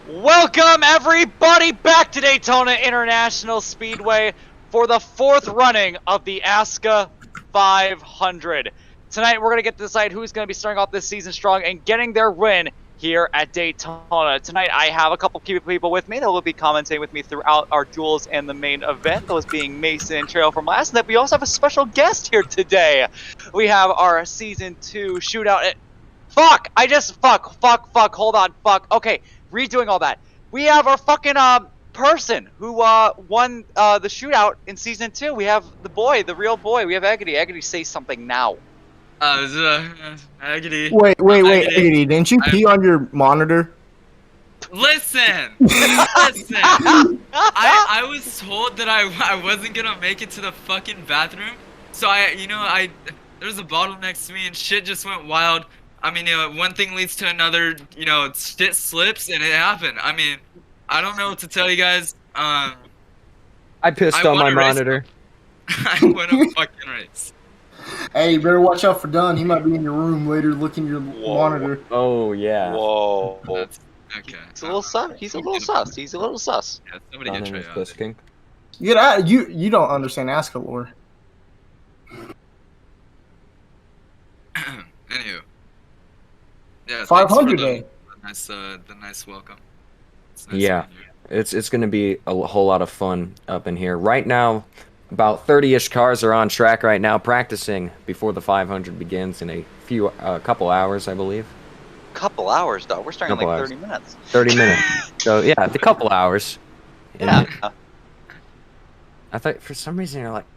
Welcome everybody back to Daytona International Speedway for the fourth running of the Asca 500. Tonight we're going to get to decide who's going to be starting off this season strong and getting their win here at Daytona. Tonight I have a couple people with me that will be commentating with me throughout our duels and the main event, those being Mason and Trail from last. And that we also have a special guest here today. We have our Season 2 shootout. Fuck! Hold on, fuck. Okay. Redoing all that. We have our fucking person who won the shootout in season 2. We have the boy, the real boy. We have Agony. Agony, say something now. Agony. Wait, Agony, didn't you pee on your monitor? Listen! I was told that I wasn't gonna make it to the fucking bathroom, so there's a bottle next to me and shit just went wild. I mean, one thing leads to another, shit slips, and it happened. I mean, I don't know what to tell you guys. I pissed on my monitor. I won a fucking race. Hey, you better watch out for Dunn. He might be in your room later looking at your monitor. Oh, yeah. Whoa. That's, okay. He's a little sus. He's a little sus. He's a little sus. Yeah, somebody get Trey out there. Get out. You don't understand Asca lore. Anywho. Yeah, 500 day. The nice welcome. It's nice Yeah, it's going to be a whole lot of fun up in here. Right now, about 30-ish cars are on track right now, practicing before the 500 begins in a couple hours, I believe. Couple hours, though. We're starting in like 30 minutes. 30 minutes. So yeah, a couple hours. Yeah. I thought for some reason you're like,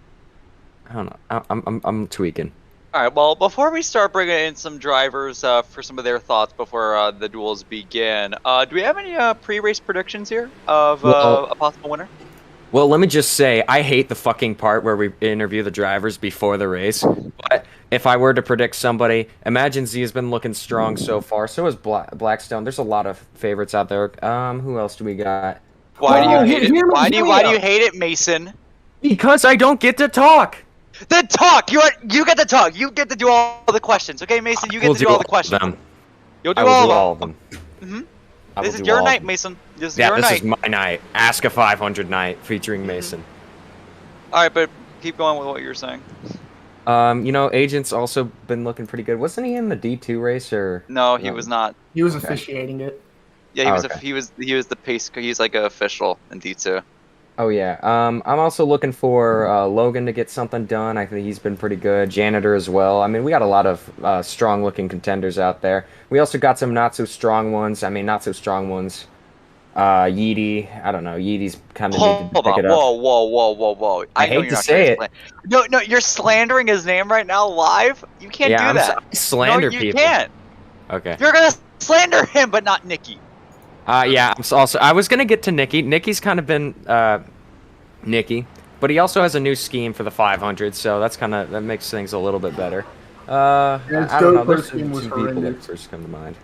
I don't know. I'm tweaking. All right, well, before we start bringing in some drivers for some of their thoughts before the duels begin, do we have any pre-race predictions here of a possible winner? Well, let me just say, I hate the fucking part where we interview the drivers before the race. But if I were to predict somebody, Imagine Z has been looking strong so far. So is Blackstone. There's a lot of favorites out there. Who else do we got? Why do you hate it? Why do you hate it, Mason? Because I don't get to talk. Then talk. You get to talk. You get to do all the questions. Okay, Mason. You get to do all the questions. You'll do all of them. This is your night, Mason. This is your night. This is my night. Ask a 500 night featuring Mason. All right, but keep going with what you're saying. Agent's also been looking pretty good. Wasn't he in the D2 race or? No, he was not. He was officiating it. Yeah, he was the pace. He's like an official in D2. Oh yeah. I'm also looking for Logan to get something done. I think he's been pretty good. Janitor as well. I mean, we got a lot of strong-looking contenders out there. We also got some not-so-strong ones. I mean, not-so-strong ones. Yeti. I don't know. Yeti's kind of need to pick it up. Whoa. I hate to say it. No, you're slandering his name right now live? You can't do that. I slander people. people. You can't. Okay. You're going to slander him, but not Nikki. Yeah, I was gonna get to Nikki. Nikki's kind of been Nikki, but he also has a new scheme for the 500, so that makes things a little bit better. I don't know. There's some people that first come to mind.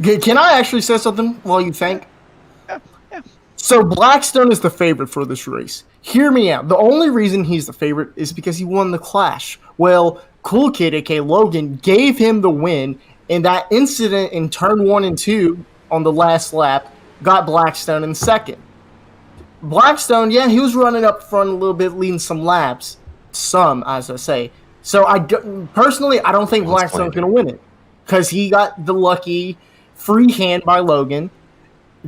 Can I actually say something while you think? Yeah. So Blackstone is the favorite for this race. Hear me out. The only reason he's the favorite is because he won the Clash. Well, Cool Kid, aka Logan, gave him the win, and that incident in turn 1 and 2 on the last lap got Blackstone in second. Blackstone, yeah, he was running up front a little bit, leading some laps. Some, as I say. So personally, I don't think Blackstone's going to win it. Because he got the lucky free hand by Logan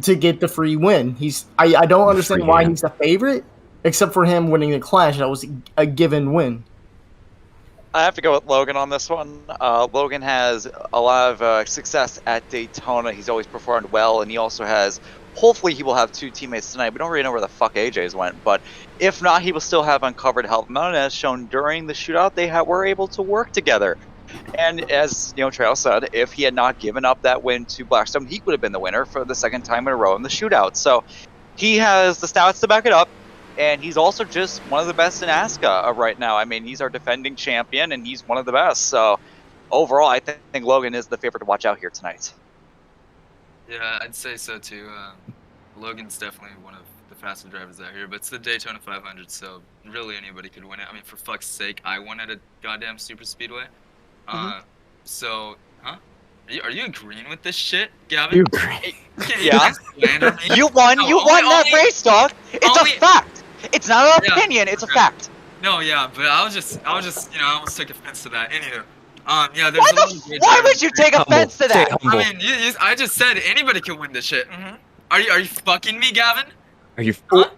to get the free win. I don't understand why he's the favorite, except for him winning the Clash. That was a given win. I have to go with Logan on this one. Logan has a lot of success at Daytona. He's always performed well, and he also has, hopefully he will have 2 teammates tonight. We don't really know where the fuck AJ's went, but if not, he will still have uncovered help. And as shown during the shootout, they were able to work together. And as Trail said, if he had not given up that win to Blackstone, he would have been the winner for the second time in a row in the shootout. So he has the stats to back it up. And he's also just one of the best in Asca right now. I mean, he's our defending champion, and he's one of the best. So, overall, I think Logan is the favorite to watch out here tonight. Yeah, I'd say so too. Logan's definitely one of the fastest drivers out here, but it's the Daytona 500, so really anybody could win it. I mean, for fuck's sake, I won at a goddamn super speedway. So, huh? Are you agreeing with this shit, Gavin? You agree? Yeah. land on me. You won. No, You won that only- race, dog. It's only- a fact. It's not an Yeah, opinion. It's a okay. fact. No, yeah, but I was just, you know, I almost took offense to that. Anywho, yeah, there's Why, a lot of great why drivers. would you take Humble. offense to Stay that? humble. I mean, I just said anybody can win this shit. Are you fucking me, Gavin? Are you? Huh?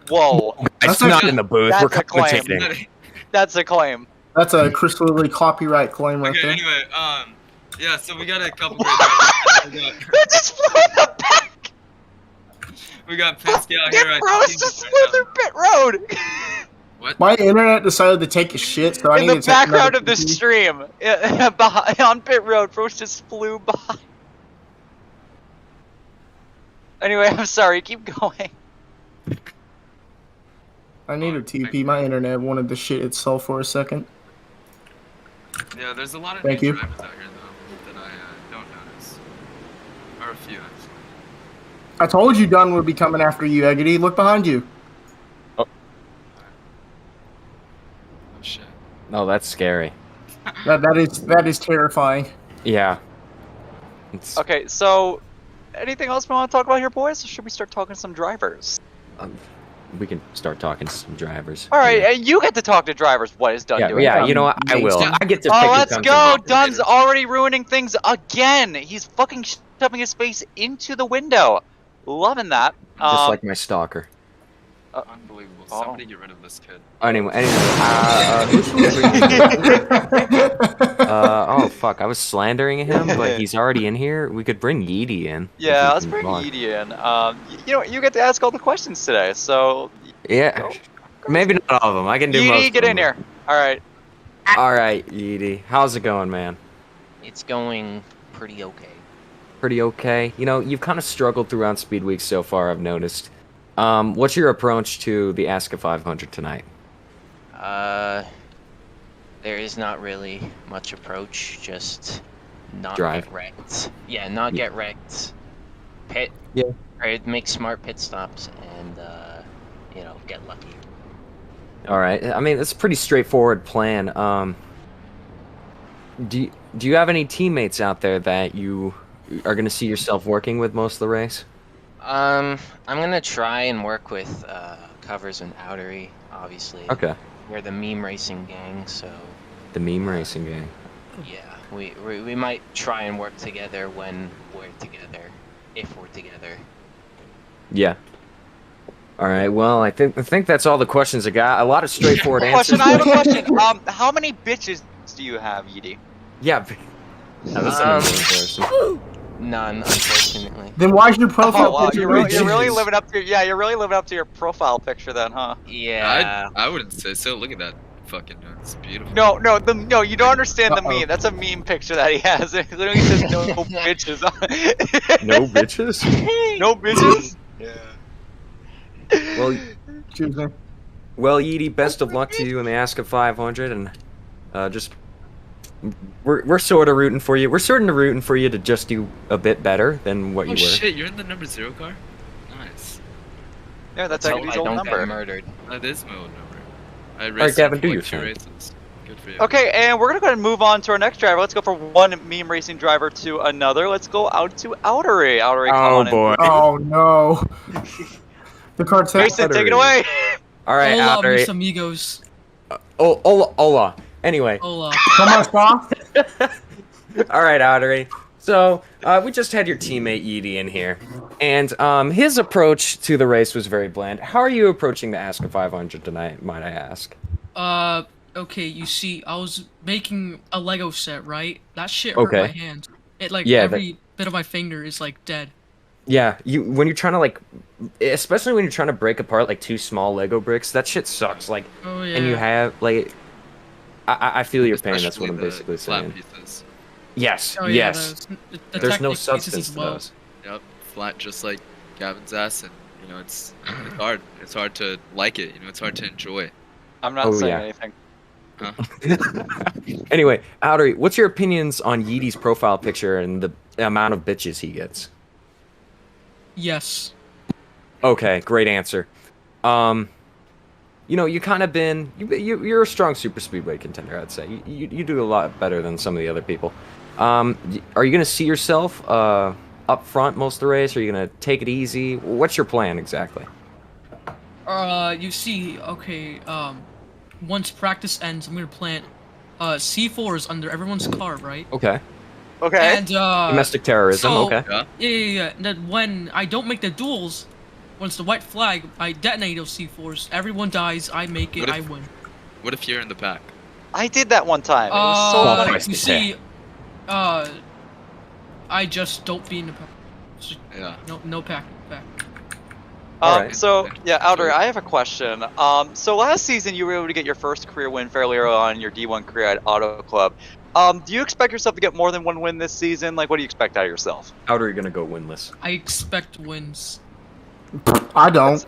Whoa, It's That's not actually- in the booth. that's We're a claim. commentating. that's a claim. That's a crystal copyright claim right Okay, there. anyway, yeah, so we got a couple great drivers. That just flew in the back. We got Penske out Your here. bros just flew through pit road. What? My internet decided to take a shit, so I In need the to take background another of the pee. stream, on pit road, bros just flew by. Anyway, I'm sorry. Keep going. I need a TP. My internet wanted to shit itself for a second. Yeah, there's a lot of Thank new you. drivers out here though that I don't notice, or a few actually. I told you Dunn would be coming after you, Eggity. Look behind you. Oh shit. No, that's scary. That is terrifying. Yeah. It's, Okay, so anything else we want to talk about here, boys? Or should we start talking some drivers? we can start talking to some drivers. All right, you get to talk to drivers. What is Dunn Yeah, doing? yeah. You know what? I will. I get to. Oh, pick let's the go! Duncan. Dunn's already ruining things again. He's fucking shoving his face into the window. Loving that. Just like my stalker. Unbelievable. Oh. Somebody get rid of this kid. Anyway, who should we bring in? Oh fuck! I was slandering him, but he's already in here. We could bring Yeti in. yeah, if let's we bring can walk. Yeti in. You know, you get to ask all the questions today. So, Yeah, maybe not all of them. I can do most. Yeti, of get in them. here. All right. All right, Yeti. How's it going, man? It's going pretty okay. Pretty okay. You know, you've kind of struggled throughout Speed Week so far. I've noticed. What's your approach to the Asca 500 tonight? There is not really much approach, just not Drive. get wrecked. Yeah, not Yeah. get wrecked. Pit. Yeah. Or make smart pit stops and, you know, get lucky. All right. I mean, it's a pretty straightforward plan. Do you have any teammates out there that you are going to see yourself working with most of the race? I'm gonna try and work with, Covers and Outery, obviously. Okay. We're the meme racing gang, so The meme racing gang. yeah, we might try and work together when we're together, if we're together. Yeah. All right. Well, I think that's all the questions I got. A lot of straightforward answers. Question. I have a question. How many bitches do you have, Yeti? Yeah. That was an amazing person. None, unfortunately. Then why's your profile Oh wow, picture? you're really bitches? living up to you're really living up to your profile picture then, huh? Yeah. I wouldn't say so. Look at that fucking. It's beautiful. No, you don't understand the Uh-oh. meme. That's a meme picture that he has. It literally says no bitches. No bitches. No bitches. Well, Excuse me. well, Yeti, best of luck to you in the Asca 500, and just we're sort of rooting for you. We're sort of rooting for you to just do a bit better than what Oh you were. shit! You're in the number 0 car. Nice. Yeah, that's So Eggie's I old don't number. get murdered. That is my old number. I raced right, Gavin, for do like your 2 thing. races. Good for you. Okay, and we're gonna go ahead and move on to our next driver. Let's go from one meme racing driver to another. Let's go out to Outery. Outery, come Oh on in. boy. Oh no. The cartel. Mason, take it away. All right, Hola, Outery. mis amigos. Oh, hola. Anyway, Hola. Come on, stop. all right, Outery. So we just had your teammate Yeti in here, and his approach to the race was very bland. How are you approaching the Asca 500 tonight? Might I ask? Okay, you see, I was making a Lego set, right? That shit hurt Okay. my hand. It, like, Yeah, every bit of my finger is, like, dead. Yeah, when you're trying to like, especially when you're trying to break apart like 2 small Lego bricks, that shit sucks. Like, Oh, yeah. and you have like, I feel your pain. That's what Especially I'm the basically flat saying. Pieces. Yes, Oh, yeah, yes. the There's no Technic pieces substance as to well. those. Yep, flat just like Gavin's ass, and you know it's hard. It's hard to like it. You know, it's hard to enjoy. I'm not Oh, saying yeah. anything. Anyway, Outery, what's your opinions on Yeti's profile picture and the amount of bitches he gets? Yes. Okay, great answer. You know, you kind of been you're a strong super speedway contender, I'd say. You do a lot better than some of the other people. Are you gonna see yourself up front most of the race? Are you gonna take it easy? What's your plan exactly? You see, okay, once practice ends, I'm gonna plant C4s under everyone's car, right? Okay. Okay. And Domestic terrorism. so- Okay. yeah. And then when I don't make the duels, once the white flag, I detonate those C4s. Everyone dies. I make it. What if- I win. What if you're in the pack? I did that one time. It was so Oh, funny. Christ. You see, I just don't be in the pack. Yeah. No pack. Alright. So yeah, Outer, I have a question. So last season you were able to get your first career win fairly early on in your D1 career at Auto Club. Do you expect yourself to get more than one win this season? Like, what do you expect out of yourself? How are you gonna go winless? I expect wins. I don't.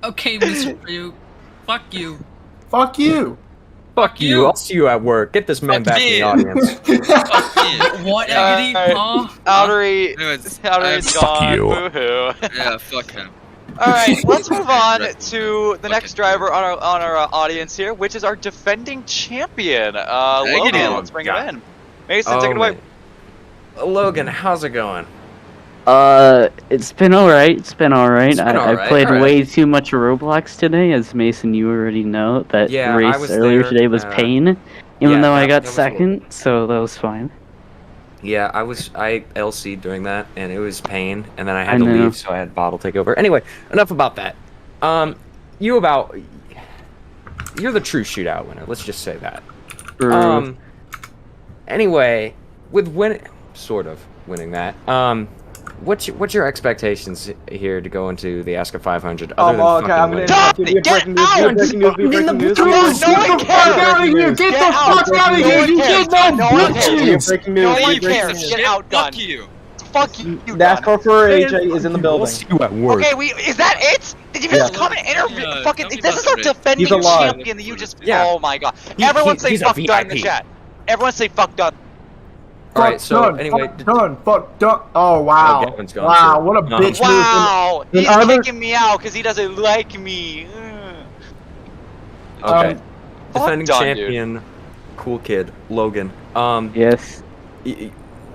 Okay, Mr. Ryu. Fuck you. Fuck you. Fuck you! I'll see you at work. Get this man Fuck back in the you. audience. Fuck me. What, Eggity? Alright. Huh? Outery, Anyways, Outery's Fuck gone. you. Boo-hoo. yeah, fuck him. Alright, let's move on to the Fucking next driver on our audience here, which is our defending champion, Logan. Negative. Let's bring God. him in. Mason, take it away. man. Logan, how's it going? It's been alright. It's been alright. It's been I alright, played alright. way too much Roblox today, as Mason, you already know. That Yeah, I race was earlier there, today was pain, even yeah, though I that got was a little- second, so that was fine. Yeah, I LC'd during that, and it was pain, and then I I had to know. leave, so I had Bottle take over. Anyway, enough about that. You're the true shootout winner. Let's just say that. True. Anyway, with sort of winning that. What's your expectations here to go into the Asca 500? Other than Okay, I'm gonna fucking winning? interrupt you. We have breaking news. We have breaking news. Come on, No one get the cares. fuck out of here! Get the Get out. fuck out of No here! one You cares. get no No one cares. We have bitches! breaking No news. one We have breaking cares. news. Get outgunned. Fuck you. Fuck you, NASCAR for AJ is in the I'll building. see you at work. Okay, is that it? Did you just Yeah. come and interview? Yeah, Fucking, tell me this about is our the race. defending He's alive. champion that you just. Yeah. Oh my god! Everyone say he's a fuck done in the VIP. chat. Everyone say fuck done. Alright, Fuck so done, anyway, fuck done, fuck done. Oh wow! Gavin's gone, Wow, so- what a bitch move! Wow, in he's other- kicking me out because he doesn't like me. okay. Fuck Defending done, champion, cool kid, Logan. Yes.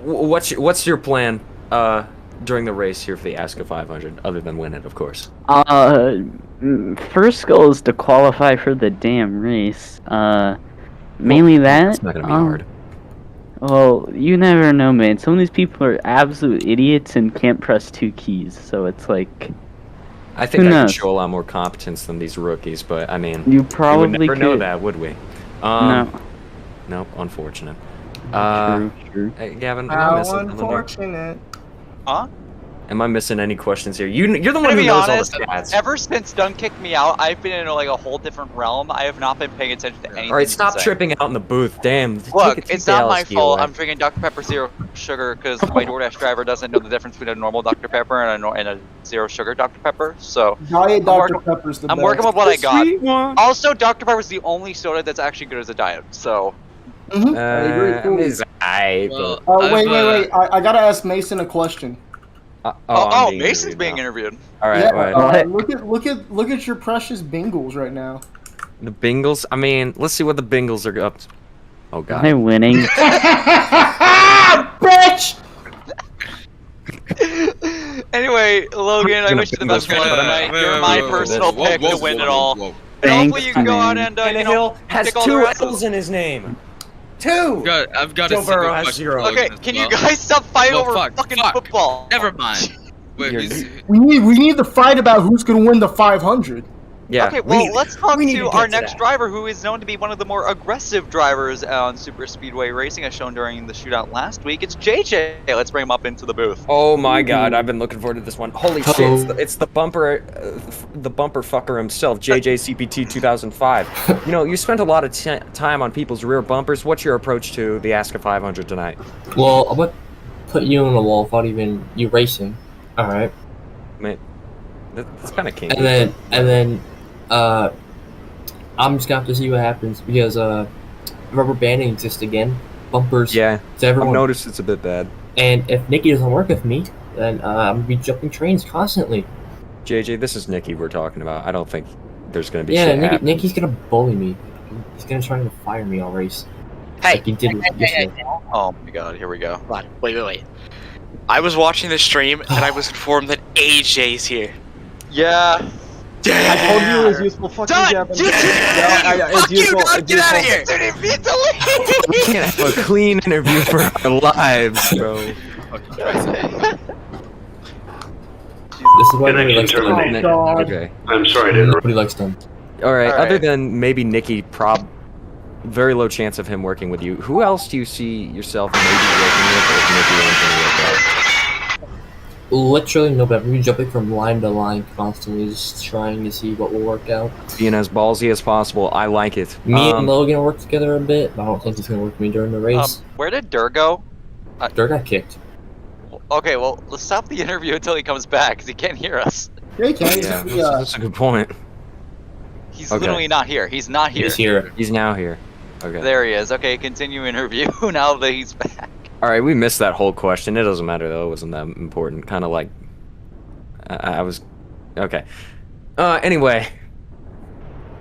What's your plan during the race here for the Asca 500, other than win it, of course? First goal is to qualify for the damn race. Mainly that. It's not gonna be hard. Well, you never know, man. Some of these people are absolute idiots and can't press two keys, so it's like I think who I could knows? show a lot more competence than these rookies, but I mean, you we probably would never could. know that, would we? No. Nope, unfortunate. True. Hey, Gavin, am I How missing something here? unfortunate. Huh? Am I missing any questions here? You're the one To who be knows honest, all the stats. ever since Dunn kicked me out, I've been in like a whole different realm. I have not been paying attention to anything. All right, you stop say. tripping out in the booth. Damn. Look, take it's the not my LSD fault. away. I'm drinking Dr. Pepper Zero Sugar because my DoorDash driver doesn't know the difference between a normal Dr. Pepper and a zero sugar Dr. Pepper. So Diet I'm Dr. working- Pepper's the I'm best. working with what I got. Sweet one. Also, Dr. Pepper is the only soda that's actually good as a diet. So Mhm, I agree. Cool. It's aight, Well, Oh I've, wait! I gotta ask Mason a question. but- oh, I'm being Mason's interviewed being now. interviewed. All right, Yeah, all right. look at your precious Bengals right now. The Bengals. I mean, let's see what the Bengals are up to. Oh Am God. I winning? Bitch! Anyway, Logan, I wish you the best of luck tonight. You're my personal pick to win it all. And Thanks, hopefully you can go out man. and you know, has kick all 2 their asses. L's in his name. 2. I've got Joe a single Burrow has question 0. for Logan Okay, as can well. you guys stop fighting Well, over fuck, fucking fuck. football? Never mind. Wait, You're- who's- We need to fight about who's gonna win the 500. Yeah. Okay, we well, need- let's talk we need to get our to next that. driver, who is known to be one of the more aggressive drivers on Super Speedway Racing, as shown during the shootout last week. It's JJ. Let's bring him up into the booth. Oh my God, I've been looking forward to this one. Holy shit! It's the bumper fucker himself, JJ CPT 2005. You know, you spent a lot of time on people's rear bumpers. What's your approach to the Asca 500 tonight? Well, I'm gonna put you on the wall without even you racing. All right, Man, that's kind of kinky. and then I'm just gonna have to see what happens because rubber banding exists again. Bumpers Yeah, to I've everyone. noticed it's a bit bad. And if Nikki doesn't work with me, then I'm gonna be jumping trains constantly. JJ, this is Nikki we're talking about. I don't think there's gonna be Yeah, shit happening. Nikki's gonna bully me. He's gonna try to fire me all race. Hey, Like he did yesterday. Oh my god, here we go. Hold on. Wait. I was watching the stream and I was informed that AJ's here. Yeah. I told you it was useful. Fuck you, Gavin. Fuck you, God, get out of here! We can't have a clean interview for our lives, bro. This is why nobody likes Dom. Oh, God. Okay. I'm sorry to interrupt. Nobody likes Dom. All right. All Other right. than maybe Nikki, very low chance of him working with you. Who else do you see yourself maybe working with, or maybe anything like that? Literally nobody. We're jumping from line to line constantly, just trying to see what will work out. Being as ballsy as possible. I like it. Me and Logan work together a bit, but I don't think it's gonna work with me during the race. Where did Dur go? Dur got kicked. Okay, well, let's stop the interview until he comes back, because he can't hear us. Yeah, okay, Yeah, that's a good point. He's Okay. literally not here. He's not here. He's here. He's now here. Okay. There he is. Okay, continue interview now that he's back. All right, we missed that whole question. It doesn't matter though. It wasn't that important. Kind of like I was. Okay. Anyway.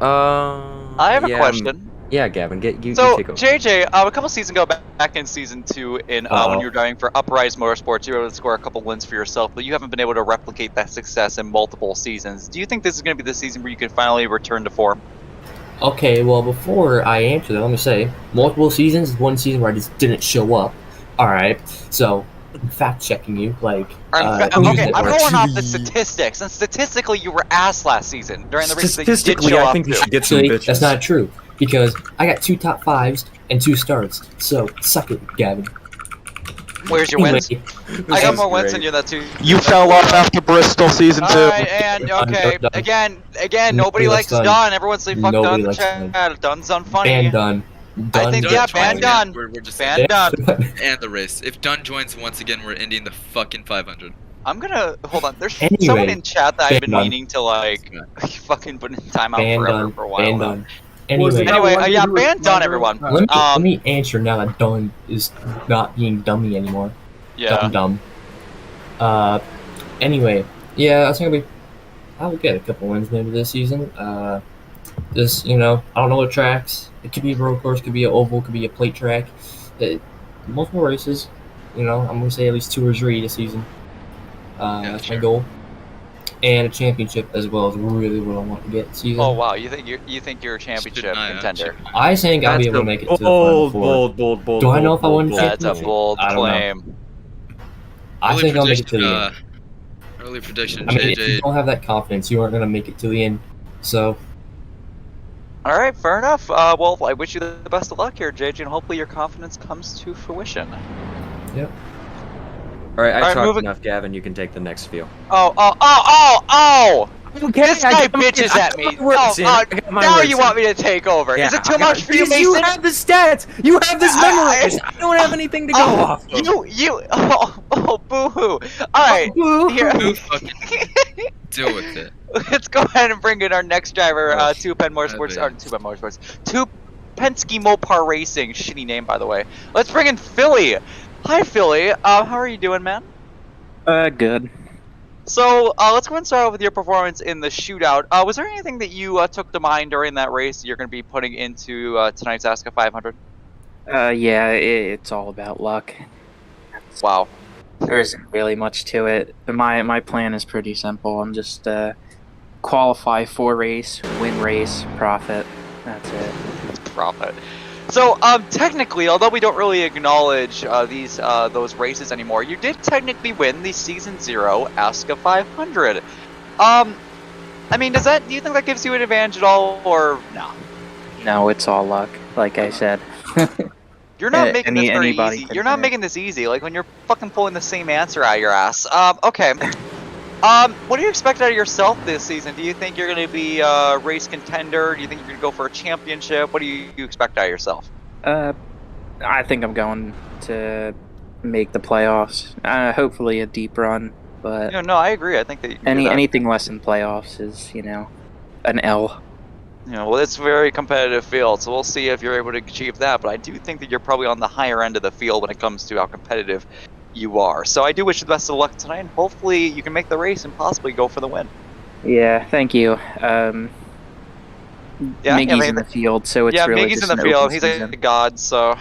I have a question. Yeah, Gavin, you So, take over. JJ, a couple seasons ago, back in season 2, when you were driving for Uprise Motorsports, you were able to score a couple wins for yourself, but you haven't been able to replicate that success in multiple seasons. Do you think this is going to be the season where you can finally return to form? Okay, well, before I answer that, let me say, multiple seasons, one season where I just didn't show up. Alright, so, I'm fact-checking you, like... Okay, I'm going off the statistics, and statistically you were ass last season, during the races that you did Statistically, show I up think you to. should get some Actually, bitches. that's not true, because I got 2 top 5s and 2 starts, so suck it, Gavin. Where's your wins? Anyway, I got is more wins great. than you, that too. You fell off after Bristol season 2. Alright, and okay, Done. again, nobody likes Done. Dunn. Everyone say fuck Nobody Dunn in the likes chat. Dunn's unfunny. Ban done. I think, Dunn yeah, joins ban again, Dunn. We're just Ban Dunn. and the race. If Dunn joins once again, we're ending the fucking 500. I'm gonna hold on. There's Anyway, someone in chat that I've been ban meaning to like fucking put in timeout Ban forever done. for a while. Ban now. done. Anyway, Anyway, yeah, ban Dunn, everyone. let me answer now that Dunn is not being dummy anymore. Yeah. Dumb. Anyway, yeah, I think I'll get a couple wins maybe this season. This, I don't know what tracks. It could be a road course, could be an oval, could be a plate track. Multiple races. I'm gonna say at least 2 or 3 this season. That's my goal. And a championship as well is really what I want to get this season. Oh wow, you think you're a championship contender? I think I'll be able to make it to the final 4. Bold. Do I know if I won a That's a championship? bold I don't know. claim. I think I'll make it to the end. Early prediction, I mean, if you JJ. don't have that confidence, you aren't gonna make it to the end. So, All right, fair enough. Well, I wish you the best of luck here, JJ, and hopefully your confidence comes to fruition. yep. All right, I Alright, talked moving- enough, Gavin. You can take the next field. Oh! Okay, This guy bitches at me. Now you want me to take over? Is it too much for you, Mason? You have the stats. You have this memorized. I don't have anything to go off. Boo-hoo. Alright, here. Who fucking deal with it? Let's go ahead and bring in our next driver, Two Penske Mopar Racing. Shitty name, by the way. Let's bring in Philly. Hi, Philly. How are you doing, man? Good. So, let's go and start off with your performance in the shootout. Was there anything that you took to mind during that race that you're going to be putting into tonight's Asca 500? Yeah, it's all about luck. Wow. There isn't really much to it. My plan is pretty simple. I'm just qualify for race, win race, profit. That's it. Profit. So, technically, although we don't really acknowledge those races anymore, you did technically win the Season 0 Asca 500. I mean, do you think that gives you an advantage at all, or no? No, it's all luck, like I said. You're not making this very anybody easy. can You're not win. making this easy, like when you're fucking pulling the same answer out of your ass. Okay. What do you expect out of yourself this season? Do you think you're going to be a race contender? Do you think you're going to go for a championship? What do you expect out of yourself? I think I'm going to make the playoffs. Hopefully a deep run, but No, I agree. I think that you can do that. anything less than playoffs is, an L. Well, it's a very competitive field, so we'll see if you're able to achieve that. But I do think that you're probably on the higher end of the field when it comes to how competitive you are. So I do wish you the best of luck tonight, and hopefully you can make the race and possibly go for the win. Yeah, thank you. Miggy's in the field, so it's really Miggy's just in the an field. open He's season. a god, so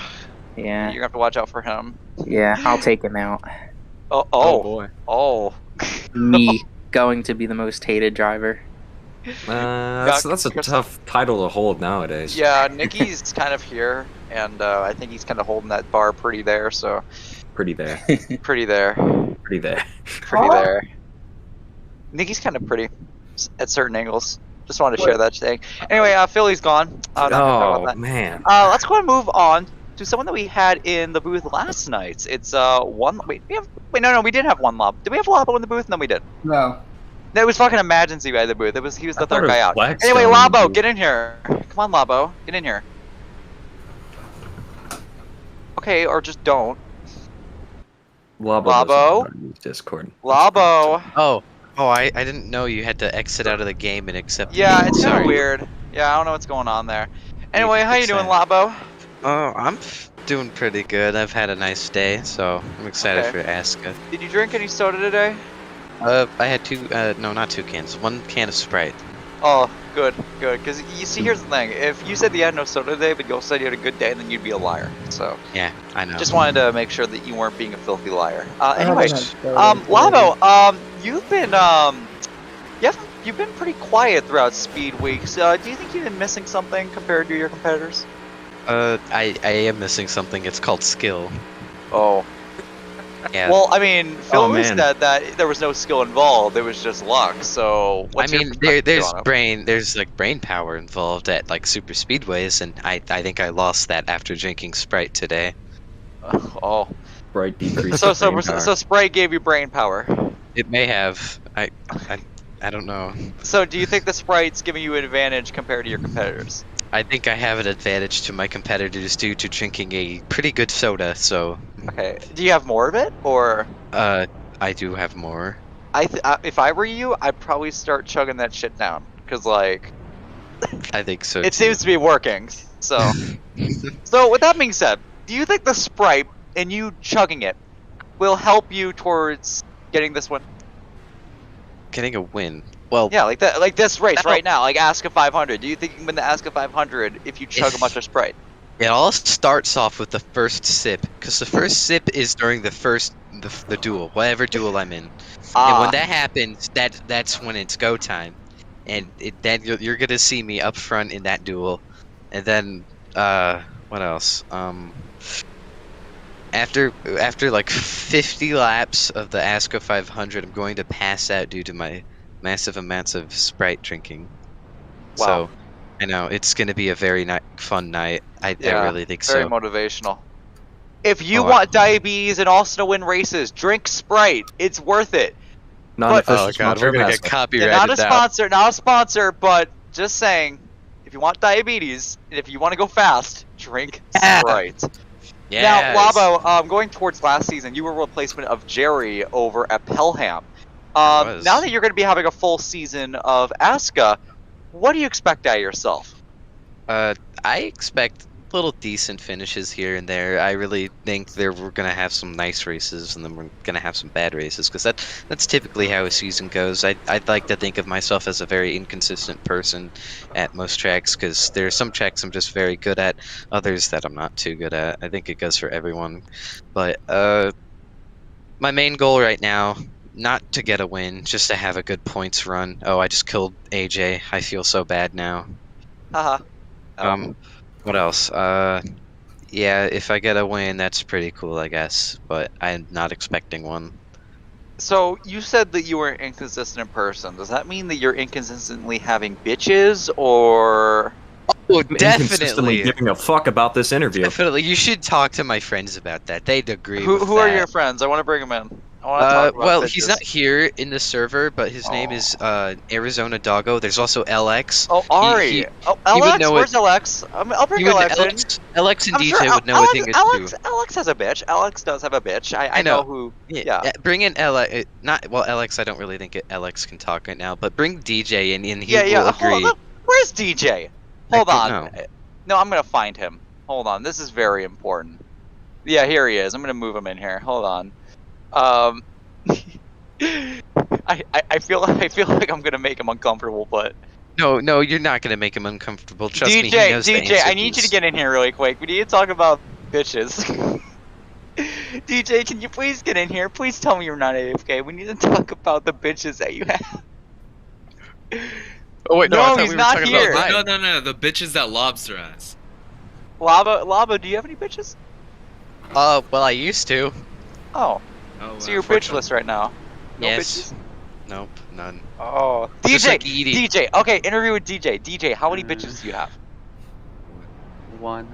Yeah. you're gonna have to watch out for him. Yeah, I'll take him out. Oh boy. Oh. Me going to be the most hated driver. That's a tough title to hold nowadays. Yeah, Nikki's kind of here, and I think he's kind of holding that bar pretty there. So Pretty there. pretty there, Pretty there. pretty there. Nikki's kind of pretty at certain angles. Just wanted to share that thing. Anyway, Philly's gone. Not gonna talk about that. Man. Let's go and move on to someone that we had in the booth last night. It's one. Wait, no, we did have one Labo. Did we have Labo in the booth? No, we did. No. It was fucking Emergency by the booth. He was the third guy out. Blackstone Anyway, in the Labo, booth. get in here. Come on, Labo, get in here. Okay, or just don't. Labo. Labo? Discord. Labo. Oh, I didn't know you had to exit out of the game and accept. Yeah, it's kind Sorry. of weird. Yeah, I don't know what's going on there. Anyway, how you doing, accept. Labo? Oh, I'm doing pretty good. I've had a nice day, so I'm excited Okay. for Asca. Did you drink any soda today? I had not two cans. One can of Sprite. Oh, good. Because you see, here's the thing. If you said you had no soda today, but you also said you had a good day, then you'd be a liar. So, Yeah, I know. just wanted to make sure that you weren't being a filthy liar. Anyway, haven't had Labo, you've been pretty quiet throughout Speed Weeks. Do you think you've been missing something compared to your competitors? I am missing something. It's called skill. Oh. Yeah. Well, I mean, Phil Oh, said man. that there was no skill involved. It was just luck. So, I what's your mean, perspective on it? there's like brain power involved at like super speedways, and I think I lost that after drinking Sprite today. Oh. Right, decrease. So brain power. Sprite gave you brain power. It may have. I don't know. So, do you think the Sprite's giving you an advantage compared to your competitors? I think I have an advantage to my competitors due to drinking a pretty good soda. So, Okay. Do you have more of it, or? I do have more. If I were you, I'd probably start chugging that shit down, cause like I think so. it too. seems to be working. So, so with that being said, do you think the Sprite and you chugging it will help you towards getting this win? Getting a win. Well, Yeah, like that, like this race No. right now, like Asca 500. Do you think you can win the Asca 500 if you chug a bunch of Sprite? it all starts off with the first sip, because the first sip is during the duel, whatever duel I'm in. And when that happens, that's when it's go time, and then you're gonna see me up front in that duel, and then what else? After like 50 laps of the Asca 500, I'm going to pass out due to my massive amounts of Sprite drinking. Wow. So, I know it's gonna be a very fun night. I really think very so. motivational. If you Oh, want diabetes and also to win races, drink Sprite. It's worth it. Non-official Oh god, sponsor we're of gonna Asca. get They're copyrighted not a now. sponsor, not a sponsor, but just saying, if you want diabetes and if you want to go fast, drink Sprite. Yes. Now, Labo, going towards last season, you were a replacement of Jerry over at Pelham. was. Now that you're going to be having a full season of Asca, what do you expect out of yourself? I expect little decent finishes here and there. I really think we're gonna have some nice races, and then we're gonna have some bad races, because that's typically how a season goes. I'd like to think of myself as a very inconsistent person at most tracks, because there are some tracks I'm just very good at, others that I'm not too good at. I think it goes for everyone. But my main goal right now, not to get a win, just to have a good points run. Oh, I just killed AJ. I feel so bad now. Haha. What else? Yeah, if I get a win, that's pretty cool, I guess. But I'm not expecting one. So, you said that you were an inconsistent person. Does that mean that you're inconsistently having bitches, or... Oh, Inconsistently giving a fuck about this interview. Definitely. You should talk to my friends about that. They'd agree with Who are that. your friends? I want to bring them in. I want to talk about Well, bitches. he's not here in the server, but his name is Arizona Doggo. There's also LX. Oh, Ari. He Oh, would LX, know where's LX? I'll bring LX in. LX and I'm DJ sure would know a thing or two. Alex has a bitch. Alex does have a bitch. I know who. Yeah. Bring in LX. LX. I don't really think LX can talk right now, but bring DJ in, and he Yeah. will agree. Hold on. Where's DJ? Hold don't on. know. No, I'm gonna find him. Hold on. This is very important. Yeah, here he is. I'm gonna move him in here. Hold on. I feel like I'm gonna make him uncomfortable, but No, you're not gonna make him uncomfortable. Trust me, he knows the DJ, answer I need you to get in here really quick. We need to talk about bitches. DJ, can you please get in here? Please tell me you're not AFK. We need to talk about the bitches that you have. Oh wait, no, I thought he's we were not talking here. about mine. No, the bitches that Lobster has. Labo, do you have any bitches? Well, I used to. Oh. Oh, So wow. you're bitchless right now. No Yes. bitches? Nope, none. Oh. Just DJ! like Edie. DJ! Okay, interview with DJ. DJ, how many bitches do you have? One.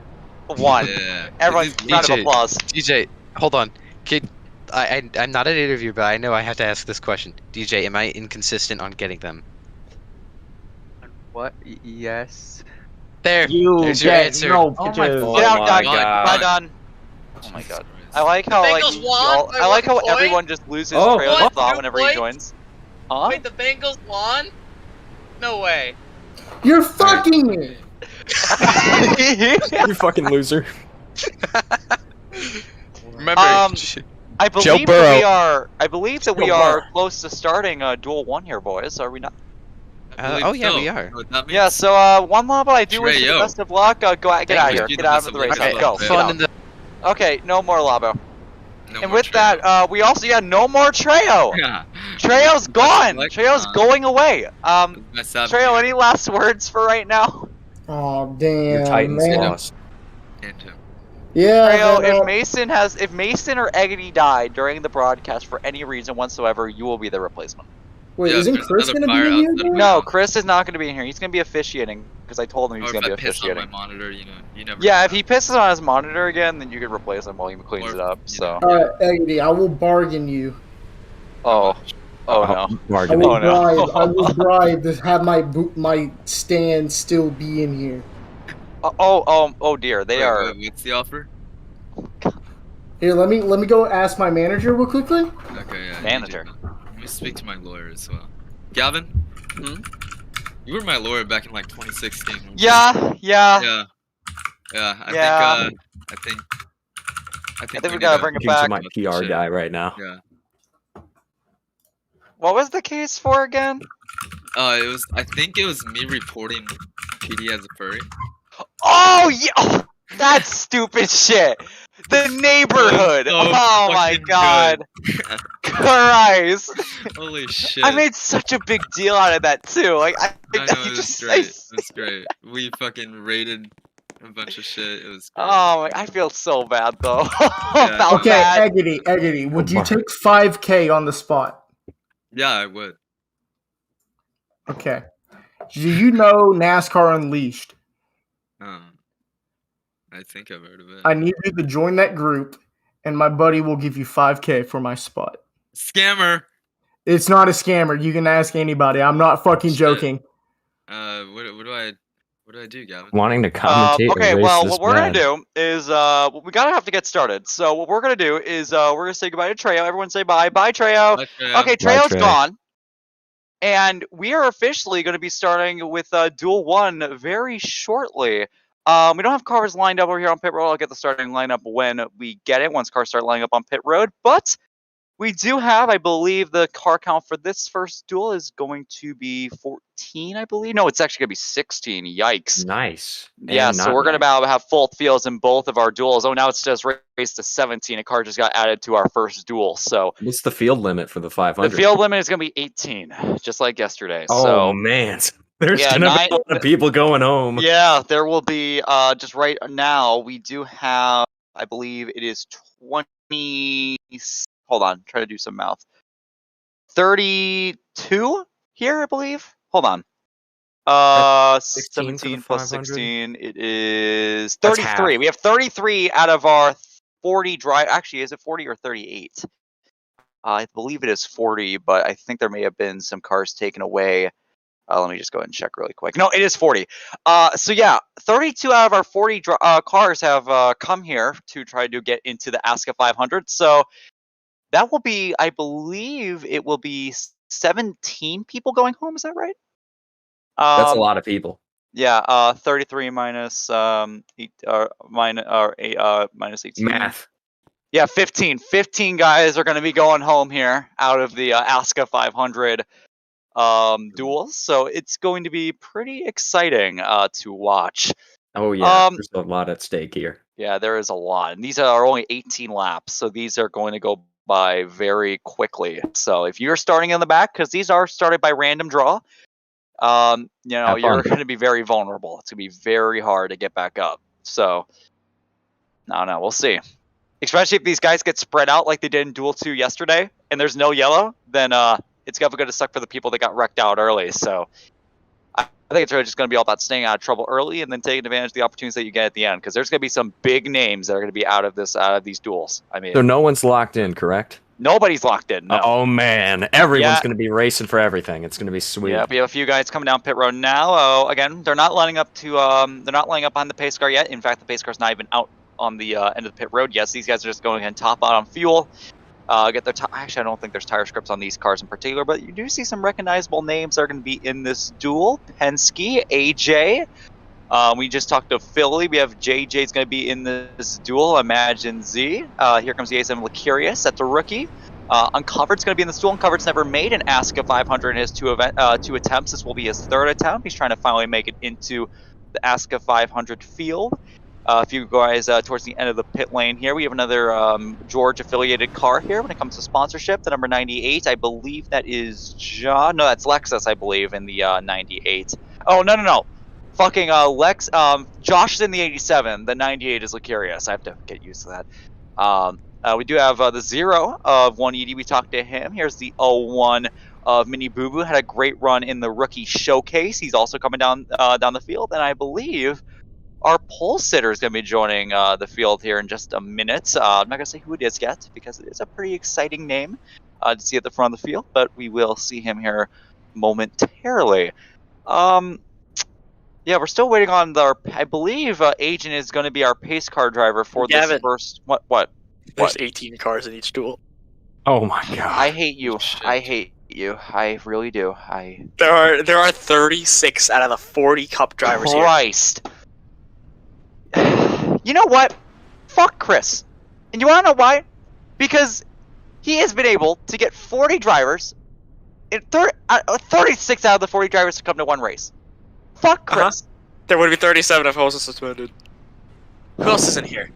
One. Yeah. Everyone, round of DJ, applause. DJ, hold on. Kid, I'm not an interview, but I know I have to ask this question. DJ, am I inconsistent on getting them? What? Yes. There. You There's your get answer. no Oh my bitches. Get out, my Doug. God. Bye, Don. Oh my god. I like how Bengals won by I like how 1 point. everyone just loses Oh, trail of what? thought 2 whenever he points? joins. Huh? Wait, the Bengals won? No way. You're fucking me. You fucking loser. Remember, I believe Burrow. that we are. I believe that we Joe are Burrow. close to starting Duel 1 here, boys. Are we not? oh yeah, we are. Yeah. So one Labo, I do wish you the Trey-o. best of luck. Go out, get Thank out of you. here. Get out of the race. Okay, Go. fun Get out. in the. Okay. No more Labo. No And more with Trey-o. that, we also no more Treo. Yeah. Treo's gone. Like, Treo's going away. Mess up Treo, here. any last words for right now? Oh damn, Your Titans man. lost. And him. Yeah. Treo, but, if Mason or Eggity die during the broadcast for any reason whatsoever, you will be the replacement. wait, Yeah, isn't there's Chris another gonna be fire in here? outside of Though? my- No, Chris is not going to be in here. He's going to be officiating because I told him he was Or going if to I be piss on my officiating. monitor, you never. Yeah, know. if he pisses on his monitor again, then you could replace him while he cleans Or, it up. you So. know. All right, Eggity, I will bargain you. Oh. Oh no. I Bargaining. will Oh, no. bribe. I will bribe to have my stand still be in here. Oh dear. They Wait, are. What's the offer? Here, let me go ask my manager real quickly. Okay, yeah. Manager. Let me speak to my lawyer as well. Gavin. Hmm? You were my lawyer back in like 2016. weren't you? Yeah. Yeah. I Yeah. think we need gotta to bring it Speaking to back. my PR Shit. guy right now. Yeah. What was the case for again? I think it was me reporting PD as a furry. Oh yeah. Oh, that's stupid shit. The neighborhood. So Oh my fucking god. Christ. Holy shit. I made such a big deal out of that too. Like I know, you it was just great. It was great. We fucking raided a bunch of shit. It was great. Oh, I feel so bad though. Yeah, About Okay, that. Eggity, would you Mark. take 5K on the spot? Yeah, I would. Okay. Do you know NASCAR Unleashed? I think I've heard of it. I need you to join that group, and my buddy will give you 5K for my spot. Scammer. It's not a scammer. You can ask anybody. I'm not fucking Shit. joking. What do I do, Gavin? Wanting to commentate. Okay, a race well, this what we're bad. gonna do is we gotta have to get started. So what we're gonna do is we're gonna say goodbye to Treo. Everyone say bye, bye Treo. Bye, Treo. Okay, Bye, Treo's Trey. gone, and we are officially gonna be starting with Duel 1 very shortly. We don't have cars lined up over here on pit road. I'll get the starting lineup when we get it. Once cars start lining up on pit road, but we do have, I believe, the car count for this first duel is going to be 14, I believe. No, it's actually going to be 16. Yikes. Nice. Yeah, And so not we're going nice. to have full fields in both of our duels. Oh, now it's just raised to 17. A car just got added to our first duel. So What's the field limit for the 500? the field limit is going to be 18, just like yesterday. Oh So man, there's yeah, gonna be a lot of people going home. yeah, there will be. Just right now, we do have, I believe it is 20. Hold on, try to do some math. 32 here, I believe. Hold on. 16 for the 17 plus 500? 16. It is That's 33. half. We have 33 out of our 40 drive. Actually, is it 40 or 38? I believe it is 40, but I think there may have been some cars taken away. Let me just go ahead and check really quick. No, it is 40. So yeah, 32 out of our 40 cars have come here to try to get into the Asca 500. So that will be, I believe, it will be 17 people going home. Is that right? That's a lot of people. Yeah. 33 minus 8 minus 18. Math. Yeah, 15. 15 guys are going to be going home here out of the Asca 500 duels. So it's going to be pretty exciting to watch. Oh yeah, there's a lot at stake here. Yeah, there is a lot. And these are only 18 laps, so these are going to go by very quickly. So if you're starting in the back, because these are started by random draw, you're going to be very vulnerable. It's going to be very hard to get back up. So, I don't know. We'll see. Especially if these guys get spread out like they did in Duel 2 yesterday, and there's no yellow, then it's going to suck for the people that got wrecked out early. So, I think it's really just going to be all about staying out of trouble early and then taking advantage of the opportunities that you get at the end, because there's going to be some big names that are going to be out of these duels. I mean, So no one's locked in, correct? Nobody's locked in. No. Oh man, everyone's going to be racing for everything. It's going to be sweet. Yeah, we have a few guys coming down pit road now. Again, they're not lining up on the pace car yet. In fact, the pace car's not even out on the end of the pit road yet. So these guys are just going ahead and top out on fuel. Get their actually, I don't think there's tire scripts on these cars in particular, but you do see some recognizable names that are going to be in this duel. Penske, AJ. We just talked to Philly. We have JJ's going to be in this duel. Imagine Z. Here comes the A7 Licurious. That's a rookie. Uncovered's going to be in this duel. Uncovered's never made an Asca 500 in his two attempts. This will be his third attempt. He's trying to finally make it into the Asca 500 field. A few guys towards the end of the pit lane here. We have another George-affiliated car here when it comes to sponsorship. The number 98, I believe that is John. No, that's Lexus, I believe, in the 98. Oh, no. Fucking Josh is in the 87. The 98 is Licurious. I have to get used to that. We do have the 0 of 1 Yeti. We talked to him. Here's the 01 of Mini Boo Boo. Had a great run in the rookie showcase. He's also coming down the field, and I believe our pole sitter is going to be joining the field here in just a minute. I'm not going to say who it is yet, because it is a pretty exciting name to see at the front of the field, but we will see him here momentarily. Yeah, we're still waiting on I believe Agent is going to be our pace car driver for this first... What? There's 18 cars in each duel. Oh my god. I hate you. I hate you. I really do. There are 36 out of the 40 cup drivers Christ. Here. You know what? Fuck Chris. And you want to know why? Because he has been able to get 40 drivers, 36 out of the 40 drivers to come to one race. Fuck Chris. There would be 37 if I wasn't suspended. Who else is in here?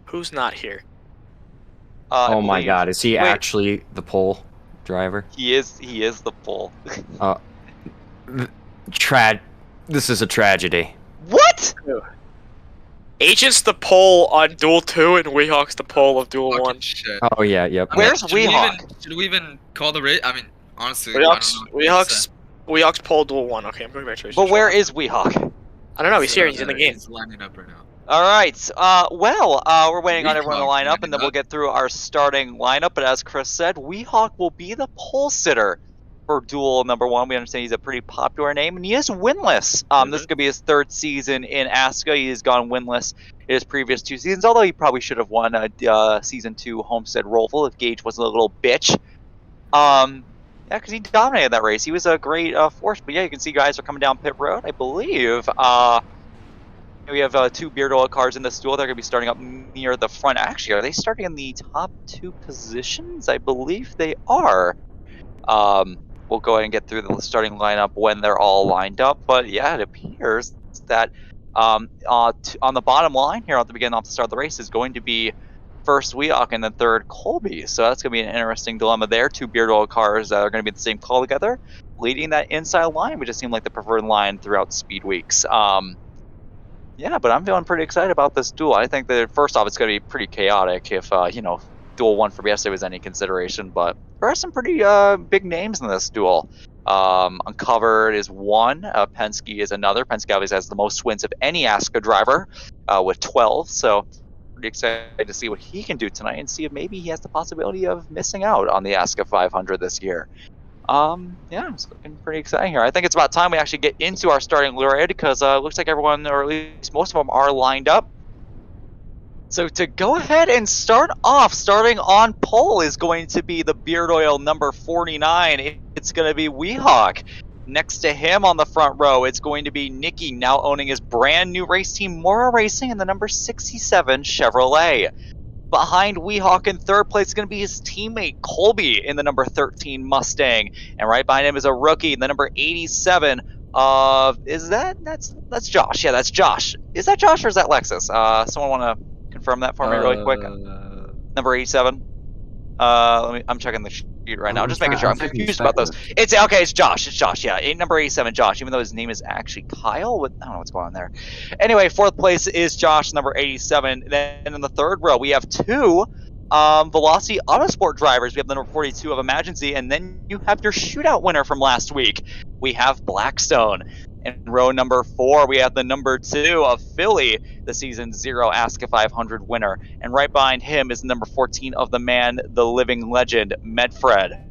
Who's not here? Oh my god, is he actually the pole driver? He is the pole. This is a tragedy. What? Agent's the pole on Duel 2 and Weehawk's the pole of Duel 1. Shit. Oh yeah, yep. Where's Weehawk? Should we even call the race? I mean, honestly, Weehawk's pole Duel 1. Okay, I'm going back to race. But where is Weehawk? I don't know, he's here, he's in the game. He's lining up right now. Alright, we're waiting on everyone to line up, and then we'll get through our starting lineup. But as Chris said, Weehawk will be the pole sitter for Duel number 1. We understand he's a pretty popular name, and he is winless. This could be his third season in Asca. He has gone winless in his previous 2 seasons, although he probably should have won Season 2 Homestead Roval if Gage wasn't a little bitch. Yeah, because he dominated that race. He was a great force. But yeah, you can see guys are coming down pit road, I believe. We have 2 Beard Oil cars in this duel. They're going to be starting up near the front. Actually, are they starting in the top 2 positions? I believe they are. We'll go ahead and get through the starting lineup when they're all lined up. But yeah, it appears that on the bottom line here at the beginning, off the start of the race, is going to be first Weehawk and then third Colby. So that's going to be an interesting dilemma there. 2 Beard Oil cars that are going to be in the same call together, leading that inside line, which just seemed like the preferred line throughout Speed Weeks. Yeah, but I'm feeling pretty excited about this duel. I think that first off, it's going to be pretty chaotic if Duel 1 from yesterday was any consideration, but there are some pretty big names in this duel. Uncovered is one. Penske is another. Penske obviously has the most wins of any Asca driver with 12, so pretty excited to see what he can do tonight and see if maybe he has the possibility of missing out on the Asca 500 this year. Yeah, it's looking pretty exciting here. I think it's about time we actually get into our starting grid because it looks like everyone, or at least most of them, are lined up. So to go ahead and start off, starting on pole is going to be the Beard Oil number 49. It's going to be Weehawk. Next to him on the front row, it's going to be Nicky, now owning his brand new race team, Mora Racing, in the number 67 Chevrolet. Behind Weehawk in third place is going to be his teammate Colby in the number 13 Mustang. And right behind him is a rookie in the number 87 Is that's Josh? Yeah, that's Josh. Is that Josh or is that Lexus? Someone want to confirm that for me really quick? Number 87. I'm checking the sheet right now. Just making sure. I'm confused about those. It's okay. It's Josh. It's Josh. Yeah, number 87, Josh. Even though his name is actually Kyle. I don't know what's going on there. Anyway, fourth place is Josh, number 87. Then in the third row, we have two Velocity Autosport drivers. We have the number 42 of Imaginzy, and then you have your shootout winner from last week. We have Blackstone. In row number 4, we have the number 2 of Philly, the season 0 Asca 500 winner. And right behind him is number 14 of the man, the living legend, Medfred.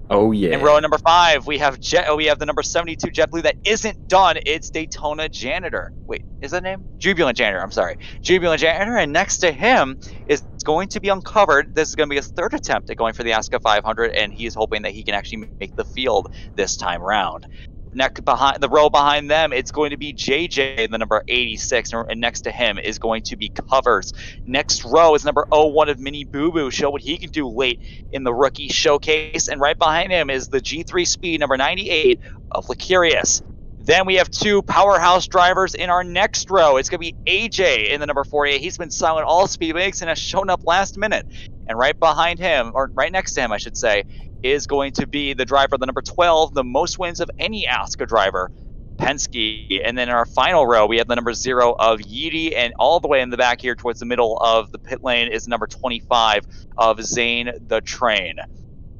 Oh yeah. In row number 5, we have the number 72 JetBlue that isn't done. It's Daytona Janitor. Wait, is that name? Jubilant Janitor. I'm sorry, Jubilant Janitor. And next to him is going to be uncovered. This is going to be his third attempt at going for the Asca 500, and he is hoping that he can actually make the field this time round. Next, behind the row behind them, it's going to be JJ, the number 86, and next to him is going to be Covers. Next row is number 01 of Mini Boo Boo. Show what he can do late in the rookie showcase, and right behind him is the G3 Speed number 98 of Licurious. Then we have two powerhouse drivers in our next row. It's going to be AJ in the number 48. He's been silent all speed weeks and has shown up last minute. And right behind him, or right next to him, I should say, is going to be the driver, the number 12, the most wins of any Asca driver, Penske. And then in our final row, we have the number 0 of Yeti, and all the way in the back here towards the middle of the pit lane is number 25 of Zane the Train.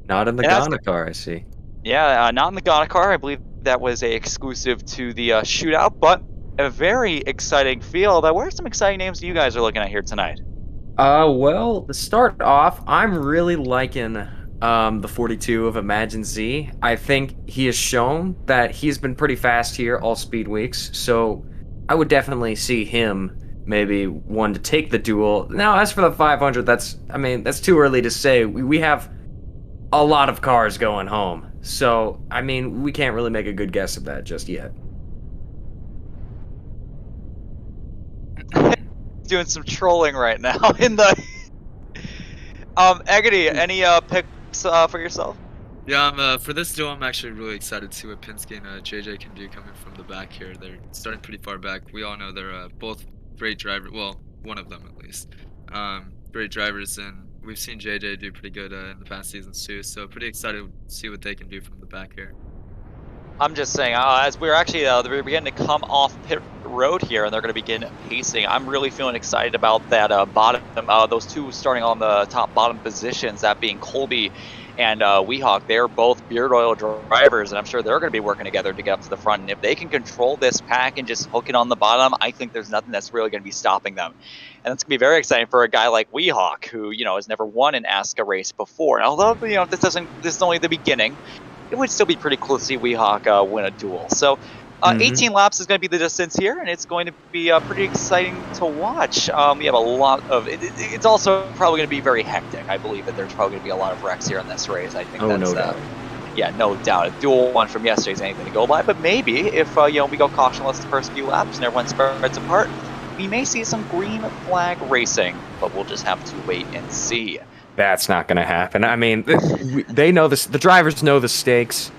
Not in the Ghana car, I see. Yeah, not in the Ghana car. I believe that was a exclusive to the shootout, but a very exciting field. What are some exciting names you guys are looking at here tonight? Well, to start off, I'm really liking the 42 of Imaginzy. I think he has shown that he's been pretty fast here all speed weeks, so I would definitely see him maybe one to take the duel. Now, as for the 500, that's too early to say. We have a lot of cars going home, so we can't really make a good guess of that just yet. Doing some trolling right now in the Agony, any picks for yourself? Yeah, for this duel, I'm actually really excited to see what Penske and JJ can do coming from the back here. They're starting pretty far back. We all know they're both great drivers. Well, one of them at least. Great drivers, and we've seen JJ do pretty good in the past seasons too. So pretty excited to see what they can do from the back here. I'm just saying, as we're actually they're beginning to come off pit road here, and they're going to begin pacing. I'm really feeling excited about that bottom, those two starting on the top bottom positions, that being Colby and Weehawk. They're both beard oil drivers, and I'm sure they're going to be working together to get up to the front. And if they can control this pack and just hook it on the bottom, I think there's nothing that's really going to be stopping them. And it's going to be very exciting for a guy like Weehawk, who has never won an Asca race before. And although this is only the beginning, it would still be pretty cool to see Weehawk win a duel. So 18 laps is going to be the distance here, and it's going to be pretty exciting to watch. We have a lot of it's also probably going to be very hectic. I believe that there's probably going to be a lot of wrecks here in this race. I think that's no doubt. Yeah, no doubt. A duel one from yesterday is anything to go by, but maybe if we go cautionless the first few laps and everyone spreads apart, we may see some green flag racing, but we'll just have to wait and see. That's not going to happen. They know this. The drivers know the stakes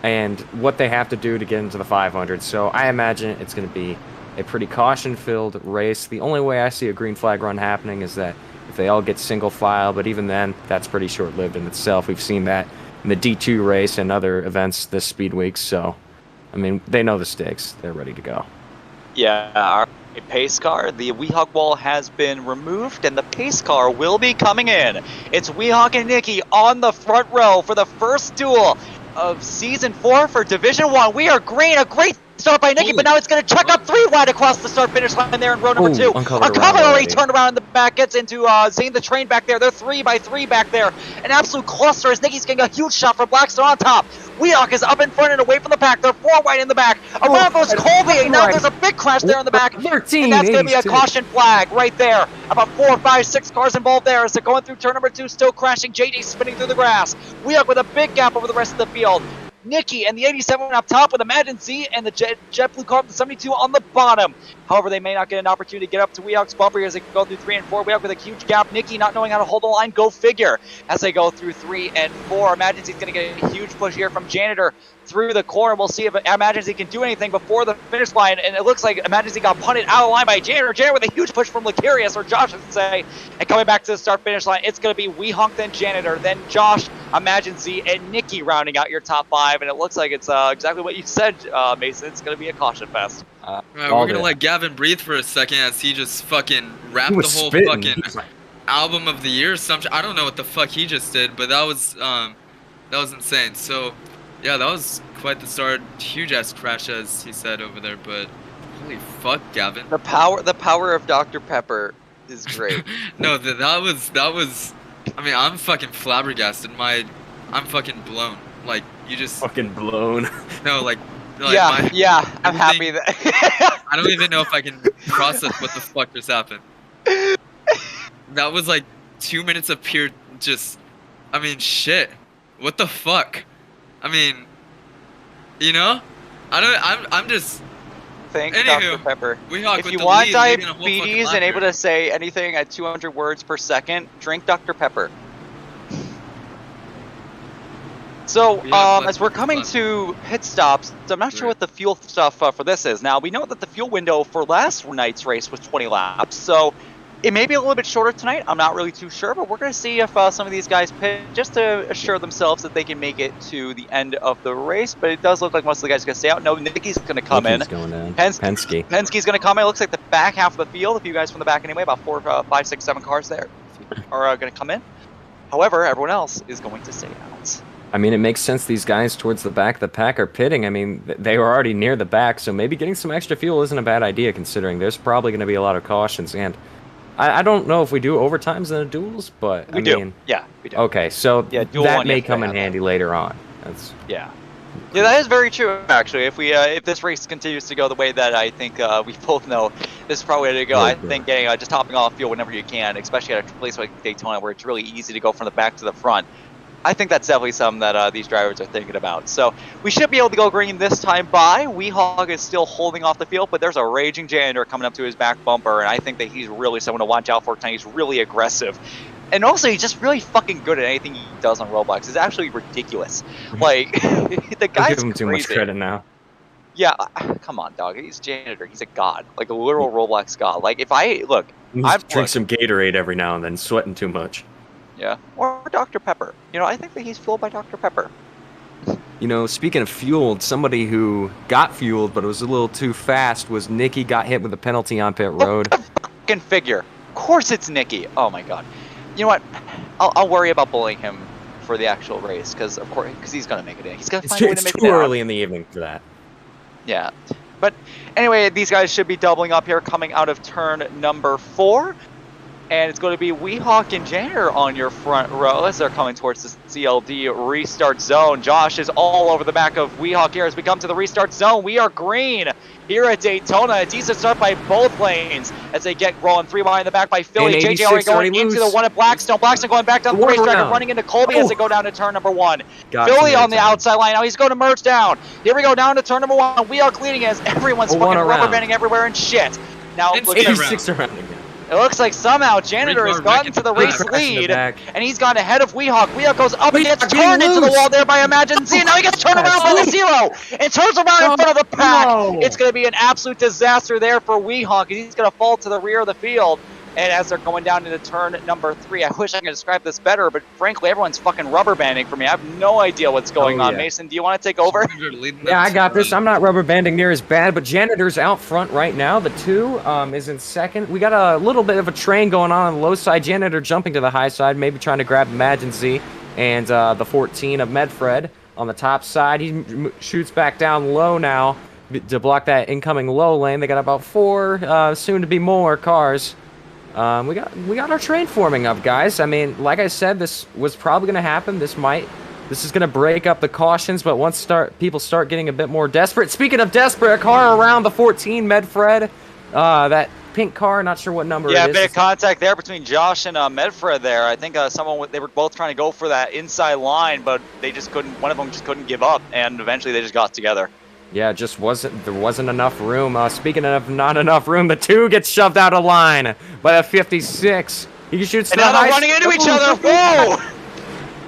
and what they have to do to get into the 500. So I imagine it's going to be a pretty caution-filled race. The only way I see a green flag run happening is that if they all get single file, but even then, that's pretty short-lived in itself. We've seen that in the D2 race and other events this speed week. So, they know the stakes. They're ready to go. Yeah, our pace car, the Weehawk wall has been removed, and the pace car will be coming in. It's Weehawk and Nikki on the front row for the first duel of Season 4 for Division 1. We are green, a great start by Nikki, but now it's going to check up 3 wide across the start-finish line there in row number 2. Uncovered already turned around in the back, gets into Zane the Train back there. They're 3 by 3 back there. An absolute cluster as Nikki's getting a huge shot from Blackstone on top. Weehawk is up in front and away from the pack. They're 4 wide in the back. Around goes Colby, and now there's a big crash there in the back. 13, and that's going to be a caution flag right there. About 4, 5, 6 cars involved there as they're going through turn number 2, still crashing. JJ spinning through the grass. Weehawk with a big gap over the rest of the field. Nikki and the 87 up top with Imagine Z and the Jet Blue car with the 72 on the bottom. However, they may not get an opportunity to get up to Weehawk's bumper as they go through 3 and 4. Weehawk with a huge gap. Nikki not knowing how to hold the line. Go figure. As they go through 3 and 4, Imagine Z's going to get a huge push here from Janitor through the corner. We'll see if Imagine Z can do anything before the finish line. And it looks like Imagine Z got punted out of the line by Janitor. Janitor with a huge push from Lucarius, or Josh, I should say. And coming back to the start-finish line, it's going to be Weehawk, then Janitor, then Josh, Imagine Z, and Nikki rounding out your top 5. And it looks like it's exactly what you said, Mason. It's going to be a caution fest. Alright, we're going to let Gavin breathe for a second as he just fucking rapped the whole fucking album of the year or something. I don't know what the fuck he just did, but that was insane. So, yeah, that was quite the start. Huge ass crash, as he said over there, but holy fuck, Gavin. The power of Dr. Pepper is great. No, that was. I mean, I'm fucking flabbergasted. I'm fucking blown. Like, you just fucking blown. No, like yeah, I'm happy that I don't even know if I can process what the fuck just happened. That was like 2 minutes of pure just. I mean, shit. What the fuck? I mean, you know, I'm just. Thanks, Anywho, Dr. Pepper. Weehawk If with you the want lead, leading a whole fucking diabetes lap and able here. to say anything at 200 words per second, drink Dr. Pepper. So, as we're coming to pit stops, I'm not sure what the fuel stuff for this is. Now, we know that the fuel window for last night's race was 20 laps, so it may be a little bit shorter tonight. I'm not really too sure, but we're going to see if some of these guys pit just to assure themselves that they can make it to the end of the race. But it does look like most of the guys are going to stay out. No, Nicky's going to come in. Penske's going to come in. It looks like the back half of the field, a few guys from the back anyway, about 4, 5, 6, 7 cars there are going to come in. However, everyone else is going to stay out. I mean, it makes sense these guys towards the back of the pack are pitting. I mean, they were already near the back, so maybe getting some extra fuel isn't a bad idea considering there's probably going to be a lot of cautions. And I don't know if we do overtimes in the duels, but we do. Yeah, we do. Okay, so yeah, that may come in handy later on. That's yeah, that is very true. Actually, if this race continues to go the way that I think we both know, this is probably way to go. I think getting just hopping off fuel whenever you can, especially at a place like Daytona where it's really easy to go from the back to the front. I think that's definitely something that these drivers are thinking about. So we should be able to go green this time by. Weehawk is still holding off the field, but there's a raging Janitor coming up to his back bumper, and I think that he's really someone to watch out for tonight. He's really aggressive. And also, he's just really fucking good at anything he does on Roblox. It's actually ridiculous. Like, the guy's give him too much crazy. credit now. Yeah, come on, dog. He's Janitor. He's a god. Like, a literal Roblox god. Like, if I, look. I drink some Gatorade every now and then, sweating too much. Yeah, or Dr. Pepper. You know, I think that he's fueled by Dr. Pepper. You know, speaking of fueled, somebody who got fueled but was a little too fast was Nikki. Got hit with a penalty on pit road. Fucking figure. Of course it's Nikki. Oh my god. You know what? I'll worry about bullying him for the actual race because he's gonna make it in. He's gonna find a way to make it in. It's too early in the evening for that. Yeah. But anyway, these guys should be doubling up here coming out of turn number 4. And it's going to be Weehawk and Janitor on your front row as they're coming towards the CLD restart zone. Josh is all over the back of Weehawk here as we come to the restart zone. We are green here at Daytona. A decent start by both lanes as they get rolling 3 behind the back by Philly. And JJ already going into the one at Blackstone. Blackstone going back down the racetrack and running into Colby as they go down to turn number 1. Philly on the outside line. Now he's going to merge down. Here we go down to turn number 1. Weehawk leading as everyone's fucking rubber banding everywhere and shit. Now it's 86 around again. It looks like somehow Janitor has gotten to the race lead, and he's gone ahead of Weehawk. Weehawk goes up and gets turned into the wall there by Imagine Z. Now he gets turned around by the Zero and turns around in front of the pack. It's going to be an absolute disaster there for Weehawk. He's going to fall to the rear of the field. And as they're going down into turn number 3, I wish I could describe this better, but frankly, everyone's fucking rubber banding for me. I have no idea what's going on. Mason, do you want to take over? Yeah, I got this. I'm not rubber banding near as bad, but Janitor's out front right now. The 2 is in second. We got a little bit of a train going on the low side. Janitor jumping to the high side, maybe trying to grab Imagine Z and the 14 of Medfred on the top side. He shoots back down low now to block that incoming low lane. They got about 4, soon to be more cars. We got our train forming up, guys. I mean, like I said, this was probably going to happen. This is going to break up the cautions, but once people start getting a bit more desperate. Speaking of desperate, a car around the 14 Medfred that pink car. Not sure what number Yeah, it a is. bit of contact there between Josh and Medfred there. I think they were both trying to go for that inside line, but they just couldn't. One of them just couldn't give up, and eventually they just got together. Yeah, there wasn't enough room. Speaking of not enough room, the 2 gets shoved out of line by a 56. He shoots. And now they're running into each other. Whoa!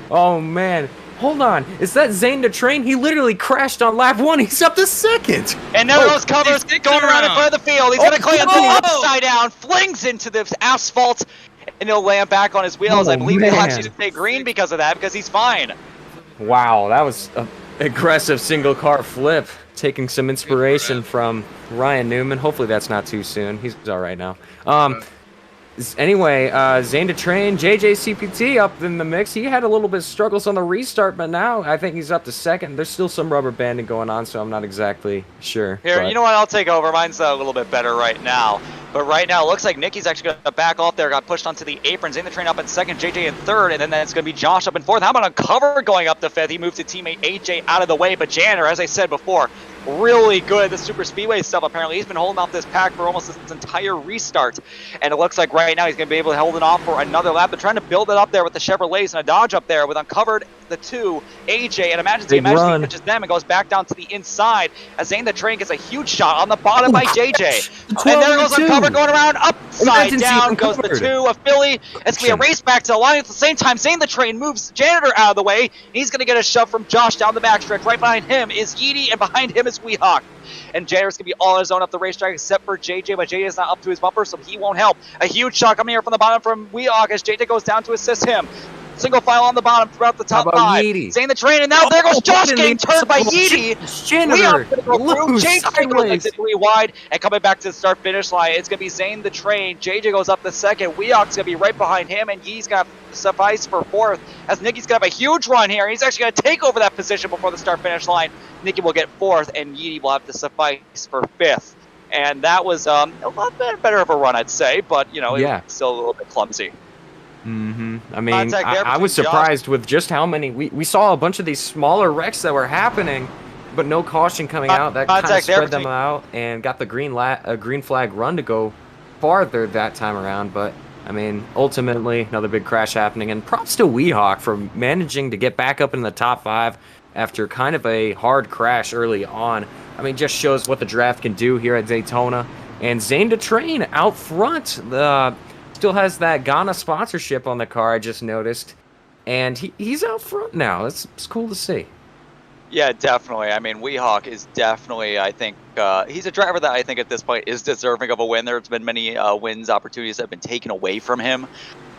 Oh man. Hold on, is that Zane the Train? He literally crashed on lap 1. He's up to second. And there goes Covers going around in front of the field. He's going to clean the upside down, flings into the asphalt, and he'll land back on his wheels. I believe he'll actually stay green because of that, because he's fine. Wow, that was an aggressive single car flip. Taking some inspiration from Ryan Newman. Hopefully that's not too soon. He's all right now. Anyway, Zane the Train, JJCPT up in the mix. He had a little bit of struggles on the restart, but now I think he's up to second. There's still some rubber banding going on, so I'm not exactly sure. Here, you know what? I'll take over. Mine's a little bit better right now. But right now, it looks like Nicky's actually going to back off there. Got pushed onto the apron. Zane the Train up in second, JJ in third, and then that's going to be Josh up in fourth. How about Uncover going up to fifth? He moved to teammate AJ out of the way, but Janitor, as I said before, really good at the super speedway stuff. Apparently, he's been holding off this pack for almost this entire restart, and it looks like right now he's going to be able to hold it off for another lap. They're trying to build it up there with the Chevrolets and a Dodge up there with Uncovered, the 2, AJ, and imagine he catches them and goes back down to the inside as Zane the Train gets a huge shot on the bottom by JJ. And there goes Uncovered going around upside down goes the 2 of Philly. It's going to be a race back to the line. At the same time, Zane the Train moves Janitor out of the way. He's going to get a shove from Josh down the backstretch. Right behind him is Yeti, and behind him is Weehawk. And Janitor's going to be all on his own up the racetrack except for JJ, but JJ is not up to his bumper, so he won't help. A huge shot coming here from the bottom from Weehawk as JJ goes down to assist him. Single file on the bottom throughout the top 5. Yeti? Zane the Train, and now there goes Josh getting turned by Yeti. Janitor, JJ goes exit 3 wide, and coming back to the start-finish line, it's going to be Zane the Train. JJ goes up the second. Weehawk's going to be right behind him, and Yeti's going to suffice for fourth, as Nicky's going to have a huge run here. He's actually going to take over that position before the start-finish line. Nicky will get fourth, and Yeti will have to suffice for fifth. And that was a lot better of a run, I'd say, but, you know, it was still a little bit clumsy. I mean, I was surprised with just how many we saw a bunch of these smaller wrecks that were happening, but no caution coming out. That kind of spread them out and got the green flag run to go farther that time around. But I mean, ultimately, another big crash happening. And props to Weehawk for managing to get back up in the top 5 after kind of a hard crash early on. I mean, just shows what the draft can do here at Daytona. And Zane the Train out front. Still has that Ghana sponsorship on the car, I just noticed. And he's out front now. It's cool to see. Yeah, definitely. I mean, Weehawk is definitely, I think, he's a driver that I think at this point is deserving of a win. There's been many wins opportunities that have been taken away from him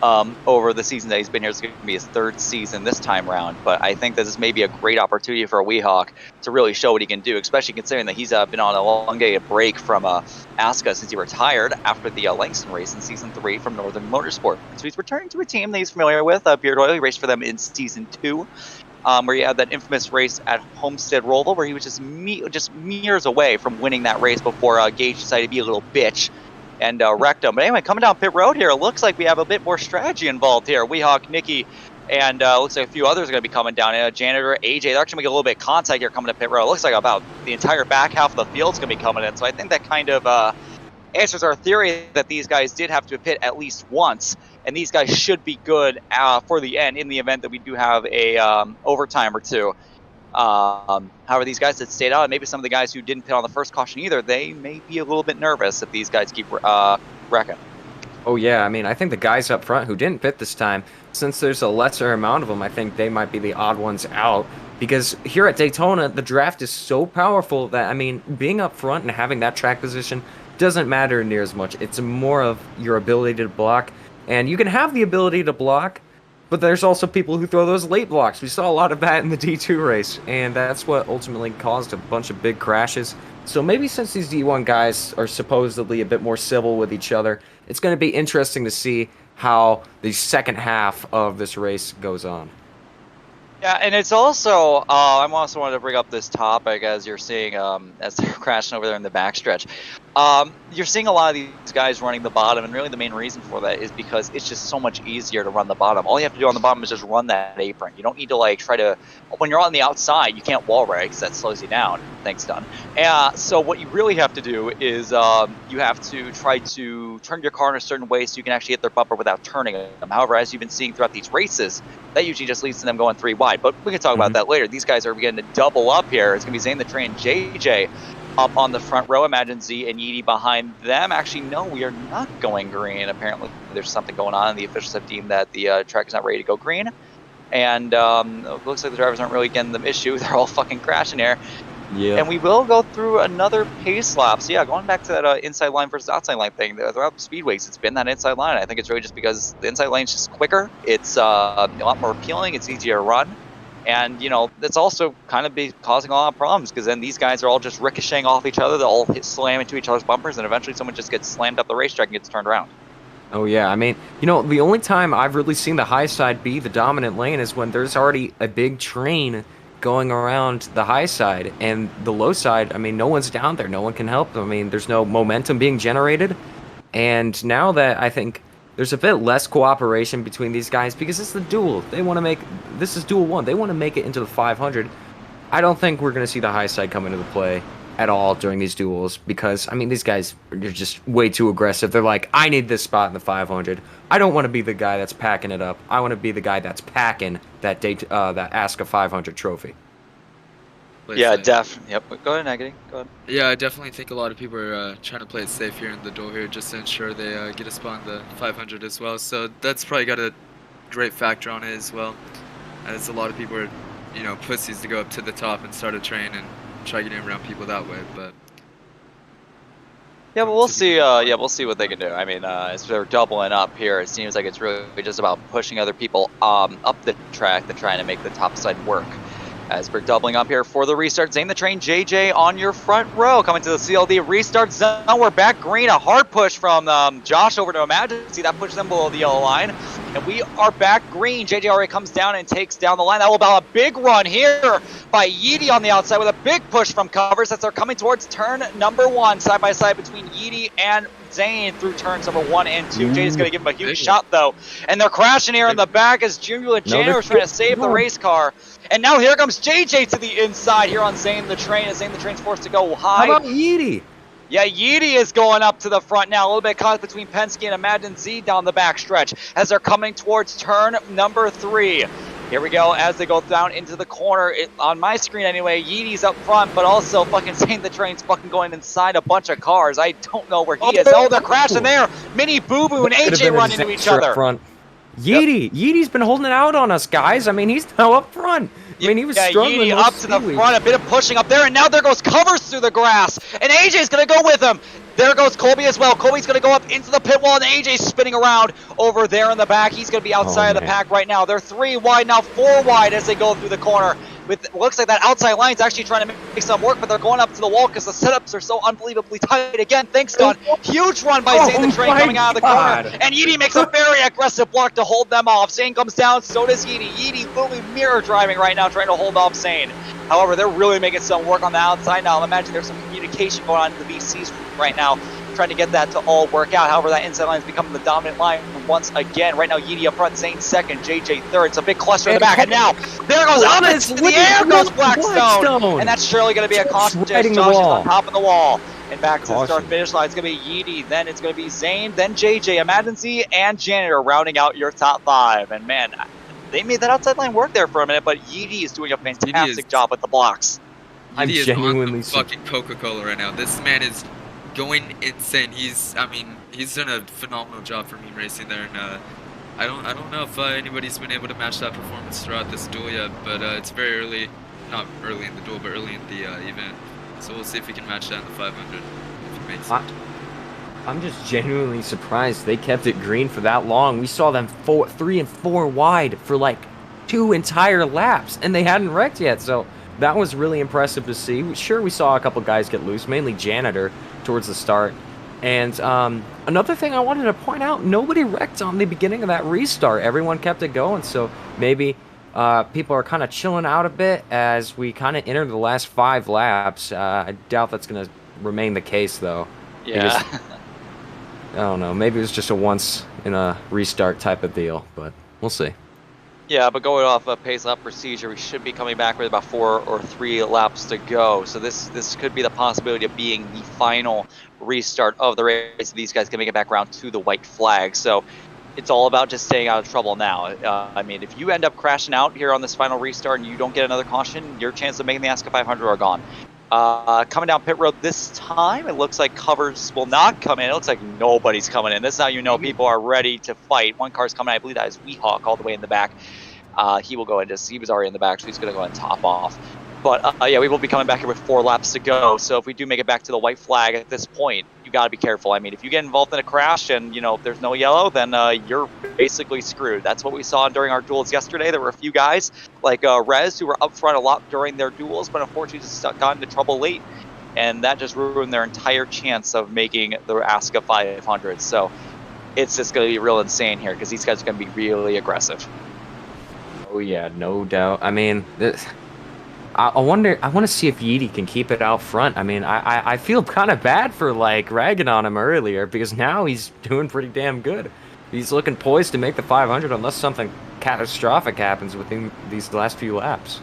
over the season that he's been here. It's going to be his 3rd season this time around. But I think this is maybe a great opportunity for Weehawk to really show what he can do, especially considering that he's been on a elongated break from Asca since he retired after the Langston race in Season 3 from Northern Motorsport. So he's returning to a team that he's familiar with, Beard Oil. He raced for them in Season 2. Where he had that infamous race at Homestead Roval, where he was just meters away from winning that race before Gage decided to be a little bitch and wrecked him. But anyway, coming down pit road here, it looks like we have a bit more strategy involved here. Weehawk, Nicky, and looks like a few others are going to be coming down. Janitor, AJ, they're actually going to get a little bit of contact here coming to pit road. It looks like about the entire back half of the field's going to be coming in. So I think that kind of answers our theory that these guys did have to pit at least once. And these guys should be good for the end in the event that we do have a overtime or two. However, these guys that stayed out, and maybe some of the guys who didn't pit on the first caution either, they may be a little bit nervous if these guys keep wrecking. Oh yeah, I mean, I think the guys up front who didn't pit this time, since there's a lesser amount of them, I think they might be the odd ones out. Because here at Daytona, the draft is so powerful that, I mean, being up front and having that track position doesn't matter near as much. It's more of your ability to block. And you can have the ability to block, but there's also people who throw those late blocks. We saw a lot of that in the D2 race, and that's what ultimately caused a bunch of big crashes. So maybe since these D1 guys are supposedly a bit more civil with each other, it's going to be interesting to see how the second half of this race goes on. Yeah, and it's also, I also wanted to bring up this topic as you're seeing, as they're crashing over there in the backstretch. You're seeing a lot of these guys running the bottom, and really the main reason for that is because it's just so much easier to run the bottom. All you have to do on the bottom is just run that apron. You don't need to like try to, when you're on the outside, you can't wall rag because that slows you down. Thanks, Don. So what you really have to do is you have to try to turn your car in a certain way so you can actually hit their bumper without turning them. However, as you've been seeing throughout these races, that usually just leads to them going 3 wide. But we can talk about that later. These guys are beginning to double up here. It's going to be Zane the Train, JJ. Up on the front row, imagine Z and Yeti behind them. Actually, no, we are not going green. Apparently, there's something going on. The officials have deemed that the track is not ready to go green. And it looks like the drivers aren't really getting the issue. They're all fucking crashing here. Yeah. And we will go through another pace lap. So, yeah, going back to that inside line versus outside line thing, throughout speedways, it's been that inside line. I think it's really just because the inside lane is just quicker. It's a lot more appealing. It's easier to run. And, you know, that's also kind of causing a lot of problems because then these guys are all just ricocheting off each other. They'll all slam into each other's bumpers, and eventually someone just gets slammed up the racetrack and gets turned around. Oh, yeah. I mean, you know, the only time I've really seen the high side be the dominant lane is when there's already a big train going around the high side. And the low side, I mean, no one's down there. No one can help them. I mean, there's no momentum being generated. And now that I think there's a bit less cooperation between these guys because it's the duel. They want to make, this is Duel 1. They want to make it into the 500. I don't think we're going to see the high side come into the play at all during these duels because, I mean, these guys are just way too aggressive. They're like, I need this spot in the 500. I don't want to be the guy that's packing it up. I want to be the guy that's packing that that Asca 500 trophy. Yeah, definitely. Yep. Go ahead, Negative. Go ahead. Yeah, I definitely think a lot of people are trying to play it safe here in the duel here just to ensure they get a spot in the 500 as well. So that's probably got a great factor on it as well. As a lot of people are, you know, pussies to go up to the top and start a train and try getting around people that way. But yeah, but we'll see. Yeah, we'll see what they can do. I mean, as they're doubling up here, it seems like it's really just about pushing other people up the track than trying to make the top side work. As we're doubling up here for the restart, Zane the Train, JJ on your front row, coming to the CLD restart zone. We're back green, a hard push from Josh over to Imagine. See, that pushes them below the yellow line. And we are back green. JJ already comes down and takes down the line. That will allow a big run here by Yeti on the outside with a big push from covers as they're coming towards turn number 1, side by side between Yeti and Zane through turns number 1 and 2. JJ's going to give him a huge shot, though. And they're crashing here in the back as Junior Janitor is trying to save the race car. And now here comes JJ to the inside here on Zane the Train, as Zane the Train's forced to go high. How about Yeti? Yeah, Yeti is going up to the front now. A little bit caught between Penske and Imagine Z down the backstretch as they're coming towards turn number 3. Here we go as they go down into the corner. On my screen anyway, Yeti's up front, but also fucking Zane the Train's fucking going inside a bunch of cars. I don't know where he is. Oh, they're crashing there. Mini Boo Boo and AJ run into each other. Front. Yeti's been holding it out on us, guys. I mean, he's now up front. I mean, he was struggling. Yeti up to the front, a bit of pushing up there, and now there goes Covers through the grass, and AJ's going to go with him. There goes Colby as well. Colby's going to go up into the pit wall, and AJ's spinning around over there in the back. He's going to be outside of the pack right now. They're 3 wide, now 4 wide as they go through the corner. Looks like that outside line's actually trying to make some work, but they're going up to the wall because the setups are so unbelievably tight. Again, thanks, Don. Huge run by Zane the Train coming out of the corner. And Yeti makes a very aggressive block to hold them off. Zane comes down, so does Yeti. Yeti literally mirror driving right now, trying to hold off Zane. However, they're really making some work on the outside now. Imagine there's some communication going on in the VCs right now, trying to get that to all work out. However, that inside line is becoming the dominant line once again. Right now, Yeti up front, Zane second, JJ third. It's a big cluster in the back. And now, there goes Alex in the air, goes Blackstone. And that's surely going to be a caution. Josh is on top of the wall. And back to the start finish line, it's going to be Yeti, then it's going to be Zane, then JJ, Imagine Z, and Janitor rounding out your top 5. And man, they made that outside line work there for a minute, but Yeti is doing a fantastic job with the blocks. I'm genuinely fucking Coca-Cola right now. This man is going insane. He's done a phenomenal job for me racing there, and I don't know if anybody's been able to match that performance throughout this duel yet, but it's very early, not early in the duel, but early in the event. So we'll see if we can match that in the 500 if he makes it. I'm just genuinely surprised they kept it green for that long. We saw them 3 and 4 wide for like 2 entire laps, and they hadn't wrecked yet. So that was really impressive to see. Sure, we saw a couple guys get loose, mainly Janitor towards the start. And another thing I wanted to point out, nobody wrecked on the beginning of that restart. Everyone kept it going, so maybe people are kind of chilling out a bit as we kind of enter the last 5 laps. I doubt that's going to remain the case, though. Yeah. I don't know. Maybe it was just a once in a restart type of deal, but we'll see. Yeah, but going off of pace lap procedure, we should be coming back with about 4 or 3 laps to go. So this could be the possibility of being the final restart of the race. These guys can make it back around to the white flag. So it's all about just staying out of trouble now. I mean, if you end up crashing out here on this final restart and you don't get another caution, your chance of making the Asca 500 are gone. Coming down pit road this time, it looks like covers will not come in. It looks like nobody's coming in. This is how you know people are ready to fight. One car's coming. I believe that is Weehawk all the way in the back. He will go and he was already in the back, so he's going to go and top off. But yeah, we will be coming back here with 4 laps to go. So if we do make it back to the white flag at this point, you got to be careful. I mean, if you get involved in a crash and, you know, if there's no yellow, then you're basically screwed. That's what we saw during our duels yesterday. There were a few guys like Rez who were up front a lot during their duels, but unfortunately just got into trouble late. And that just ruined their entire chance of making the Asca 500. So it's just going to be real insane here because these guys are going to be really aggressive. Oh yeah, no doubt. I mean, I want to see if Yeti can keep it out front. I mean, I feel kind of bad for like ragging on him earlier because now he's doing pretty damn good. He's looking poised to make the 500 unless something catastrophic happens within these last few laps.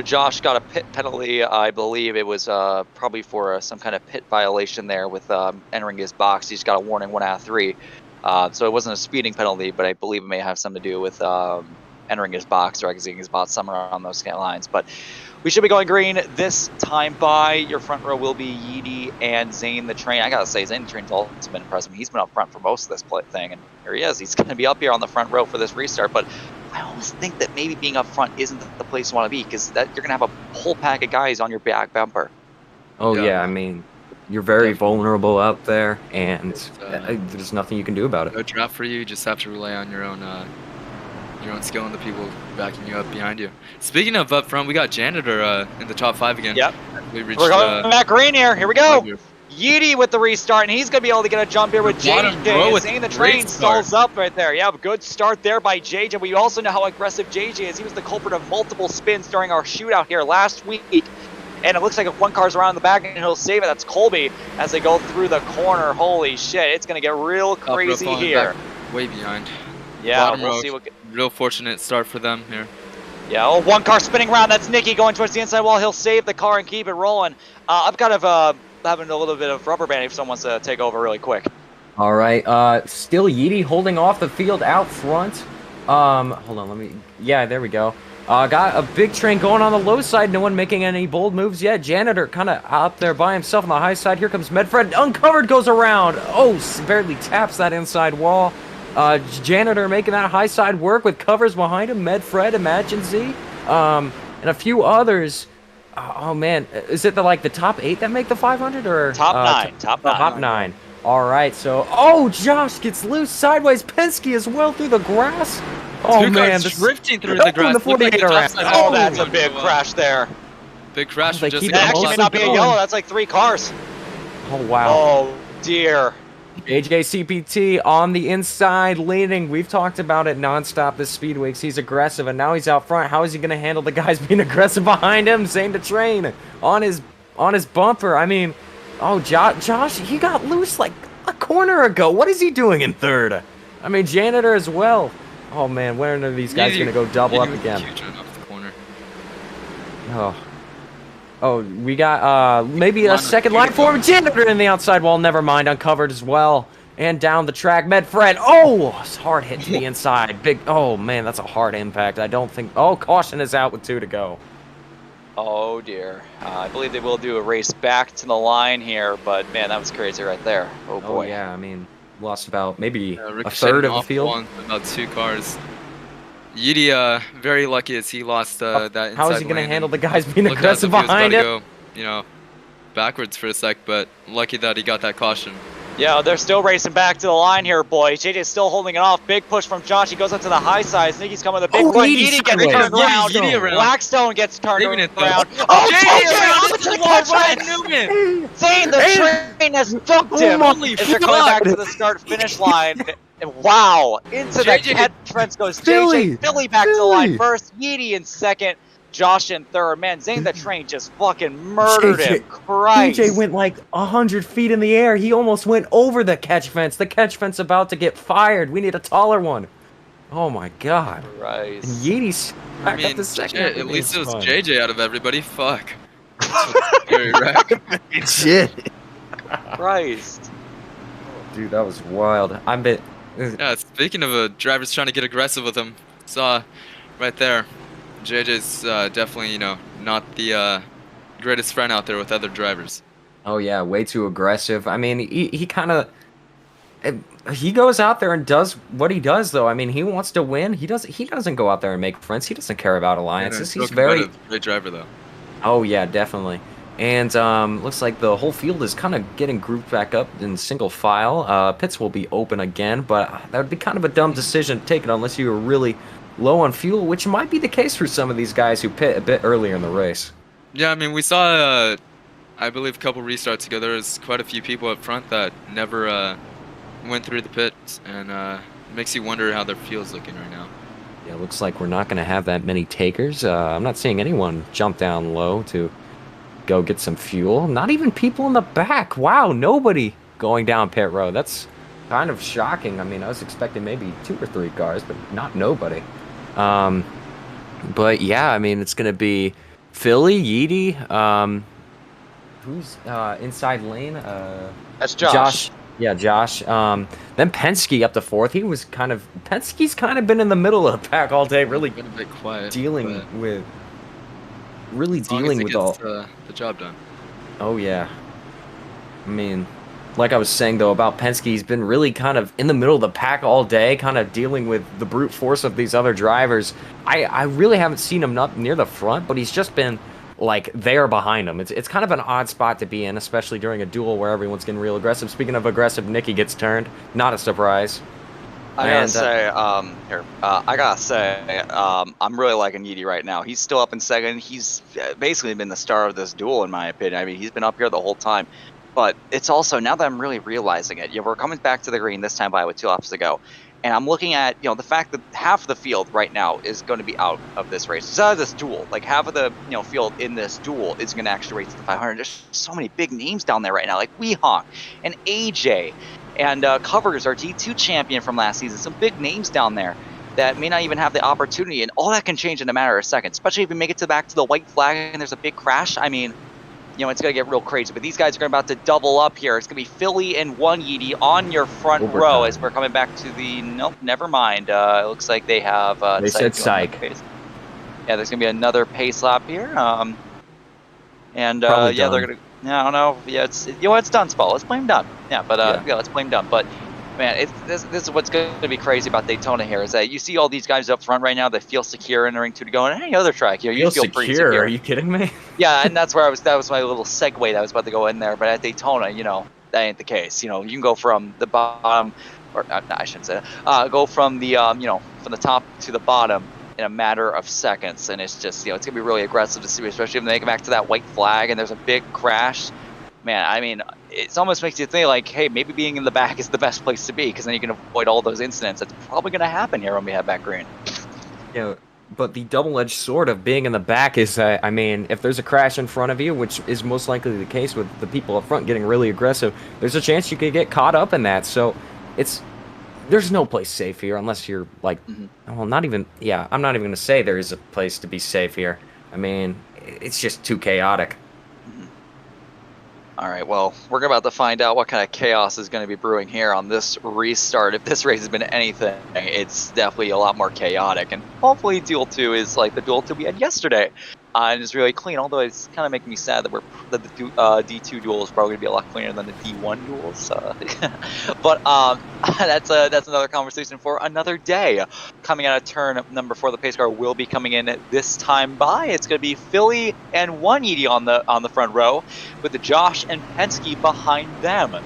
Josh got a pit penalty. I believe it was probably for some kind of pit violation there with entering his box. He just got a warning 1 out of 3. So it wasn't a speeding penalty, but I believe it may have something to do with entering his box or exiting his box, somewhere on those lines. But we should be going green this time by. Your front row will be Yeti and Zane the Train. I gotta say, Zane the Train's also been impressive. He's been up front for most of this thing, and here he is. He's gonna be up here on the front row for this restart. But I always think that maybe being up front isn't the place you want to be, because that you're gonna have a whole pack of guys on your back bumper. Oh yeah, I mean, you're very vulnerable out there, and there's nothing you can do about it. No draft for you. You just have to rely on your own skill and the people backing you up behind you. Speaking of up front, we got Janitor in the top 5 again. Yep. We reached, We're going back green here. Here we go. Yeti with the restart, and he's going to be able to get a jump here with JJ. Zane the Train stalls up right there. Yeah, good start there by JJ. We also know how aggressive JJ is. He was the culprit of multiple spins during our shootout here last week. And it looks like if one car's around the back and he'll save it, that's Colby as they go through the corner. Holy shit, it's going to get real crazy here. Way behind. Yeah, we'll see what... Real fortunate start for them here. Yeah, oh, one car spinning around. That's Nicky going towards the inside wall. He'll save the car and keep it rolling. I'm kind of having a little bit of rubber band if someone wants to take over really quick. All right, still Yeti holding off the field out front. Hold on, let me... Yeah, there we go. Got a big train going on the low side. No one making any bold moves yet. Janitor kind of up there by himself on the high side. Here comes Medfred. Uncovered goes around. Oh, barely taps that inside wall. Janitor making that high side work with covers behind him. Medfred, Imagine Z, and a few others. Oh man, is it the top 8 that make the 500 or top 9? Top 9. All right, so Josh gets loose sideways. Penske as well through the grass. Oh man, drifting through the grass. The 48 around. Oh, that's a big crash there. Big crash. That actually may not be a yellow. That's like 3 cars. Oh wow. Oh dear. AJCPT on the inside leading. We've talked about it nonstop this speed weeks. He's aggressive, and now he's out front. How is he going to handle the guys being aggressive behind him? Zane the Train on his bumper. I mean, Josh, he got loose like a corner ago. What is he doing in third? I mean, Janitor as well. Oh man, when are these guys going to go double up again? Oh, we got maybe a second line for him. Janitor in the outside wall. Never mind, uncovered as well. And down the track, Medfred. Oh, hard hit to the inside. Big. Oh man, that's a hard impact. I don't think. Oh, caution is out with 2 to go. Oh dear. I believe they will do a race back to the line here, but man, that was crazy right there. Oh boy. Oh yeah, I mean, lost about maybe a third of the field. About 2 cars. Yeti, very lucky as he lost that inside. How is he going to handle the guys being aggressive behind him? Go, backwards for a sec, but lucky that he got that caution. Yeah, they're still racing back to the line here, boys. JJ's still holding it off. Big push from Josh. He goes up to the high side. Nicky's coming with a big run. Yeti gets turned around. Blackstone gets turned around. Oh, JJ onto the catch line. Zane the Train has dunked him as they're coming back to the start-finish line. And wow, into the catch fence goes JJ. Philly back to the line first. Yeti in second. Josh in third. Man, Zane the Train just fucking murdered him. Christ. DJ went like 100 feet in the air. He almost went over the catch fence. The catch fence about to get fired. We need a taller one. Oh my god. Christ. And Yeety's I mean, at the second. at least it was fun. JJ out of everybody. Fuck. Very wreck. Shit. Christ. Dude, that was wild. I bet. Yeah, speaking of drivers trying to get aggressive with him, saw right there, JJ's definitely, you know, not the greatest friend out there with other drivers. Oh yeah, way too aggressive. I mean, he kind of he goes out there and does what he does though. I mean, he wants to win. He doesn't go out there and make friends. He doesn't care about alliances. Yeah, He's very great driver though. Oh yeah, definitely. And looks like the whole field is kind of getting grouped back up in single file. Pits will be open again, but that would be kind of a dumb decision to take it unless you were really low on fuel, which might be the case for some of these guys who pit a bit earlier in the race. Yeah, I mean, we saw, I believe, a couple restarts ago. There was quite a few people up front that never went through the pits, and it makes you wonder how their fuel's looking right now. Yeah, looks like we're not going to have that many takers. I'm not seeing anyone jump down low to go get some fuel. Not even people in the back. Wow, nobody going down pit road. That's kind of shocking. I mean, I was expecting maybe 2 or 3 cars, but not nobody. But yeah, I mean, it's going to be Philly, Yeti, who's inside lane? That's Josh. Yeah, Josh. Then Penske up to 4th. Penske's kind of been in the middle of the pack all day, really been a bit quiet, dealing with all the job done. Oh yeah. I mean, like I was saying though about Penske, he's been really kind of in the middle of the pack all day, kind of dealing with the brute force of these other drivers. I really haven't seen him not near the front, but he's just been like there behind him. It's kind of an odd spot to be in, especially during a duel where everyone's getting real aggressive. Speaking of aggressive, Nicky gets turned. Not a surprise. I gotta say, I'm really liking Yeti right now. He's still up in second. He's basically been the star of this duel, in my opinion. I mean, he's been up here the whole time. But it's also, now that I'm really realizing it, we're coming back to the green this time by with 2 laps to go. And I'm looking at, the fact that half of the field right now is going to be out of this race. It's out of this duel. Like, half of the, field in this duel is going to actually race to the 500. There's so many big names down there right now, like Weehawk and AJ. And Covers, our D2 champion from last season. Some big names down there that may not even have the opportunity. And all that can change in a matter of seconds, especially if we make it back to the white flag and there's a big crash. I mean, it's going to get real crazy. But these guys are about to double up here. It's going to be Philly and 1 Yeti on your front row as we're coming back to the... Nope, never mind. It looks like they have... they said psych. Yeah, there's going to be another pace lap here. Yeah, they're going to... I don't know. Yeah, it's done, Spall. Let's blame done. Yeah, but yeah, let's blame done. But man, this is what's going to be crazy about Daytona here is that you see all these guys up front right now that feel secure entering 2 to go, and any other track here, you feel pretty secure. Are you kidding me? Yeah, and that's where I was. That was my little segue that I was about to go in there. But at Daytona, that ain't the case. You can go from the bottom, or I shouldn't say that. Go from the from the top to the bottom in a matter of seconds, and it's just it's gonna be really aggressive to see, especially if they get back to that white flag and there's a big crash. Man, I mean, it almost makes you think like, hey, maybe being in the back is the best place to be because then you can avoid all those incidents. That's probably gonna happen here when we have back green. Yeah, but the double-edged sword of being in the back is, I mean, if there's a crash in front of you, which is most likely the case with the people up front getting really aggressive, there's a chance you could get caught up in that. So there's no place safe here unless you're like, well, not even, yeah, I'm not even going to say there is a place to be safe here. I mean, it's just too chaotic. All right, well, we're about to find out what kind of chaos is going to be brewing here on this restart. If this race has been anything, it's definitely a lot more chaotic. And hopefully Duel 2 is like the Duel 2 we had yesterday. And it's really clean, although it's kind of making me sad that the D2 duel is probably going to be a lot cleaner than the D1 duels. But that's another conversation for another day. Coming out of turn number 4, the pace car will be coming in this time by. It's going to be Philly and 1 Yeti on the front row, with the Josh and Penske behind them.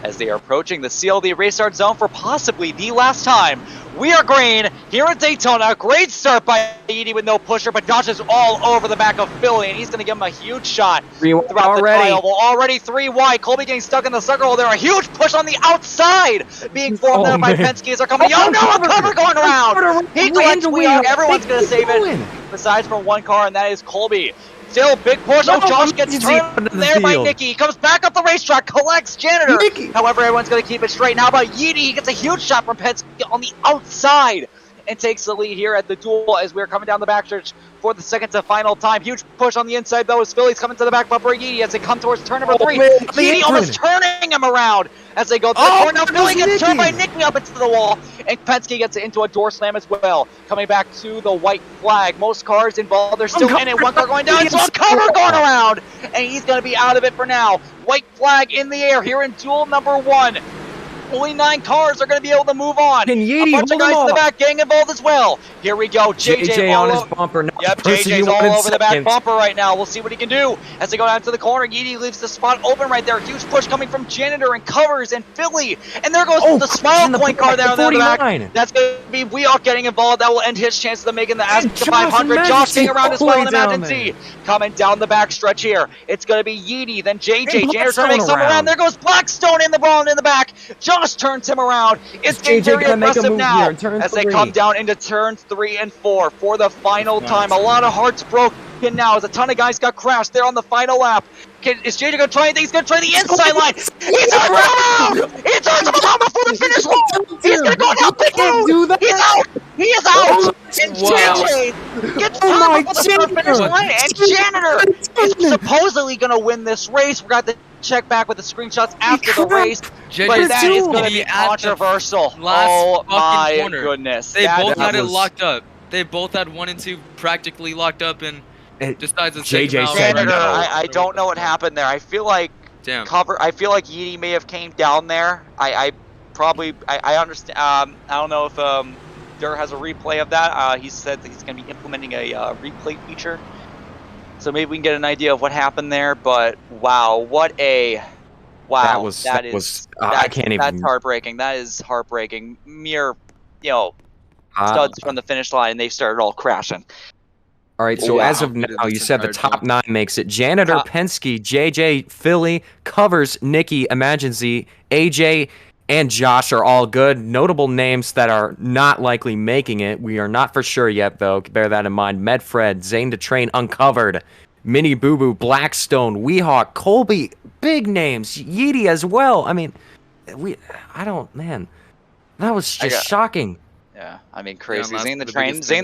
as they are approaching the CLD restart zone for possibly the last time. We are green here at Daytona. Great start by Yeti with no pusher, but Josh is all over the back of Philly, and he's going to give him a huge shot throughout the trial. Well, already 3 wide. Colby getting stuck in the circle there. A huge push on the outside being formed there by Penske as they're coming. Oh no, a cover going around. He collects Weehawk. Everyone's going to save it, besides from one car, and that is Colby. Still big push. Oh, Josh gets turned there by Nicky. He comes back up the racetrack, collects Janitor. However, everyone's going to keep it straight. And how about Yeti? He gets a huge shot from Penske on the outside and takes the lead here at the duel as we're coming down the backstretch for the second to final time. Huge push on the inside though as Philly's coming to the back bumper. Yeti as they come towards turn number 3. Yeti almost turning him around as they go through the corner. Now Philly gets turned by Nicky up into the wall, and Penske gets into a door slam as well. Coming back to the white flag. Most cars involved, they're still in it. One car going down, so a cover going around, and he's going to be out of it for now. White flag in the air here in duel number 1. Only 9 cars are going to be able to move on. And Yeti, a bunch of guys in the back getting involved as well. Here we go. JJ on his bumper. Yep, JJ's all over the back bumper right now. We'll see what he can do as they go down to the corner. Yeti leaves the spot open right there. Huge push coming from Janitor and covers and Philly. And there goes the Smile Point car down there in the back. That's going to be Weehawk getting involved. That will end his chances of making the Asca 500. Josh getting around as well in Emergency. Coming down the back stretch here. It's going to be Yeti, then JJ. Janitor trying to make something around. There goes Blackstone in the ball in the back. Josh turns him around. It's getting very aggressive now as they come down into turns 3 and 4 for the final time. A lot of hearts broken now as a ton of guys got crashed there on the final lap. Is JJ going to try anything? He's going to try the inside line. He turns around! He turns around before the finish line! He's going to go down big move! He's out! He is out! And JJ gets turned before the finish line, and Janitor is supposedly going to win this race. We're going to check back with the screenshots after the race, but that is going to be controversial. Oh my goodness. They both had it locked up. They both had 1 and 2 practically locked up, and decides to JJ said no. I don't know what happened there. I feel like I feel like Yeti may have came down there. I understand. I don't know if Dur has a replay of that. He said that he's going to be implementing a replay feature. So maybe we can get an idea of what happened there, but wow, what a that's heartbreaking. That is heartbreaking. Mere, studs from the finish line, and they started all crashing. All right, so as of now, you said the top 9 makes it. Janitor, Penske, JJ, Philly, Covers, Nicky, Emergency, AJ, and Josh are all good. Notable names that are not likely making it. We are not for sure yet, though. Bear that in mind. Medfred, Zane to Train, Uncovered, Mini Boo Boo, Blackstone, Weehawk, Colby, big names. Yeti as well. I mean, man, that was just shocking. Yeah, I mean, crazy. Yeah, Zane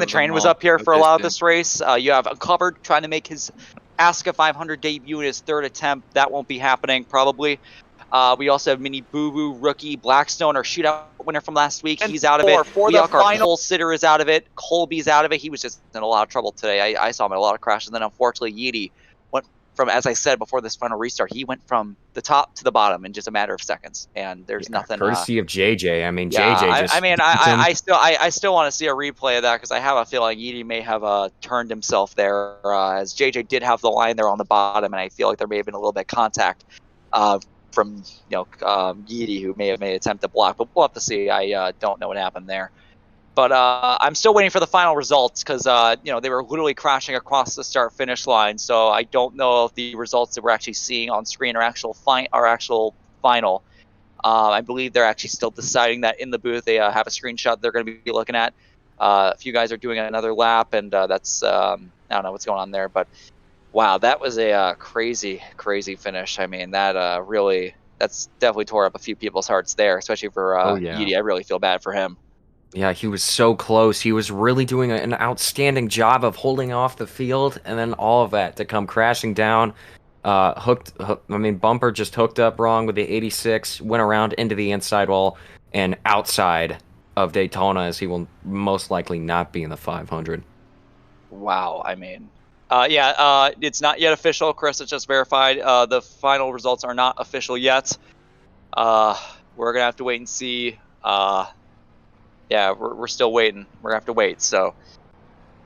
the Train was up here for a lot of this race. You have Uncovered trying to make his Asca 500 debut in his 3rd attempt. That won't be happening, probably. We also have Mini Boo Boo, Rookie, Blackstone, our shootout winner from last week. He's out of it. For the final, pole sitter is out of it. Colby's out of it. He was just in a lot of trouble today. I saw him in a lot of crashes. And then, unfortunately, Yeti went from, as I said before this final restart, he went from the top to the bottom in just a matter of seconds. And there's nothing. Courtesy of JJ. I mean, yeah, JJ just. I still want to see a replay of that because I have a feeling Yeti may have turned himself there, as JJ did have the line there on the bottom, and I feel like there may have been a little bit of contact from Yeti, who may have made an attempt to block, but we'll have to see. I don't know what happened there, but I'm still waiting for the final results because they were literally crashing across the start finish line, so I don't know if the results that we're actually seeing on screen are actual final. I believe they're actually still deciding that in the booth. They have a screenshot they're going to be looking at. A few guys are doing another lap, and that's I don't know what's going on there, but wow, that was a crazy finish. I mean, that's definitely tore up a few people's hearts there, especially for Yeti. I really feel bad for him. Yeah, he was so close. He was really doing an outstanding job of holding off the field, and then all of that to come crashing down. Bumper just hooked up wrong with the 86, went around into the inside wall and outside of Daytona, as he will most likely not be in the 500. Wow, I mean, it's not yet official. Chris has just verified. The final results are not official yet. We're gonna have to wait and see. We're still waiting. We're gonna have to wait. So,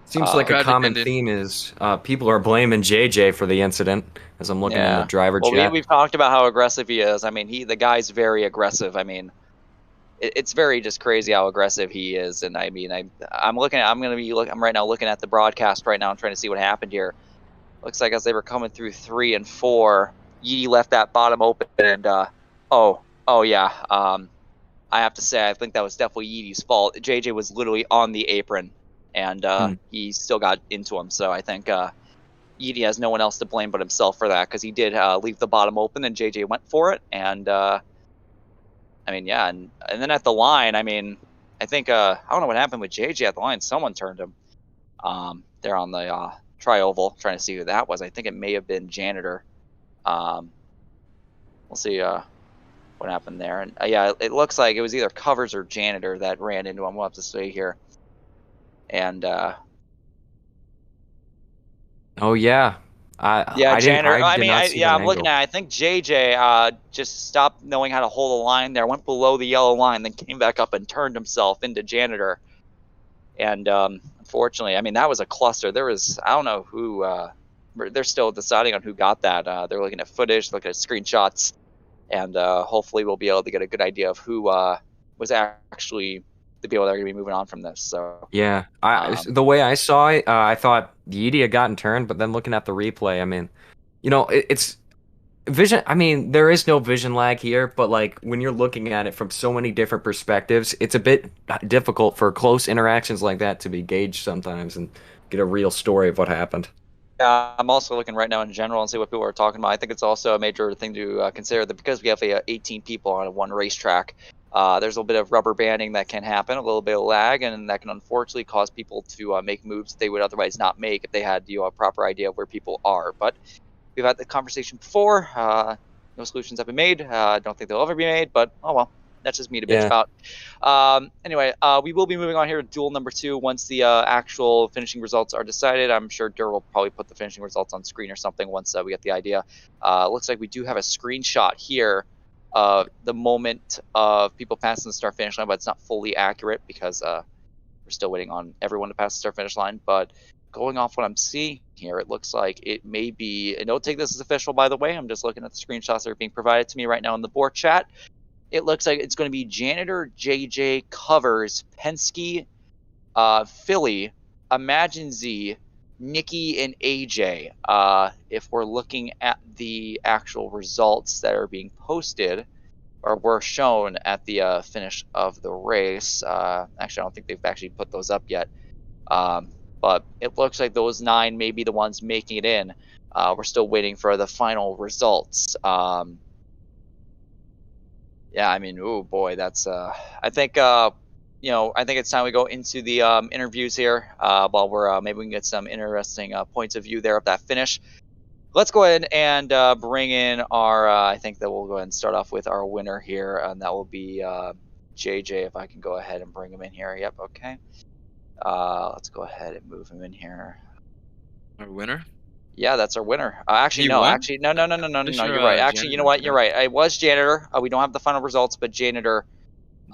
Seems like a Tragic common ending. theme is people are blaming JJ for the incident. As I'm looking in the driver Well, chat. we've talked about how aggressive he is. I mean, the guy's very aggressive. I mean, it's very just crazy how aggressive he is. And I mean, I'm right now looking at the broadcast right now and trying to see what happened here. Looks like as they were coming through 3 and 4, Yeti left that bottom open, and oh yeah. I have to say, I think that was definitely Yeti's fault. JJ was literally on the apron, and he still got into him. So I think Yeti has no one else to blame but himself for that, because he did leave the bottom open, and JJ went for it. And I mean, yeah, and then at the line, I mean, I think I don't know what happened with JJ at the line. Someone turned him. They're on the tri-oval, trying to see who that was. I think it may have been Janitor. We'll see what happened there. And yeah, it looks like it was either Covers or Janitor that ran into him. We'll have to see here. And oh yeah, I Janitor. I did not see that I'm looking angle. at. I think JJ just stopped knowing how to hold a line there, went below the yellow line, then came back up and turned himself into Janitor. And unfortunately, I mean, that was a cluster. There was, I don't know who. They're still deciding on who got that. They're looking at footage, looking at screenshots, and hopefully we'll be able to get a good idea of who was actually the people that are going to be moving on from this. So Yeah, the way I saw it, I thought Yeti had gotten turned, but then looking at the replay, I mean, you know, it's vision. I mean, there is no vision lag here, but like when you're looking at it from so many different perspectives, it's a bit difficult for close interactions like that to be gauged sometimes and get a real story of what happened. I'm also looking right now in general and see what people are talking about. I think it's also a major thing to consider that because we have 18 people on one racetrack, there's a little bit of rubber banding that can happen, a little bit of lag, and that can unfortunately cause people to make moves they would otherwise not make if they had a proper idea of where people are. But we've had the conversation before. No solutions have been made. I don't think they'll ever be made, but oh well. That's just me to bitch about. Anyway, we will be moving on here to duel number 2 once the actual finishing results are decided. I'm sure Dur will probably put the finishing results on screen or something once we get the idea. Looks like we do have a screenshot here of the moment of people passing the start finish line, but it's not fully accurate because we're still waiting on everyone to pass the start finish line. But going off what I'm seeing here, it looks like it may be, and don't take this as official, by the way. I'm just looking at the screenshots that are being provided to me right now in the board chat. It looks like it's going to be Janitor, JJ, Covers, Penske, Philly, Imagine Z, Nikki, and AJ. If we're looking at the actual results that are being posted or were shown at the finish of the race, actually, I don't think they've actually put those up yet. But it looks like those 9 may be the ones making it in. We're still waiting for the final results. Yeah, I mean, oh boy, that's I think I think it's time we go into the interviews here. While we're maybe we can get some interesting points of view there of that finish. Let's go ahead and bring in our. I think that we'll go ahead and start off with our winner here, and that will be JJ. If I can go ahead and bring him in here. Yep. Okay. Let's go ahead and move him in here. Our winner? Yeah, that's our winner. Actually, no. won? Actually, no. Pretty You're sure, right. Actually, you know Janitor what? You're right. I was Janitor. We don't have the final results, but Janitor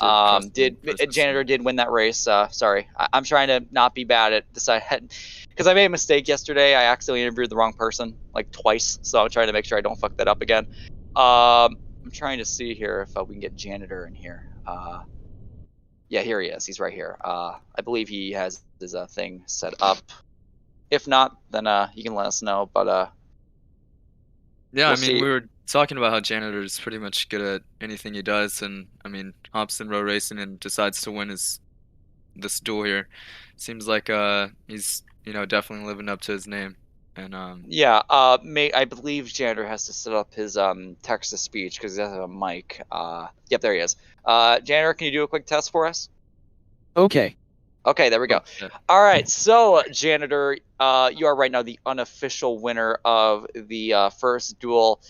Janitor did win that race. Sorry, I'm trying to not be bad at deciding because I made a mistake yesterday. I accidentally interviewed the wrong person like twice, so I'm trying to make sure I don't fuck that up again. I'm trying to see here if we can get Janitor in here. Yeah, here he is. He's right here. I believe he has his thing set up. If not, then you can let us know. But yeah, we'll I mean, see. we were talking about how Janitor is pretty much good at anything he does, and I mean, hops in road racing and decides to win this duel here. Seems like he's definitely living up to his name, and Yeah, I believe Janitor has to set up his text to speech because he doesn't have a mic. Yep, there he is. Janitor, can you do a quick test for us? Okay. Okay, there we go. All right, so Janitor, you are right now the unofficial winner of the first duel.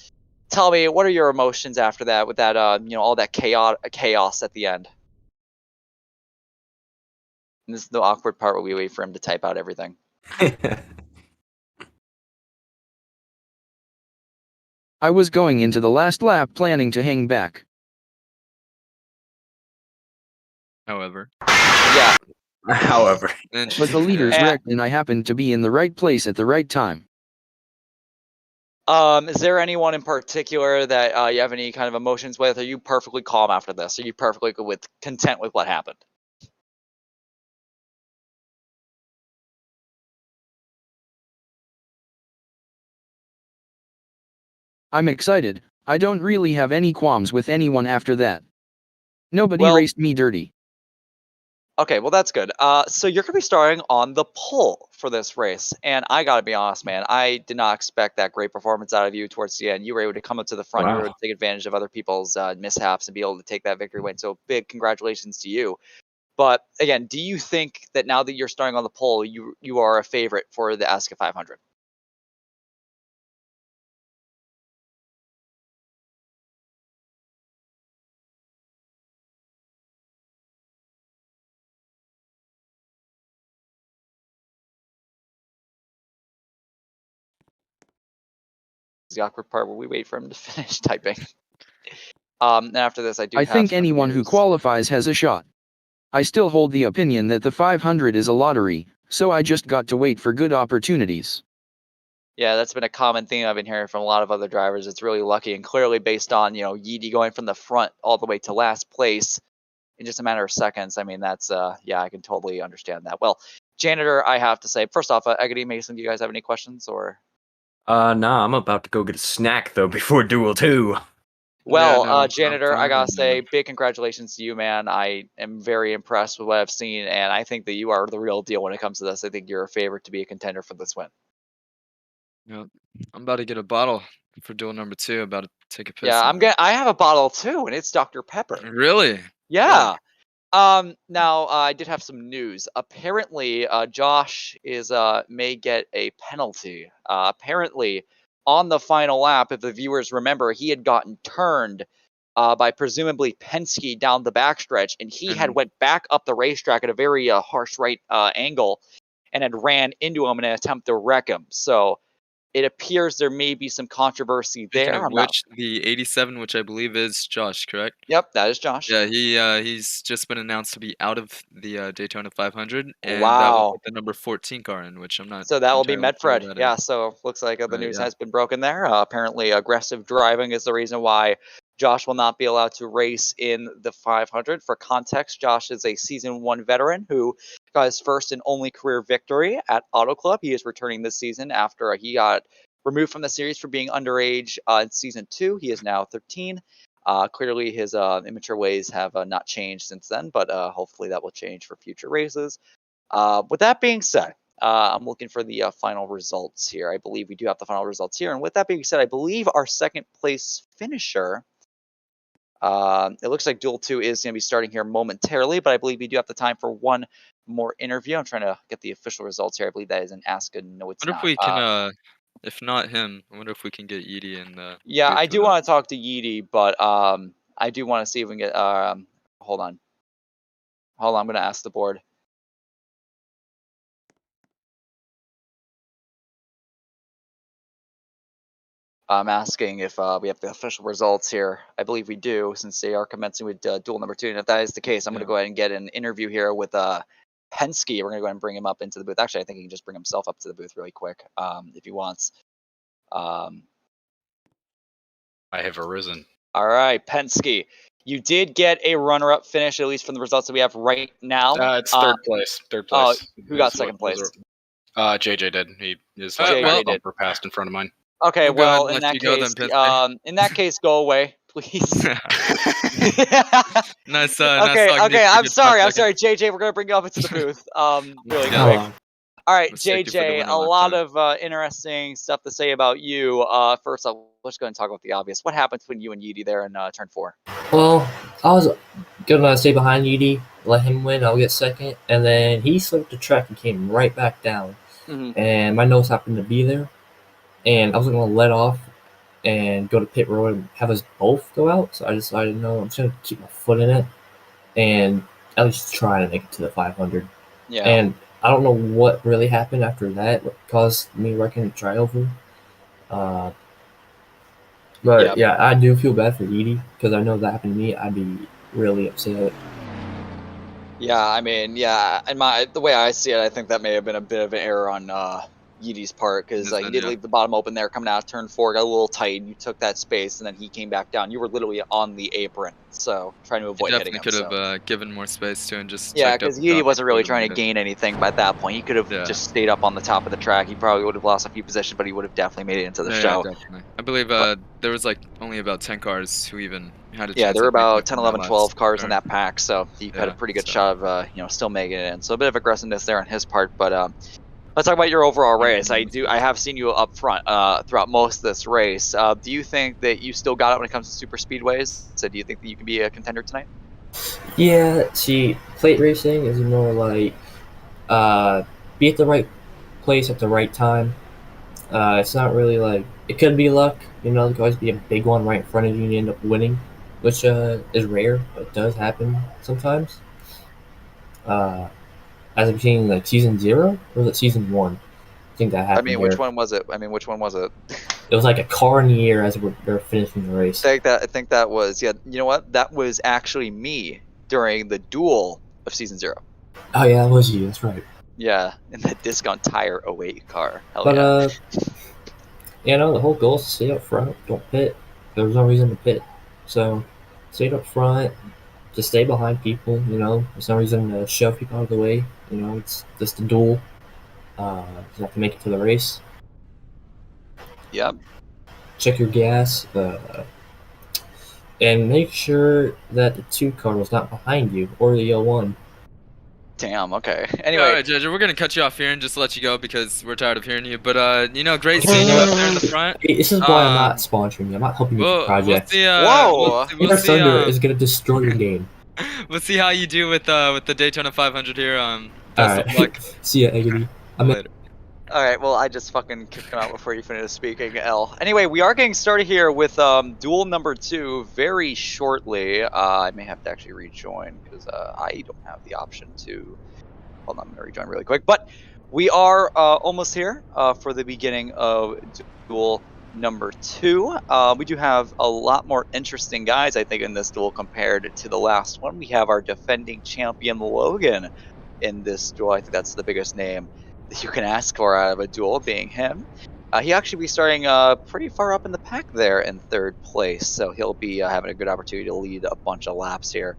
Tell me, what are your emotions after that? With that, all that chaos at the end. And this is the awkward part where we wait for him to type out everything. I was going into the last lap planning to hang back. however. Yeah. However. But the leader's wrecked and I happened to be in the right place at the right time. Is there anyone in particular that you have any kind of emotions with? Are you perfectly calm after this? Are you perfectly content with what happened? I'm excited. I don't really have any qualms with anyone after that. Nobody raced me dirty. Okay, well that's good. So you're gonna be starting on the pole for this race, and I gotta be honest, man, I did not expect that great performance out of you towards the end. You were able to come up to the front, you were able to take advantage of other people's mishaps and be able to take that victory win. So big congratulations to you. But again, do you think that now that you're starting on the pole, you are a favorite for the Asca 500? The awkward part where we wait for him to finish typing. And after this, I do I have think some anyone who news. qualifies has a shot. I still hold the opinion that the 500 is a lottery, so I just got to wait for good opportunities. Yeah, that's been a common theme I've been hearing from a lot of other drivers. It's really lucky and clearly based on, Yeti going from the front all the way to last place in just a matter of seconds. I mean, that's, yeah, I can totally understand that. Well, Janitor, I have to say, first off, Agony, Mason, do you guys have any questions or? Nah, I'm about to go get a snack though before Duel 2. Well, Janitor, I gotta say, big congratulations to you, man. I am very impressed with what I've seen, and I think that you are the real deal when it comes to this. I think you're a favorite to be a contender for this win. Yep. I'm about to get a bottle for duel number 2. About to take a piss. Yeah, I have a bottle too, and it's Dr. Pepper. Really? Yeah. Now I did have some news. Apparently, Josh may get a penalty. Apparently, on the final lap, if the viewers remember, he had gotten turned by presumably Penske down the backstretch, and he had went back up the racetrack at a very harsh right angle, and had ran into him in an attempt to wreck him. So it appears there may be some controversy Speaking there. of which, the 87, which I believe is Josh, correct? Yep, that is Josh. Yeah, he's just been announced to be out of the Daytona 500, and that Wow. will put the number 14 car in, which I'm not. So that will be entirely sure Medfred. that Yeah, is. so looks like the Right, news yeah. has been broken there. Apparently, aggressive driving is the reason why Josh will not be allowed to race in the 500. For context, Josh is a Season 1 veteran who got his first and only career victory at Auto Club. He is returning this season after he got removed from the series for being underage in Season 2. He is now 13. Clearly, his immature ways have not changed since then, but hopefully that will change for future races. With that being said, I'm looking for the final results here. I believe we do have the final results here. And with that being said, I believe our second place finisher, it looks like Duel 2 is going to be starting here momentarily, but I believe we do have the time for one more interview. I'm trying to get the official results here. I believe that is an Asca. No, it's I wonder not. if we can, if not him, I wonder if we can get Yeti in the. Yeah, booth I with do him. want to talk to Yeti, but I do want to see if we can get. Hold on. Hold on, I'm going to ask the board. I'm asking if we have the official results here. I believe we do, since they are commencing with duel number 2. And if that is the case, I'm going to go ahead and get an interview here with Penske. We're going to go ahead and bring him up into the booth. Actually, I think he can just bring himself up to the booth really quick if he wants. I have arisen. All right, Penske. You did get a runner-up finish, at least from the results that we have right now. It's third place. Third place. Who got second place? JJ did. His JJ back did. bumper passed in front of mine. Okay, We'll go ahead well, and in let that you go case, then, Penske. in that case, go away, please. Nice. Okay. I'm sorry, JJ. We're gonna bring you up into the booth, really Yeah. quick. All right, Mistake you for the JJ. winner A last lot time. of interesting stuff to say about you. First off, let's go and talk about the obvious. What happened between you and Yeti there in turn 4? Well, I was gonna stay behind Yeti, let him win, I'll get second, and then he slipped the track and came right back down. And my nose happened to be there, and I was gonna let off and go to pit road and have us both go out. So I decided, no, I'm just gonna keep my foot in it and at least try to make it to the 500. Yeah. And I don't know what really happened after that, what caused me wrecking the triover. But yeah, I do feel bad for Yeti because I know if that happened to me, I'd be really upset. Yeah, I mean, yeah, and the way I see it, I think that may have been a bit of an error on Yeti's part because he did leave the bottom open there, coming out of turn 4, got a little tight. You took that space, and then he came back down. You were literally on the apron, so trying to avoid hitting him. Definitely could have given more space to and just Yeah, checked up. because Yeti wasn't really trying to gain anything by that point. He could have just stayed up on the top of the track. He probably would have lost a few positions, but he would have definitely made it into the show. Definitely. I believe there was like only about 10 cars who even had a chance. Yeah, there were of making about it 10, from 11, that 12 last cars in turn. that pack, so he had a pretty good shot of still making it in. So a bit of aggressiveness there on his part, but let's talk about your overall race. I have seen you up front throughout most of this race. Do you think that you still got it when it comes to super speedways? So do you think that you can be a contender tonight? Yeah, see, plate racing is more like be at the right place at the right time. It's not really like it could be luck, there could always be a big one right in front of you and you end up winning, which is rare, but it does happen sometimes. As I'm seeing like season 0 or was it season 1? I think that happened. Which one was it? Which one was it? It was like a car in the air as they're finishing the race. I think that was you know what? That was actually me during the duel of season 0. Oh yeah, that was you. That's right. Yeah, in the discount tire 08 car. Hell But yeah. the whole goal is to stay up front, don't pit. There's no reason to pit, so stay up front, just stay behind people. There's no reason to shove people out of the way. It's just a duel. You have to make it to the race. Yep. Check your gas, and make sure that the 2 car is not behind you or the L1. Damn. Okay. Anyway, all right, Judge, we're gonna cut you off here and just let you go because we're tired of hearing you. But great seeing you up there in the front. This is why I'm not sponsoring you. I'm not helping you with the project. Whoa! Your Thunder is gonna destroy your game. We'll see how you do with the Daytona 500 here. All Best of luck. See ya, Eggity. Later. All right, well, I just fucking kicked him out before you finished speaking, L. Anyway, we are getting started here with duel number 2 very shortly. I may have to actually rejoin because I don't have the option to. Hold on, I'm gonna rejoin really quick. But we are almost here for the beginning of duel number 2. We do have a lot more interesting guys, I think, in this duel compared to the last one. We have our defending champion Logan in this duel. I think that's the biggest name that you can ask for out of a duel, being him. He actually be starting pretty far up in the pack there in 3rd place, so he'll be having a good opportunity to lead a bunch of laps here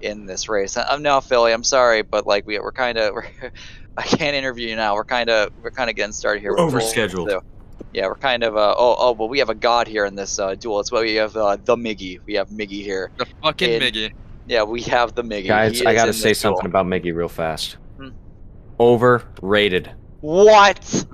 in this race. No, Philly, I'm sorry, but like we're kind of I can't interview you now. We're kind of getting started here. We're overscheduled. So, yeah, we're kind of well, we have a god here in this duel. It's why we have the Miggy. We have Miggy here. The fucking Miggy. Yeah, we have the Miggy. Guys, I gotta say something about Miggy real fast. Overrated. What?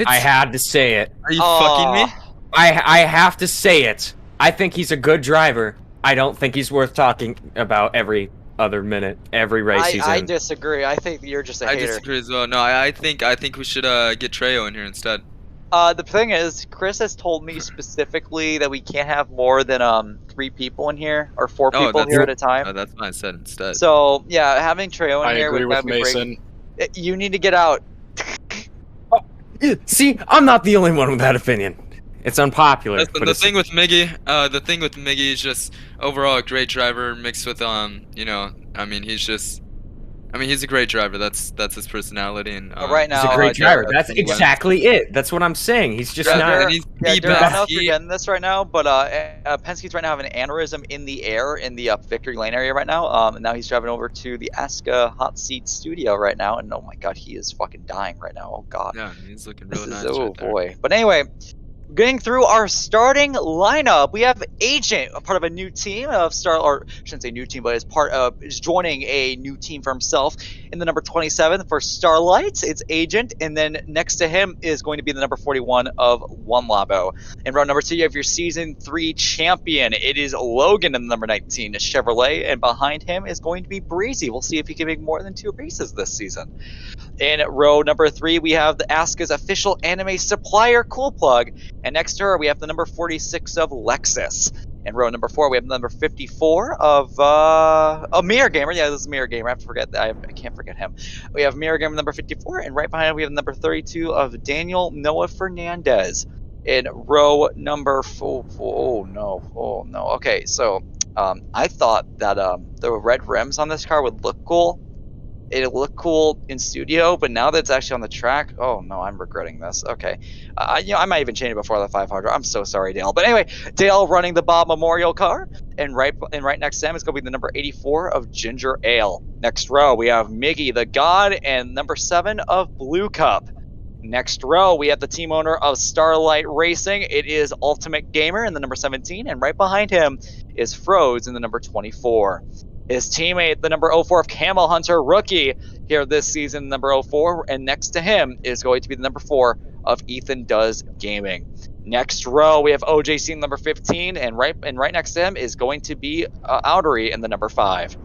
I had to say it. Are you fucking me? I have to say it. I think he's a good driver. I don't think he's worth talking about every other minute, every race he's in. I disagree. I think you're just a hater. I disagree as well. No, I think we should get Trejo in here instead. The thing is, Chris has told me specifically that we can't have more than 3 people in here or 4 people here at a time. No, that's what I said instead. So yeah, having Trejo in here agree would with be Mason. great. You need to get out. See, I'm not the only one with that opinion. It's unpopular. Listen, but the thing with Miggy is just overall a great driver mixed with he's a great driver. That's his personality, and right now he's a great driver. That's exactly it. That's what I'm saying. He's just not. I don't know if you're getting this right now, but Penske's right now having an aneurysm in the air in the Victory Lane area right now. And now he's driving over to the Asca Hot Seat Studio right now, and oh my god, he is fucking dying right now. Oh god. Yeah, he's looking really nice. Oh right there. boy. But anyway. Getting through our starting lineup, we have Agent, a part of a new team of I shouldn't say new team, but is joining a new team for himself in the number 27 for Starlight. It's Agent, and then next to him is going to be the number 41 of One Labo. In row number 2, you have your season 3 champion. It is Logan in the number 19 Chevrolet, and behind him is going to be Breezy. We'll see if he can make more than 2 races this season. In row number 3, we have the Asca's official anime supplier, Cool Plug. And next to her, we have the number 46 of Lexus. In row number 4, we have the number 54 of Mirror Gamer. Yeah, this is Mirror Gamer. I have to forget that. I can't forget him. We have Mirror Gamer number 54, and right behind him, we have number 32 of Daniel Noah Fernandez. In row number 4, oh no. Okay, so I thought that the red rims on this car would look cool, it looked cool in studio, but now that it's actually on the track, oh no, I'm regretting this. Okay, I might even change it before the 500. I'm so sorry, Dale. But anyway, Dale running the Bob Memorial car, and right next to him is going to be the number 84 of Ginger Ale. Next row we have Miggy the God and number 7 of Blue Cup. Next row, we have the team owner of Starlight Racing. It is Ultimate Gamer in the number 17, and right behind him is Froze in the number 24. His teammate, the number 04 of Camel Hunter Rookie, here this season, number 04, and next to him is going to be the number 4 of Ethan Does Gaming. Next row, we have OJC in number 15, and right next to him is going to be Outery in the number 5.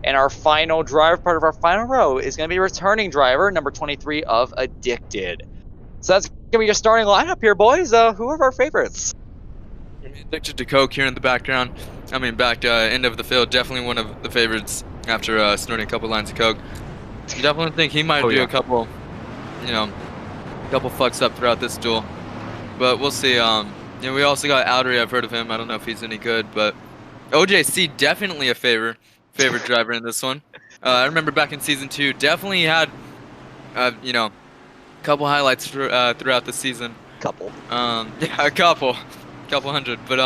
And our final driver, part of our final row, is going to be returning driver, number 23 of Addicted. So that's going to be your starting lineup here, boys. Who are our favorites? Addicted to Coke here in the background. I mean, back end of the field, definitely one of the favorites after snorting a couple lines of Coke. Definitely think he might do a couple, couple fucks up throughout this duel. But we'll see. We also got Outery. I've heard of him. I don't know if he's any good, but OJC definitely a favorite driver in this one. I remember back in season 2, definitely had, a couple highlights throughout the season. Couple. Yeah, a couple hundred. But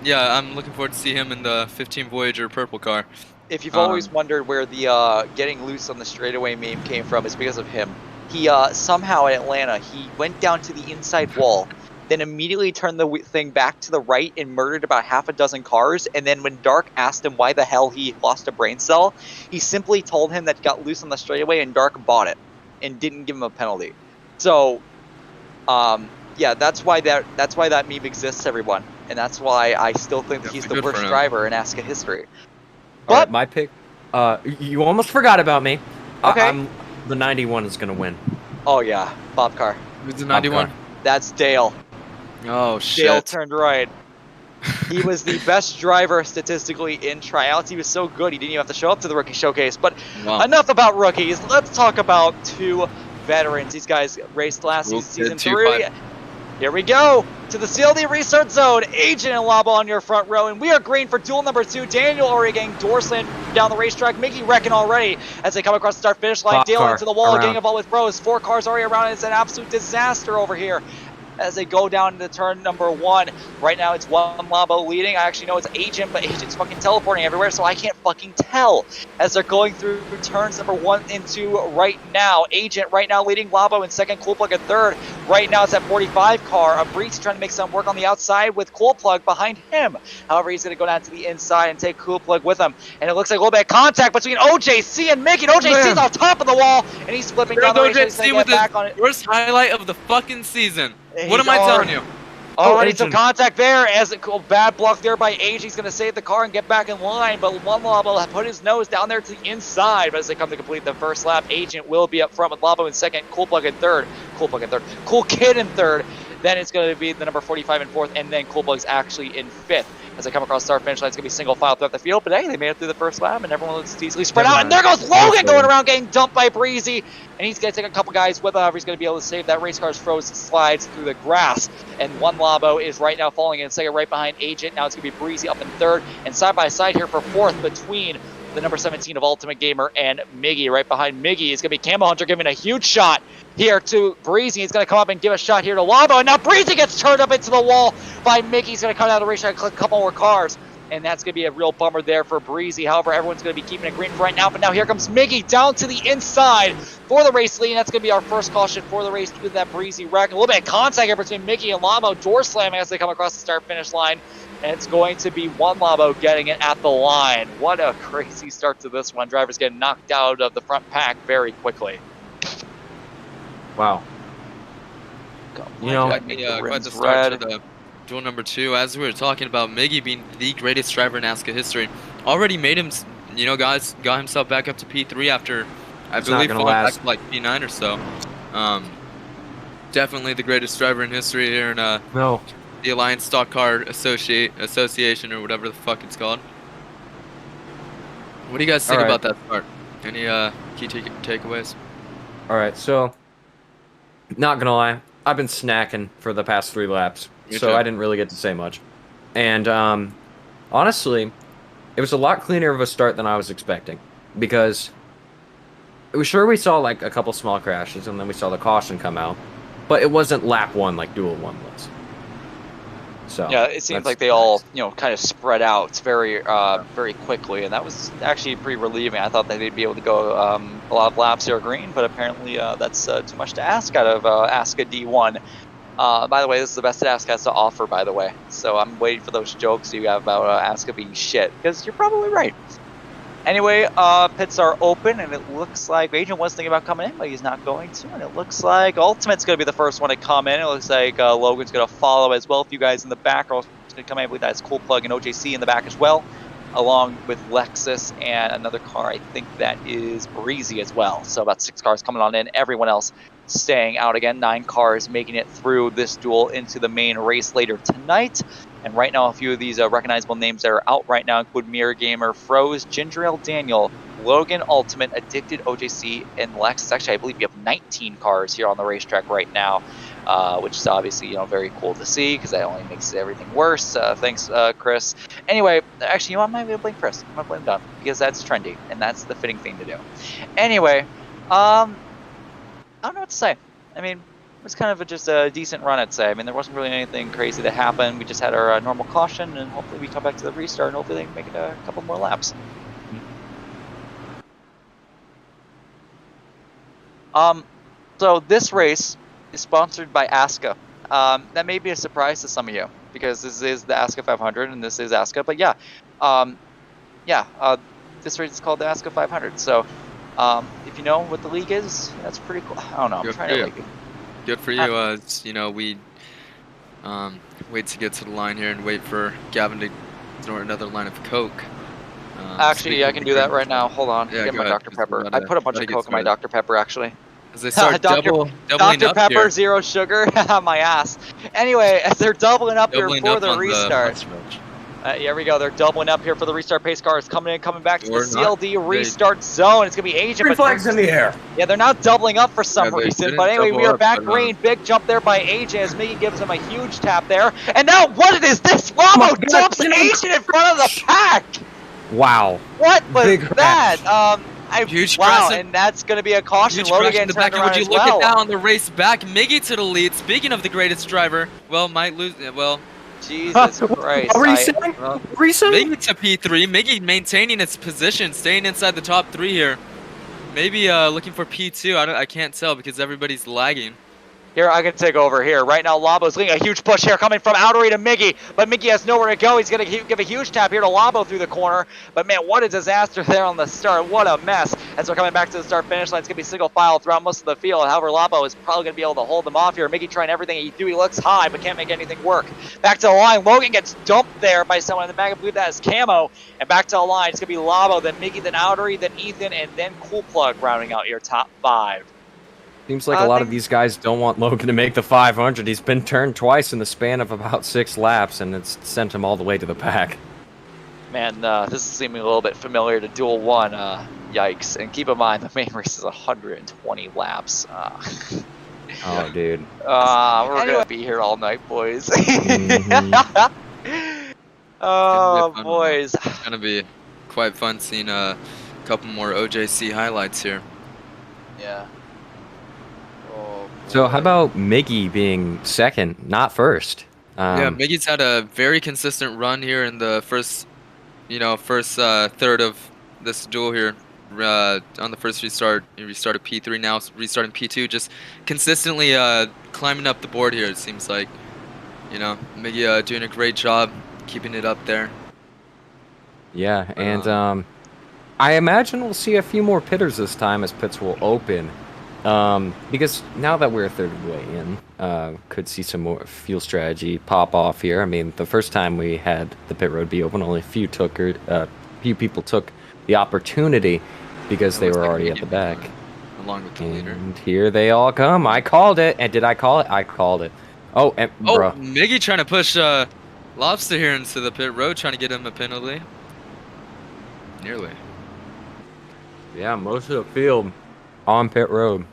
yeah, I'm looking forward to see him in the 15 Voyager purple car. If you've always wondered where the getting loose on the straightaway meme came from, it's because of him. He somehow in Atlanta, he went down to the inside wall, then immediately turned the thing back to the right and murdered about half a dozen cars. And then when Dark asked him why the hell he lost a brain cell, he simply told him that he got loose on the straightaway, and Dark bought it and didn't give him a penalty. So, yeah, that's why that meme exists, everyone, and that's why I still think that he's the worst driver in Asca history. But right, my pick. You almost forgot about me. Okay. The 91 is gonna win. Oh yeah, Bob Car. Who's the 91? That's Dale. Oh shit. Dale turned right. He was the best driver statistically in tryouts. He was so good he didn't even have to show up to the rookie showcase. But enough about rookies. Let's talk about 2 veterans. These guys raced last season 3. Here we go to the CLD restart zone. Agent and Labo on your front row, and we are green for duel number 2. Daniel already getting Dorsland down the racetrack. Mickey wrecking already as they come across the start finish line. Dale into the wall, getting involved with Bros. 4 cars already around. It's an absolute disaster over here as they go down into turn number 1. Right now it's one Labo leading. I actually know it's Agent, but Agent's fucking teleporting everywhere, so I can't fucking tell as they're going through turns number 1 and 2 right now. Agent right now leading Labo in second, Coolplug in third. Right now it's that 45 car. Breeze trying to make some work on the outside with Coolplug behind him. However, he's going to go down to the inside and take Coolplug with him. And it looks like a little bit of contact between OJC and Mickey. OJC's on top of the wall, and he's flipping down the race. OJC with the worst highlight of the fucking season. What am I telling you? Already some contact there as a cool bad block there by Age. He's going to save the car and get back in line, but one Labo put his nose down there to the inside. But as they come to complete the first lap, Agent will be up front with Labo in second, Coolplug in third, Cool Kid in third. Then it's going to be the number 45 in fourth, and then Coolplug's actually in fifth. As they come across the start finish line, it's going to be single file throughout the field. But hey, they made it through the first lap, and everyone looks easily spread out. And there goes Logan going around getting dumped by Breezy. And he's going to take a couple guys with him. However, he's going to be able to save that race car's froze slides through the grass. And one Labo is right now falling in second right behind Agent. Now it's going to be Breezy up in third. And side by side here for fourth between the number 17 of Ultimate Gamer and Miggy. Right behind Miggy is going to be Camel Hunter giving a huge shot here to Breezy. He's going to come up and give a shot here to Labo. And now Breezy gets turned up into the wall by Miggy. He's going to come out of the racetrack and click a couple more cars. And that's going to be a real bummer there for Breezy. However, everyone's going to be keeping it green for right now. But now here comes Miggy down to the inside for the race lead. And that's going to be our first caution for the race with that Breezy wreck. A little bit of contact here between Miggy and Labo. Door slamming as they come across the start-finish line. And it's going to be one Labo getting it at the line. What a crazy start to this one. Drivers getting knocked out of the front pack very quickly. Wow. You know, quite the start to the duel number 2. As we were talking about Miggy being the greatest driver in Asca history, already made him, got himself back up to P3 after, I believe, falling back to like P9 or so. Definitely the greatest driver in history here in the Alliance Stock Car Association or whatever the fuck it's called. What do you guys think about that start? Any key takeaways? All right, so not gonna lie, I've been snacking for the past 3 laps. So I didn't really get to say much. And honestly, it was a lot cleaner of a start than I was expecting. Because we saw like a couple small crashes, and then we saw the caution come out, but it wasn't lap 1 like Duel 1 was. So yeah, it seems like they all, kind of spread out very, very quickly, and that was actually pretty relieving. I thought that they'd be able to go a lot of laps here green, but apparently that's too much to ask out of Asca D1. By the way, this is the best that Asca has to offer, by the way. So I'm waiting for those jokes you have about Asca being shit, because you're probably right. Anyway, pits are open, and it looks like Agent was thinking about coming in, but he's not going to. And it looks like Ultimate's going to be the first one to come in. It looks like Logan's going to follow as well. A few guys in the back are also going to come in. I believe that's Cool Plug and OJC in the back as well, along with Lexus and another car. I think that is Breezy as well. So about 6 cars coming on in. Everyone else staying out again. 9 cars making it through this duel into the main race later tonight. And right now, a few of these recognizable names that are out right now include Mirror Gamer, Froze, Ginger Ale Daniel, Logan, Ultimate, Addicted, OJC, and Lex. Actually, I believe you have 19 cars here on the racetrack right now, which is obviously, very cool to see because that only makes everything worse. Thanks, Chris. Anyway, actually, I'm not going to blame Chris. I'm going to blame Don because that's trendy, and that's the fitting thing to do. Anyway, I don't know what to say. I mean, it was kind of just a decent run, I'd say. I mean, there wasn't really anything crazy that happened. We just had our normal caution, and hopefully we come back to the restart, and hopefully they can make it a couple more laps. So this race is sponsored by Asca. That may be a surprise to some of you, because this is the Asca 500, and this is Asca. But yeah, this race is called the Asca 500. So if you know what the league is, that's pretty cool. I don't know. I'm trying to Good for you. We wait to get to the line here and wait for Gavin to snort another line of Coke. Actually, I can do that right now. Hold on. Yeah, Get my Dr. Pepper. I put a bunch of Coke in my Dr. Pepper, actually. As they start doubling Dr. up Pepper, here. zero sugar. My ass. Anyway, as they're doubling up here for the restart. Here we go. They're doubling up here for the restart. Pace cars coming in, coming back to the CLD restart zone. It's going to be Agent. 3 flags in the air. Yeah, they're not doubling up for some reason. But anyway, we are back green. Big jump there by Agent as Miggy gives him a huge tap there. And now what is this? Labo dumps Agent in front of the pack. Wow. What was that? Huge wow, present. and that's going to be a caution. Huge Logan crash in the back. And would you look at that on the race back? Miggy to the lead. Speaking of the greatest driver, well, might lose. Well, Jesus Christ. What were you saying? What were you saying? Miggy to P3. Miggy maintaining its position, staying inside the top 3 here. Maybe looking for P2. I can't tell because everybody's lagging. Here, I can take over here. Right now, Labo's leading a huge push here coming from Outery to Miggy, but Miggy has nowhere to go. He's going to give a huge tap here to Labo through the corner, but man, what a disaster there on the start. What a mess. As we're coming back to the start-finish line, it's going to be single file throughout most of the field. However, Labo is probably going to be able to hold them off here. Miggy trying everything he do. He looks high, but can't make anything work. Back to the line. Logan gets dumped there by someone in the back. I believe that is Camo. And back to the line. It's going to be Labo, then Miggy, then Outery, then Ethan, and then Cool Plug rounding out your top 5. Seems like a lot of these guys don't want Logan to make the 500. He's been turned twice in the span of about 6 laps, and it's sent him all the way to the pack. Man, this is seeming a little bit familiar to Duel 1. Yikes. And keep in mind, the main race is 120 laps. Oh, dude. We're going to be here all night, boys. Oh, boys. It's going to be quite fun seeing a couple more OJC highlights here. Yeah. So how about Miggy being second, not first? Yeah, Miggy's had a very consistent run here in the first third of this duel here. On the first restart, he restarted P3, now restarting P2, just consistently climbing up the board here, it seems like. Miggy doing a great job keeping it up there. Yeah, and I imagine we'll see a few more pitters this time as pits will open. Because now that we're a third of the way in, could see some more fuel strategy pop off here. I mean, the first time we had the pit road be open, only a few people took the opportunity because they were already at the back. Along with the leader. And here they all come. I called it. And did I call it? I called it. Oh, bro. Miggy trying to push Lobster here into the pit road, trying to get him a penalty. Nearly. Yeah, most of the field on pit road.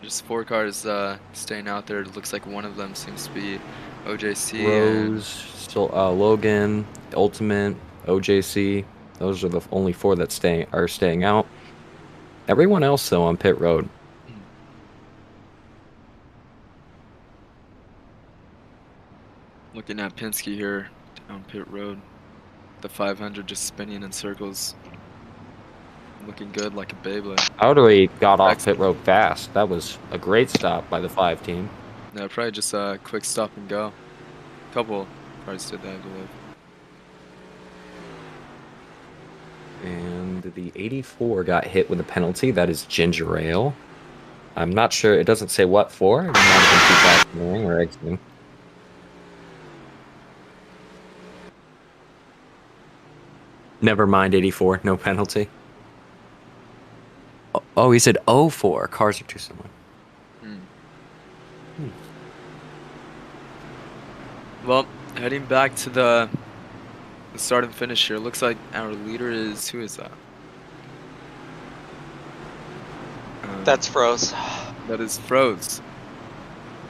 Just 4 cars staying out there. It looks like one of them seems to be OJC. Rose, Logan, Ultimate, OJC. Those are the only 4 that are staying out. Everyone else, though, on pit road. Looking at Penske here down pit road. The 500 just spinning in circles. Looking good like a Beyblade. Audrey got off pit road fast. That was a great stop by the 5 team. Yeah, probably just a quick stop and go. Couple cars did that, I believe. And the 84 got hit with a penalty. That is ginger ale. I'm not sure. It doesn't say what for. It might have been too fast or exiting. Never mind, 84. No penalty. Oh, he said 04. Cars are too similar. Well, heading back to the start and finish here. Looks like our leader is, who is that? That's Froze. That is Froze.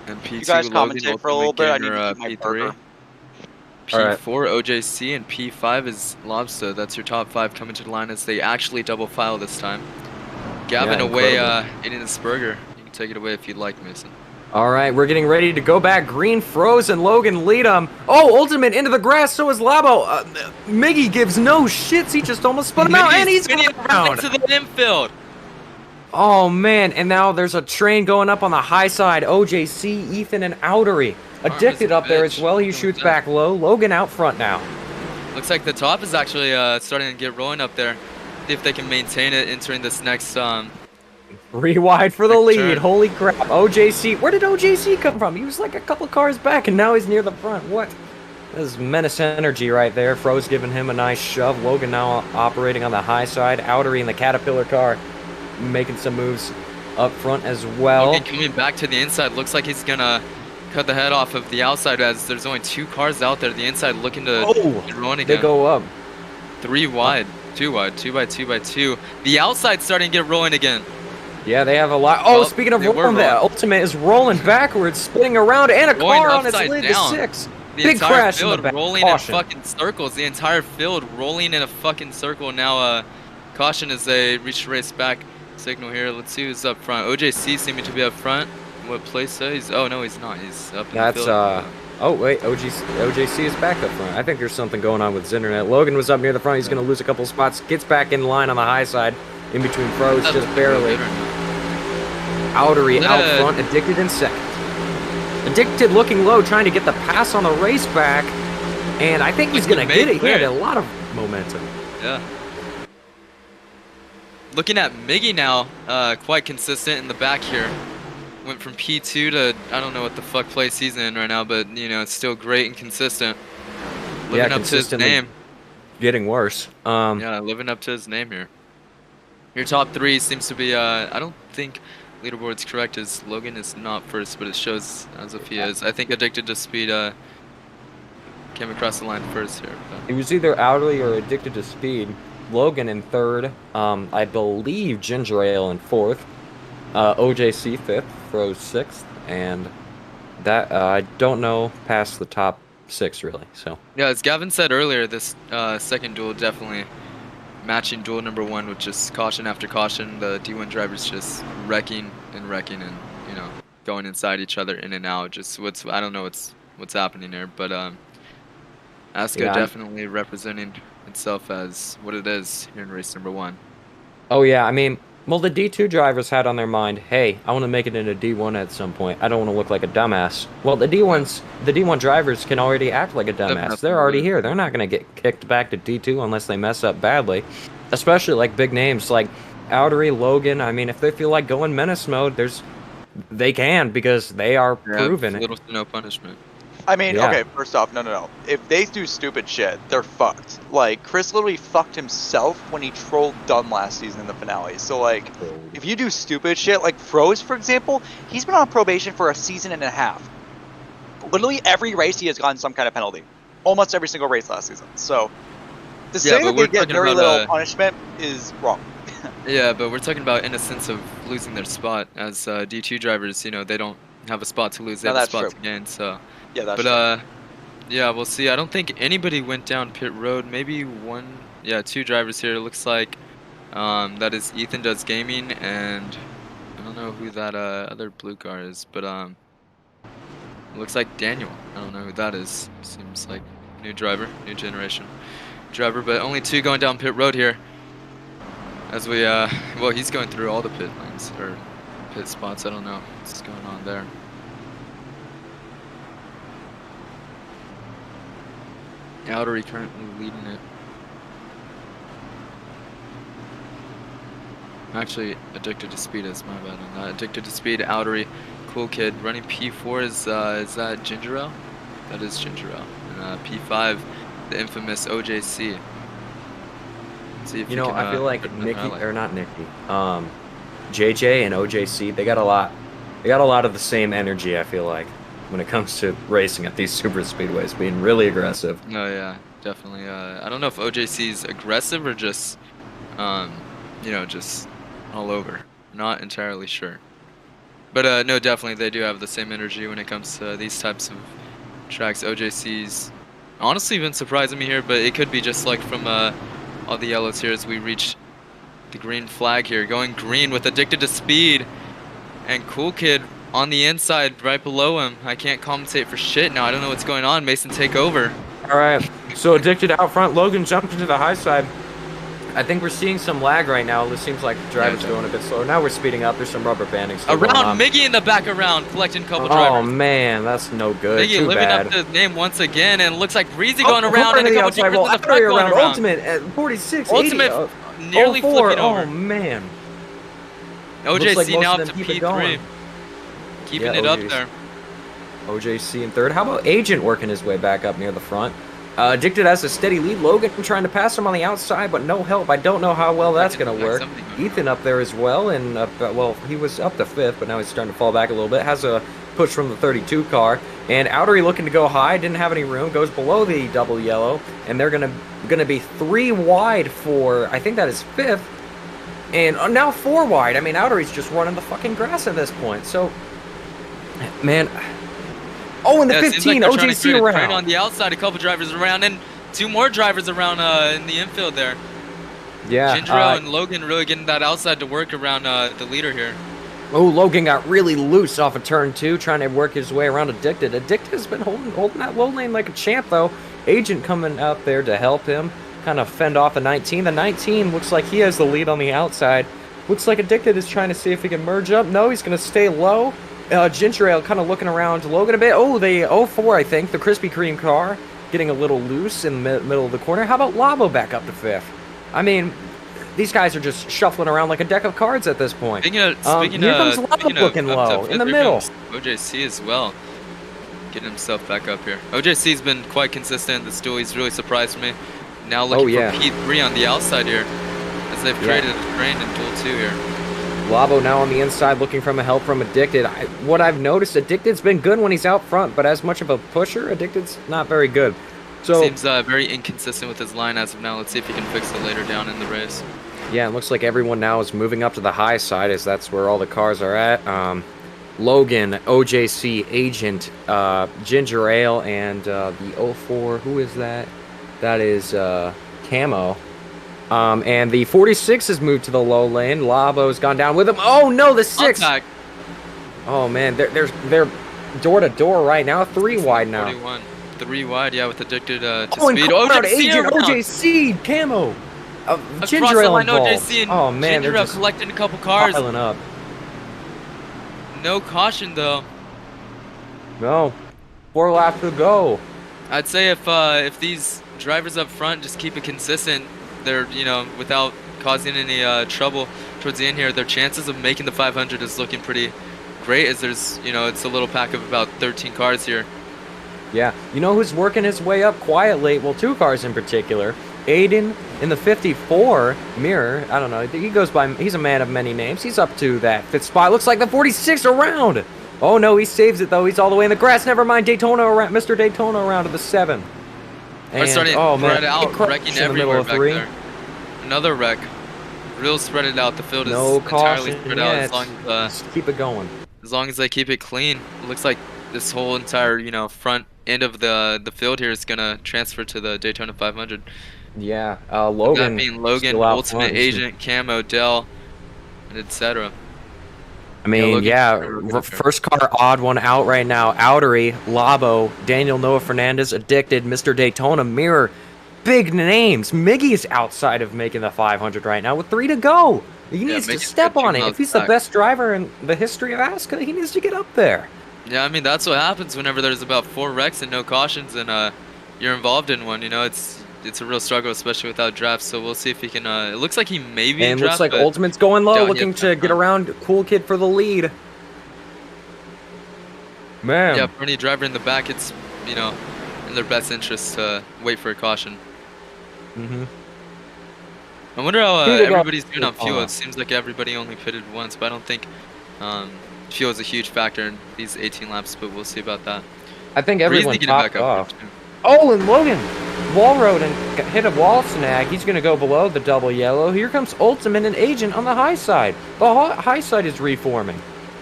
And P2 You guys Logan commentate for a little bit. I need to eat my P3. burger. P4 OJC and P5 is Lobster. That's your top 5 coming to the line as they actually double file this time. Gavin away eating this burger. You can take it away if you'd like, Mason. All right, we're getting ready to go back. Green froze and Logan lead him. Oh, Ultimate into the grass. So is Labo. Miggy gives no shits. He just almost spun him out, and he's going around to the infield. Oh man! And now there's a train going up on the high side. OJC, Ethan, and Outery addicted up there as well. He shoots back low. Logan out front now. Looks like the top is actually starting to get rolling up there. See if they can maintain it entering this next Rewide for the lead. turn. Holy crap. OJC. Where did OJC come from? He was like a couple cars back, and now he's near the front. What? This is menace energy right there. Froze giving him a nice shove. Logan now operating on the high side. Outery in the Caterpillar car making some moves up front as well. Logan coming back to the inside. Looks like he's going to cut the head off of the outside as there's only 2 cars out there. The inside looking to get rolling again. They go up. 3 wide. 2 wide. 2 by 2 by 2. The outside starting to get rolling again. Yeah, they have a lot. Oh, Well, speaking of they were rolling, the rolling. Ultimate is rolling backwards, spinning around, and a Going car on its upside lid down. to 6. The Big entire crash in field the back. rolling Caution. in fucking circles. The entire field rolling in a fucking circle. Now, caution as they reach the race back signal here. Let's see who's up front. OJC seeming to be up front. What place he's? Oh no, he's not. He's up in the That's field. oh wait, OJC is back up front. I think there's something going on with his internet. Logan was up near the front. He's going to lose a couple spots. Gets back in line on the high side, in between Froze, That's just barely. Outery out front, Addicted in second. Addicted looking low, trying to get the pass on the race back, and I think he's going to get it. He had a lot of momentum. Yeah. Looking at Miggy now, quite consistent in the back here. Went from P2 to, I don't know what the fuck place he's in right now, but, you know, it's still great and consistent. Living up to his name. Getting worse. Yeah, living up to his name here. Your top 3 seems to be, I don't think leaderboard's correct as Logan is not first, but it shows as if he is. I think Addicted to Speed came across the line first here. It was either Outery or Addicted to Speed. Logan in third. I believe Ginger Ale in fourth. OJC fifth. Froze sixth. And that I don't know past the top 6 really. So Yeah, as Gavin said earlier, this second duel definitely matching duel number 1 with just caution after caution. The D1 drivers just wrecking and, you know, going inside each other in and out. Just I don't know what's happening here, but Asca Yeah, definitely representing itself as what it is here in race number 1. oh yeah, I mean, well, the D2 drivers had on their mind, hey, I want to make it into D1 at some point. I don't want to look like a dumbass. Well, the D1 drivers can already act like a dumbass. They're already here. They're not going to get kicked back to D2 unless they mess up badly. Especially like big names like Outery, Logan. I mean, if they feel like going menace mode, they can because they are proven it. Little to no punishment. I mean, Yeah. okay, first off, no. If they do stupid shit, they're fucked. Like, Chris literally fucked himself when he trolled Dunn last season in the finale. So, like, if you do stupid shit, like Froze, for example, he's been on probation for a season and a half. Literally every race he has gotten some kind of penalty. Almost every single race last season. So, to say that they get very little punishment is wrong. Yeah, but we're talking about in a sense of losing their spot. As D2 drivers, you know, they don't have a spot to lose, they No, have a that's spot true. to gain, so. Yeah, that's But, yeah, we'll see. I don't think anybody went down pit road. Maybe 2 drivers here. It looks like That is Ethan Does Gaming, and I don't know who that other blue car is, but looks like Daniel. I don't know who that is. Seems like new driver, new generation driver, but only 2 going down pit road here. As we well, he's going through all the pit lanes or pit spots. I don't know what's going on there. Outery currently leading it. Actually, Addicted to Speed is my bad on that. Addicted to Speed, Outery, Cool Kid. Running P4 is that Ginger Ale? That is Ginger Ale. And P5, the infamous OJC. See if You know, can, I feel like put another Nikki, highlight. or not Nikki, JJ and OJC, they got a lot of the same energy, I feel like, when it comes to racing at these super speedways, being really aggressive. Oh yeah, definitely. I don't know if OJC is aggressive or just, you know, just all over. Not entirely sure. But no, definitely they do have the same energy when it comes to these types of tracks. OJC's honestly been surprising me here, but it could be just like from all the yellows here as we reach the green flag here. Going green with Addicted to Speed and Cool Kid on the inside right below him. I can't compensate for shit now. I don't know what's going on. Mason, take over. All right, so Addicted out front. Logan jumped into the high side. I think we're seeing some lag right now. It seems like the driver's going a bit slower. Now we're speeding up. There's some rubber banding still going on. Around Miggy in the back around, collecting a couple Oh drivers. man, that's no good. Miggy Too living bad. up to his name once again, and looks like Breezy going around Hooper and to a the couple outside drivers wall. in the front going Around around. Ultimate at 46. Ultimate 80, nearly 04. flipping over. Oh man. OJC Looks like most now of up them to keep it P3. going. Keeping Yeah, it up OJC. there. OJC in third. How about Agent working his way back up near the front? Addicted has a steady lead. Logan trying to pass him on the outside, but no help. I don't know how well that's going to work. Ethan up there as well, and well, he was up to 5th, but now he's starting to fall back a little bit. Has a push from the 32 car, and Outery looking to go high. Didn't have any room. Goes below the double yellow, and they're gonna be 3 wide for, I think that is 5th, and now 4 wide. I mean, Outery's just running the fucking grass at this point. So, man. Oh, and the Yeah, it seems 15, like they're trying to OJC create a train around. on the outside, a couple drivers around, and 2 more drivers around in the infield there. Yeah. Ginger Ale and Logan really getting that outside to work around the leader here. Oh, Logan got really loose off of turn 2, trying to work his way around Addicted. Addicted has been holding that low lane like a champ, though. Agent coming out there to help him, kind of fend off the 19. The 19 looks like he has the lead on the outside. Looks like Addicted is trying to see if he can merge up. No, he's going to stay low. Ginger Ale kind of looking around Logan a bit. Oh, the 04, I think, the Krispy Kreme car, getting a little loose in the middle of the corner. How about Labo back up to 5th? I mean, these guys are just shuffling around like a deck of cards at this point. Speaking here comes Labo looking low in the middle. OJC as well, getting himself back up here. OJC's been quite consistent in this duel. He's really surprised me. Now looking for P3 on the outside here, as they've created a train in duel 2 here. Labo now on the inside looking for help from Addicted. What I've noticed, Addicted's been good when he's out front, but as much of a pusher, Addicted's not very good. So seems very inconsistent with his line as of now. Let's see if he can fix it later down in the race. yeah, it looks like everyone now is moving up to the high side, as that's where all the cars are at. Logan, OJC, Agent, Ginger Ale, and the 04. Who is that? That is Camo. And the 46 has moved to the low lane. Labo's gone down with him. Oh no, the 6. Contact. Oh man, they're door to door right now. 3 wide now. 41. 3 wide, yeah, with Addicted to Oh, and Speed. call out OJC Agent, around. OJC, Camo. Across Ginger the Ale line, involved. OJC and Oh man, Ginger they're Ale just collecting a couple cars. piling up. No caution though. No, 4 laps to go. I'd say if these drivers up front just keep it consistent, they're without causing any trouble towards the end here, their chances of making the 500 is looking pretty great. As there's it's a little pack of about 13 cars here. Yeah, you know who's working his way up quietly? Well, 2 cars in particular. Aiden in the 54 mirror. I don't know. He goes by. He's a man of many names. He's up to that 5th spot. Looks like the 46 around. Oh no, he saves it though. He's all the way in the grass. Never mind. Daytona around. Mr. Daytona around to the 7. They're starting to spread out, wrecking everywhere back 3. there. Another wreck. Real spread it out. The field is No entirely caution spread out yet. as long as Just keep it going. as long as they keep it clean. It looks like this whole entire front end of the field here is gonna transfer to the Daytona 500. Yeah, That Logan. being Logan, still out Ultimate front. Agent, Camo, Dell, and etc. I mean, Logan's yeah, pretty good there. first car, odd one out right now. Outery, Labo, Daniel Noah Fernandez, Addicted, Mr. Daytona, Mirror. Big names. Miggy's outside of making the 500 right now with 3 to go. He needs to Miggy's step got 2 on it. miles If he's the back. best driver in the history of Asca, he needs to get up there. Yeah, I mean, that's what happens whenever there's about 4 wrecks and no cautions and you're involved in one, you know, it's a real struggle, especially without drafts, so we'll see if he can, it looks like he may be in And draft, looks like but Ultimate's going low, doubt he looking has to enough get time. around Cool Kid for the lead. Man. Yeah, for any driver in the back, it's, you know, in their best interest to wait for a caution. Mm-hmm. I wonder how Here we go. everybody's doing on fuel. Oh. It seems like everybody only pitted once, but I don't think fuel is a huge factor in these 18 laps, but we'll see about that. I think Breezy everyone getting topped back up off. there, too. Oh, and Logan wall rode and hit a wall snag. He's going to go below the double yellow. Here comes Ultimate and Agent on the high side. The high side is reforming.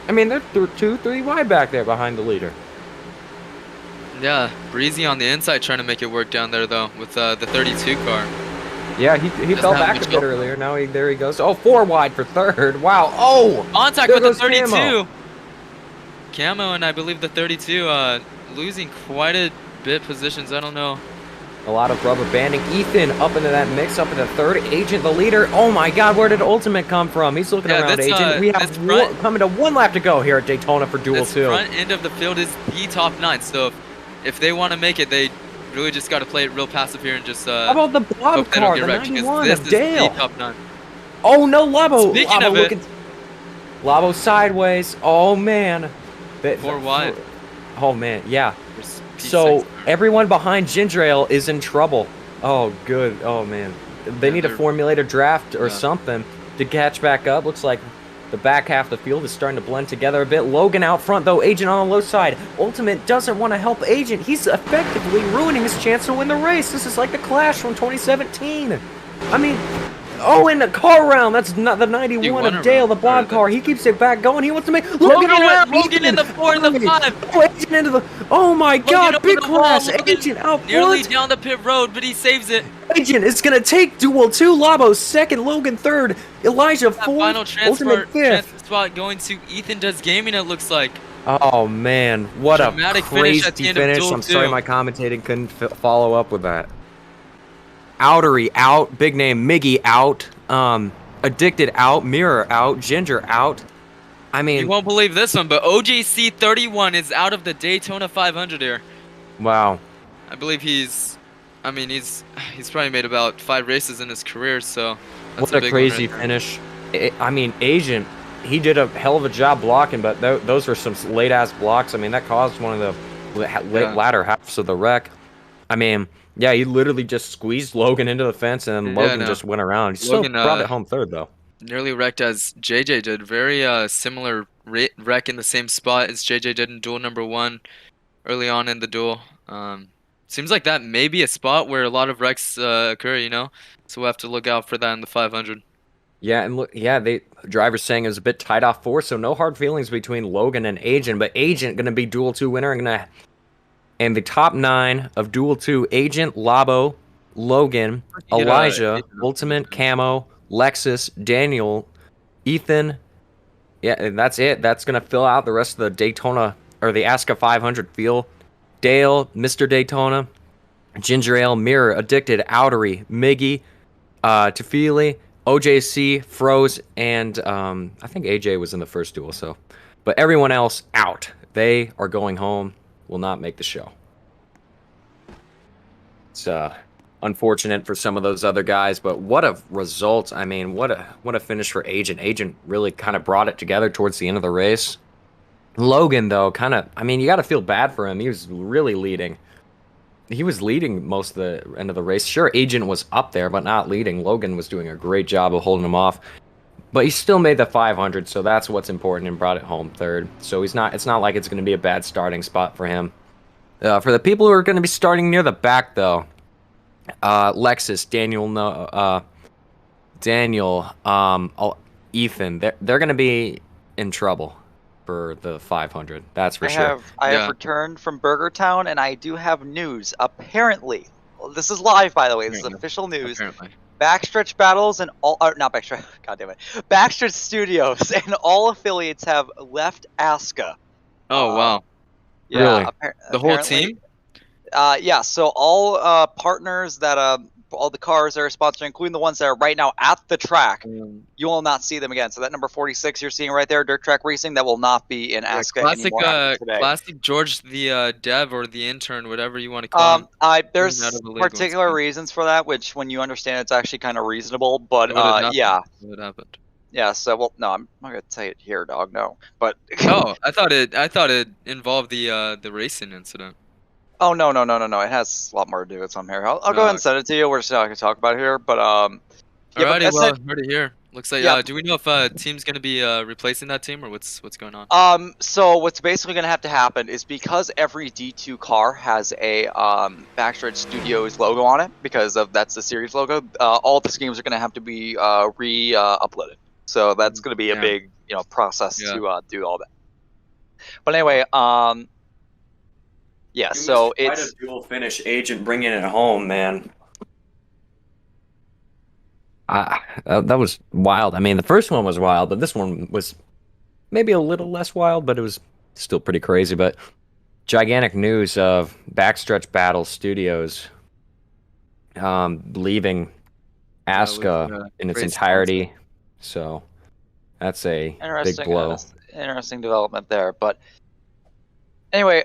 I mean, they're 2-3 wide back there behind the leader. Yeah, Breezy on the inside trying to make it work down there, though, with the 32 car. Yeah, he Doesn't fell have back much a bit help. earlier. Now there he goes. Oh, 4 wide for third. Wow. Oh! Contact there with the goes 32. Camo. Camo and I believe the 32 losing quite a bit positions. I don't know. A lot of rubber banding. Ethan up into that mix, up into third. Agent, the leader. Oh my God, where did Ultimate come from? He's looking Yeah, around this, Agent. We this have front- coming to 1 lap to go here at Daytona for Duel This 2. front end of the field is the top 9. So if they want to make it, they really just got to play it real passive here and just How about the blob hope they don't car, get the wrecked, because 91 this of is Dale? the top 9. Oh no, Labo! Speaking Labo of it- looking. Labo sideways. Oh man. 4 wide. Oh man, yeah. There's So P6 there. everyone behind Ginger Ale is in trouble. Oh good. Oh man. They Yeah, need to they're- formulate a draft or yeah. something to catch back up. Looks like the back half of the field is starting to blend together a bit. Logan out front though. Agent on the low side. Ultimate doesn't want to help Agent. He's effectively ruining his chance to win the race. This is like the Clash from 2017. I mean. Oh, in the car round. That's not the 91 won of a Dale, round, the blob or car. He keeps it back going. He wants to make Logan around. Logan in the 4 and the 5. Oh, Agent into the. Oh my Logan God! up Big in the wall, crash. Logan Agent out nearly front. down the pit road, but he saves it. Agent is gonna take Duel 2. Labo second. Logan third. Elijah That fourth. final Ultimate fifth. transfer spot going to Ethan Does Gaming, it looks like. Oh man, what a Dramatic finish crazy at the end of finish! Duel I'm sorry 2. my commentating couldn't follow up with that. Outery out. Big name Miggy out. Addicted out. Mirror out. Ginger out. I mean, You won't believe this one, but OJC 31 is out of the Daytona 500 here. wow. I believe he's probably made about 5 races in his career, so that's What a big crazy one right finish. I mean, Agent, he did a hell of a job blocking, but those were some late-ass blocks. I mean, that caused one of the latter halves of the wreck. I mean, yeah, he literally just squeezed Logan into the fence, and then Yeah, Logan no. just went around. He Logan, still brought it home third, though. Nearly wrecked as JJ did. Very similar wreck in the same spot as JJ did in duel number 1 early on in the duel. Seems like that may be a spot where a lot of wrecks occur, you know? So we'll have to look out for that in the 500. Yeah, and look, yeah, driver's saying it was a bit tight off 4, so no hard feelings between Logan and Agent, but Agent gonna be Duel 2 winner and the top 9 of Duel 2, Agent, Labo, Logan, You get, Elijah, Agent. Ultimate, Camo, Lexus, Daniel, Ethan. Yeah, and that's it. That's gonna fill out the rest of the Daytona or the Asca 500 field. Dale, Mr. Daytona, Ginger Ale, Mirror, Addicted, Outery, Miggy, Tafili, OJC, Froze, and I think AJ was in the first duel, so. But everyone else out. They are going home, will not make the show. It's unfortunate for some of those other guys, but what a result. I mean, what a finish for Agent. Agent really kind of brought it together towards the end of the race. Logan, though, kind of, I mean, you got to feel bad for him. He was really leading. He was leading most of the end of the race. Sure, Agent was up there, but not leading. Logan was doing a great job of holding him off. But he still made the 500, so that's what's important, and brought it home third. So it's not like it's going to be a bad starting spot for him. For the people who are going to be starting near the back, though, Lexus, Daniel, Ethan, they're going to be in trouble for the 500. That's for sure. I have returned from Burger Town, and I do have news. Apparently, this is live, by the way. This is official news. Apparently. Backstretch Battles and all, or not Backstretch, God damn it. Backstretch Studios and all affiliates have left Asca. Oh wow. Yeah, Really? The whole apparently- team? Yeah, so all partners that all the cars that are sponsoring, including the ones that are right now at the track, you will not see them again. So that number 46 you're seeing right there, Dirt Track Racing, that will not be in Asca Classic, anymore after today. classic George the dev or the intern, whatever you want to call him. There's Out of the league once particular reasons for that, which when you understand it's actually kind of reasonable, but yeah. What happened? Yeah, so well, no, I'm not gonna say it here, dog. No, but Oh, I thought it involved the racing incident. oh no, it has a lot more to do with something here. I'll go ahead and send it to you. We're just not gonna talk about it here, but yeah, but Alrighty, well, heard it here. Looks like Yeah. do we know if team's gonna be replacing that team or what's going on? So what's basically going to have to happen is because every D2 car has a Backstretch Studios logo on it, because that's the series logo, all the schemes are going to have to be uploaded. So that's going to be a big, process to do all that. But anyway, yeah. So Quite it's a dual finish agent bringing it home, man. That was wild. I mean, the first one was wild, but this one was maybe a little less wild, but it was still pretty crazy. But gigantic news of Backstretch Battle Studios leaving Asca in its great entirety. So that's a big blow. Interesting development there. But anyway,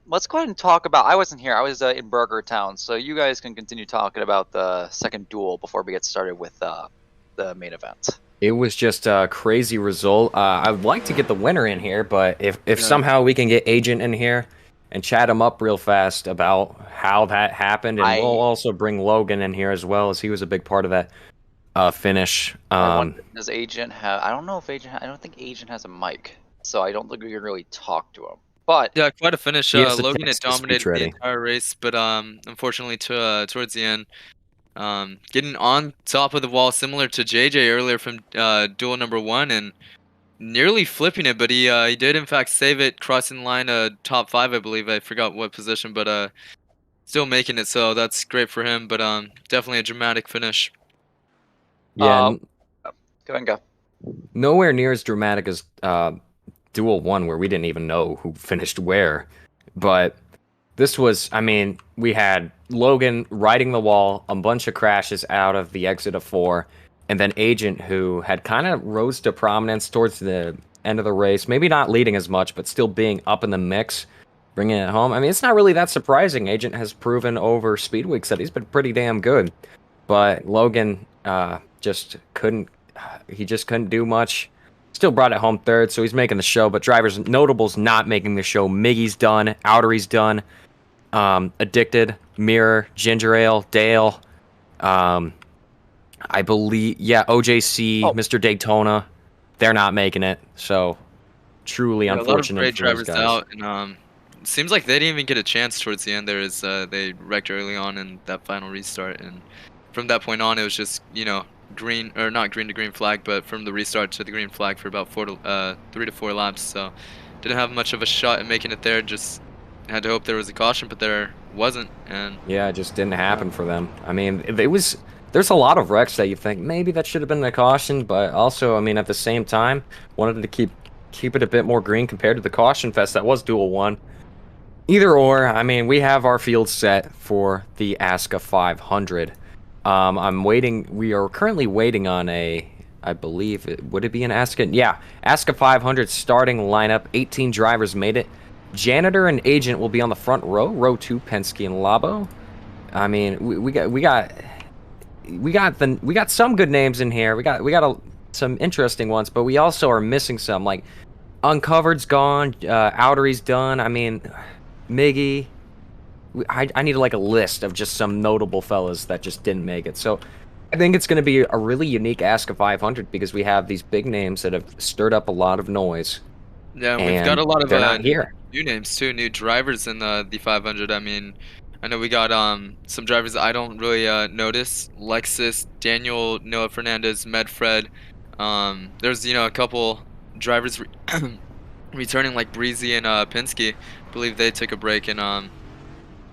let's go ahead and talk about. I wasn't here. I was in Burger Town, so you guys can continue talking about the second duel before we get started with the main event. It was just a crazy result. I would like to get the winner in here, but if somehow we can get Agent in here and chat him up real fast about how that happened, and we'll also bring Logan in here as well, as he was a big part of that finish. Does Agent have? I don't know if Agent. I don't think Agent has a mic, so I don't think we can really talk to him. But yeah, quite a finish. He has the Logan had text to speech dominated the ready. entire race, but unfortunately, towards the end, getting on top of the wall, similar to JJ earlier from duel number 1, and nearly flipping it, but he did in fact save it, crossing the line top 5, I believe. I forgot what position, but still making it. So that's great for him. But definitely a dramatic finish. Yeah, go ahead and go. Nowhere near as dramatic as Duel 1, where we didn't even know who finished where. But this was, I mean, we had Logan riding the wall, a bunch of crashes out of the exit of 4, and then Agent, who had kind of rose to prominence towards the end of the race. Maybe not leading as much, but still being up in the mix, bringing it home. I mean, it's not really that surprising. Agent has proven over Speed Weeks that he's been pretty damn good. But Logan just couldn't do much. Still brought it home third, so he's making the show. But drivers, notables not making the show. Miggy's done. Outery's done. Addicted, Mirror, Ginger Ale, Dale. I believe, yeah, OJC, Mr. Daytona. They're not making it. So truly unfortunate. A lot of great for those drivers guys. out, and seems like they didn't even get a chance towards the end. There is they wrecked early on in that final restart, and from that point on, it was just green, or not green to green flag, but from the restart to the green flag for about 3 to 4 laps. So didn't have much of a shot at making it there. Just had to hope there was a caution, but there wasn't. And yeah, it just didn't happen for them. I mean, there's a lot of wrecks that you think maybe that should have been a caution, but also, I mean, at the same time, wanted to keep it a bit more green compared to the caution fest that was Duel 1. Either or, I mean, we have our field set for the Asca 500. I'm waiting. We are currently waiting on I believe, would it be an Asca? Yeah, Asca 500 starting lineup. 18 drivers made it. Janitor and Agent will be on the front row. Row 2, Penske and Labo. I mean, we got some good names in here. We got some interesting ones, but we also are missing some. Like Uncovered's gone. Outery's done. I mean, Miggy. I need like a list of just some notable fellas that just didn't make it. So I think it's going to be a really unique Asca 500 because we have these big names that have stirred up a lot of noise. yeah, we've got a lot of they're not here. new names too, new drivers in the 500. I mean, I know we got some drivers that I don't really notice. Lexus, Daniel, Noah Fernandez, Medfred. There's a couple drivers returning like Breezy and Pinsky. I believe they took a break, and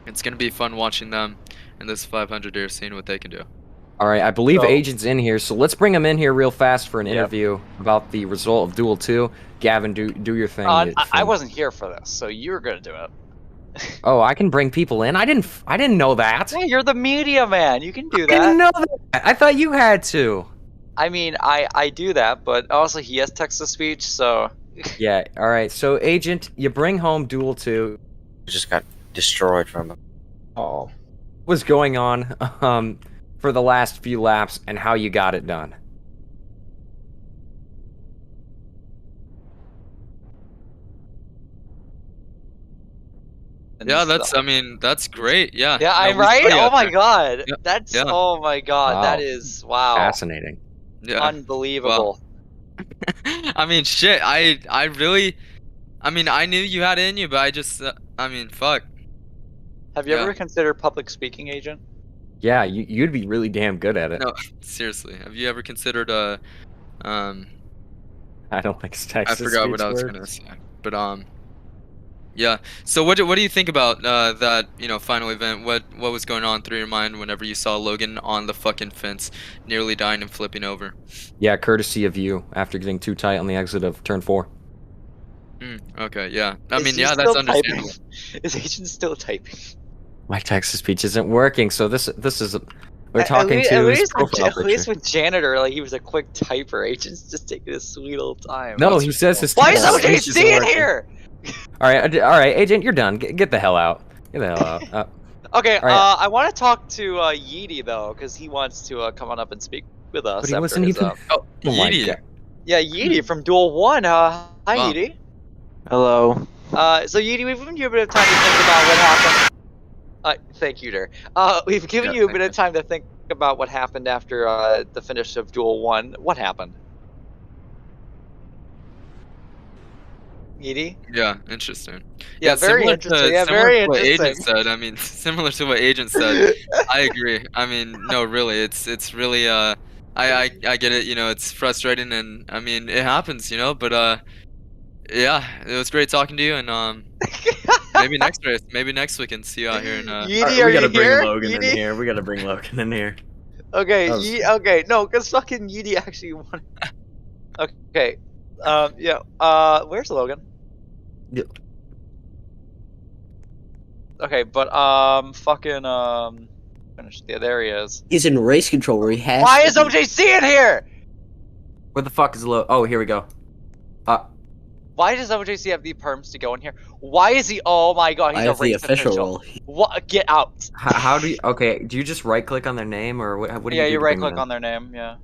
it's gonna be fun watching them in this 500 here, seeing what they can do. All right, I believe So- Agent's in here, so let's bring him in here real fast for an Yep. interview about the result of Duel 2. Gavin, do your thing. I wasn't here for this, so you're gonna do it. Oh, I can bring people in. I didn't know that. Yeah, you're the media man. You can do I that. didn't know that. I thought you had to. I mean, I do that, but also he has text to speech, so. Yeah. All right. So, Agent, you bring home Duel 2. Just got destroyed from him. Oh. What's going on for the last few laps and how you got it done? Yeah, I mean, that's great. Yeah. Yeah, No, I'm we saw right. you Oh out my there. god, Yeah, that's yeah. oh my god, that Wow. is wow, Fascinating. Yeah. unbelievable. I mean, shit. I really, I mean, I knew you had it in you, but I just, I mean, fuck. Have you Yeah. ever considered public speaking, Agent? Yeah, you'd be really damn good at it. No, seriously. Have you ever considered I don't think it's I text to forgot what speech I was works. gonna say, but yeah. So what do you think about that final event? What was going on through your mind whenever you saw Logan on the fucking fence, nearly dying and flipping over? Yeah, courtesy of you after getting too tight on the exit of turn 4. Okay, yeah. I Is mean, he yeah, that's still typing? understandable. Is Agent still typing? My text to speech isn't working, so this is we're At talking least- to at his least with- profile At least picture. with Janitor, like he was a quick typer. Agent's just taking his sweet old time. No, he says his Why is text to OJ speech isn't in working. here? All right, Agent, you're done. Get the hell out. Get the hell out. Okay, All right. I want to talk to Yeti though, because he wants to come on up and speak with us. But he after wasn't his, even. Oh, Oh my Yeti. God. Yeah, Yeti from Duel 1. Hi, Wow. Yeti. Hello. So Yeti, we've given you a bit of time to think about what happened. Thank you, Der. We've given Yeah, you a thank bit you. of time to think about what happened after the finish of Duel 1. What happened? Yeti? Yeah, interesting. Yeah, very similar interesting. Yeah, similar very to what Agent interesting. said. I mean, similar to what Agent said. I agree. I mean, no, really, it's really I get it. It's frustrating, and I mean, it happens. But yeah, it was great talking to you, and maybe next race, maybe next we can see you out here. And Yeti, are you here? Yeti? here. We gotta bring Logan in here. Okay, That was- okay, no, because fucking Yeti actually won. Okay, yeah, where's Logan? Yeah. Okay, but, finish. Yeah, there he is. He's in race control where he has Why to is be. OJC in here? Where the fuck is Oh, here we go. Why does OJC have the perms to go in here? Why is he? Oh my god, he's I a have the race official official. role. What? Get out. How do you? Okay, do you just right click on their name or what do you Yeah, do? you to right bring them click in? on their name. Yeah.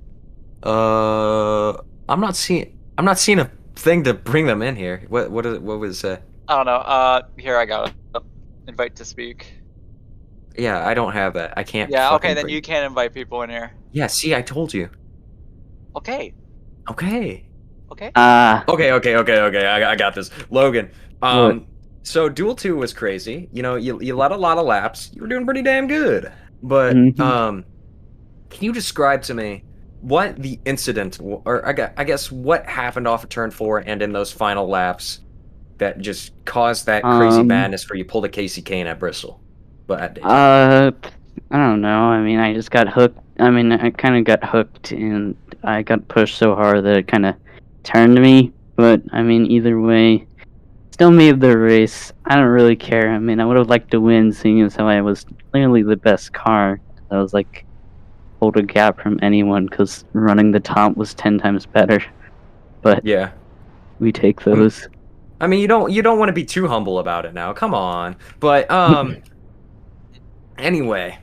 I'm not seeing a thing to bring them in here. What was I don't know. Here I got it. Invite to speak. Yeah, I don't have that. I can't. Yeah. fucking Okay, then bring- you can't invite people in here. Yeah, see, I told you. Okay. Okay. Okay. Okay. I got this. Logan. What? So Duel 2 was crazy. You led a lot of laps. You were doing pretty damn good. But Mhm. can you describe to me what the incident, or I guess what happened off of turn 4 and in those final laps that just caused that crazy madness for you pulled a Casey Kane at Bristol? But I don't know. I mean, I just got hooked. I mean, I kind of got hooked, and I got pushed so hard that it kind of turned me. But I mean, either way, still made the race. I don't really care. I mean, I would have liked to win, seeing as how I was clearly the best car. I was like, hold a gap from anyone, because running the top was 10 times better. But yeah, we take those. I mean, you don't want to be too humble about it now. Come on. But anyway.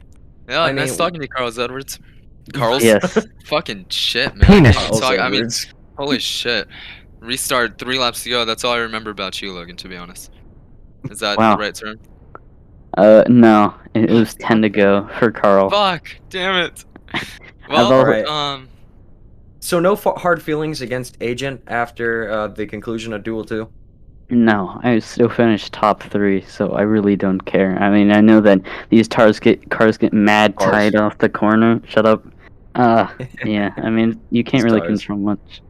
yeah, I nice mean- talking to you, Carlos Edwards. Carlos. Yes. Fucking shit, man. Penis. I can't even Carlos talk- I mean, Edwards. holy shit. Restart 3 laps to go. That's all I remember about you, Logan. To be honest. Is that Wow. the right term? No, it was 10 to go for Carl. Fuck! Damn it. I've Well, already- So no hard feelings against Agent after the conclusion of Duel 2? No, I still finished top 3, so I really don't care. I mean, I know that these cars get mad tight off the corner. Shut up. Yeah. I mean, you can't really Stars. control much.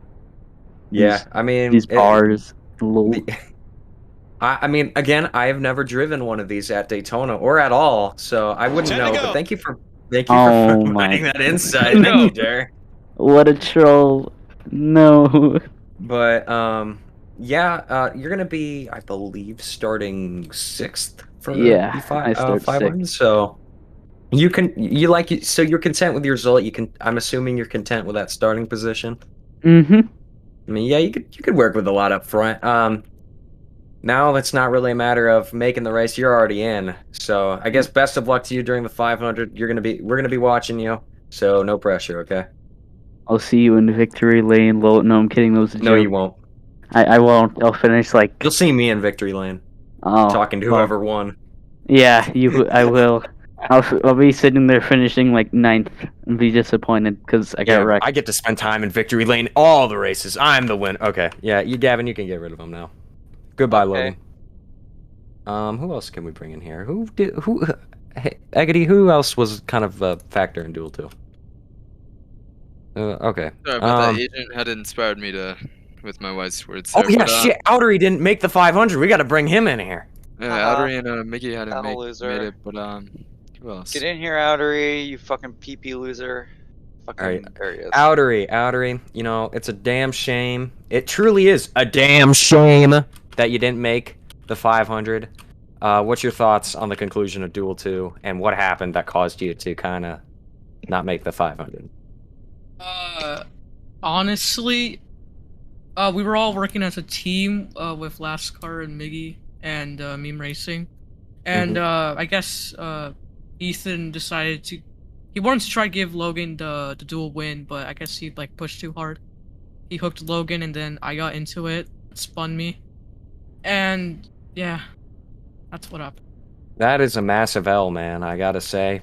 Yeah, I mean These bars. Lol. I mean, again, I have never driven one of these at Daytona or at all, so I wouldn't know. But thank you for Oh providing my. that insight. Thank you, Derek. What a troll. No. But yeah, you're gonna be, I believe, starting 6th for Yeah, the I start 500. 6th. So so you're content with your result. I'm assuming you're content with that starting position. Mm-hmm. I mean, yeah, you could work with a lot up front. Now it's not really a matter of making the race. You're already in. So I guess best of luck to you during the 500. We're gonna be watching you. So no pressure, okay? I'll see you in victory lane. No, I'm kidding. That was a joke. No, you won't. I won't. I'll finish like. You'll see me in victory lane. Oh. Talking to well, whoever won. Yeah, I will. I'll be sitting there finishing like 9th and be disappointed because I got wrecked. I get to spend time in victory lane all the races. I'm the winner. Okay, yeah, Gavin, you can get rid of him now. Goodbye, Okay. Logan. Who else can we bring in here? Hey, Eggity, who else was kind of a factor in Duel 2? Okay. Sorry about that. Agent had inspired me with my wife's words. Oh There, yeah, but, shit. Outery didn't make the 500. We got to bring him in here. Yeah, Outery and Mickey hadn't made loser. it, but who else? Get in here, Outery, you fucking PP loser. Fucking, All right, there he is. Outery. You know, it's a damn shame. It truly is a damn shame that you didn't make the 500. What's your thoughts on the conclusion of Duel 2 and what happened that caused you to kind of not make the 500? Honestly, we were all working as a team with Lascar and Miggy and Meme Racing, and I guess Ethan decided he wanted to try to give Logan the dual win, but I guess he like pushed too hard. He hooked Logan, and then I got into it, spun me, and yeah, that's what happened. That is a massive L, man. I gotta say,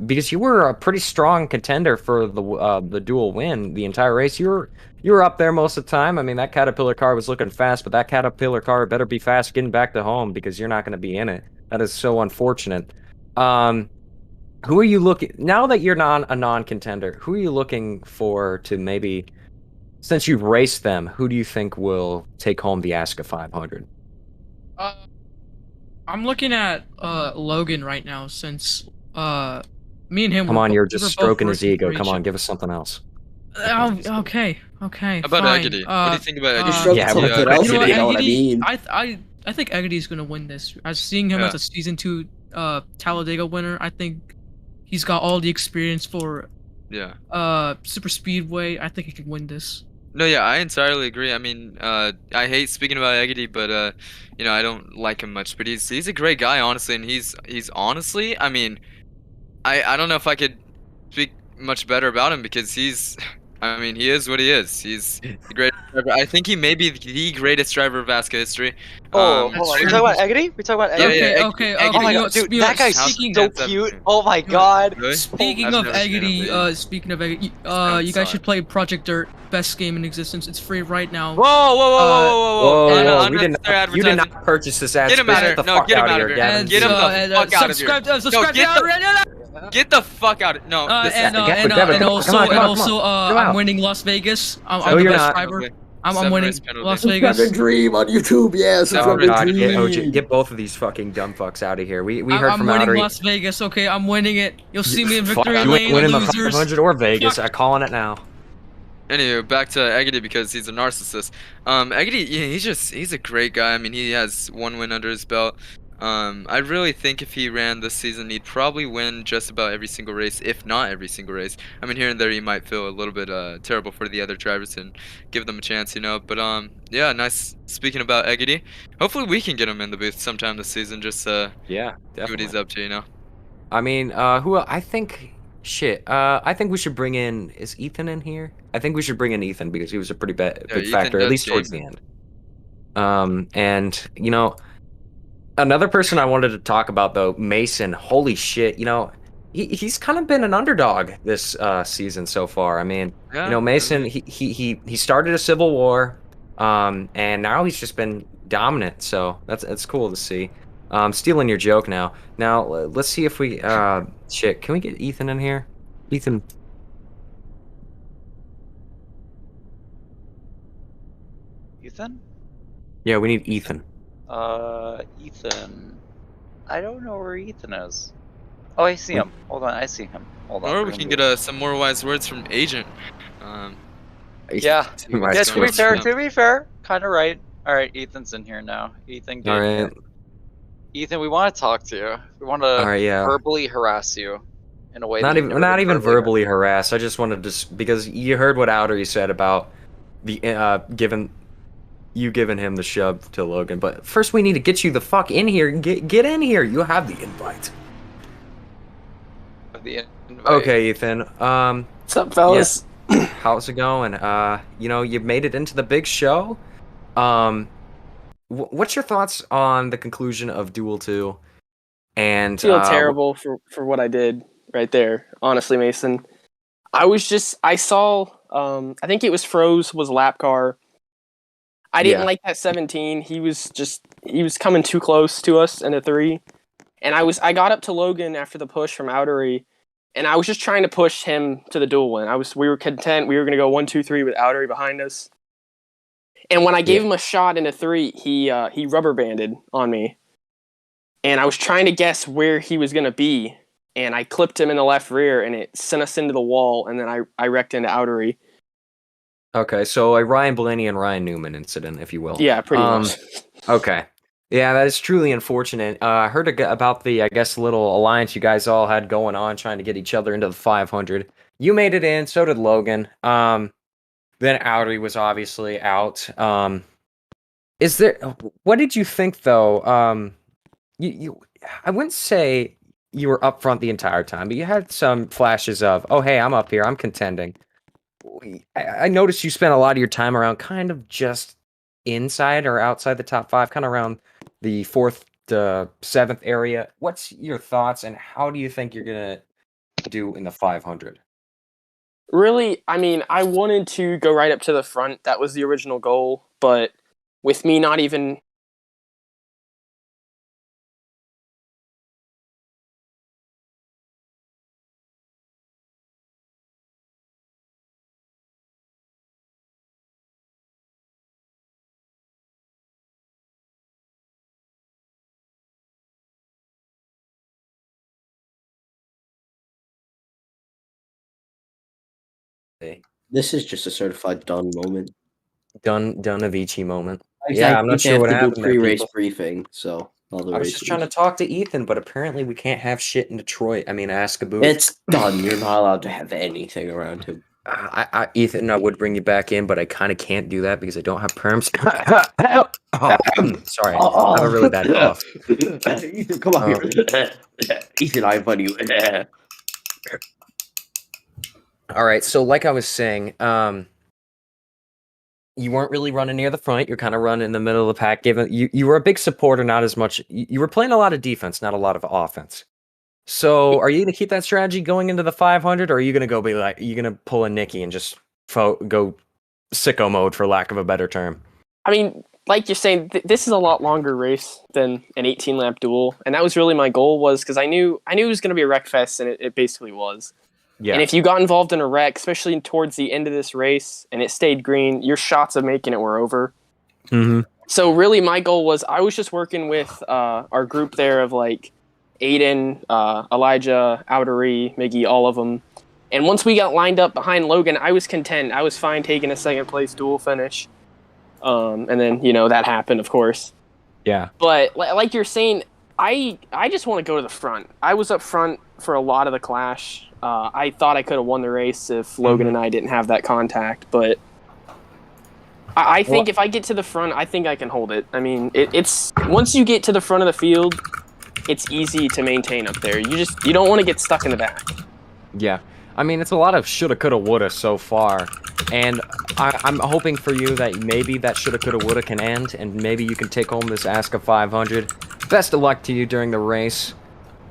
because you were a pretty strong contender for the dual win the entire race. You were up there most of the time. I mean, that Caterpillar car was looking fast, but that Caterpillar car better be fast getting back to home because you're not going to be in it. That is so unfortunate. Who are you looking now that you're a non-contender? Who are you looking for to maybe, since you've raced them, who do you think will take home the Asca 500? I'm looking at Logan right now since me and him. Come on, you're just both stroking his working ego. for each Come on, other. give us something else. Okay. How about fine. Eggity? What do you think about Eggity? Eggity? Yeah, You know what, Eggity. I think Eggity's gonna win this. As seeing him as a season 2 Talladega winner, I think he's got all the experience for super speedway. I think he can win this. No, yeah, I entirely agree. I mean, I hate speaking about Eggity, but you know, I don't like him much. But he's a great guy, honestly, and he's honestly, I mean, I don't know if I could speak much better about him because I mean, he is what he is. He's the greatest driver. I think he may be the greatest driver of Asca history. Hold on. We talking about Eggity? We talking about Eggity? Okay. Oh my god, dude, that guy's so cute. Oh my god. Speaking of Eggity, you guys should play Project Dirt, best game in existence. It's free right now. Whoa! You did not purchase this ad. Get him out of here! No, get him out of here! Gavin. Get him the fuck out of here! Subscribe Get the fuck out! No. And also, I'm winning Las Vegas. I'm the best driver. I'm winning Las Vegas. Subscribe to Dream on YouTube, yeah. Subscribe to Dream. Get both of these fucking dumb fucks out of here. We heard I'm from winning Outery. Las Vegas. Okay, I'm winning it. You'll see me in victory You ain't lane, winning the losers. 500 or Vegas. I'm calling it now. Anyway, back to Eggity because he's a narcissist. Eggity, yeah, he's a great guy. I mean, he has 1 win under his belt. I really think if he ran this season, he'd probably win just about every single race, if not every single race. I mean, here and there, he might feel a little bit terrible for the other drivers and give them a chance, you know. But yeah, nice. Speaking about Eggity, hopefully we can get him in the booth sometime this season. Just yeah, see what he's up to, you know. I mean, I think. Shit. I think we should bring in. Is Ethan in here? I think we should bring in Ethan because he was a pretty big factor, at least towards the end. And you know, another person I wanted to talk about though, Mason. Holy shit! You know, he's kind of been an underdog this season so far. I mean, you know, Mason. He started a civil war, and now he's just been dominant. So that's cool to see. Stealing your joke now. Now, let's see if we... shit, can we get Ethan in here? Ethan. Ethan? Yeah, we need Ethan. Ethan. I don't know where Ethan is. Oh, I see him. Hold on, I see him. Hold on. Or we can get some more wise words from Agent. Yeah. Yeah, to be fair, kind of right. All right, Ethan's in here now. Ethan, get in here. Ethan, we want to talk to you. We want to verbally harass you in a way. Not that even, not even verbally harass. I just wanted to, because you heard what Outery said about the giving him the shove to Logan. But first, we need to get you the fuck in here. Get in here. You have the invite. Okay, Ethan. What's up, fellas? Yeah. How's it going? You know, you made it into the big show. What's your thoughts on the conclusion of Duel 2? And I feel terrible for what I did right there. Honestly, Mason, I saw. I think it was Froze was lap car. I didn't like that 17. He was coming too close to us in a 3. And I got up to Logan after the push from Outery, and I was just trying to push him to the duel win. We were content. We were gonna go 1, 2, 3 with Outery behind us. And when I gave him a shot in a 3, he rubber banded on me. And I was trying to guess where he was gonna be, and I clipped him in the left rear, and it sent us into the wall, and then I wrecked into Outery. Okay, so a Ryan Blaney and Ryan Newman incident, if you will. Yeah, pretty much. Okay. Yeah, that is truly unfortunate. I heard about the, I guess, little alliance you guys all had going on, trying to get each other into the 500. You made it in, so did Logan. Then Outery was obviously out. What did you think, though? I wouldn't say you were up front the entire time, but you had some flashes of, oh, hey, I'm up here, I'm contending. I noticed you spent a lot of your time around kind of just inside or outside the top 5, kind of around the 4th to 7th area. What's your thoughts, and how do you think you're gonna do in the 500? Really, I mean, I wanted to go right up to the front. That was the original goal, but with me not even This is just a certified done moment. Done Avicii moment. Yeah, I'm not sure what happened there, pre-race people. briefing, so all the I was races. just trying to talk to Ethan, but apparently we can't have shit in Detroit. I mean, Asca booth. It's done. You're not allowed to have anything around him. Ethan, I would bring you back in, but I kind of can't do that because I don't have perms. Sorry, I have a really bad cough. Ethan, come on here. Ethan, I invite you. All right, so like I was saying, you weren't really running near the front. You're kind of running in the middle of the pack. Given you were a big supporter, not as much. You were playing a lot of defense, not a lot of offense. So, are you going to keep that strategy going into the 500, or are you going to go pull a Nicky and just go sicko mode, for lack of a better term? I mean, like you're saying, this is a lot longer race than an 18-lap duel, and that was really my goal. Was because I knew it was going to be a wreck fest, and it basically was. Yeah. And if you got involved in a wreck, especially towards the end of this race, and it stayed green, your shots of making it were over. Mm-hmm. So really, my goal was I was just working with our group there of like Aiden, Elijah, Outery, Miggy, all of them. And once we got lined up behind Logan, I was content. I was fine taking a second place duel finish. And then, that happened, of course. Yeah. But like you're saying, I just want to go to the front. I was up front for a lot of the clash. I thought I could have won the race if Logan and I didn't have that contact, but I think if I get to the front, I think I can hold it. I mean, it's once you get to the front of the field, it's easy to maintain up there. You don't want to get stuck in the back. Yeah. I mean, it's a lot of shoulda, coulda, woulda so far, and I'm hoping for you that maybe that shoulda, coulda, woulda can end, and maybe you can take home this Asca 500. Best of luck to you during the race.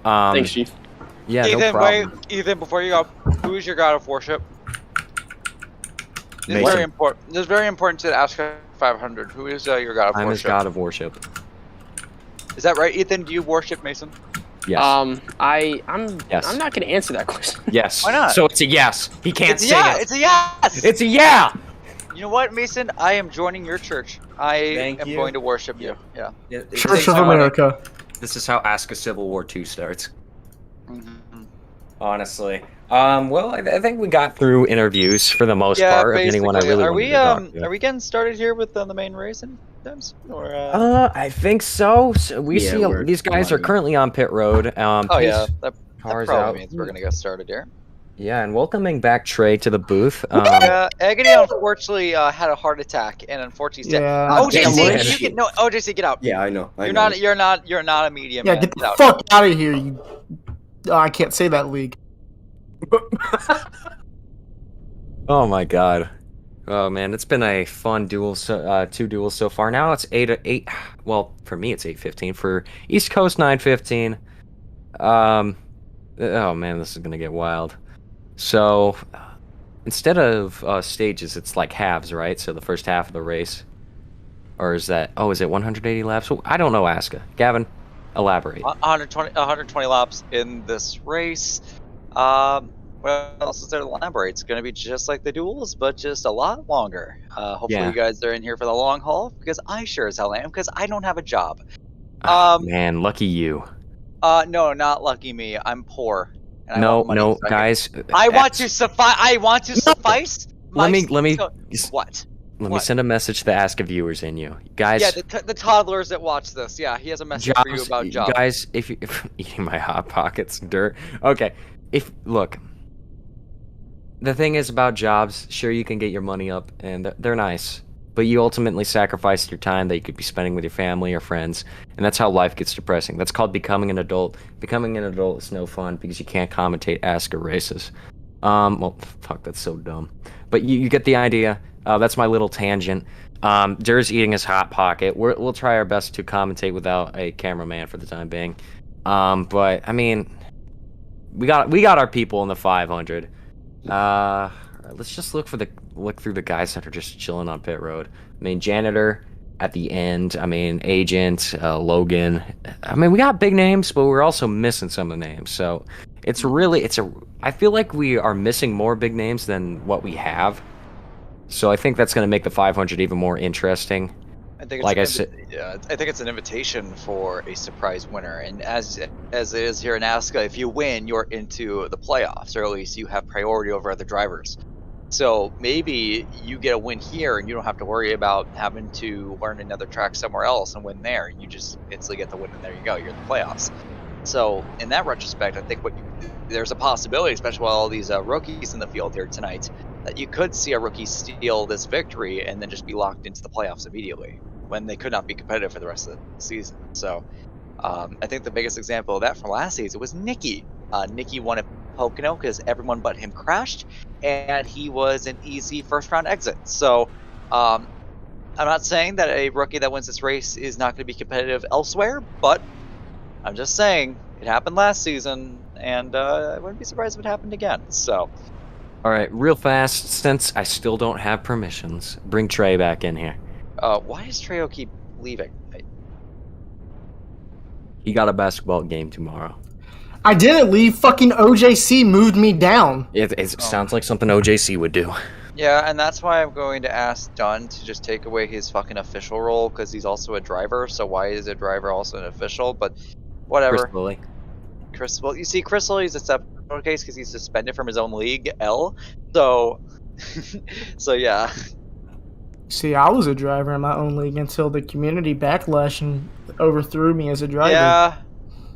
Thanks, Chief. Yeah, Ethan, no problem. wait, Ethan, before you go, who is your god of worship? This is Mason. very important. This is very important to the Asca 500. Who is your god of I'm worship? his god of worship. Is that right, Ethan? Do you worship Mason? Yes. I'm Yes. I'm not going to answer that question. Yes. Why not? So it's a yes. He can't It's a say yeah. it. It's a yes. It's a yeah. You know what, Mason? I am joining your church. I Thank am you. going to worship you. Yeah. Church of America. This is how Asca Civil War 2 starts. Mm-hmm. Honestly. Well, I think we got through interviews for the most Yeah, part of anyone I basically. really Are wanted we to talk to. are we getting started here with the main race anytime soon, or I think so. We Yeah, see we're these guys are live. currently on pit road. Oh yeah, that cars probably out. means we're gonna get started here. Yeah, and welcoming back Trey to the booth. Yeah, Agony unfortunately had a heart attack, and unfortunately, he's dead. Yeah. OJC, you can no. OJC, get out. Yeah, I know. You're not a medium Yeah, man. get the out. fuck out of here, you. Oh, I can't say that league. Oh my god. Oh man, it's been a fun duel. Two duels so far. Now it's 8. Well, for me it's 8:15. For East Coast 9:15. Oh man, this is gonna get wild. So instead of stages, it's like halves, right? So the first half of the race, or is that? Oh, is it 180 laps? I don't know, Asca. Gavin, elaborate. 120 laps in this race. What else is there to elaborate? It's going to be just like the duels, but just a lot longer. Hopefully Yeah. you guys are in here for the long haul, because I sure as hell am, because I don't have a job. Man, lucky you. No, not lucky me. I'm poor. And I want money No, so guys. I want to suffice. I want to suffice. Let me. What? Let me send a message to the Asca viewers in you, guys. Yeah, the toddlers that watch this. Yeah, he has a message for you about jobs. Guys, if eating my hot pockets, dirt. Okay, look. The thing is about jobs, sure you can get your money up, and they're nice, but you ultimately sacrifice your time that you could be spending with your family or friends, and that's how life gets depressing. That's called becoming an adult. Becoming an adult is no fun because you can't commentate Asca races. Well, fuck, that's so dumb. But you get the idea. That's my little tangent. Dur's eating his hot pocket. We'll try our best to commentate without a cameraman for the time being. But I mean, we got our people in the 500. Let's just look through the guys that are just chilling on pit road. I mean, janitor at the end. I mean, agent, Logan. I mean, we got big names, but we're also missing some of the names. So I feel like we are missing more big names than what we have. So I think that's going to make the 500 even more interesting. I think like I think it's an invitation for a surprise winner, and as it is here in Asca, if you win, you're into the playoffs, or at least you have priority over other drivers. So maybe you get a win here, and you don't have to worry about having to learn another track somewhere else and win there. You just instantly get the win, and there you go. You're in the playoffs. So in that retrospect, I think there's a possibility, especially with all these rookies in the field here tonight, that you could see a rookie steal this victory and then just be locked into the playoffs immediately, when they could not be competitive for the rest of the season. So I think the biggest example of that from last season was Nicky. Nicky won at Pocono because everyone but him crashed, and he was an easy first round exit. So I'm not saying that a rookie that wins this race is not going to be competitive elsewhere, but I'm just saying it happened last season, and I wouldn't be surprised if it happened again. So. All right, real fast, since I still don't have permissions, bring Trey back in here. Why does Trejo keep leaving? He got a basketball game tomorrow. I didn't leave. Fucking OJC moved me down. It sounds like something OJC would do. Yeah, and that's why I'm going to ask Dunn to just take away his fucking official role, because he's also a driver. So why is a driver also an official? But whatever. Chris Lilly. Well, you see, Chris Lilly's a separate case because he's suspended from his own league, L. So, so yeah. See, I was a driver in my own league until the community backlash and overthrew me as a driver. Yeah,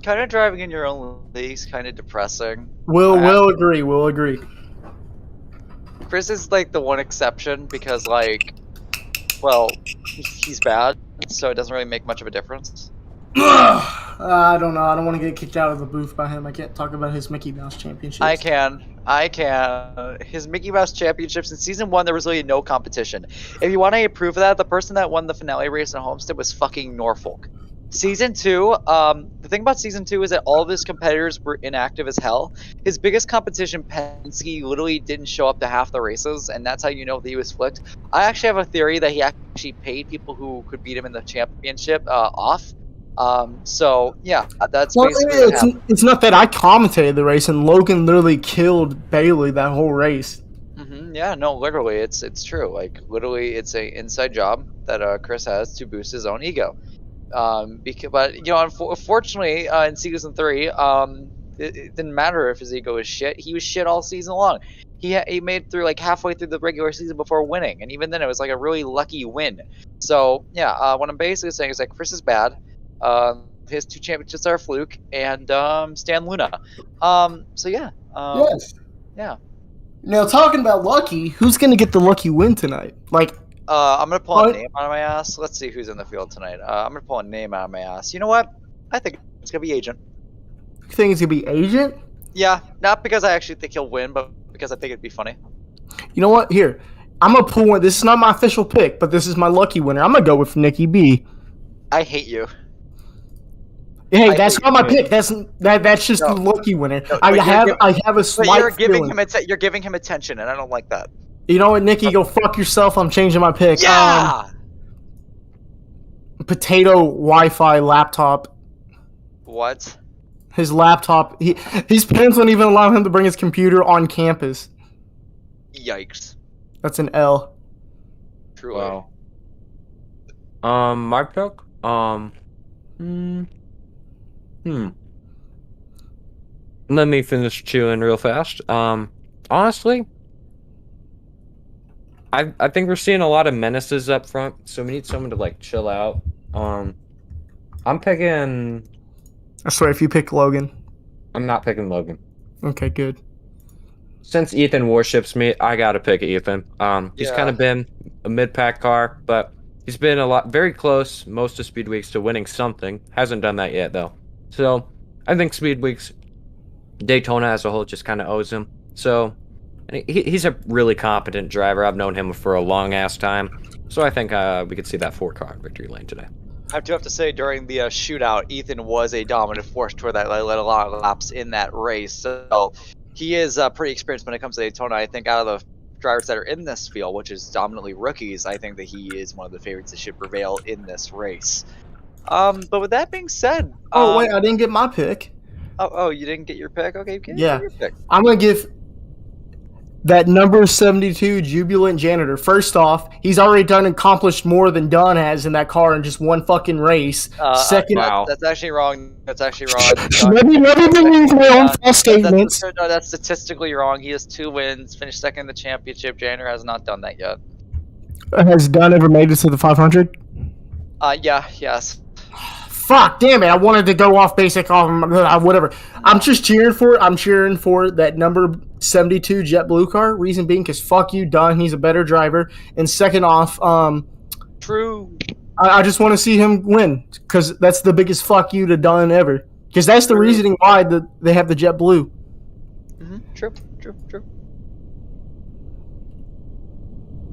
kind of driving in your own league's kind of depressing. We'll agree. Chris is like the one exception because, like, well, he's bad, so it doesn't really make much of a difference. I don't know. I don't want to get kicked out of the booth by him. I can't talk about his Mickey Mouse championships. I can. His Mickey Mouse championships in season 1, there was really no competition. If you want to approve of that, the person that won the finale race in Homestead was fucking Norfolk. Season 2, the thing about season 2 is that all of his competitors were inactive as hell. His biggest competition, Penske, literally didn't show up to half the races, and that's how you know that he was flipped. I actually have a theory that he actually paid people who could beat him in the championship off. So yeah, that's basically what happened. It's not that I commentated the race, and Logan literally killed Bailey that whole race. Yeah, no, literally, it's true. Like literally, it's a inside job that Chris has to boost his own ego. Because, but you know, unfortunately, in season 3, it didn't matter if his ego was shit. He was shit all season long. He made through like halfway through the regular season before winning, and even then, it was like a really lucky win. So yeah, what I'm basically saying is that Chris is bad. His 2 championships are a fluke, and Stan Luna. So yeah. Yes. Yeah. Now, talking about lucky, who's gonna get the lucky win tonight? Like, I'm gonna pull a What? name out of my ass. Let's see who's in the field tonight. I'm gonna pull a name out of my ass. You know what? I think it's gonna be Agent. you think it's gonna be Agent? Yeah, not because I actually think he'll win, but because I think it'd be funny. You know what? Here, I'm gonna pull one. This is not my official pick, but this is my lucky winner. I'm gonna go with Nikki B. I hate you. Hey, I that's hate not you. my pick. That's just the lucky winner. No, I but have a But slight you're giving feeling. you're giving him attention, and I don't like that. You know what, Nikki? Go fuck yourself. I'm changing my pick. Yeah. Potato Wi-Fi laptop. What? His laptop. His parents won't even allow him to bring his computer on campus. Yikes. That's an L. Truly. Wow. My pick. Let me finish chewing real fast. Honestly, I think we're seeing a lot of menaces up front, so we need someone to like chill out. I'm picking. I swear, if you pick Logan. I'm not picking Logan. Okay, good. Since Ethan worships me, I gotta pick Ethan. He's Yeah. kind of been a mid-pack car, but he's been very close most of Speed Weeks to winning something. Hasn't done that yet though. So I think Speed Weeks, Daytona as a whole, just kind of owes him. So and he's a really competent driver. I've known him for a long ass time. So I think we could see that 4-car victory lane today. I do have to say, during the shootout, Ethan was a dominant force toward that. Led a lot of laps in that race. So he is pretty experienced when it comes to Daytona. I think out of the drivers that are in this field, which is dominantly rookies, I think that he is one of the favorites that should prevail in this race. But with that being said, Oh wait, I didn't get my pick. Oh, you didn't get your pick? Okay, get Yeah, your pick. I'm gonna give that number 72 Jubilant Janitor. First off, he's already accomplished more than Dunn has in that car in just one fucking race. Second, That's actually wrong. That's actually wrong. let me believe my own false statements. No, that's statistically wrong. He has 2 wins, finished second in the championship. Janitor has not done that yet. Has Dunn ever made it to the 500? Yes. Fuck, damn it! I wanted to go off basic, whatever. I'm just cheering for it. I'm cheering for that number 72 JetBlue car. Reason being, because fuck you, Dunn. He's a better driver. And second off, True. I just want to see him win, because that's the biggest fuck you to Dunn ever. Because that's the reasoning why they have the JetBlue. True.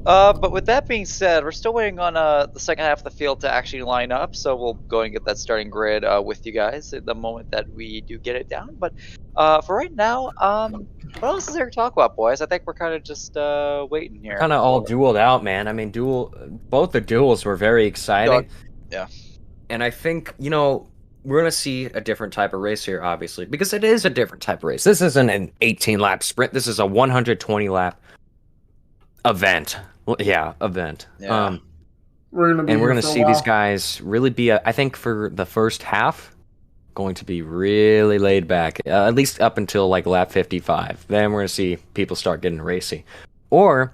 But with that being said, we're still waiting on the second half of the field to actually line up, so we'll go and get that starting grid with you guys at the moment that we do get it down. But for right now, what else is there to talk about, boys? I think we're kind of just waiting here. Kind of all dueled out, man. I mean, both the duels were very exciting. Yeah. And I think, we're going to see a different type of race here, obviously, because it is a different type of race. This isn't an 18-lap sprint. This is a 120-lap event. Yeah, event. Yeah. We're gonna see these guys really be, I think for the first half, going to be really laid back, at least up until like lap 55. Then we're gonna see people start getting racy. Or,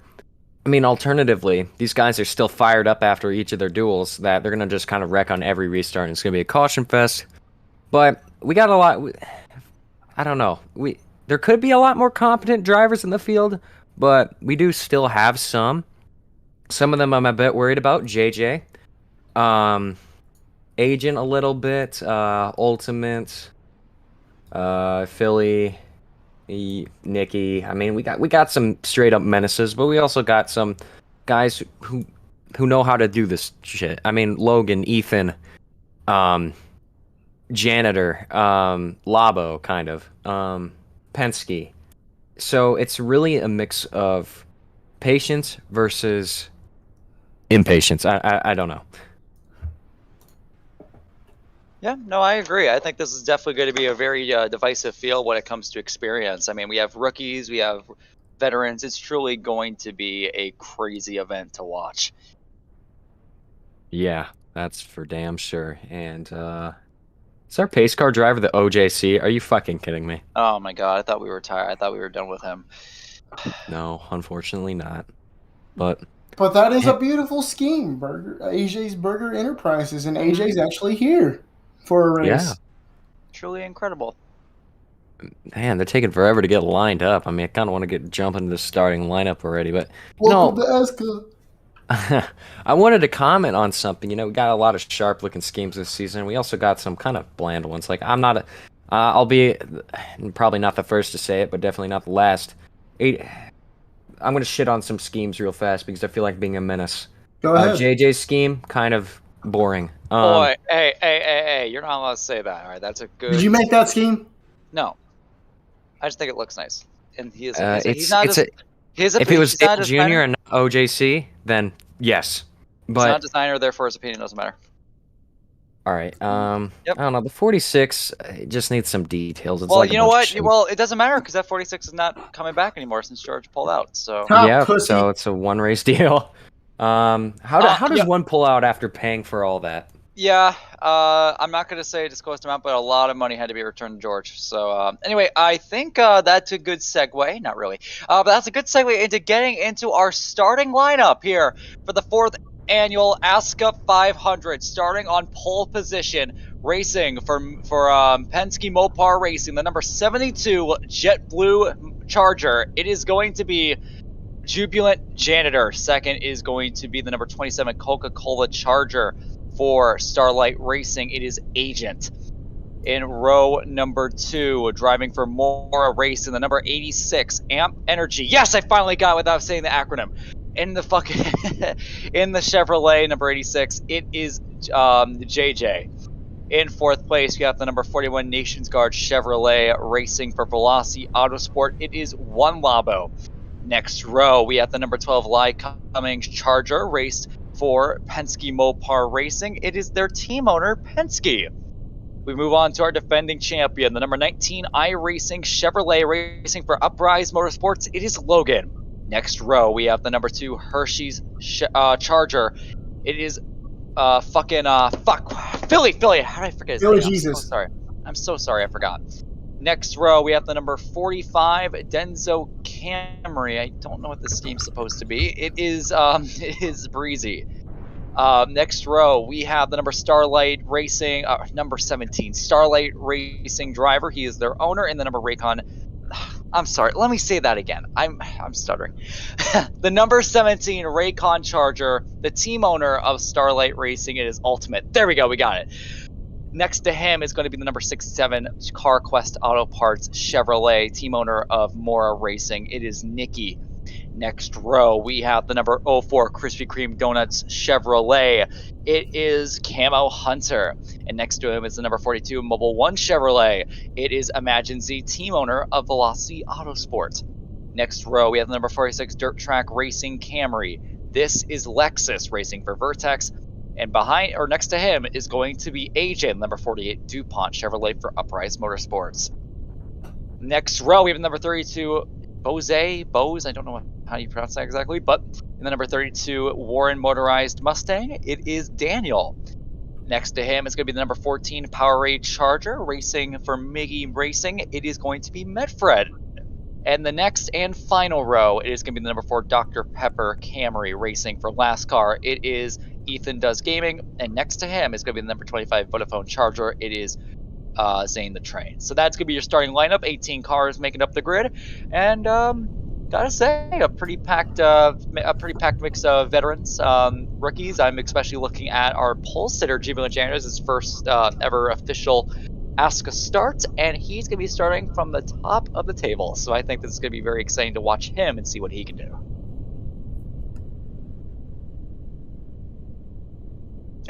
I mean, alternatively, these guys are still fired up after each of their duels that they're gonna just kind of wreck on every restart. And it's gonna be a caution fest. But we got a lot. I don't know. There could be a lot more competent drivers in the field, but we do still have some. Some of them I'm a bit worried about. JJ. Agent a little bit. Ultimate. Philly. Nikki. I mean, we got some straight up menaces, but we also got some guys who know how to do this shit. I mean, Logan, Ethan, Janitor, Labo, kind of. Penske. So it's really a mix of patience versus impatience. I don't know. Yeah, no, I agree. I think this is definitely going to be a very divisive field when it comes to experience. I mean, we have rookies, we have veterans. It's truly going to be a crazy event to watch. Yeah, that's for damn sure. And is our pace car driver the OJC? Are you fucking kidding me? Oh my god, I thought we were tired. I thought we were done with him. No, unfortunately not. But that is a beautiful scheme, AJ's Burger Enterprises, and AJ's actually here for a race. Yeah. Truly incredible. Man, they're taking forever to get lined up. I mean, I kind of want to jump into the starting lineup already, but Welcome no. to Asca. I wanted to comment on something. We got a lot of sharp-looking schemes this season. We also got some kind of bland ones. Like, I'll be probably not the first to say it, but definitely not the last. I'm going to shit on some schemes real fast because I feel like being a menace. Go ahead. JJ's scheme, kind of boring. Boy, hey, you're not allowed to say that. All right, that's a good. Did you make that scheme? No, I just think it looks nice, and he is. If it was Dale Jr. and not OJC, then yes. But he's not a designer, therefore his opinion doesn't matter. All right. I don't know. The 46 just needs some details. It's Well, like you know what? Well, it doesn't matter because that 46 is not coming back anymore since George pulled out. So yeah, so it's a one race deal. How does one pull out after paying for all that? Yeah, I'm not going to say a disclosed amount, but a lot of money had to be returned to George. So anyway, I think that's a good segue. Not really, but that's a good segue into getting into our starting lineup here for the 4th annual Asca 500. Starting on pole position, racing for Penske Mopar Racing, the number 72 JetBlue Charger. It is going to be Jubilant Janitor. Second is going to be the number 27 Coca-Cola Charger. For Starlight Racing, it is Agent. In row number 2, driving for Mora Racing, the number 86 Amp Energy. Yes, I finally got it without saying the acronym. In the in the Chevrolet number 86, it is JJ. In 4th place, we have the number 41 Nations Guard Chevrolet Racing for Velocity Autosport. It is One Labo. Next row, we have the number 12 Cummings Charger raced for Penske Mopar Racing. It is their team owner, Penske. We move on to our defending champion, the number 19 iRacing Chevrolet Racing for Uprise Motorsports. It is Logan. Next row, we have the number 2 Hershey's Charger. It is Philly. How did I forget his Philly name? Jesus. I'm so sorry. I'm so sorry, I forgot. Next row, we have the number 45 Denso Camry. I don't know what this scheme's supposed to be. It is Breezy. Next row, we have the number Starlight Racing, number 17 Starlight Racing driver. He is their owner, and the number Raycon. I'm sorry. Let me say that again. I'm stuttering. The number 17 Raycon Charger, the team owner of Starlight Racing. It is Ultimate. There we go. We got it. Next to him is going to be the number 67 CarQuest Auto Parts Chevrolet, team owner of Mora Racing. It is Nikki. Next row, we have the number 04 Krispy Kreme Donuts Chevrolet. It is Camo Hunter. And next to him is the number 42 Mobile One Chevrolet. It is Imagine Z, team owner of Velocity Autosport. Next row, we have the number 46 Dirt Track Racing Camry. This is Lexus racing for Vertex. And behind or next to him is going to be AJ, number 48 DuPont Chevrolet for Uprise Motorsports. Next row, we have number 32 Bose, I don't know how you pronounce that exactly, but in the number 32 Warren Motorized Mustang, it is Daniel. Next to him is going to be the number 14 Powerade Charger racing for Miggy Racing. It is going to be Medfred. And the next and final row, it is going to be the number 4 Dr. Pepper Camry racing for Last Car. It is Ethan Does Gaming, and next to him is going to be the number 25 Vodafone Charger. It is Zane the Train. So that's going to be your starting lineup. 18 cars making up the grid, and gotta say, a pretty packed mix of veterans, rookies. I'm especially looking at our pole sitter, Jubilant Janitors, his first ever official Asca start, and he's going to be starting from the top of the table. So I think this is going to be very exciting to watch him and see what he can do.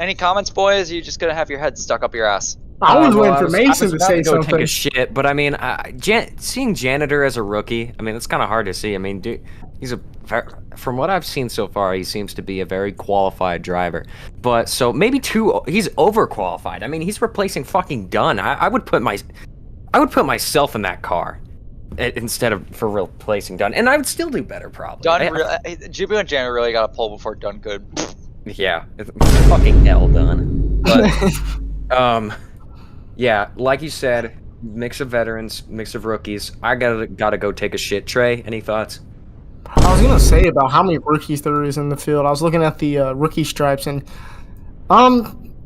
Any comments, boys? Are you just going to have your head stuck up your ass? I was waiting for Mason to say something. Take a shit, but I mean, seeing Janitor as a rookie, I mean, it's kind of hard to see. I mean, dude, from what I've seen so far, he seems to be a very qualified driver. But so maybe he's overqualified. I mean, he's replacing fucking Dunn. I would put myself in that car. instead of for replacing Dunn. And I would still do better probably. Jubu and Jana really got to pull before Dunn could. Yeah, it's fucking L Dunn. But yeah, like you said, mix of veterans, mix of rookies. I gotta go take a shit. Trey, any thoughts? I was gonna say about how many rookies there is in the field. I was looking at the rookie stripes, and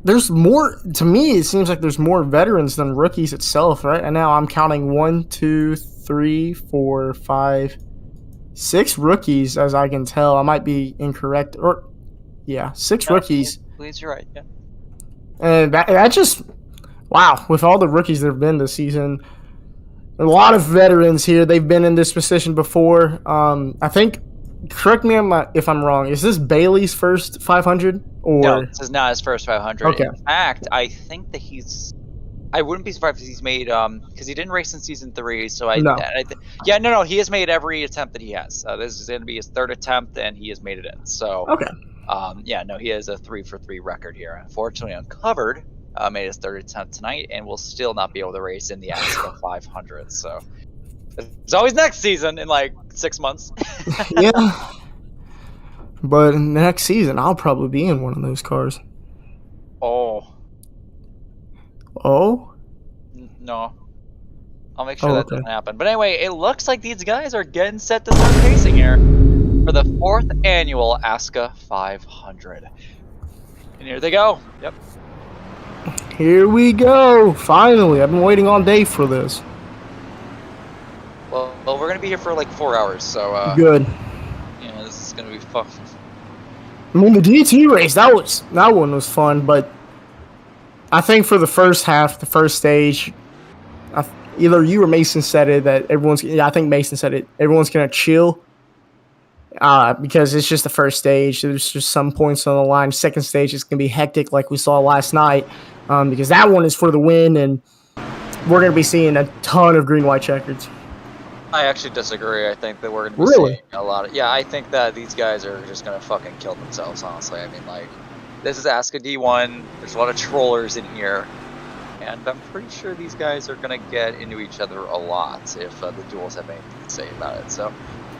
there's more. To me, it seems like there's more veterans than rookies itself. Right and now, I'm counting 1, 2, 3, 4, 5, 6 rookies, as I can tell. I might be incorrect, or yeah, 6 rookies. Please, you're right. Yeah. And that just wow. With all the rookies that have been this season. A lot of veterans here. They've been in this position before. I think, correct me if I'm wrong, is this Bailey's first 500? Or no, this is not his first 500. Okay. In fact, I think that I wouldn't be surprised if he's made because he didn't race in season 3. So no, he has made every attempt that he has. This is going to be his 3rd attempt, and he has made it in. So okay. He has a 3-for-3 record here. Unfortunately, Uncovered made his 3rd attempt tonight, and will still not be able to race in the Asca 500. So it's always next season in like 6 months. Yeah. But next season, I'll probably be in one of those cars. Oh. No. I'll make sure that doesn't happen. But anyway, it looks like these guys are getting set to start racing here for the 4th annual Asca 500. And here they go. Yep. Here we go. Finally, I've been waiting all day for this. Well, we're gonna be here for like 4 hours, so good. Yeah, this is gonna be fun. I mean, the DT race that one was fun, but I think for the first half, the first stage, either you or Mason said it that everyone's. Yeah, I think Mason said it. Everyone's gonna chill. Because it's just the first stage. There's just some points on the line. Second stage is going to be hectic like we saw last night because that one is for the win, and we're going to be seeing a ton of green-white checkers. I actually disagree. I think that we're going to be seeing a lot of... Yeah, I think that these guys are just going to fucking kill themselves, honestly. I mean, like, this is Asca D1. There's a lot of trollers in here. And I'm pretty sure these guys are going to get into each other a lot if the duels have anything to say about it. So...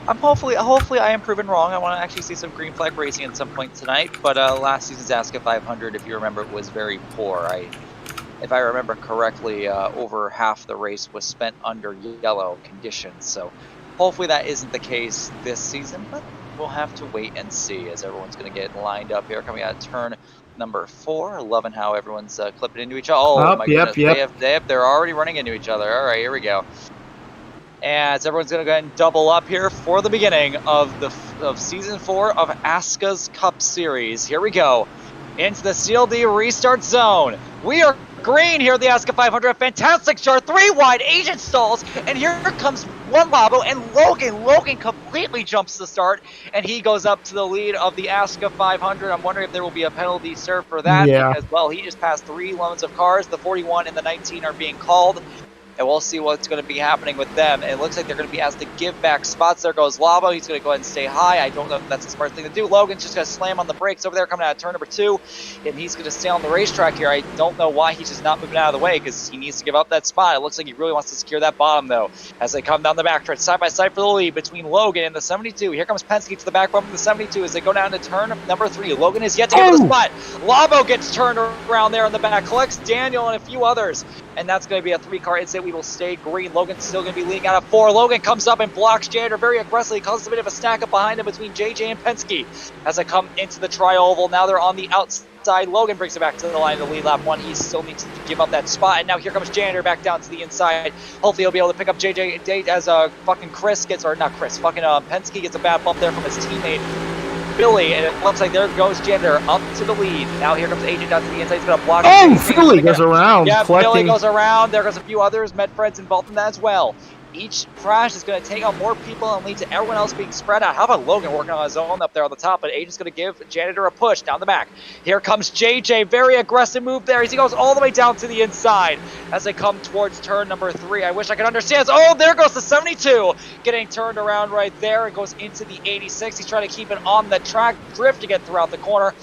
hopefully I am proven wrong. I want to actually see some green flag racing at some point tonight. But last season's Asca 500, if you remember, was very poor. If I remember correctly, over half the race was spent under yellow conditions. So hopefully that isn't the case this season. But we'll have to wait and see as everyone's going to get lined up here. Coming out of turn number 4. Loving how everyone's clipping into each other. Oh, my goodness. Yep. They're already running into each other. All right, here we go. As everyone's going to go ahead and double up here for the beginning of Season 4 of Asca's Cup Series. Here we go. Into the CLD restart zone. We are green here at the Asca 500. Fantastic start. 3 wide. Agent stalls. And here comes one Labo. And Logan. Logan completely jumps the start. And he goes up to the lead of the Asca 500. I'm wondering if there will be a penalty served for that. Yeah. Because, well, he just passed 3 loans of cars. The 41 and the 19 are being called. And we'll see what's going to be happening with them. And it looks like they're going to be asked to give back spots. There goes Labo. He's going to go ahead and stay high. I don't know if that's the smart thing to do. Logan's just going to slam on the brakes over there coming out of turn number 2. And he's going to stay on the racetrack here. I don't know why he's just not moving out of the way because he needs to give up that spot. It looks like he really wants to secure that bottom, though, as they come down the backstretch side by side for the lead between Logan and the 72. Here comes Penske to the back bump of the 72 as they go down to turn number 3. Logan is yet to get to the spot. Labo gets turned around there in the back, collects Daniel and a few others. And that's going to be a 3-car incident. We will stay green. Logan's still going to be leading out of 4. Logan comes up and blocks Janitor very aggressively. Causes a bit of a stack up behind him between JJ and Penske. As they come into the tri-oval, now they're on the outside. Logan brings it back to the line of the lead lap 1. He still needs to give up that spot. And now here comes Janitor back down to the inside. Hopefully he'll be able to pick up JJ as fucking Chris gets, or not Chris, fucking Penske gets a bad bump there from his teammate Billy, and it looks like there goes Janitor up to the lead. Now here comes Agent down to the inside. He's going to block. Philly goes around. Yeah, collecting. Billy goes around. There goes a few others. Medfred's involved in that as well. Each crash is going to take out more people and lead to everyone else being spread out. How about Logan working on his own up there on the top? But Agent's going to give Janitor a push down the back. Here comes JJ. Very aggressive move there as he goes all the way down to the inside as they come towards turn number 3. I wish I could understand. Oh, there goes the 72. Getting turned around right there. It goes into the 86. He's trying to keep it on the track, drifting it throughout the corner.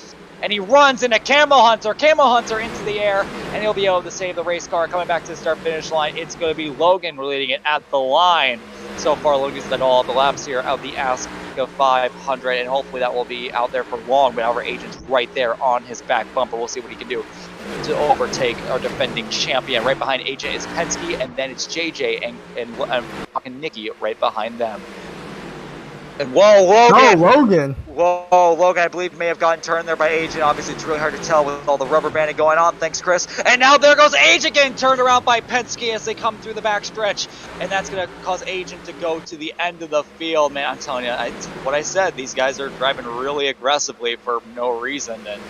and he runs into Camo Hunter into the air, and he'll be able to save the race car. Coming back to the start-finish line, it's going to be Logan leading it at the line. So far, Logan's done all the laps here of the Asca 500, and hopefully that will be out there for long. But however, Agent's right there on his back bumper. We'll see what he can do to overtake our defending champion. Right behind Agent is Penske, and then it's JJ and Nikki right behind them. And whoa, Logan! Oh, Logan! Whoa, Logan, I believe, may have gotten turned there by Agent. Obviously, it's really hard to tell with all the rubber banding going on. Thanks, Chris. And now there goes Agent getting turned around by Penske as they come through the backstretch. And that's going to cause Agent to go to the end of the field. Man, I'm telling you, what I said, these guys are driving really aggressively for no reason. And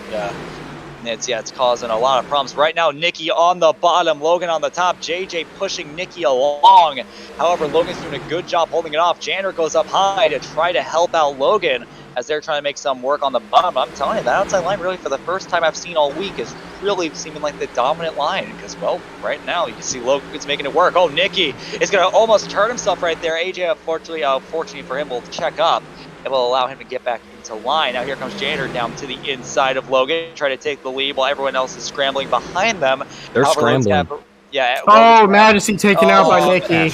it's causing a lot of problems. Right now, Nikki on the bottom, Logan on the top, JJ pushing Nikki along. However, Logan's doing a good job holding it off. Janitor goes up high to try to help out Logan as they're trying to make some work on the bottom. I'm telling you, that outside line really, for the first time I've seen all week, is really seeming like the dominant line. Because, well, right now you can see Logan's making it work. Oh, Nikki is going to almost hurt himself right there. AJ, unfortunately for him, will check up. It will allow him to get back into line. Now here comes Janitor down to the inside of Logan, try to take the lead while everyone else is scrambling behind them. They're scrambling. Oh, Majesty taken out by Nikki.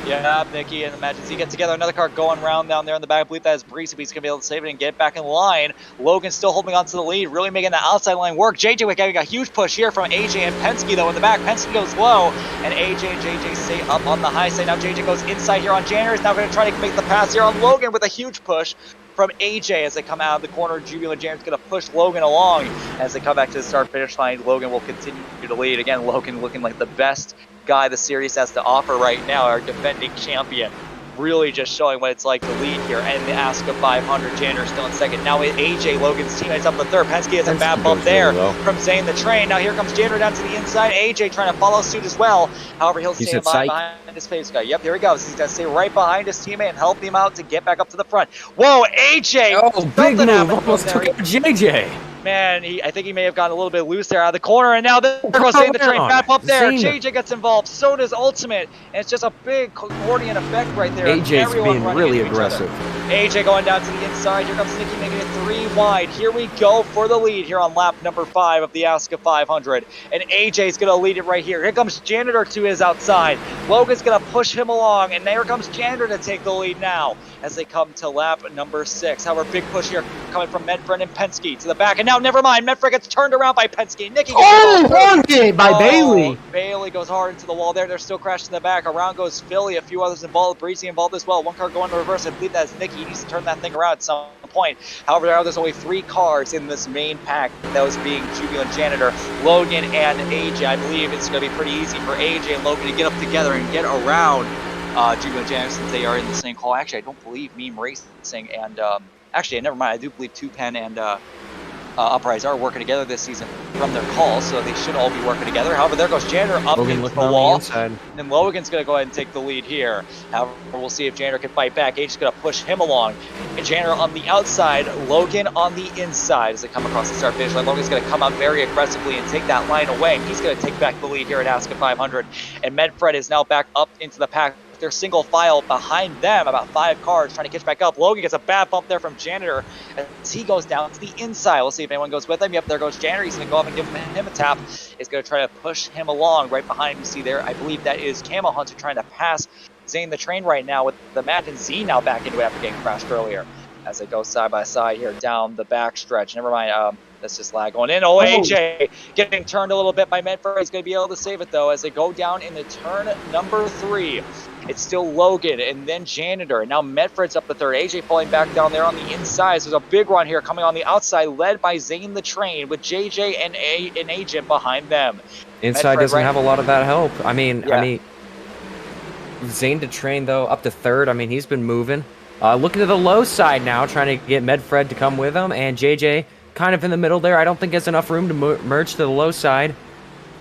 Yeah, Nikki and Majesty get together. Another car going around down there in the back. I believe that is Breeze, but he's going to be able to save it and get back in line. Logan still holding on to the lead, really making the outside line work. JJ getting a huge push here from AJ and Penske, though, in the back. Penske goes low, and AJ and JJ stay up on the high side. Now JJ goes inside here on Janitor. He's now going to try to make the pass here on Logan with a huge push from AJ as they come out of the corner. Jubilant Janitor's going to push Logan along as they come back to the start-finish line. Logan will continue to lead. Again, Logan looking like the best guy the series has to offer right now, our defending champion. Really just showing what it's like to lead here. And the Asca 500, Janitor still in second. Now with AJ, Logan's teammates up the third. Penske has a bad bump there from Zane the Train. Now here comes Janitor down to the inside. AJ trying to follow suit as well. However, he'll stay behind his pace guy. Yep, here he goes. He's going to stay right behind his teammate and help him out to get back up to the front. Whoa, AJ! Oh, big move. Almost took out JJ. Man, I think he may have gotten a little bit loose there out of the corner, and now there goes Zane the Train back up there. JJ gets involved, so does Ultimate, and it's just a big accordion effect right there. AJ's being really aggressive. AJ going down to the inside. Here comes Nikki making it 3 wide. Here we go for the lead here on lap number 5 of the Asca 500, and AJ's going to lead it right here. Here comes Janitor to his outside. Logan's going to push him along, and there comes Janitor to take the lead now as they come to lap number 6. However, big push here coming from Medfred and Penske to the back, and now never mind. Medfred gets turned around by Penske. Nikki gets by Bailey. Bailey goes hard into the wall there. They're still crashing in the back. Around goes Philly. A few others involved. Breezy involved as well. One car going to reverse. I believe that's Nikki. He needs to turn that thing around at some point. However, there's only 3 cars in this main pack. Those being Jubilant Janitor, Logan, and AJ. I believe it's going to be pretty easy for AJ and Logan to get up together and get around Jubilant Janitor since they are in the same call. Actually, I don't believe Meme Racing and actually, never mind. I do believe 2Pen and Uprise are working together this season from their calls, so they should all be working together. However, there goes Janitor up Logan into the wall, and Logan's going to go ahead and take the lead here. However, we'll see if Janitor can fight back. Age's going to push him along. And Janitor on the outside, Logan on the inside as they come across the start-finish line. Logan's going to come out very aggressively and take that line away. He's going to take back the lead here at Asca 500. And Medfred is now back up into the pack. They're single file behind them, about 5 cars trying to catch back up. Logan gets a bad bump there from Janitor as he goes down to the inside. We'll see if anyone goes with him. Yep, there goes Janitor. He's going to go up and give him a tap. He's going to try to push him along. Right behind him, you see there, I believe that is Camo Hunter trying to pass Zane the Train right now, with the Matt and Z now back into it after getting crashed earlier as they go side by side here down the back stretch. Never mind, that's just lag going in. Oh, AJ getting turned a little bit by Medford. He's going to be able to save it, though, as they go down into turn number 3. It's still Logan and then Janitor. And now Medfred's up the third. AJ falling back down there on the inside. So there's a big run here coming on the outside, led by Zane the Train, with JJ and an Agent behind them. Inside Medfred doesn't have a lot of that help. I mean, Zane the Train, though, up to third. I mean, he's been moving. Looking to the low side now, trying to get Medfred to come with him. And JJ kind of in the middle there. I don't think has enough room to merge to the low side.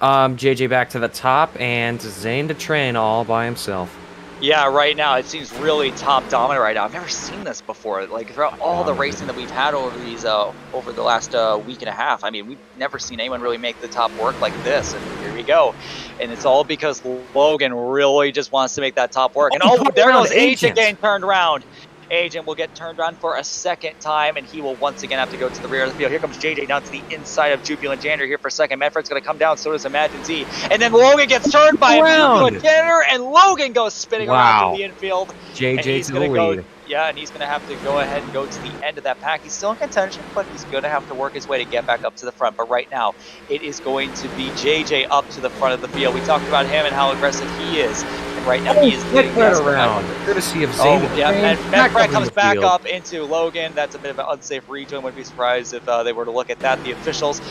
JJ back to the top, and Zane the Train all by himself. Yeah, right now it seems really top dominant right now. I've never seen this before. Like throughout all the racing that we've had over these over the last week and a half. I mean, we've never seen anyone really make the top work like this. And here we go. And it's all because Logan really just wants to make that top work. And there goes Agent getting turned around. Agent will get turned on for a second time, and he will once again have to go to the rear of the field. Here comes JJ down to the inside of Jubilant Janitor here for a second. Medford's going to come down, so does Imagine Z. And then Logan gets turned by Jubilant Janitor, and Logan goes spinning around to the infield. JJ and he's to the going to go. lead. Yeah, and he's going to have to go ahead and go to the end of that pack. He's still in contention, but he's going to have to work his way to get back up to the front. But right now, it is going to be JJ up to the front of the field. We talked about him and how aggressive he is. And right now, he is leading the around. Courtesy of Zane. yeah, and Medfred comes back up into Logan. That's a bit of an unsafe rejoin. Wouldn't be surprised if they were to look at that. The officials.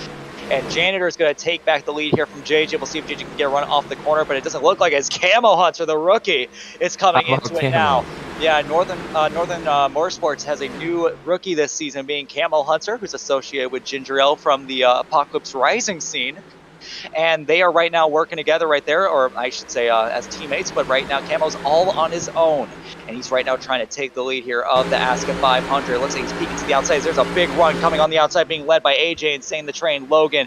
And Janitor is going to take back the lead here from JJ. We'll see if JJ can get a run off the corner, but it doesn't look like it's Camo Hunter, the rookie, is coming into it now. Yeah, Northern Motorsports has a new rookie this season, being Camo Hunter, who's associated with Ginger Ale from the Apocalypse Rising scene. And they are right now working together right there, or I should say as teammates, but right now Camo's all on his own. And he's right now trying to take the lead here of the Asca 500. It looks like he's peeking to the outside. There's a big run coming on the outside, being led by AJ, Insane the Train, Logan,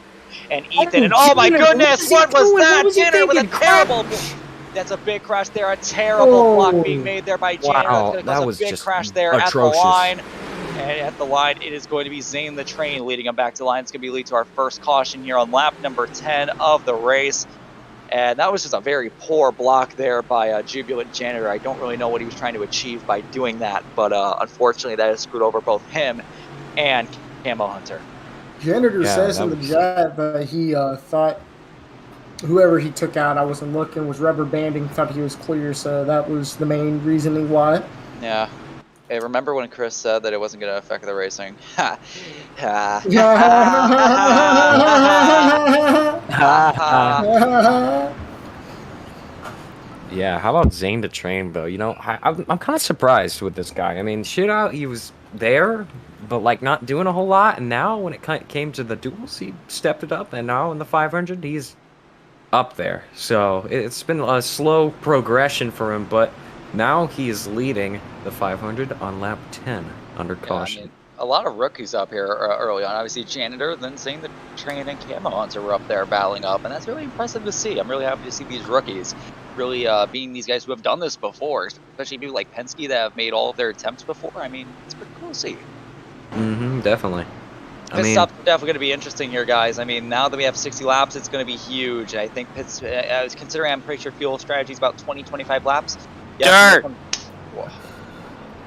and Ethan. And oh my goodness, what was that? Janitor with a terrible... That's a big crash there. A terrible block being made there by Janitor. Wow, That's going to cause a big crash there atrocious. at the line. And at the line, it is going to be Zane the Train leading him back to the line. It's going to be lead to our first caution here on lap number 10 of the race. And that was just a very poor block there by Jubilant Janitor. I don't really know what he was trying to achieve by doing that, but unfortunately that has screwed over both him and Camo Hunter. Janitor says in the chat that he thought whoever he took out, I wasn't looking, was rubber banding, thought he was clear, so that was the main reasoning why. Yeah. Hey, remember when Chris said that it wasn't going to affect the racing? Ha. Ha. Yeah, how about Zane the Train, though? You know, I'm kind of surprised with this guy. I mean, shootout, he was there, but, like, not doing a whole lot. And now, when it came to the duels, he stepped it up. And now, in the 500, he's up there. So, it's been a slow progression for him, but now he is leading the 500 on lap 10 under caution. I mean, a lot of rookies up here early on. Obviously, Janitor, then Zane the Train and Camo Hunter were up there battling up, and that's really impressive to see. I'm really happy to see these rookies really being these guys who have done this before, especially people like Penske that have made all of their attempts before. I mean, it's pretty cool to see. Definitely. Pit stop's definitely going to be interesting here, guys. I mean, now that we have 60 laps, it's going to be huge. I think considering I'm pretty sure fuel strategy is about 20-25 laps. Dirt!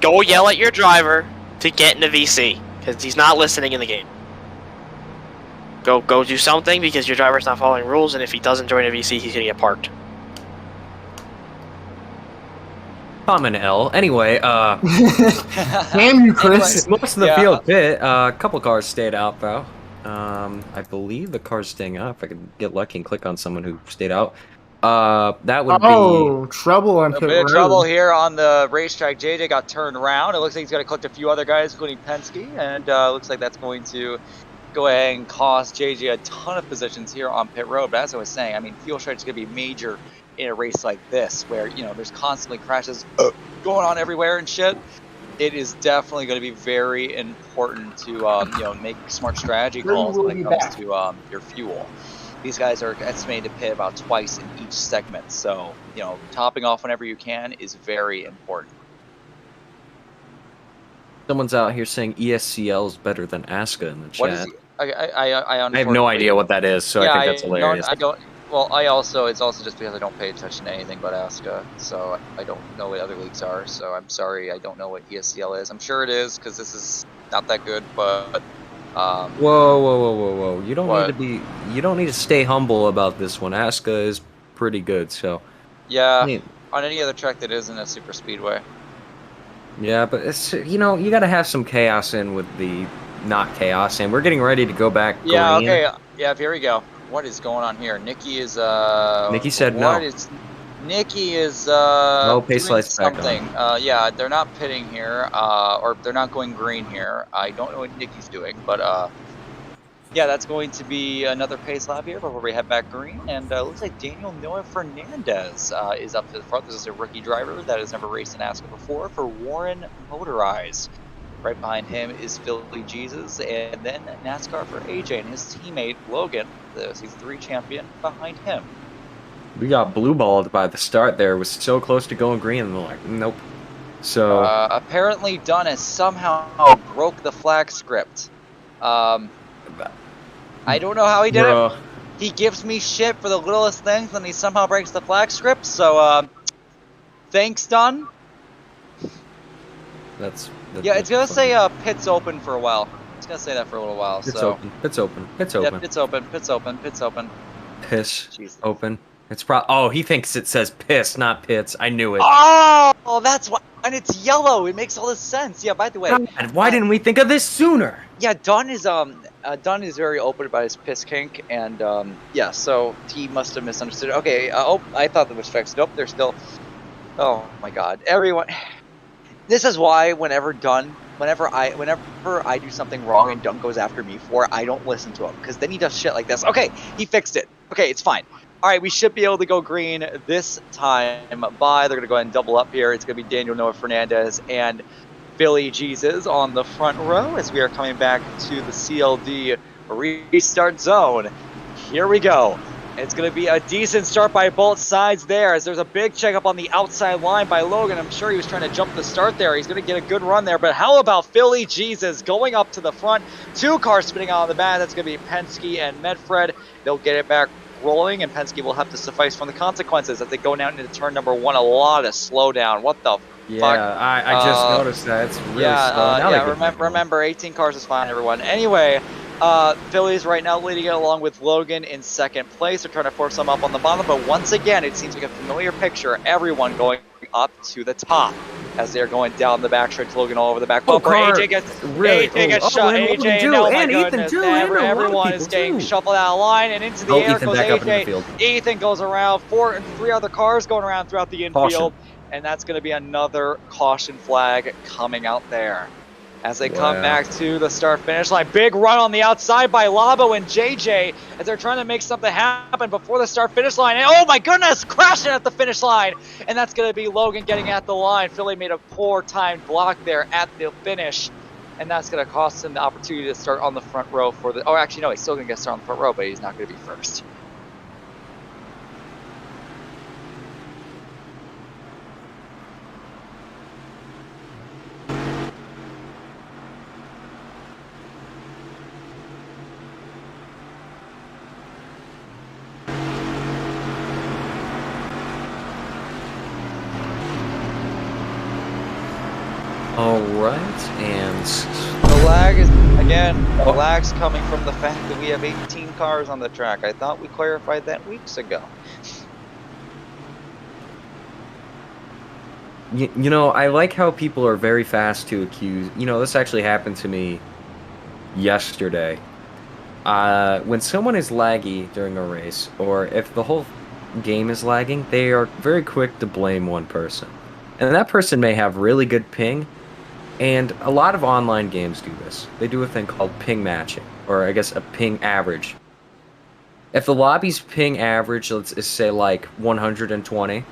Go yell at your driver to get in the VC, because he's not listening in the game. Go do something, because your driver's not following rules, and if he doesn't join a VC, he's going to get parked. Common L. Anyway, damn you, Chris. Most of the field pit. A couple cars stayed out, though. I believe the car's staying out. If I could get lucky and click on someone who stayed out. That would be trouble on pit road. A bit of trouble here on the racetrack. JJ got turned around. It looks like he's going to collect a few other guys, including Penske, and looks like that's going to go ahead and cost JJ a ton of positions here on pit road. But as I was saying, I mean, fuel strategy is going to be major in a race like this, where there's constantly crashes going on everywhere and shit. It is definitely going to be very important to make smart strategy calls when it comes to your fuel. These guys are estimated to pit about twice in each segment, so topping off whenever you can is very important. Someone's out here saying ESCL is better than Asca in the chat. What is I have no idea what that is, so I think that's hilarious. I don't. Well, it's also just because I don't pay attention to anything but Asca, so I don't know what other leagues are. So I'm sorry, I don't know what ESCL is. I'm sure it is because this is not that good, but. Whoa! You don't need to stay humble about this one. Asca is pretty good, so. Yeah, on any other track that isn't a super speedway. Yeah, but it's you gotta have some chaos in with the not chaos, and we're getting ready to go back. Yeah. green. Okay. Yeah. Here we go. What is going on here? Nikki is Nikki said no. Nikki is no pace lights back something. on. Yeah, they're not pitting here, or they're not going green here. I don't know what Nikki's doing, but yeah, that's going to be another pace lap here before we head back green. And looks like Daniel Noah Fernandez is up to the front. This is a rookie driver that has never raced in Asca before for Warren Motorized. Right behind him is Philly Jesus, and then NASCAR for AJ and his teammate Logan, the C3 champion, behind him. We got blue balled by the start there. It was so close to going green, and they're like, nope. So apparently Dunn has somehow broke the flag script. I don't know how he did it. He gives me shit for the littlest things, and he somehow breaks the flag script. So, thanks, Dunn. That's Yeah, it's gonna say pit's open for a while. It's gonna say that for a little while. It's so open. It's open. It's open. Yep, it's open. Pit's open. Pit's open. Piss open. It's oh, he thinks it says piss, not pits. I knew it. Oh, that's why. And it's yellow. It makes all this sense. Yeah. By the way, God, why didn't we think of this sooner? Yeah, Dunn is very open about his piss kink, and yeah, so he must have misunderstood. Okay. Oh, I thought that was fixed. Nope, they're still. Oh my God, everyone. This is why whenever I do something wrong and Dunn goes after me for it, I don't listen to him, because then he does shit like this. Okay, he fixed it. Okay, it's fine. All right, we should be able to go green this time by. They're going to go ahead and double up here. It's going to be Daniel Noah Fernandez and Billy Jesus on the front row as we are coming back to the CLD restart zone. Here we go. It's going to be a decent start by both sides there, as there's a big checkup on the outside line by Logan. I'm sure he was trying to jump the start there. He's going to get a good run there. But how about Philly Jesus going up to the front? 2 cars spinning out on the back. That's going to be Penske and Medfred. They'll get it back rolling, and Penske will have to suffice from the consequences as they go down into turn number 1. A lot of slowdown. What the fuck? I just noticed that. It's really slow. Now remember, 18 cars is fine, everyone. Anyway, Phillies right now leading it along with Logan in second place. They're trying to force them up on the bottom, but once again, it seems like a familiar picture. Everyone going up to the top as they're going down the backstretch. Logan all over the back bumper. AJ gets shot. AJ, oh my goodness. Everyone is getting shuffled out of line, and into the air goes AJ. Ethan goes around. 3 other cars going around throughout the infield, and that's going to be another caution flag coming out there. As they come back to the start-finish line. Big run on the outside by Labo and JJ as they're trying to make something happen before the start-finish line. And oh my goodness, crashing at the finish line. And that's going to be Logan getting at the line. Philly made a poor timed block there at the finish. And that's going to cost him the opportunity to start on the front row for the... Oh, actually, no, he's still going to get started on the front row, but he's not going to be first. Alright, and the lag is, again, the lag's coming from the fact that we have 18 cars on the track. I thought we clarified that weeks ago. You know, I like how people are very fast to accuse... You know, this actually happened to me yesterday. When someone is laggy during a race, or if the whole game is lagging, they are very quick to blame one person. And that person may have really good ping, and a lot of online games do this. They do a thing called ping matching, or I guess a ping average. If the lobby's ping average, let's say like 120,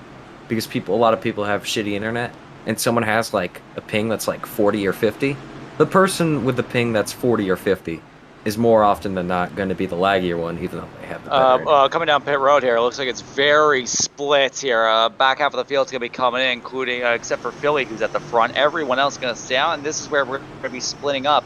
because a lot of people have shitty internet, and someone has like a ping that's like 40 or 50, the person with the ping that's 40 or 50 is more often than not going to be the laggier one, even though they have the better. Coming down pit road here, it looks like it's very split here. Back half of the field's going to be coming in, including, except for Philly, who's at the front. Everyone else is going to stay out, and this is where we're going to be splitting up,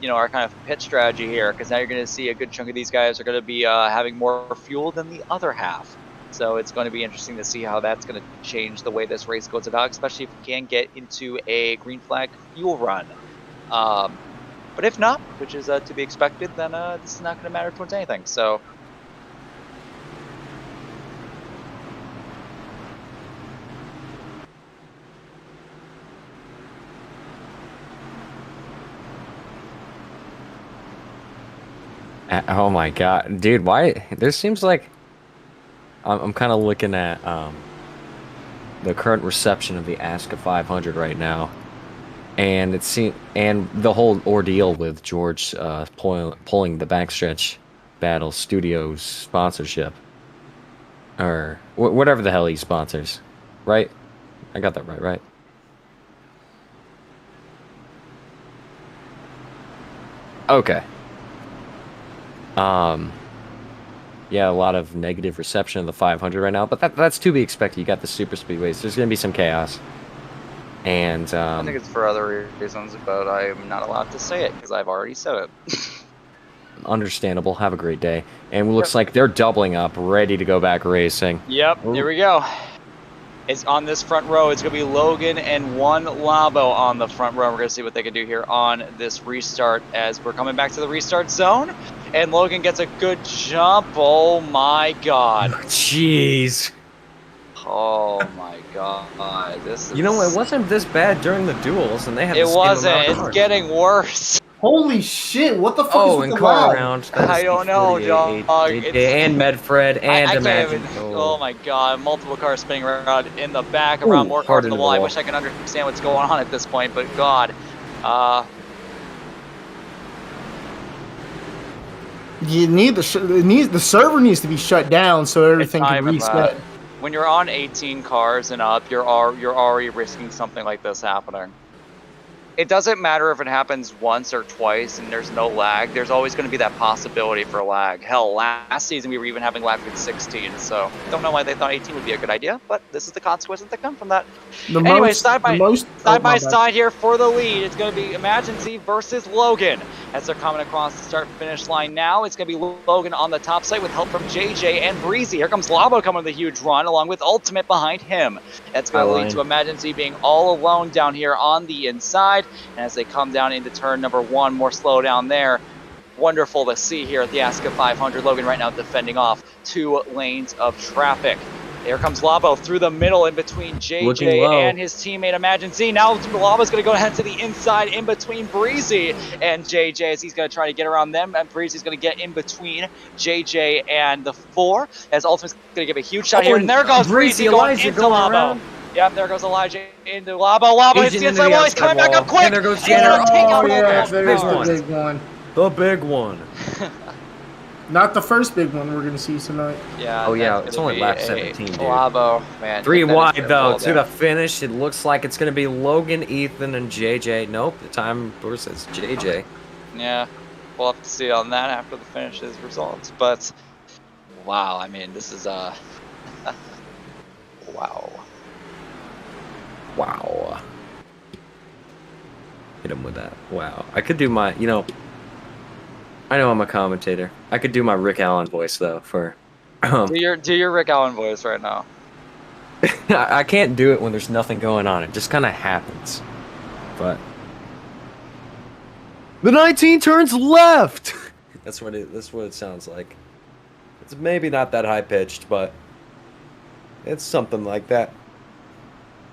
you know, our kind of pit strategy here, because now you're going to see a good chunk of these guys are going to be having more fuel than the other half. So it's going to be interesting to see how that's going to change the way this race goes about, especially if we can get into a green flag fuel run. But if not, which is to be expected, then this is not going to matter towards anything. So, oh my god, dude! Why? This seems like I'm kind of looking at the current reception of the Asca 500 right now. And and the whole ordeal with George pulling the Backstretch Battle Studios sponsorship, or whatever the hell he sponsors, right? I got that right? Okay. Yeah, a lot of negative reception of the 500 right now, but that's to be expected. You got the super speedways. There's gonna be some chaos. And I think it's for other reasons, but I'm not allowed to say it because I've already said it. understandable. Have a great day. And it looks like they're doubling up, ready to go back racing. Yep, here we go. It's on this front row. It's going to be Logan and one Labo on the front row. We're going to see what they can do here on this restart as we're coming back to the restart zone. And Logan gets a good jump. Oh my god. Jeez. Oh my god. This is... You know, it wasn't this bad during the duels, and they had It the same amount wasn't. of It's cars. getting worse. Holy shit! What the fuck Oh, is with and the car lag? around. That is I the don't know, 48, dog. and Medfred, and I can't Imagine. even... Oh my god. Multiple cars spinning around in the back, Ooh, around more hard cars on the into the wall. I wall. wish I could understand what's going on at this point, but god. You need the server needs to be shut down so everything can reset. When you're on 18 cars and up, you're already risking something like this happening. It doesn't matter if it happens once or twice and there's no lag. There's always going to be that possibility for lag. Hell, last season we were even having lag with 16, so don't know why they thought 18 would be a good idea, but this is the consequences that come from that. Anyway, side by side here for the lead, it's going to be Imagine Z versus Logan. As they're coming across the start-finish line now, it's going to be Logan on the top side with help from JJ and Breezy. Here comes Labo coming with a huge run, along with Ultimate behind him. That's going to lead to Imagine Z being all alone down here on the inside. And as they come down into turn number 1, more slow down there. Wonderful to see here at the Asca 500. Logan right now defending off 2 lanes of traffic. Here comes Labo through the middle in between JJ and his teammate Imagine Z. Now Labo's going to go ahead to the inside in between Breezy and JJ as he's going to try to get around them. And Breezy's going to get in between JJ and the 4 as Ultimate's going to give a huge shot here. And there goes Breezy going into Labo. Around. Yep, there goes Elijah into Labo. Labo hits the inside wall. He's coming back up quick. And there goes Janitor. Oh yeah, there's the big one. The big one. Not the first big one we're gonna see tonight. Yeah. Oh yeah, it's only lap 17, dude. Labo, man. 3 wide though to the finish. It looks like it's gonna be Logan, Ethan, and JJ. Nope, the time versus JJ. Yeah, we'll have to see on that after the finishes results. But wow, I mean, this is wow. Wow. Hit him with that. Wow. I could do my, you know, I know I'm a commentator. I could do my Rick Allen voice though for do your Rick Allen voice right now. I can't do it when there's nothing going on. It just kind of happens. But the 19 turns left. That's what it sounds like. It's maybe not that high pitched, but it's something like that.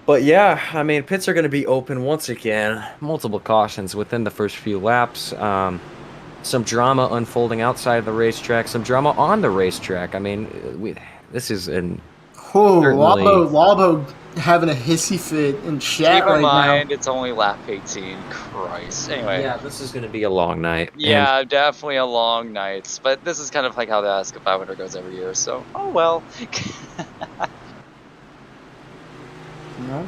But yeah, I mean, pits are going to be open once again. Multiple cautions within the first few laps. Some drama unfolding outside of the racetrack. Some drama on the racetrack. I mean, this is an... Oh, Labo having a hissy fit in chat Keep in right mind, now. it's only lap 18. Christ. Anyway. Yeah, this is going to be a long night. Yeah, definitely a long night. But this is kind of like how the Asca 500 goes every year, so... Oh, well. No,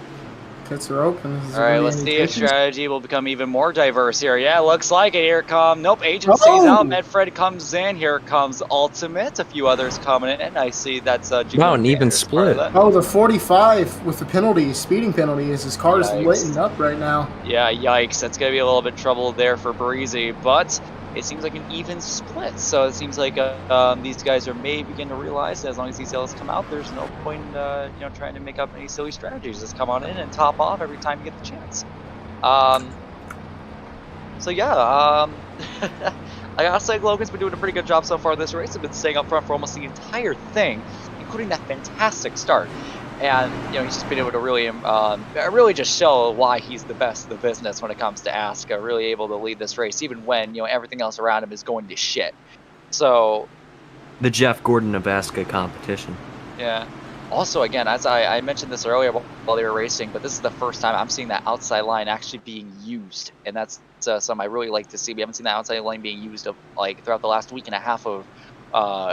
pits are open. Alright, let's see if strategy will become even more diverse here. Yeah, looks like it. Here come... Nope, agency's out. Medfred comes in. Here comes Ultimate. A few others coming in. I see that's... wow, an even split. Oh, the 45 with the penalty, speeding penalty, is his car is lighting up right now. Yeah, yikes. That's going to be a little bit trouble there for Breezy, but it seems like an even split. So it seems like these guys are maybe beginning to realize that as long as these yellows come out, there's no point in trying to make up any silly strategies. Just come on in and top off every time you get the chance. So yeah, I gotta say Logan's been doing a pretty good job so far this race. He's been staying up front for almost the entire thing, including that fantastic start. And he's just been able to really just show why he's the best in the business when it comes to Asca. Really able to lead this race, even when everything else around him is going to shit. So, the Jeff Gordon of Asca competition. Yeah. Also, again, as I mentioned this earlier while they were racing, but this is the first time I'm seeing that outside line actually being used, and that's something I really like to see. We haven't seen that outside line being used throughout the last week and a half of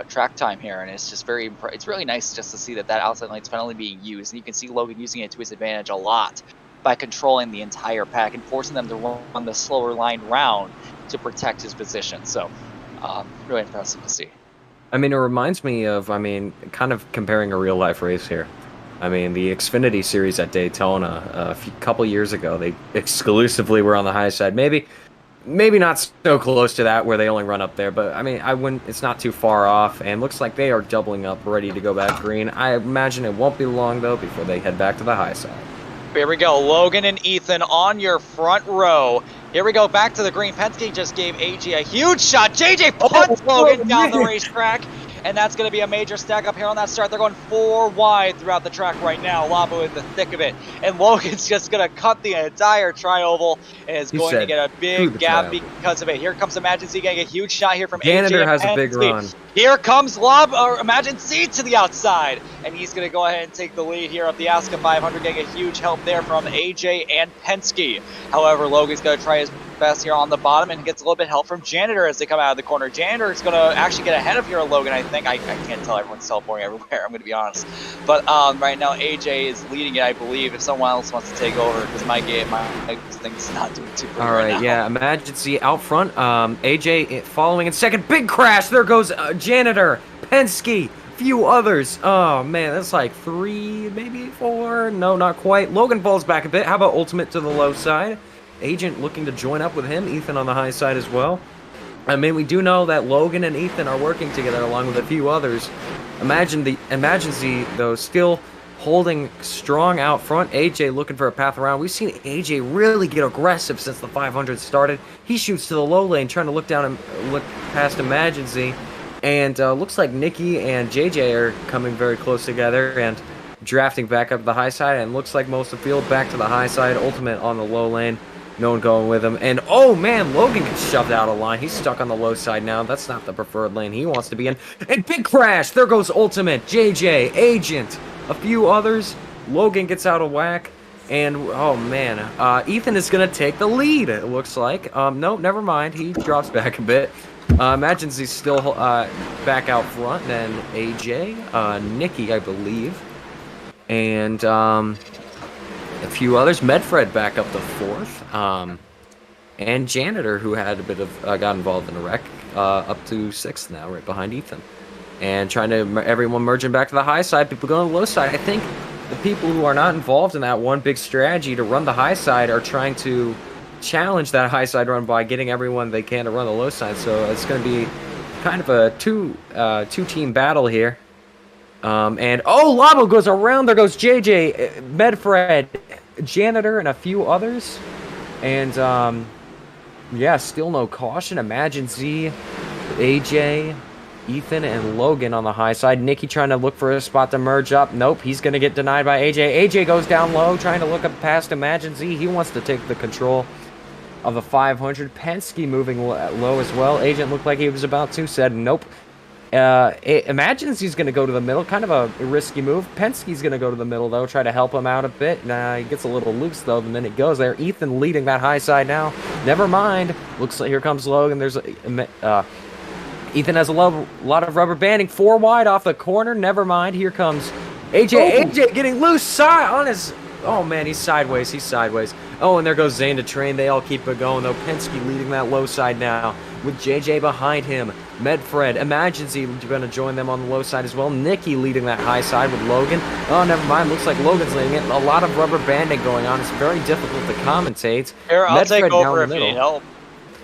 track time here, and it's just it's really nice just to see that outside line's finally being used, and you can see Logan using it to his advantage a lot by controlling the entire pack and forcing them to run the slower line round to protect his position. So really impressive to see. I mean, it reminds me of, kind of comparing a real life race here. I mean, the Xfinity Series at Daytona couple years ago, they exclusively were on the high side. Maybe not so close to that where they only run up there, but I mean, I wouldn't. It's not too far off, and looks like they are doubling up, ready to go back green. I imagine it won't be long though before they head back to the high side. Here we go, Logan and Ethan on your front row. Here we go, back to the green. Penske just gave AJ a huge shot. JJ punts Logan down the racetrack, and that's going to be a major stack up here on that start. They're going 4 wide throughout the track right now. Labo in the thick of it, and Logan's just going to cut the entire tri-oval and is going to get a big gap because of it. Here comes Imagine Z getting a huge shot here from Janitor AJ. has a big run. Here comes Imagine Z to the outside, and he's going to go ahead and take the lead here of the Asca 500, getting a huge help there from AJ and Penske. However, Logan's going to try his best here on the bottom and gets a little bit of help from Janitor as they come out of the corner. Janitor is going to actually get ahead of here Logan, I think. I can't tell, everyone's teleporting everywhere, I'm going to be honest. But right now, AJ is leading it, I believe, if someone else wants to take over, because my thing's not doing too good. All right, yeah, Emergency out front. AJ following in second. Big crash. There goes Janitor, Penske, few others. Oh man, that's like 3, maybe 4. No, not quite. Logan falls back a bit. How about Ultimate to the low side? Agent looking to join up with him. Ethan on the high side as well. I mean, we do know that Logan and Ethan are working together along with a few others. Imagine Z, though, still holding strong out front. AJ looking for a path around. We've seen AJ really get aggressive since the 500 started. He shoots to the low lane, trying to look down and look past Imagine Z. And looks like Nikki and JJ are coming very close together and drafting back up the high side. And looks like most of the field back to the high side. Ultimate on the low lane. No one going with him. And, oh, man, Logan gets shoved out of line. He's stuck on the low side now. That's not the preferred lane he wants to be in. And big crash. There goes Ultimate, JJ, Agent, a few others. Logan gets out of whack. And, oh, man, Ethan is going to take the lead, it looks like. No, never mind. He drops back a bit. Imagine he's still back out front. Then AJ, Nikki, I believe. And, a few others. Medfred back up to 4th. And Janitor, who had a bit of got involved in a wreck, up to 6th now, right behind Ethan. And trying to everyone merging back to the high side, people going to the low side. I think the people who are not involved in that one big strategy to run the high side are trying to challenge that high side run by getting everyone they can to run the low side. So it's going to be kind of a two-team battle here. And oh, Labo goes around. There goes JJ, Medfred, Janitor, and a few others. And yeah, still no caution. Imagine Z, AJ, Ethan, and Logan on the high side. Nikki trying to look for a spot to merge up. Nope, he's gonna get denied by AJ. AJ goes down low, trying to look up past Imagine Z. He wants to take the control of the 500. Penske moving low as well. Agent looked like he was about to. Said nope. Imagines he's going to go to the middle. Kind of a risky move. Penske's going to go to the middle, though. Try to help him out a bit. He gets a little loose, though, the minute it goes there. Ethan leading that high side now. Never mind. Looks like here comes Logan. There's Ethan has a lot of rubber banding. 4 wide off the corner. Never mind. Here comes AJ. AJ getting loose on his... Oh, man, he's sideways. He's sideways. Oh, and there goes Zane to train. They all keep it going, though. Penske leading that low side now with JJ behind him. Medfred, Imagine Z going to join them on the low side as well. Nikki leading that high side with Logan. Oh, never mind. Looks like Logan's leading it. A lot of rubber banding going on. It's very difficult to commentate. Here, I'll take over if you need help.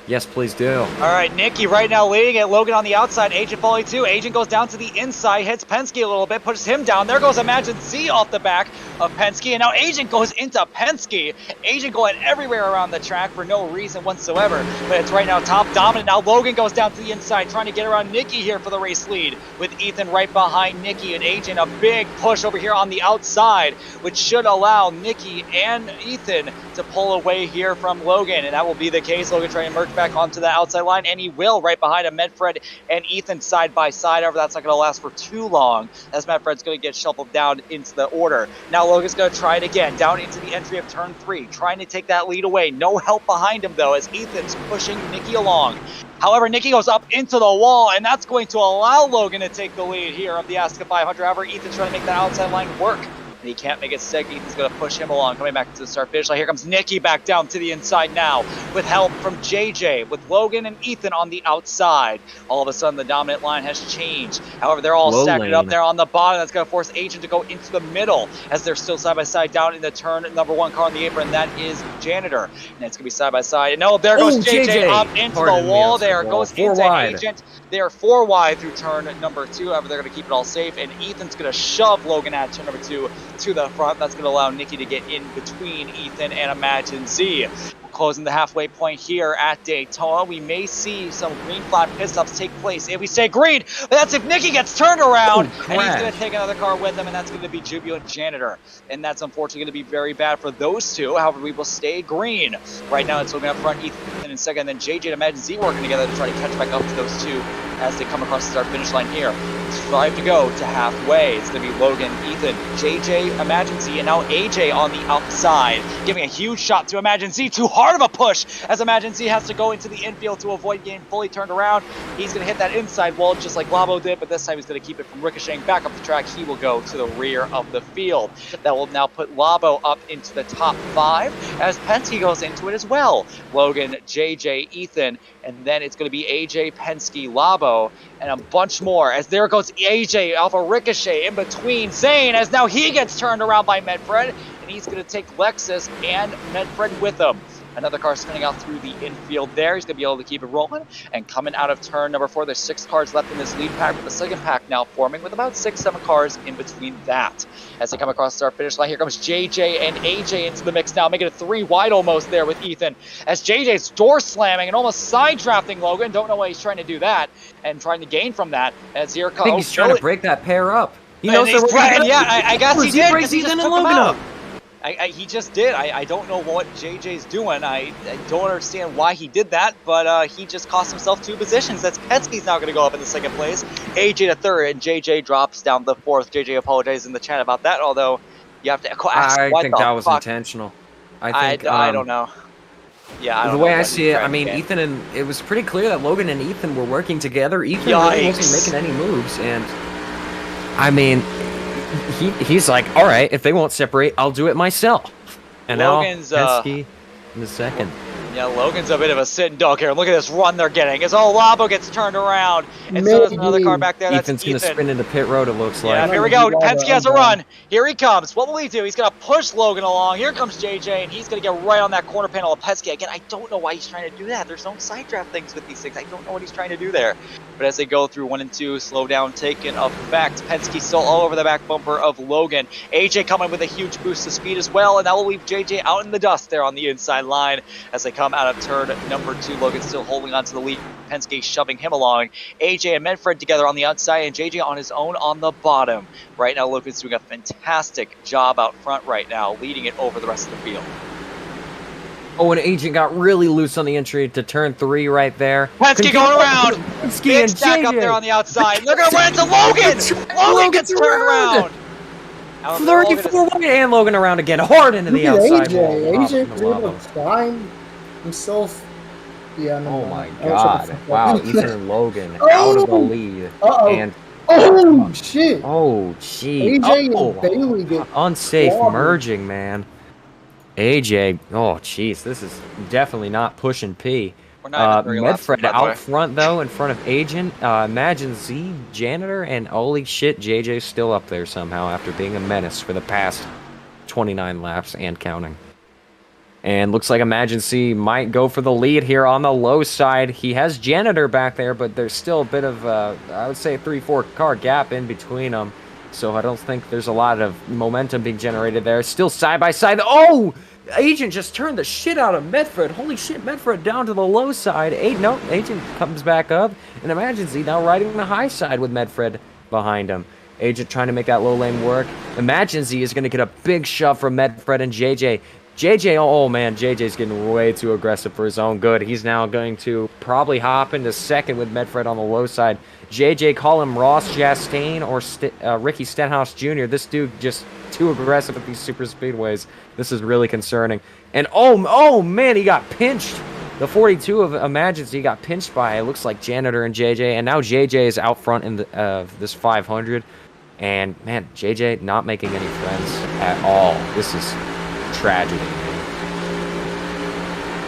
Yes, please do. All right, Nikki right now leading it. Logan on the outside. Agent falling too. Agent goes down to the inside, hits Penske a little bit, pushes him down. There goes Imagine Z off the back of Penske, and now Agent goes into Penske. Agent going everywhere around the track for no reason whatsoever, but it's right now top dominant. Now Logan goes down to the inside, trying to get around Nikki here for the race lead, with Ethan right behind Nikki, and Agent a big push over here on the outside, which should allow Nikki and Ethan to pull away here from Logan, and that will be the case. Logan trying to merge back onto the outside line, and he will, right behind him. Medfred and Ethan side by side. However, that's not going to last for too long, as Medfred's going to get shuffled down into the order. Now Logan's going to try it again, down into the entry of turn 3, trying to take that lead away. No help behind him, though, as Ethan's pushing Nikki along. However, Nikki goes up into the wall, and that's going to allow Logan to take the lead here of the Asca 500. However, Ethan's trying to make that outside line work. and he can't make it stick. Ethan's going to push him along, coming back to the start finish line. Here comes Nikki back down to the inside now, with help from JJ, with Logan and Ethan on the outside. All of a sudden, the dominant line has changed. However, they're all stacked up there on the bottom. That's going to force Agent to go into the middle, as they're still side by side down in the turn number 1 car on the apron. That is Janitor, and it's going to be side by side. And no, there goes JJ up into the wall. There goes into Agent. They are 4 wide through turn number 2. However, they're going to keep it all safe, and Ethan's going to shove Logan at turn number 2 to the front. That's going to allow Nikki to get in between Ethan and Imagine Z. Closing the halfway point here at Daytona. We may see some green flag pit stops take place. If we say green, but that's if Nikki gets turned around, and he's going to take another car with him, and that's going to be Jubilant Janitor. And that's unfortunately going to be very bad for those two. However, we will stay green. Right now, it's Logan up front, Ethan in second, and then JJ and Imagine Z working together to try to catch back up to those two as they come across the start finish line here. 5 to go to halfway. It's going to be Logan, Ethan, JJ, Imagine Z, and now AJ on the outside, giving a huge shot to Imagine Z. Too hard of a push as Imagine Z has to go into the infield to avoid getting fully turned around. He's going to hit that inside wall just like Labo did, but this time he's going to keep it from ricocheting back up the track. He will go to the rear of the field. That will now put Labo up into the top 5 as Penske goes into it as well. Logan, JJ, Ethan, and then it's going to be AJ, Penske, Labo, and a bunch more as there goes AJ off a ricochet in between Zane as now he gets turned around by Medfred, and he's going to take Lexus and Medfred with him. Another car spinning out through the infield there. He's going to be able to keep it rolling. And coming out of turn number 4, there's 6 cars left in this lead pack, with the second pack now forming with about 6-7 cars in between that. As they come across our finish line, here comes JJ and AJ into the mix now, making it 3 wide almost there with Ethan. As JJ's door slamming and almost side drafting Logan. Don't know why he's trying to do that and trying to gain from that. As here comes, I think he's trying to break that pair up. He knows that we're yeah, I guess he did. Breaks Ethan and Logan up. He just did. I don't know what JJ's doing. I don't understand why he did that, but he just cost himself 2 positions. That's Penske's now going to go up in the 2nd place, AJ to 3rd, and JJ drops down the 4th. JJ apologized in the chat about that, although you have to ask I think that was intentional. I don't know. Yeah, I don't the know way I see it, I mean, Ethan and it was pretty clear that Logan and Ethan were working together. Ethan really wasn't making any moves, and I mean, he's like, all right, if they won't separate, I'll do it myself. And Logan's, now Penske in the 2nd. Yeah, Logan's a bit of a sitting dog here. Look at this run they're getting. As Labo gets turned around, and so does another car back there. That's Ethan's going to spin into pit road, it looks like. Yeah, here we go. Penske has a run. Here he comes. What will he do? He's going to push Logan along. Here comes JJ, and he's going to get right on that corner panel of Penske. Again, I don't know why he's trying to do that. There's no side draft things with these things. I don't know what he's trying to do there. But as they go through 1 and 2, slow down taken effect. Penske still all over the back bumper of Logan. AJ coming with a huge boost of speed as well, and that will leave JJ out in the dust there on the inside line as they come out of turn number 2. Logan still holding on to the lead. Penske shoving him along. AJ and Medfred together on the outside, and JJ on his own on the bottom. Right now, Logan's doing a fantastic job out front right now, leading it over the rest of the field. Oh, and Agent got really loose on the entry to turn 3 right there. Penske going around. Penske and stack up there on the outside. They're going to run into Logan. Logan gets turned around. 34 wide and Logan around again, hard into the outside wall. AJ really find himself. Yeah. No, oh my God! Wow, Ethan and Logan out of the lead. And oh shit! Oh gee! AJ and Bailey get unsafe merging, man. AJ, oh jeez, this is definitely not pushing P. Medfred out front though, in front of Agent. Imagine Z, Janitor, and holy shit, JJ's still up there somehow after being a menace for the past 29 laps and counting. And looks like Imagine Z might go for the lead here on the low side. He has Janitor back there, but there's still a bit of, I would say, a 3-4 car gap in between them. So I don't think there's a lot of momentum being generated there. Still side by side. Oh! Agent just turned the shit out of Medfred. Holy shit, Medfred down to the low side. Agent comes back up. And Imagine Z now riding the high side with Medfred behind him. Agent trying to make that low lane work. Imagine Z is going to get a big shove from Medfred and JJ. Oh man, JJ's getting way too aggressive for his own good. He's now going to probably hop into 2nd with Medfred on the low side. JJ, call him Ross Chastain or Ricky Stenhouse Jr. This dude just too aggressive at these super speedways. This is really concerning. And oh man, he got pinched. The 42 of Imagine Z got pinched by, it looks like Janitor and JJ. And now JJ is out front in this 500. And man, JJ not making any friends at all. This is tragedy.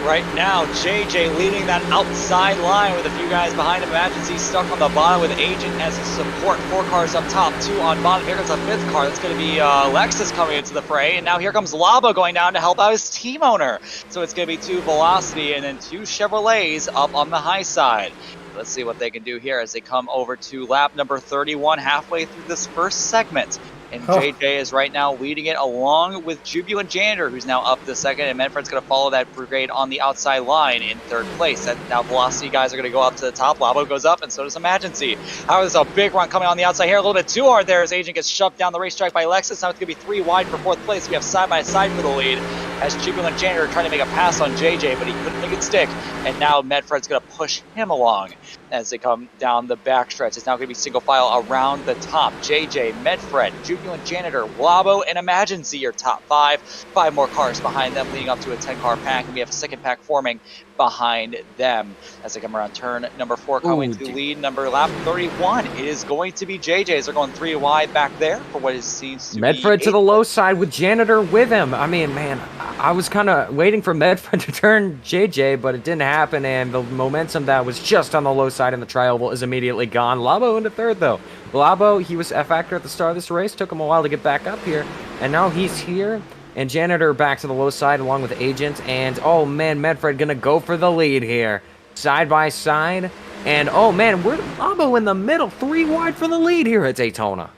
Right now, JJ leading that outside line with a few guys behind him. Emergency stuck on the bottom with Agent as his support. 4 cars up top, 2 on bottom. Here comes a 5th car. That's going to be Lexus coming into the fray. And now here comes Labo going down to help out his team owner. So it's going to be 2 Velocity and then 2 Chevrolets up on the high side. Let's see what they can do here as they come over to lap number 31 halfway through this first segment. And JJ is right now leading it along with Jubu Janitor, who's now up the second, and Medfred's going to follow that brigade on the outside line in 3rd place. And now Velocity guys are going to go up to the top. Labo goes up, and so does Emergency. However, there's a big run coming on the outside here, a little bit too hard there as Agent gets shoved down the racetrack by Lexus. Now it's going to be 3 wide for 4th place. We have side by side for the lead as Jubu Janitor trying to make a pass on JJ, but he couldn't make it stick. And now Medfred's going to push him along as they come down the backstretch. It's now going to be single file around the top. JJ, Medfred, Jubilant Janitor, Labo, and Emergency, your top 5. 5 more cars behind them, leading up to a 10-car pack, and we have a second pack forming behind them as they come around turn number 4, coming to lead number lap 31. It is going to be JJ's. They're going 3 wide back there for what it seems to Medfred be to the low side with Janitor with him. I mean, man, I was kind of waiting for Medfred to turn JJ, but it didn't happen, and the momentum that was just on the low side in the tri-oval is immediately gone. Labo into 3rd, though. Labo, he was a factor at the start of this race. Took him a while to get back up here, and now he's here. And Janitor back to the low side along with Agent. And, oh, man, Medfred going to go for the lead here. Side by side. And, oh, man, we're Labo in the middle. 3 wide for the lead here at Daytona.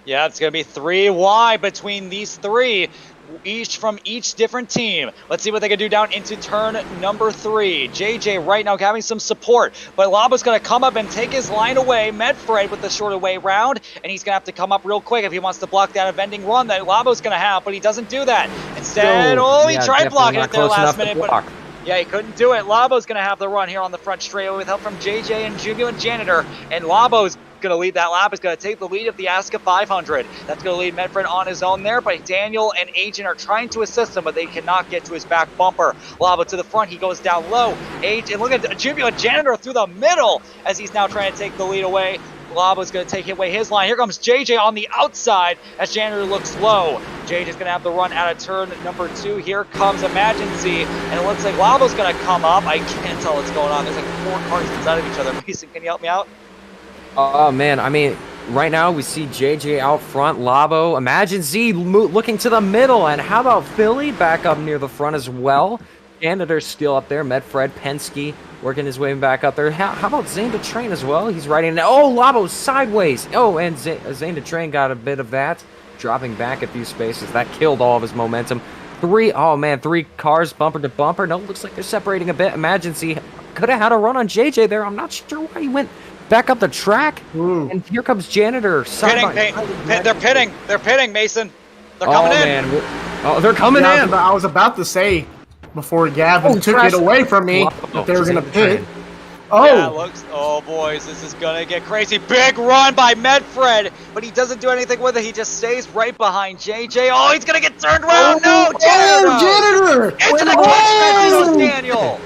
Yeah, it's going to be 3 wide between these 3. Each from each different team. Let's see what they can do down into turn number 3. JJ right now having some support, but Labo's going to come up and take his line away. Medfred with the shorter way round, and he's going to have to come up real quick if he wants to block that avenging run that Labo's going to have, but he doesn't do that. Instead, he tried blocking it there last minute, but yeah, he couldn't do it. Labo's going to have the run here on the front straightaway with help from JJ and Jubilant Janitor, and Labo's going to lead that lap. Is going to take the lead of the Asca 500. That's going to lead Medfred on his own there, but Daniel and Agent are trying to assist him, but they cannot get to his back bumper. Labo to the front, he goes down low. Agent, look at Jubilant Janitor through the middle as he's now trying to take the lead away. Labo's going to take away his line. Here comes JJ on the outside as Janitor looks low. JJ's going to have the run out of turn number 2. Here comes Emergency, and it looks like Labo's going to come up. I can't tell what's going on. There's like 4 cars inside of each other. Mason, can you help me out? Oh, man, I mean, right now we see JJ out front, Labo, Emergency looking to the middle, and how about Philly back up near the front as well? Janitor's still up there, Medfred, Penske working his way back up there. How about Zane to Train as well? He's riding, oh, Labo's sideways. Oh, and Zane to Train got a bit of that, dropping back a few spaces. That killed all of his momentum. 3 cars bumper to bumper. No, looks like they're separating a bit. Emergency could have had a run on JJ there. I'm not sure why he went back up the track, and here comes Janitor. They're pitting, Mason. They're coming in. Man. They're coming in. I was about to say, before Gavin took it away from me, that they were going to pit. Yeah, oh boys, this is going to get crazy. Big run by Medfred, but he doesn't do anything with it. He just stays right behind JJ. Oh, he's going to get turned around. No, Janitor! Into the catch fence goes Daniel.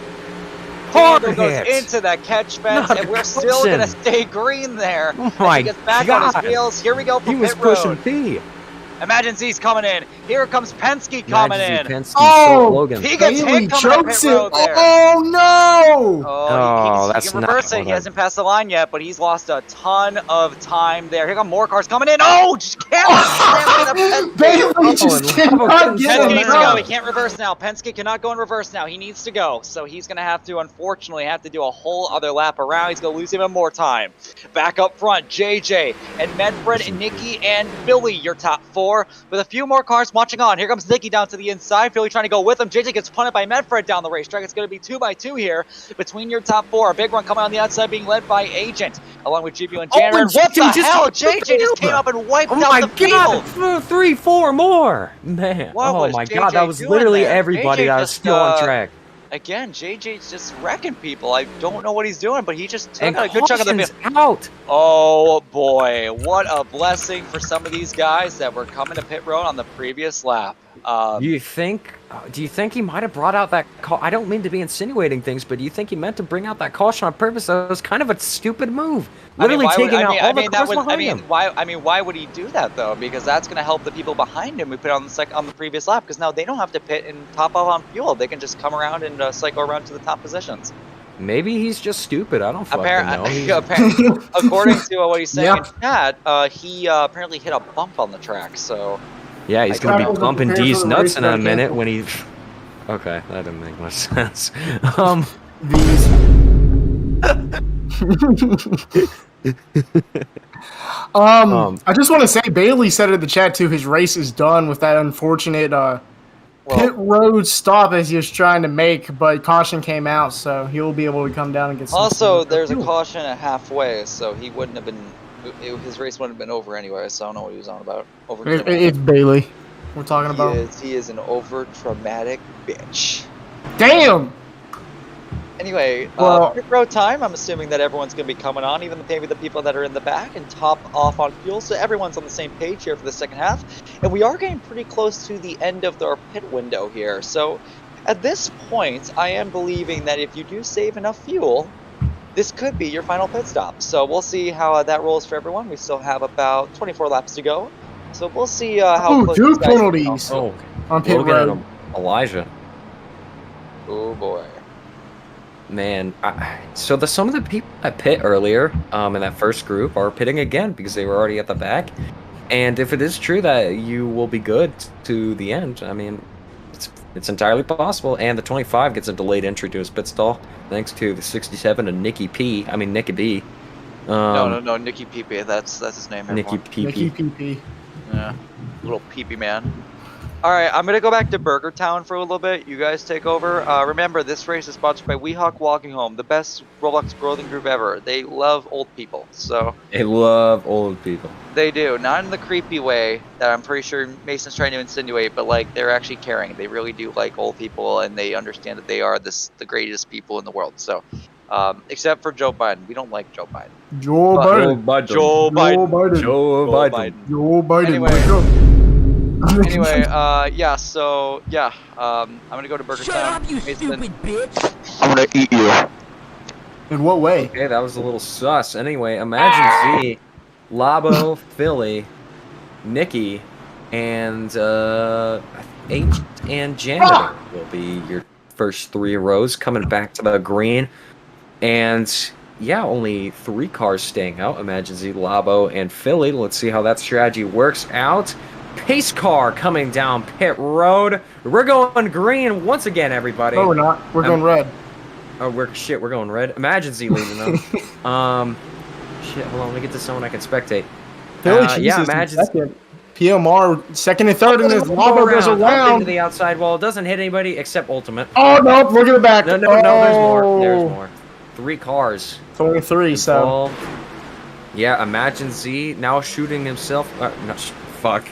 Daniel goes into that catch fence, and we're still going to stay green there. Oh my he gets back on his wheels. Here we go from pit road. He was pushing P. Emergency's coming in. Here comes Penske coming in. Logan. He gets hit coming pit road there. Oh no! He can reverse it. He hasn't passed the line yet, but he's lost a ton of time there. Here come more cars coming in. Oh, just can't. Bailey just cannot get Penske him needs to out. go. He can't reverse now. Penske cannot go in reverse now. He needs to go. So he's going to have to, unfortunately, do a whole other lap around. He's going to lose even more time. Back up front, JJ and Medfred and Nikki and Billy, your top 4. With a few more cars watching on. Here comes Nikki down to the inside. Philly trying to go with him. JJ gets punted by Medfred down the racetrack. It's going to be 2x2 here between your top 4. A big run coming on the outside being led by Agent, along with GBU and Janitor. And what the hell? JJ just came up and wiped out the field. 3, 4 more. Man. Oh my God. That was literally everybody that was still on track. Again, JJ's just wrecking people. I don't know what he's doing, but he just took a good chunk of the field. Out. Oh boy, what a blessing for some of these guys that were coming to pit road on the previous lap. Do you think he might have brought out that call? I don't mean to be insinuating things, but do you think he meant to bring out that caution on purpose? That was kind of a stupid move. Literally taking out all the cars behind him. Why would he do that though? Because that's going to help the people behind him who put on the previous lap. Because now they don't have to pit and top off on fuel. They can just come around and cycle around to the top positions. Maybe he's just stupid. I don't fucking know. Apparently, according to what he's saying in chat, he apparently hit a bump on the track. So yeah, he's gonna be bumping D's nuts in a minute when he. Okay, that didn't make much sense. I just want to say Bailey said in the chat too. His race is done with that unfortunate pit road stop as he was trying to make, but caution came out, so he'll be able to come down and get some. Also, there's a caution at halfway, so he wouldn't have been. His race wouldn't have been over anyway. So I don't know what he was on about. It's Bailey we're talking about. He is an over traumatic bitch. Damn. Anyway, pit road time. I'm assuming that everyone's going to be coming on, even maybe the people that are in the back, and top off on fuel. So everyone's on the same page here for the second half. And we are getting pretty close to the end of our pit window here. So at this point, I am believing that if you do save enough fuel, this could be your final pit stop. So we'll see how that rolls for everyone. We still have about 24 laps to go. So we'll see how close these guys penalties on pit road. Elijah. Oh boy. Man, so some of the people that pit earlier in that first group are pitting again because they were already at the back. And if it is true that you will be good to the end, I mean, it's entirely possible. And the 25 gets a delayed entry to his pit stall thanks to the 67 and Nicky B. No, Nicky PP. That's his name. Nicky PP. Yeah, little PP man. All right, I'm gonna go back to Burger Town for a little bit. You guys take over. Remember, this race is sponsored by Weehawk Walking Home, the best Roblox growing group ever. They love old people, so. They love old people. They do, not in the creepy way that I'm pretty sure Mason's trying to insinuate, but like they're actually caring. They really do like old people, and they understand that they are the greatest people in the world. So, except for Joe Biden, we don't like Joe Biden. Joe Biden. Anyway, yeah, so, yeah, I'm gonna go to Burger Town. Shut up, you stupid bitch! I'm gonna eat you. In what way? Okay, that was a little sus. Anyway, imagine Z, Labo, Philly, Nikki, and H and Janitor will be your first 3 rows coming back to the green. And yeah, only 3 cars staying out. Imagine Z, Labo, and Philly. Let's see how that strategy works out. Pace car coming down pit road. We're going green once again, everybody. No, we're not. We're going red. Oh, we're going red. Imagine Z leading them. Shit. Hold on. Let me get to someone I can spectate. Yeah, imagine second. PMR second and third, and this Labo goes around into the outside wall. Doesn't hit anybody except ultimate. Oh no! Look at the back. No. There's more. There's more. 3 cars. It's only 3. So. Yeah. Imagine Z now shooting himself. No, fuck.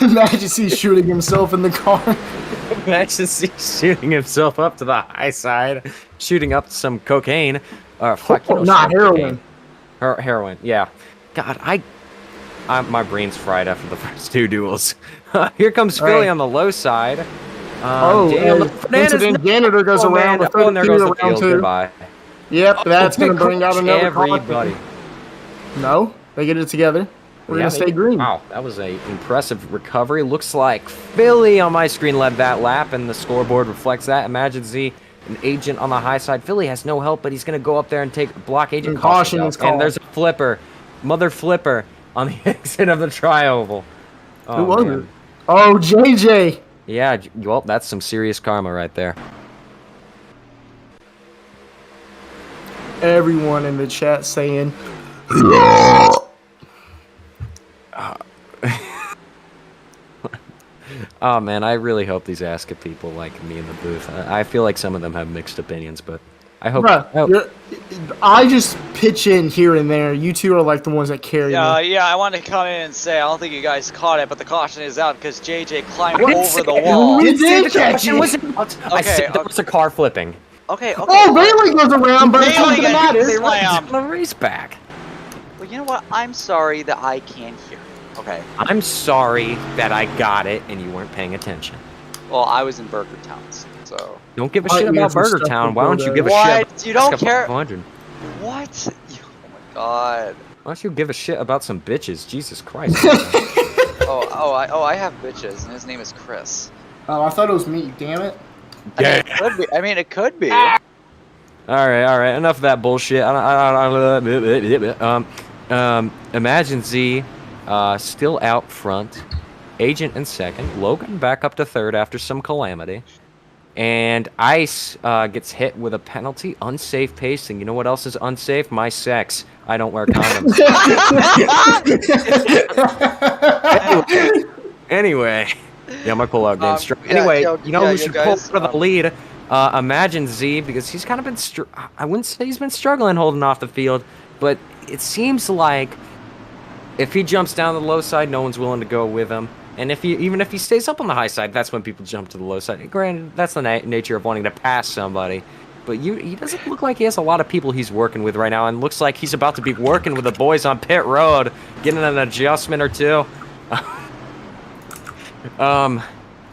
Imagine Z shooting himself in the car. Imagine Z shooting himself up to the high side, shooting up some cocaine. Fuck, not heroin. Heroin, yeah. God, my brain's fried after the first 2 duels. Here comes Philly on the low side. Incident Janitor goes around with 32 there goes the around field. 2. Goodbye. Yep, that's going to bring out another everybody. No, they get it together. We're going to stay green. Wow, that was an impressive recovery. Looks like Philly on my screen led that lap, and the scoreboard reflects that. Imagine Z, an agent on the high side. Philly has no help, but he's going to go up there and take block agent caution. And there's a flipper, mother flipper, on the exit of the tri-oval. Who was it? Oh, JJ. Yeah, well, that's some serious karma right there. Everyone in the chat saying... Oh man, I really hope these Asca people like me in the booth. I feel like some of them have mixed opinions, but I hope. I just pitch in here and there. You 2 are like the ones that carry me. Yeah, I wanted to come in and say I don't think you guys caught it, but the caution is out because JJ climbed over the wall. We did catch it. I said there was a car flipping. Okay. Oh, Bailey goes around, but it doesn't matter. They run the race back. Well, you know what? I'm sorry that I can't hear. Okay. I'm sorry that I got it and you weren't paying attention. Well, I was in Burger Towns, so. Don't give a shit about Burger Town. Why don't you give a shit What? about You don't Asca care? 500? What? Oh my god. Why don't you give a shit about some bitches? Jesus Christ. I have bitches, and his name is Chris. Oh, I thought it was me. Damn it. It could be. I mean, it could be. All right. Enough of that bullshit. Imagine Z, still out front. Agent in second. Logan back up to third after some calamity. And Ice gets hit with a penalty. Unsafe pacing. You know what else is unsafe? My sex. I don't wear condoms. Anyway. Yeah, my pullout game strong. Anyway, you know who should pull out of the lead? Imagine Z, because he's kind of been... I wouldn't say he's been struggling holding off the field, but it seems like if he jumps down the low side, no one's willing to go with him. And even if he stays up on the high side, that's when people jump to the low side. Granted, that's the nature of wanting to pass somebody. But he doesn't look like he has a lot of people he's working with right now, and looks like he's about to be working with the boys on pit road, getting an adjustment or two.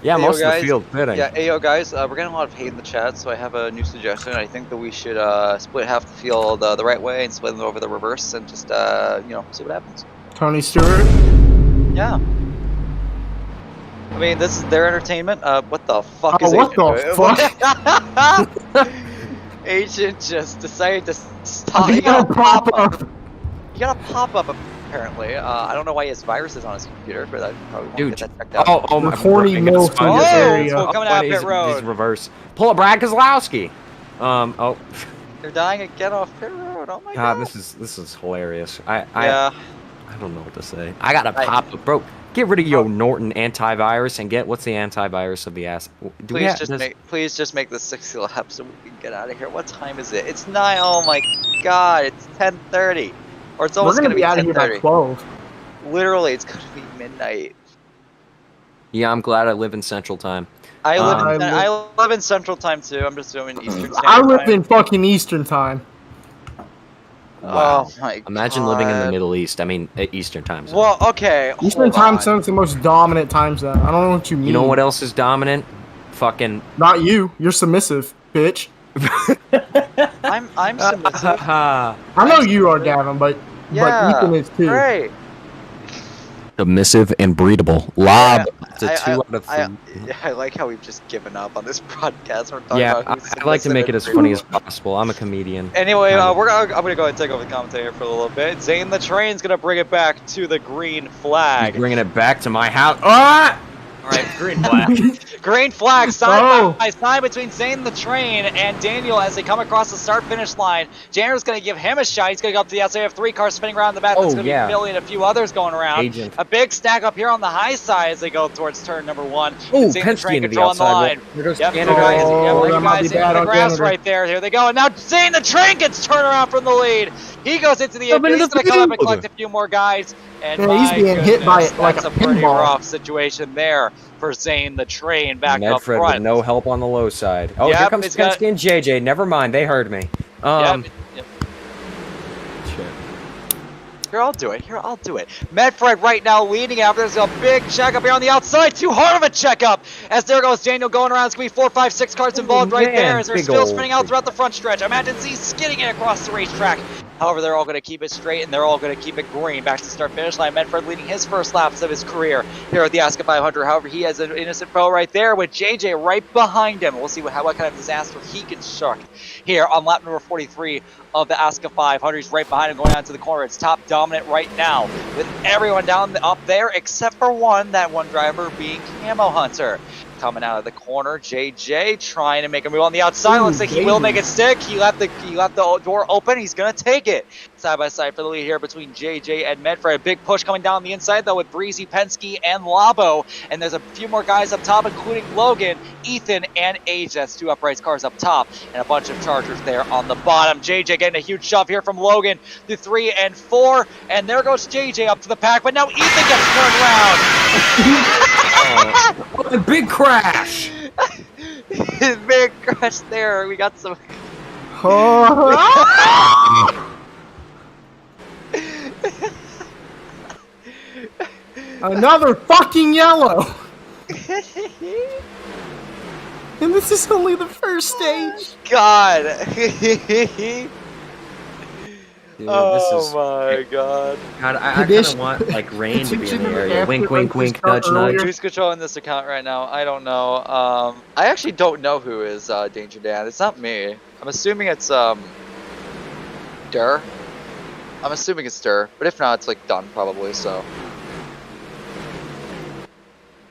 Yeah, most of the field pitting. Yeah, ayo guys, we're getting a lot of hate in the chat, so I have a new suggestion. I think that we should split half the field the right way and split them over the reverse, and just see what happens. Tony Stewart. Yeah. I mean, this is their entertainment. What the fuck is what Agent the doing? fuck? Agent just decided to stop. He got a pop-up. He got a pop-up, apparently. I don't know why he has viruses on his computer, but I probably won't get that checked out. Oh my horny milk in this area. Coming out of pit road. He's reverse. Pull up Brad Kozlowski. They're dying again off pit road. Oh my God, god. this is hilarious. Yeah. I don't know what to say. I got a pop-up, bro. Get rid of your Norton antivirus and get what's the antivirus of the ass. Please just make this 60 laps so we can get out of here. What time is it? It's 9. Oh my god, it's 10:30. Or it's almost We're gonna be out of 10:30. here by 12. Literally, it's gonna be midnight. Yeah, I'm glad I live in Central Time. I live in Central Time too. I'm just doing Eastern Standard I live Time. in fucking Eastern Time. Oh my god. Imagine living in the Middle East. I mean, Eastern Time Zone. Well, okay. Eastern Time Zone's the most dominant time zone. I don't know what you mean. You know what else is dominant? Fucking. Not you. You're submissive, bitch. I'm submissive. I know you are, Gavin, but Ethan is too. Right. Submissive and breedable. Lob. It's a 2 out of 3. I like how we've just given up on this broadcast. We're talking about who's I like to make it as submissive funny and as possible. I'm a comedian. Anyway, I'm gonna go ahead and take over the commentary for a little bit. Zane the Train's gonna bring it back to the green flag. He's bringing it back to my house. Ah! All right, green flag. Green flag side by side between Zane the Train and Daniel as they come across the start-finish line. Janitor's going to give him a shot. He's going to go up to the outside. We have 3 cars spinning around the back. That's going to be Billy and a few others going around. Agent. A big stack up here on the high side as they go towards turn number 1. Oh, Zane the Train Penske to the controlling the outside. line. There goes Yep, Janitor. guys in the grass Janitor. right there. Here they go. And now Zane the Train gets turned around from the lead. He goes into the end. He's going to come up and collect a few more guys. And he's being hit by it like that's a a pretty pinball. rough situation there for Zane the Train back up Medfred front. with no help on the low side. Oh, Yep, here comes it's got- Penske and JJ. Never mind, they heard me. Yep. Shit. Here, I'll do it. Medfred right now leading out. There's a big checkup here on the outside. Too hard of a checkup. As there goes Daniel going around. It's going to be 4, 5, 6 cars involved right man, there. As they're big still old spinning out throughout the front stretch. Imagine Z skidding it across the racetrack. However, they're all going to keep it straight and they're all going to keep it green. Back to the start-finish line. Medfred leading his first laps of his career here at the Asca 500. However, he has an innocent foe right there with JJ right behind him. We'll see what kind of disaster he can shuck here on lap number 43 of the Asca 500. He's right behind him going down to the corner. It's top dominant right now with everyone up there except for that one driver being Camo Hunter. Coming out of the corner, JJ trying to make a move on the outside. Looks like he will make it stick. He left the door open. He's gonna take it. Side by side for the lead here between JJ and Medfred. A big push coming down the inside though with Breezy, Penske, and Labo. And there's a few more guys up top, including Logan, Ethan, and Age. That's 2 uprights cars up top, and a bunch of Chargers there on the bottom. JJ getting a huge shove here from Logan to 3 and 4, and there goes JJ up to the pack. But now Ethan gets turned around. A big crash! Big crash there. We got some. Another fucking yellow. And this is only the first stage. God. Dude, Oh my god. God, I kind of want like rain to be in the area. Wink, wink, wink, nudge, nudge. Who's controlling this account right now? I don't know. I actually don't know who is Danger Dan. It's not me. I'm assuming it's Dur. I'm assuming it's Dur, but if not, it's like done probably. So.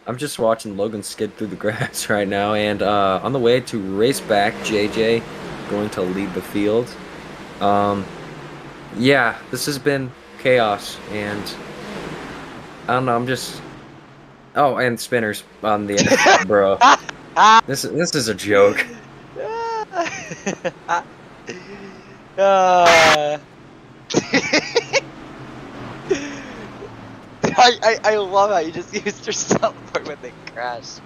I'm just watching Logan skid through the grass right now, and on the way to race back, JJ going to lead the field. Yeah, this has been chaos, and I don't know. I'm just and spinners on the end, bro. This is a joke. I love how you just used your support when they crashed.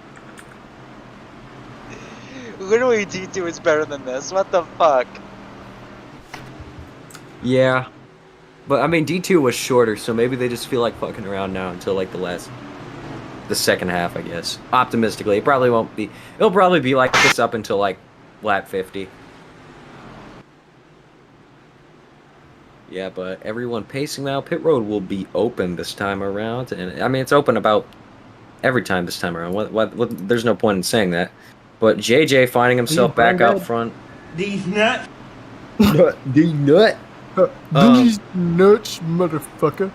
Literally, D2 is better than this. What the fuck? Yeah, but I mean D2 was shorter, so maybe they just feel like fucking around now until like the second half, I guess. Optimistically, it probably won't be. It'll probably be like this up until like lap 50. Yeah, but everyone pacing now. Pit road will be open this time around, and I mean it's open about every time this time around. What there's no point in saying that. But JJ finding himself back out front. These nuts. The nut. These nuts, motherfucker.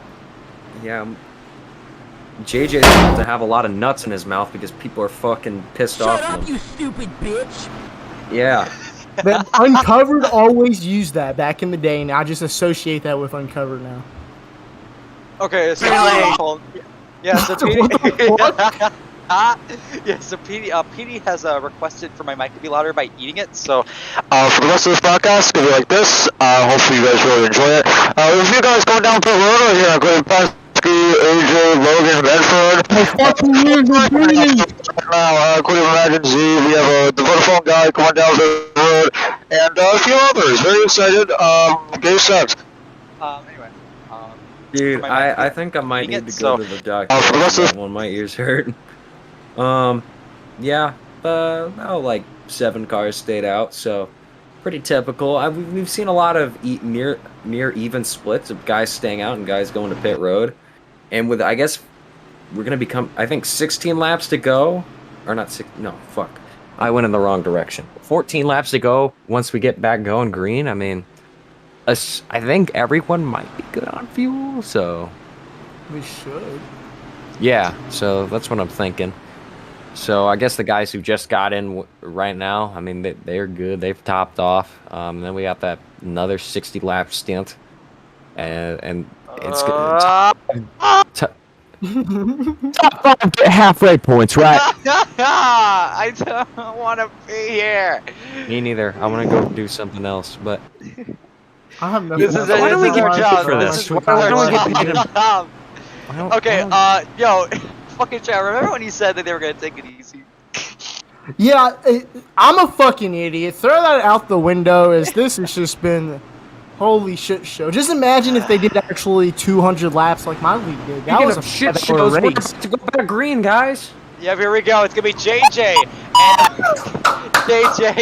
Yeah. JJ's about to have a lot of nuts in his mouth because people are fucking pissed off. Shut up, you stupid bitch. Yeah. But Uncovered always used that back in the day, and I just associate that with Uncovered now. Okay, so yeah, so yeah, so PD has requested for my mic to be louder by eating it. So for the rest of this podcast, it's gonna be like this. Hopefully you guys really enjoy it. If you guys going down for the road over here, going past AJ, Logan, Bedford. Now, Queen Imagine Z, we have the Vodafone guy coming down the road, and a few others. Very excited. Gay sex. Anyway. Dude, I think I might need to go to the doctor. One, my ears hurt. Yeah, like 7 cars stayed out, so pretty typical. We've seen a lot of near even splits of guys staying out and guys going to pit road, and with I guess we're gonna become 16 laps to go, or not six? No, fuck, I went in the wrong direction. 14 laps to go once we get back going green. I mean, I think everyone might be good on fuel, so we should. Yeah, so that's what I'm thinking. So I guess the guys who just got in right now, I mean, they're good. They've topped off. And then we got that another 60 lap stint, and it's good. Top 5 get halfway points, right? I don't want to be here. Me neither. I want to go do something else, but I have no. Why don't we get paid for this? Why don't we get paid? Okay, yo. Fucking chat, remember when you said that they were gonna take it easy? Yeah, I'm a fucking idiot. Throw that out the window, as this has just been holy shit show. Just imagine if they did actually 200 laps like my league did. That was a shit show race. To go back green, guys. Yeah, here we go. It's gonna be JJ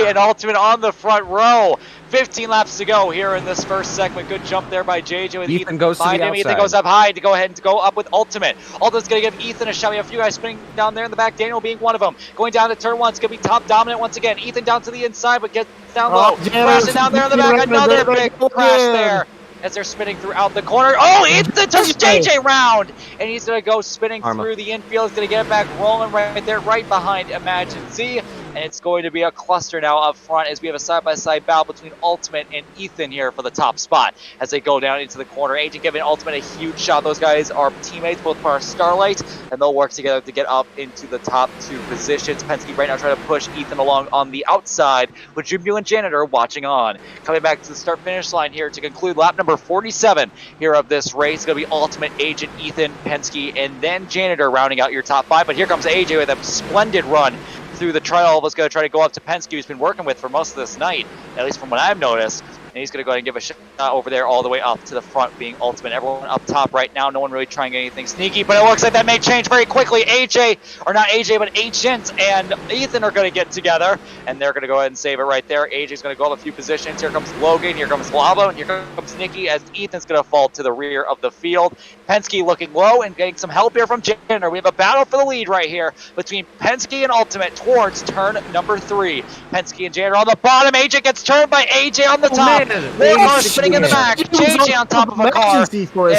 and Ultimate on the front row. 15 laps to go here in this first segment. Good jump there by JJ with Ethan goes to the outside. Ethan goes up high to go ahead and go up with Ultimate. Ultimate's going to give Ethan a shot. We have a few guys spinning down there in the back. Daniel being one of them. Going down to turn 1. It's going to be top dominant once again. Ethan down to the inside, but gets down low. Crashing down there in the back. Another big crash there as they're spinning throughout the corner. Oh, Ethan took JJ round! And he's going to go spinning through the infield. He's going to get it back rolling right there, right behind Imagine Z. And it's going to be a cluster now up front as we have a side-by-side battle between Ultimate and Ethan here for the top spot as they go down into the corner. Agent giving Ultimate a huge shot. Those guys are teammates, both for Starlight, and they'll work together to get up into the top 2 positions. Penske right now trying to push Ethan along on the outside with Jimbo and Janitor watching on. Coming back to the start-finish line here to conclude lap number 47 here of this race. It's going to be Ultimate, Agent, Ethan, Penske, and then Janitor rounding out your top 5. But here comes AJ with a splendid run through the trial. Was going to try to go up to Penske, who's been working with for most of this night, at least from what I've noticed. and he's going to go ahead and give a shot over there all the way up to the front, being Ultimate. Everyone up top right now, no one really trying anything sneaky, but it looks like that may change very quickly. AJ, or not AJ, but Agent and Ethan are going to get together, and they're going to go ahead and save it right there. AJ's going to go up a few positions. Here comes Logan, here comes Labo, and here comes Nikki as Ethan's going to fall to the rear of the field. Penske looking low and getting some help here from Jenner. We have a battle for the lead right here between Penske and Ultimate towards turn number 3. Penske and Jenner on the bottom. AJ gets turned by AJ on the top. More cars spinning in the back. JJ on top of a car. It's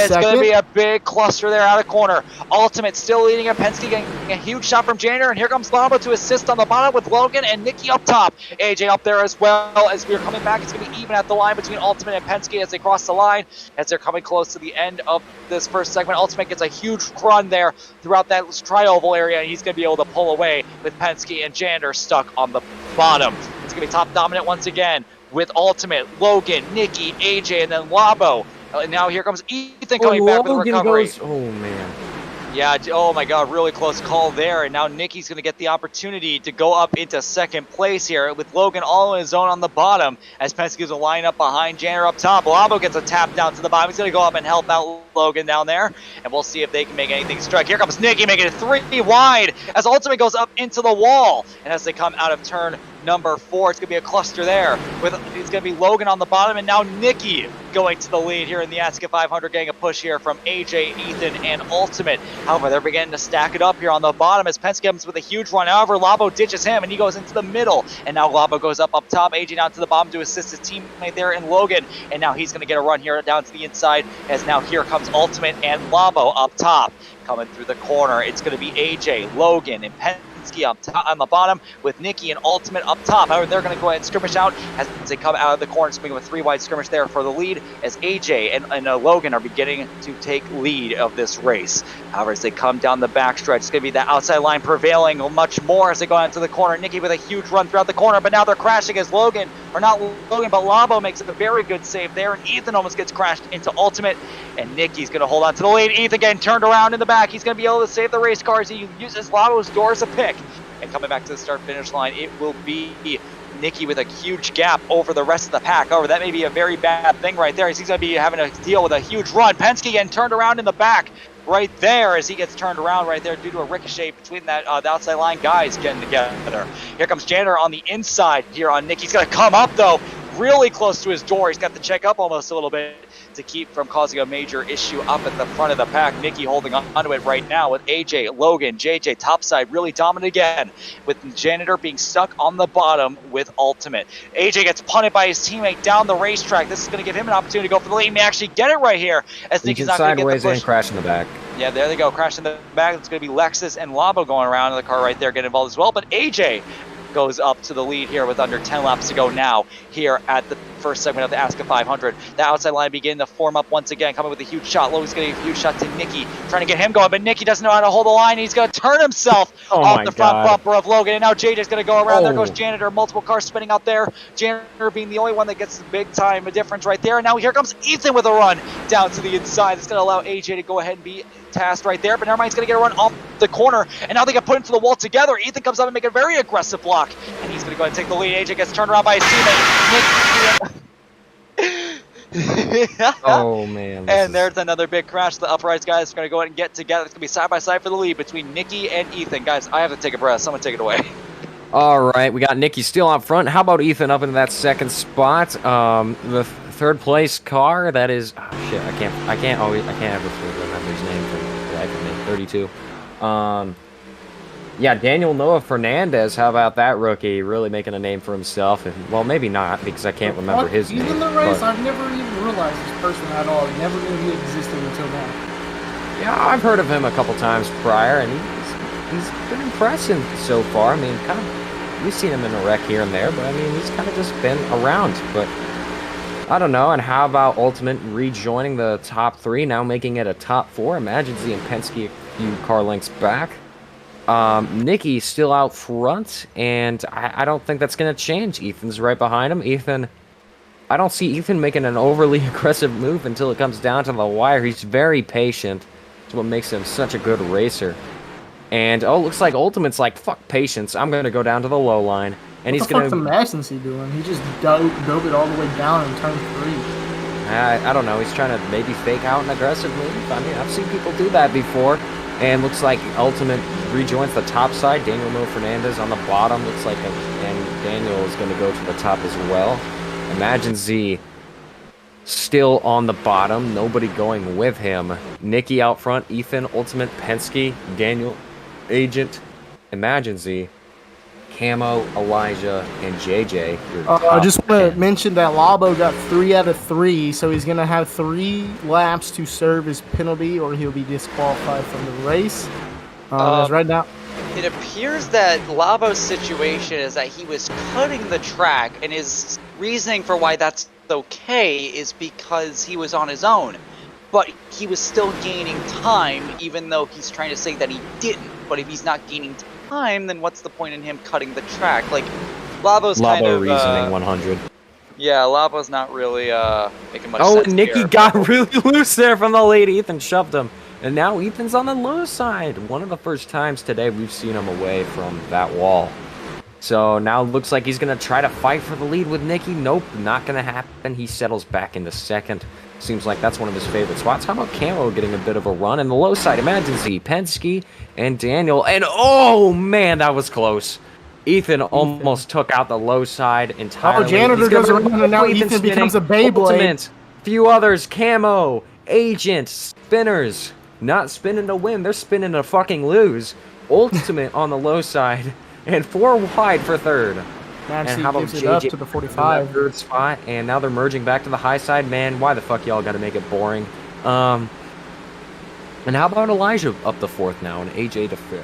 going to be a big cluster there out of corner. Ultimate still leading it. Penske getting a huge shot from Jenner, and here comes Labo to assist on the bottom with Logan and Nikki up top. AJ up there as well. As we're coming back, it's going to be even at the line between Ultimate and Penske as they cross the line. As they're coming close to the end of this first segment, Ultimate gets a huge run there throughout that tri-oval area, and he's going to be able to pull away with Penske and Jander stuck on the bottom. It's going to be top dominant once again with Ultimate, Logan, Nikki, AJ, and then Labo. And now here comes Ethan coming back with a recovery. Oh, man. Yeah, oh my god, really close call there. And now Nikki's going to get the opportunity to go up into second place here with Logan all on his own on the bottom as Penske gives a line up behind Janner up top. Labo gets a tap down to the bottom. He's going to go up and help out Logan down there. And we'll see if they can make anything strike. Here comes Nikki making it 3 wide as Ultimate goes up into the wall. And as they come out of turn number 4, it's going to be a cluster there. It's going to be Logan on the bottom and now Nikki going to the lead here in the Asca 500, getting a push here from AJ, Ethan, and Ultimate. However, they're beginning to stack it up here on the bottom as Penske comes with a huge run. However, Labo ditches him and he goes into the middle. And now Labo goes up top, AJ down to the bottom to assist his teammate there in Logan. And now he's going to get a run here down to the inside as now here comes Ultimate and Labo up top. Coming through the corner, it's going to be AJ, Logan, and Penske up top, on the bottom with Nikki and Ultimate up top. However, they're going to go ahead and skirmish out as they come out of the corner. Speaking of a 3 wide skirmish there for the lead as AJ and Logan are beginning to take lead of this race. However, as they come down the backstretch, it's going to be that outside line prevailing much more as they go into the corner. Nikki with a huge run throughout the corner, but now they're crashing as Logan, or not Logan, but Labo makes a very good save there, and Ethan almost gets crashed into Ultimate, and Nikki's going to hold on to the lead. Ethan getting turned around in the back. He's going to be able to save the race car as he uses Labo's door as a pick. And coming back to the start-finish line, it will be Nikki with a huge gap over the rest of the pack. However, that may be a very bad thing right there. He's going to be having to deal with a huge run. Penske getting turned around in the back right there as he gets turned around right there due to a ricochet between that the outside line guys getting together. Here comes Janner on the inside here on Nick. He's going to come up, though, really close to his door. He's got to check up almost a little bit to keep from causing a major issue up at the front of the pack. Nikki holding onto it right now with AJ, Logan, JJ topside really dominant again with Janitor being stuck on the bottom with Ultimate. AJ gets punted by his teammate down the racetrack. This is going to give him an opportunity to go for the lead. He may actually get it right here as Nikki's not going to get the push. And crash in the back. Yeah, there they go, crash in the back. It's going to be Lexus and Labo going around in the car right there, getting involved as well. But AJ goes up to the lead here with under 10 laps to go now here at the first segment of the Asca 500. The outside line beginning to form up once again, coming with a huge shot. Logan's getting a huge shot to Nikki, trying to get him going, but Nikki doesn't know how to hold the line. He's going to turn himself off the front bumper of Logan, and now JJ's going to go around. There goes Janitor, multiple cars spinning out there. Janitor being the only one that gets the big time difference right there. And now here comes Ethan with a run down to the inside. It's going to allow AJ to go ahead and be tasked right there, but never mind, he's going to get a run off the corner, and now they get put into the wall together. Ethan comes up and make a very aggressive block, and he's going to go ahead and take the lead. AJ gets turned around by his teammate, Nick. Oh, man. And there's another big crash. The uprights guys are going to go ahead and get together. It's going to be side by side for the lead between Nikki and Ethan. Guys, I have to take a breath. Someone take it away. All right, we got Nikki still up front. How about Ethan up into that second spot? The third place car, that is, oh shit, I can't ever remember his name for the life of me. 32. Yeah, Daniel Noah Fernandez, how about that rookie? Really making a name for himself. And, well, maybe not, because I can't remember his name. Even the race, I've never even realized this person at all. I never knew he existed until now. Yeah, I've heard of him a couple times prior, and he's been impressive so far. I mean, kind of, we've seen him in a wreck here and there, but I mean, he's kind of just been around. But I don't know. And how about Ultimate rejoining the top 3, now making it a top 4? Imagine seeing Penske a few car lengths back. Nikki still out front, and I don't think that's going to change. Ethan's right behind him. Ethan, I don't see Ethan making an overly aggressive move until it comes down to the wire. He's very patient. That's what makes him such a good racer. And, oh, looks like Ultimate's like, fuck patience. I'm going to go down to the low line. And What the fuck's the Massence doing? He just dove it all the way down in turn 3. I don't know. He's trying to maybe fake out an aggressive move. I mean, I've seen people do that before. And looks like Ultimate rejoins the top side. Daniel Mo Fernandez on the bottom. Looks like and Daniel is going to go to the top as well. Imagine Z still on the bottom. Nobody going with him. Nikki out front. Ethan, Ultimate, Penske, Daniel, Agent. Imagine Z. Camo, Elijah, and JJ. I just want to mention that Labo got 3 out of 3, so he's going to have 3 laps to serve his penalty, or he'll be disqualified from the race. As right now, it appears that Labo's situation is that he was cutting the track, and his reasoning for why that's okay is because he was on his own. But he was still gaining time, even though he's trying to say that he didn't. But if he's not gaining time, then what's the point in him cutting the track? Like, Labo's kind of... reasoning 100. Yeah, Labo's not really making much sense. Oh, and Nikki here. got really loose there from the lead. Ethan shoved him. And now Ethan's on the low side. One of the first times today we've seen him away from that wall. So now it looks like he's going to try to fight for the lead with Nikki. Nope, not going to happen. He settles back into second. Seems like that's one of his favorite spots. How about Camo getting a bit of a run in the low side? Imagine Z, Penske, and Daniel. And oh, man, that was close. Ethan almost took out the low side entirely. Oh, Janitor goes around and now Ethan becomes a Beyblade. Ultimate. Few others, Camo, Agent, Spinners. Not spinning to win, they're spinning to fucking lose. Ultimate on the low side. And 4 wide for third. Man, and how about gives it up JJ to the 45. third spot, and now they're merging back to the high side. Man, why the fuck y'all got to make it boring? And how about Elijah up the 4th now, and AJ to 5th?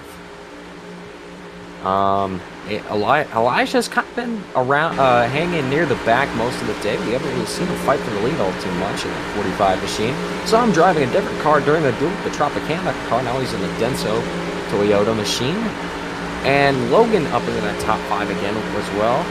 Elijah's kind of been around, hanging near the back most of the day. We haven't really seen him fight for the lead all too much in the 45 machine. Saw him driving a different car during the duel, the Tropicana car. Now he's in the Denso Toyota machine. And Logan up into that top 5 again as well.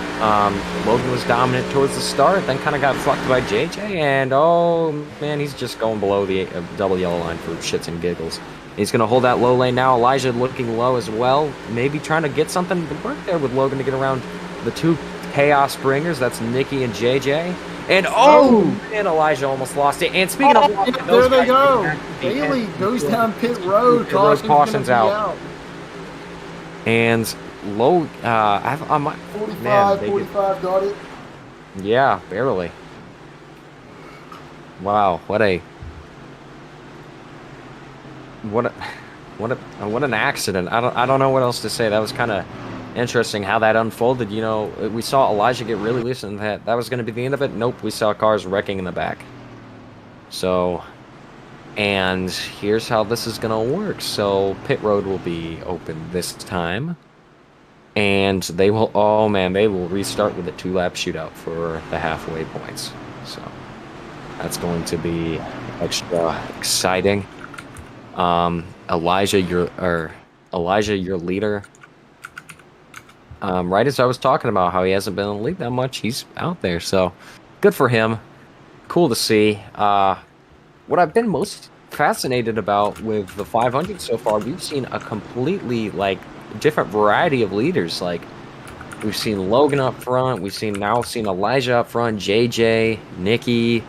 Logan was dominant towards the start, then kind of got fucked by JJ, and oh man, he's just going below the double yellow line for shits and giggles. He's going to hold that low lane now. Elijah looking low as well, maybe trying to get something to work there with Logan to get around the 2 Chaos Bringers. That's Nikki and JJ. And oh man, Elijah almost lost it. And speaking of walking, there they go. Bailey goes down pit road. Caution's out. And low, I'm 45, man, 45 got it. Yeah, barely. Wow, what an accident. I don't know what else to say. That was kind of interesting how that unfolded. You know, we saw Elijah get really loose, and that was going to be the end of it. Nope, we saw cars wrecking in the back. So, and here's how this is going to work. So pit road will be open this time. And they will, oh man, they will restart with a 2-lap shootout for the halfway points. So that's going to be extra exciting. Elijah, your leader. Right as I was talking about how he hasn't been in the league that much, he's out there. So good for him. Cool to see. What I've been most fascinated about with the 500 so far, we've seen a completely different variety of leaders. Like we've seen Logan up front, we've seen Elijah up front, JJ, Nikki.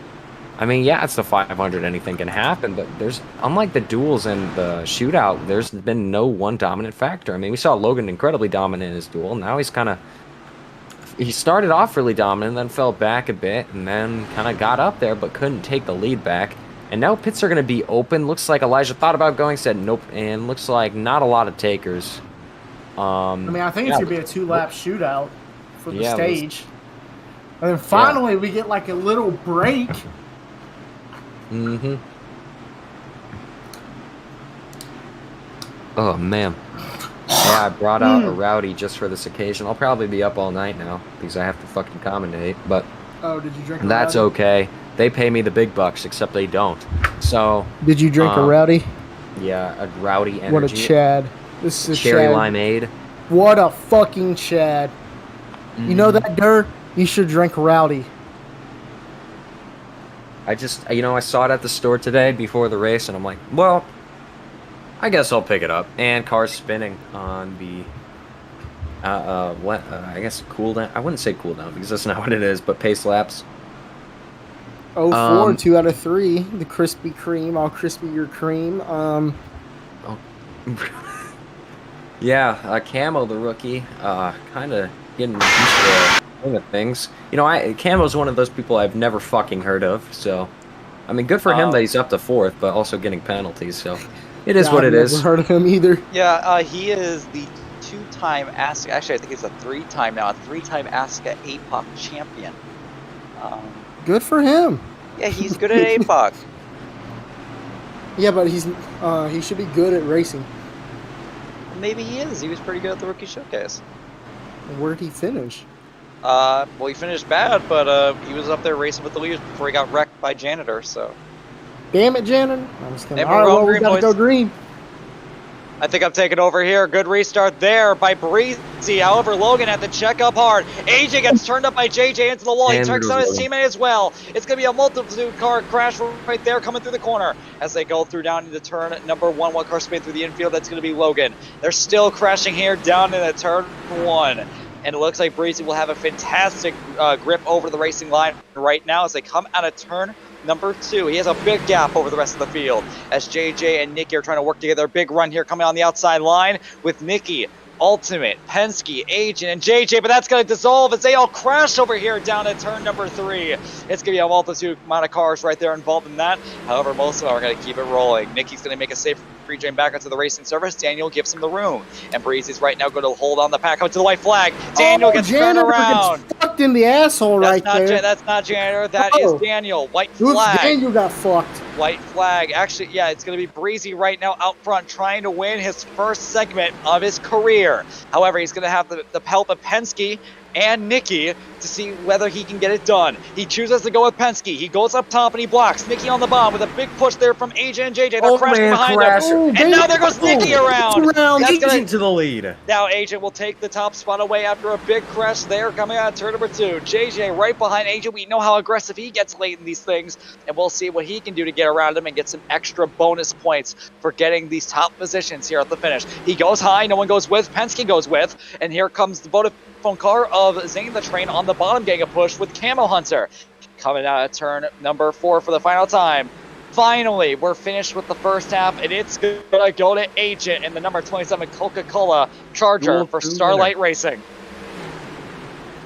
I mean, yeah, it's the 500, anything can happen, but there's, unlike the duels and the shootout, there's been no one dominant factor. I mean, we saw Logan incredibly dominant in his duel. Now he started off really dominant, then fell back a bit, and then kind of got up there, but couldn't take the lead back. And now pits are going to be open. Looks like Elijah thought about going, said nope, and looks like not a lot of takers. I mean, I think it's going to be a 2-lap shootout for the stage. And then finally we get a little break. Mm-hmm. Oh, man. Yeah, I brought out a rowdy just for this occasion. I'll probably be up all night now because I have to fucking commentate, but oh, did you drink that's okay. They pay me the big bucks, except they don't. So did you drink a rowdy? Yeah, a rowdy energy. What a Chad. This is cherry Chad. limeade. What a fucking Chad. You know that, Dur? You should drink rowdy. I saw it at the store today before the race, and I'm like, well, I guess I'll pick it up. And car's spinning on the I guess cooldown. I wouldn't say cooldown because that's not what it is, but pace laps. 04, 2 out of 3. The Krispy Kreme, all crispy your cream. Yeah, Camo, the rookie, kind of getting used to the swing of things. You know, Camo's one of those people I've never fucking heard of, so... I mean, good for him that he's up to 4th, but also getting penalties, so... It is what it is. I've never heard of him either. Yeah, he is the 2-time Asca... Actually, I think he's a 3-time now. A 3-time Asca APOC champion. Good for him. Yeah, he's good at APOC. Yeah, but he should be good at racing. Maybe he is. He was pretty good at the Rookie Showcase. Where'd he finish? Well, he finished bad, but he was up there racing with the leaders before he got wrecked by Janitor, so... Damn it, Janitor. I'm just kidding. And All right, well, we green, gotta boys. go green. I think I'm taking over here. Good restart there by Breezy. However, Logan had to check up hard. AJ gets turned up by JJ into the wall. He turns on his teammate as well. It's going to be a multitude car crash right there coming through the corner as they go through down into turn number 1. One car spin through the infield. That's going to be Logan. They're still crashing here down in the turn 1. And it looks like Breezy will have a fantastic grip over the racing line right now as they come out of turn number 2. He has a big gap over the rest of the field as JJ and Nikki are trying to work together. A big run here coming on the outside line with Nikki, Ultimate, Penske, Agent, and JJ, but that's going to dissolve as they all crash over here down at turn number 3. It's going to be a multitude amount of cars right there involved in that. However, most of them are going to keep it rolling. Nikki's going to make a safe rejoin back onto the racing surface. Daniel gives him the room. And Breezy's right now going to hold on the pack up to the white flag. Daniel gets turned around. Gets fucked in the asshole right there. That's not Janitor. That is Daniel. White Oops, flag. Daniel got fucked. White flag. Actually, yeah, it's going to be Breezy right now out front trying to win his first segment of his career. However, he's going to have the help of Penske and Nikki to see whether he can get it done. He chooses to go with Penske. He goes up top and he blocks Nikki on the bottom with a big push there from AJ and JJ. They're crashing behind him. And now there goes Nikki around. Agent to the lead. Now Agent will take the top spot away after a big crash there coming out of turn number 2. JJ right behind Agent. We know how aggressive he gets late in these things, and we'll see what he can do to get around him and get some extra bonus points for getting these top positions here at the finish. He goes high, no one goes with, Penske goes with, and here comes the Vodafone car of Zane the Train on the bottom getting a push with Camo Hunter. Coming out of turn number 4 for the final time. Finally, we're finished with the first half, and it's going to go to Agent in the number 27 Coca-Cola Charger for Starlight Racing.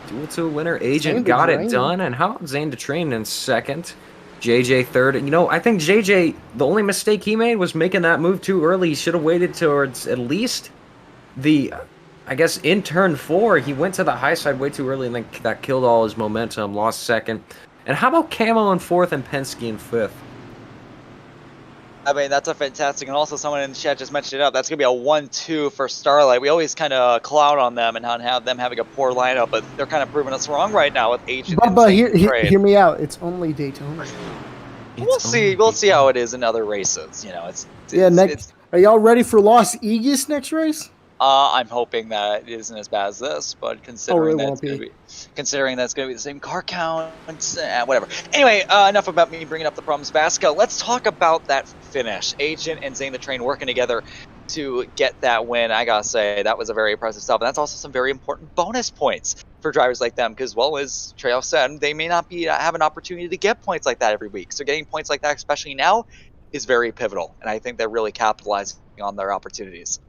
Duel 2 winner. Agent got it done. And how about Zane to Train in 2nd? JJ 3rd. You know, I think JJ, the only mistake he made was making that move too early. He should have waited towards at least the... I guess in turn 4, he went to the high side way too early, and then that killed all his momentum, lost 2nd. And how about Camo in 4th and Penske in 5th? I mean, that's a fantastic, and also someone in the chat just mentioned it up. That's going to be a 1-2 for Starlight. We always kind of cloud on them and have them having a poor lineup, but they're kind of proving us wrong right now with Agent. But hear me out. It's only Daytona. We'll see. We'll see how it is in other races. You know, are y'all ready for Las Vegas next race? I'm hoping that it isn't as bad as this, but considering that's going to be the same car count, whatever. Anyway, enough about me bringing up the problems of Asca. Let's talk about that finish. Agent and Zane the Train working together to get that win. I gotta say, that was a very impressive stuff, and that's also some very important bonus points for drivers like them, because, well, as Trejo said, they may not have an opportunity to get points like that every week. So getting points like that, especially now, is very pivotal, and I think they're really capitalizing on their opportunities.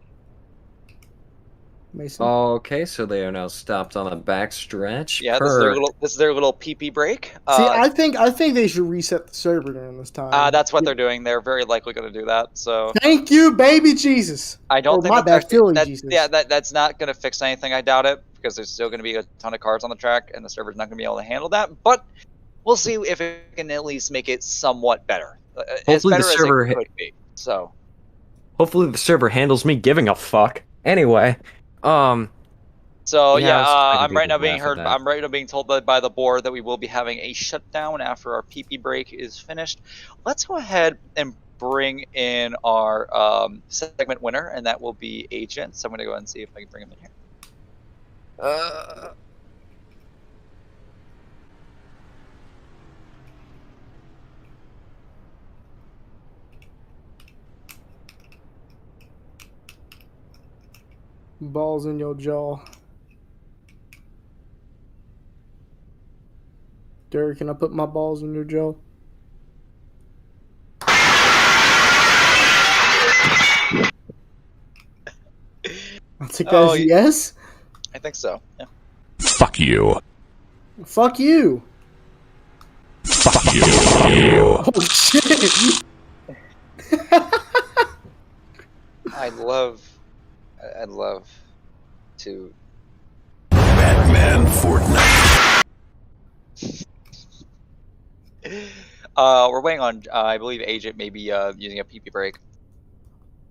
Mason. Okay, so they are now stopped on a backstretch. Yeah, this is their little pee-pee break. See, I think they should reset the server during this time. That's what they're doing. They're very likely going to do that. So thank you, baby Jesus. I don't think Jesus. Yeah, that's not going to fix anything. I doubt it, because there's still going to be a ton of cars on the track, and the server's not going to be able to handle that. But we'll see if it can at least make it somewhat better. As better as it could be. So hopefully the server handles me giving a fuck. Anyway. So I'm right now being told by the board that we will be having a shutdown after our PP break is finished. Let's go ahead and bring in our segment winner, and that will be Agent. So I'm going to go ahead and see if I can bring him in here. Balls in your jaw. Gary, can I put my balls in your jail? I'll take that as a yes. I think so. Yeah. Fuck you. Fuck you. Fuck you. Oh shit. I'd love to. Batman Fortnite. We're waiting on. I believe Agent may be using a pee-pee break.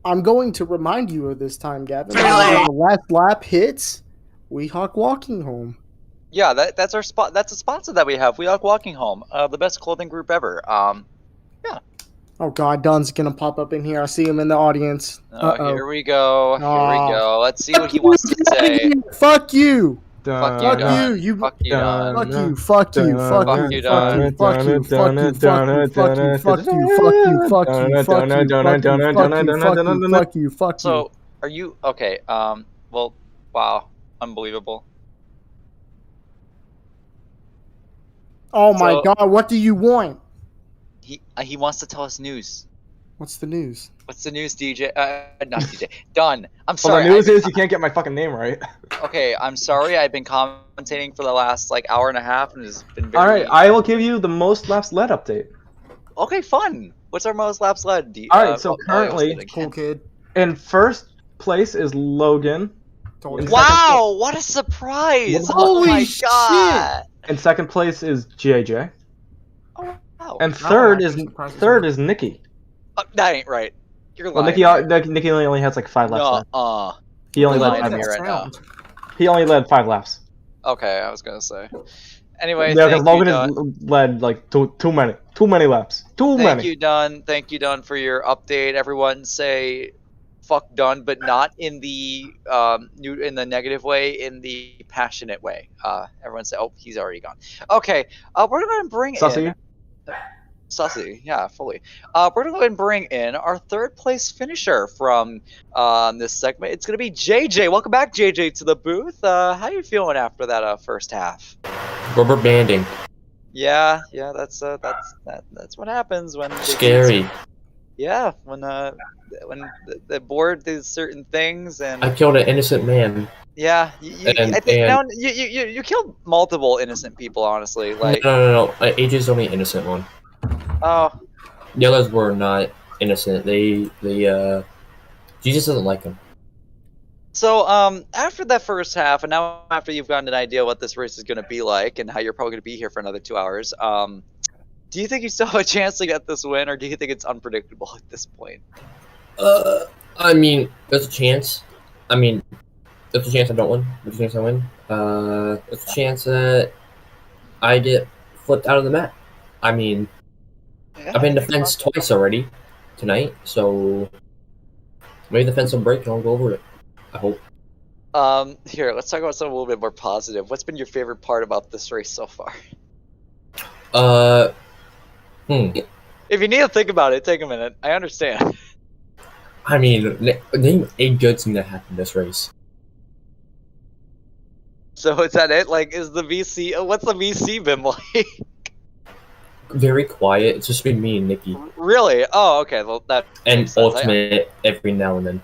I'm going to remind you of this time, Gavin. When the last lap hits, we hawk walking home. Yeah, that's our spot. That's a sponsor that we have. We are Walking Home, the best clothing group ever. Yeah. Oh god, Dun's gonna pop up in here. I see him in the audience. Oh, here we go. Here we Aw. go. Let's see what he wants to say. Fuck you. Fuck you, Fuck Don. you. Fuck you, Don. Fuck you. Fuck you. Fuck Fuck you. you, Fuck Don. you. Fuck you. Fuck you. Fuck you. Fuck you. Fuck you. Fuck you. Fuck you. Fuck you. Fuck you. Fuck you. Fuck you. Fuck you. So, are you okay? Well, wow, unbelievable. Oh my So- god, what do you want? He wants to tell us news. What's the news? What's the news, DJ? Not DJ. Don. I'm Well, sorry. the news is you can't get my fucking name right. Okay, I'm sorry. I've been commentating for the last like hour and a half, and it's been very. All right, I will give you the most laps led update. Okay, fun. What's our most laps led? All right, so currently, cool kid. in first place is Logan. In Wow! What a surprise! Oh my god! In second place is JJ. Oh wow! And third is Nikki. That ain't right. You're Well, lying. Nikki only has like 5 laps. left. He only You're led lying 5 to me laps. right now. He only led 5 laps. Okay, I was gonna say. Anyway, Yeah, because thank you, Logan Don. has led like too many laps. Too Thank many. you, Don. Thank you, Don, for your update. Everyone say "fuck Don," but not in the negative way, in the passionate way. Everyone say, "Oh, he's already gone." Okay, we're gonna bring Sussy? in. Sussy, yeah, fully. We're gonna go ahead and bring in our third place finisher from this segment. It's gonna be JJ. Welcome back, JJ, to the booth. How you feeling after that first half? Rubber banding. Yeah, that's what happens when Scary. Yeah, when the board does certain things and I killed an innocent man. yeah, And- I think and- no, you killed multiple innocent people, honestly. Like No. AJ's the only innocent one. oh, The others were not innocent. They Jesus doesn't like them. so after that first half, and now after you've gotten an idea what this race is going to be like and how you're probably going to be here for another 2 hours, do you think you still have a chance to get this win, or do you think it's unpredictable at this point? I mean, there's a chance. I mean, there's a chance I don't win. There's a chance I win. There's a chance that I get flipped out of the map. I mean, I've been in the fence twice already tonight, so maybe the fence will break and I'll go over it. I hope. Here, let's talk about something a little bit more positive. What's been your favorite part about this race so far? If you need to think about it, take a minute. I understand. I mean, name a good thing that happened this race. So is that it? Like, is the VC? What's the VC been like? Very quiet. It's just been me and Nikki. Really? Oh, okay. Well, that And makes sense. Ultimate every now and then.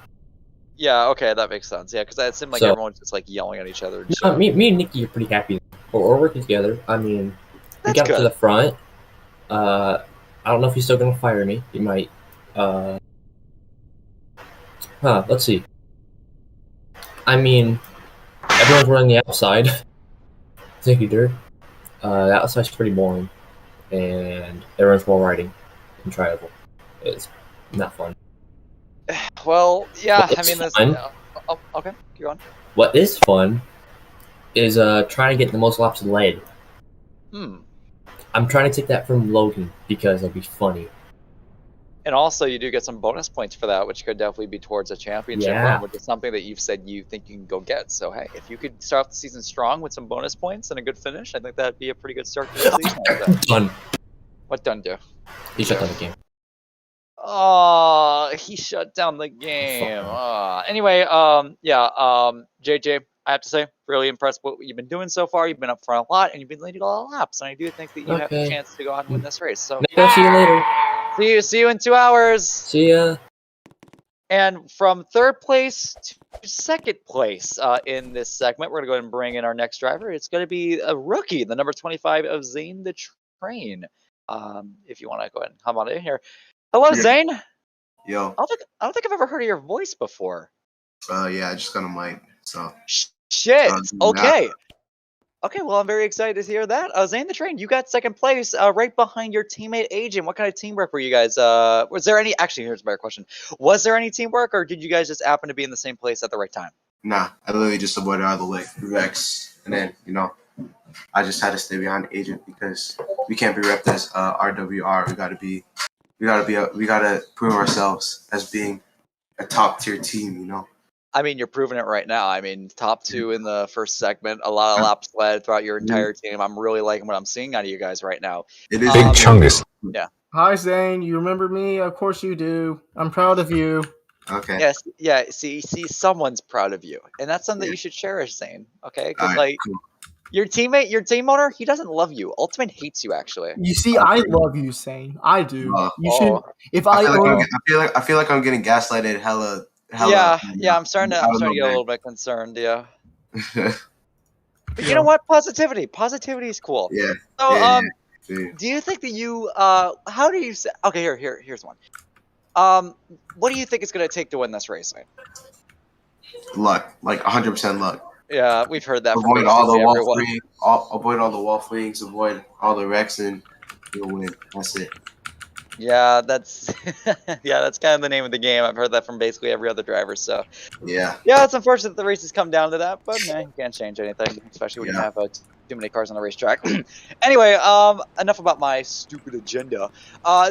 Yeah. Okay, that makes sense. Yeah, because it seemed like So- everyone's just like yelling at each other. And No, shit. me and Nikki are pretty happy. We're working together. I mean, we That's got to good. the front. I don't know if he's still gonna fire me. He might. Let's see. I mean, everyone's running the outside. Thank you, Dirt. The outside's pretty boring, and everyone's wall riding and triable. It's not fun. Well, yeah. I What's mean, this. fun? Okay, keep going. What is fun is trying to get the most laps led. I'm trying to take that from Logan because it'll be funny. And also, you do get some bonus points for that, which could definitely be towards a championship Yeah. run, which is something that you've said you think you can go get. So, hey, if you could start off the season strong with some bonus points and a good finish, I think that'd be a pretty good start to the season. like that. Done. What done do? He shut down the game. Oh, he shut down the game. Anyway, JJ, I have to say, really impressed with what you've been doing so far. You've been up front a lot, and you've been leading a lot of laps. And I do think that you have a Okay. chance to go out and win this race. So Nick, I'll see you later. see you in 2 hours. See ya. And from third place to second place in this segment, we're going to go ahead and bring in our next driver. It's going to be a rookie, the number 25 of Zane the Train. If you want to go ahead and come on in here. Hello, Zane. Yo. I don't think I've ever heard of your voice before. Yeah, I just got a mic, so. Shit. Okay. Okay, well, I'm very excited to hear that. Zane the Train, you got second place right behind your teammate Agent. What kind of teamwork were you guys? Was there any? Actually, here's a better question. Was there any teamwork, or did you guys just happen to be in the same place at the right time? Nah, I literally just avoided all the way Rex, and then I just had to stay behind Agent because we can't be repped as RWR. We gotta prove ourselves as being a top tier team. I mean, you're proving it right now. I mean, top 2 in the first segment, a lot of laps led throughout your entire team. I'm really liking what I'm seeing out of you guys right now. It is Big Chungus. Yeah. Hi, Zane. You remember me? Of course you do. I'm proud of you. Okay. Yes. Yeah. See, someone's proud of you, and that's something that you should cherish, Zane. Okay? Because cool. your teammate, your team owner, he doesn't love you. Ultimate hates you, actually. You see, I love you, Zane. I do. You should. If I feel like I'm getting gaslighted. Hella. Yeah. I'm starting to get a little bit concerned. Yeah. But you know what? Positivity is cool. Yeah. So, do you think that you how do you say? Okay, here's one. What do you think it's gonna take to win this race? Luck, like 100% luck. Yeah, we've heard that. Avoid all the wall flings. Avoid all the wall flings. Avoid all the wrecks, and you'll win. That's it. Yeah, that's that's kind of the name of the game. I've heard that from basically every other driver. So yeah, it's unfortunate that the races come down to that, but you can't change anything, especially when you have too many cars on the racetrack. Anyway, enough about my stupid agenda.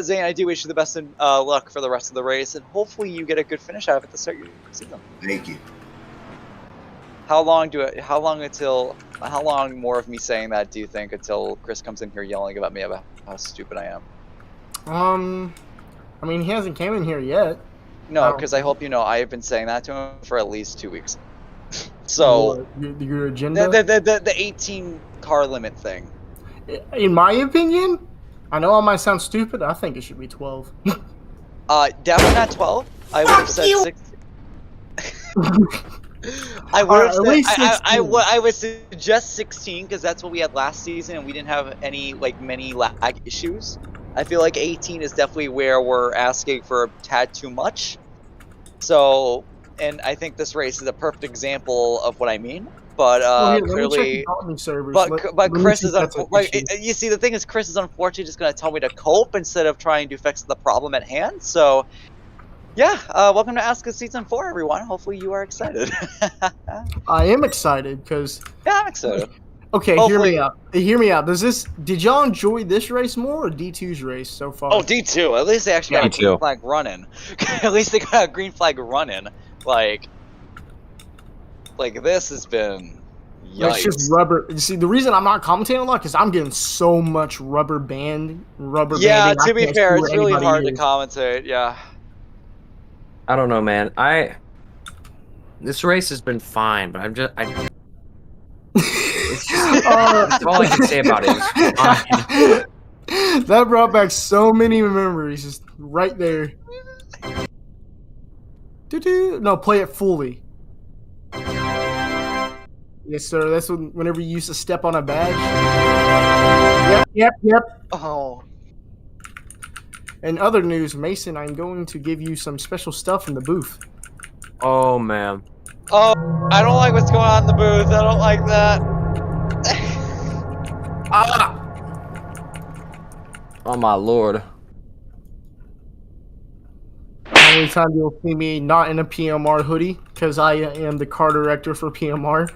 Zane, I do wish you the best in luck for the rest of the race, and hopefully you get a good finish out of it to start your season. Thank you. How long more of me saying that do you think until Chris comes in here yelling about me about how stupid I am? I mean, he hasn't came in here yet. No, because I hope you know I have been saying that to him for at least 2 weeks. So your agenda, the 18 car limit thing. In my opinion, I know I might sound stupid. I think it should be 12. Definitely not 12. I would have said 6. I would have said I would suggest 16 because that's what we had last season and we didn't have any many lag issues. I feel like 18 is definitely where we're asking for a tad too much. So, and I think this race is a perfect example of what I mean. But clearly, but Chris is you see the thing is Chris is unfortunately just going to tell me to cope instead of trying to fix the problem at hand. So. Yeah, welcome to Asca Season 4, everyone. Hopefully you are excited. I am excited, because... Yeah, I'm excited. Okay, hopefully... Hear me out. Did y'all enjoy this race more, or D2's race so far? Oh, D2. At least they actually got a green flag running. At least they got a green flag running. Like this has been... Yikes. It's just rubber. You see, the reason I'm not commentating a lot is I'm getting so much rubber banding. Yeah, to be fair, it's really hard to commentate, yeah. I don't know, man. This race has been fine, but it's just, that's all I can say about it. It's fine. That brought back so many memories, just right there. No, play it fully. Yes, sir. That's whenever you used to step on a badge. Yep. Oh. In other news, Mason, I'm going to give you some special stuff in the booth. Oh, man. Oh, I don't like what's going on in the booth. I don't like that. Oh, my lord. The only time you'll see me not in a PMR hoodie, because I am the car director for PMR.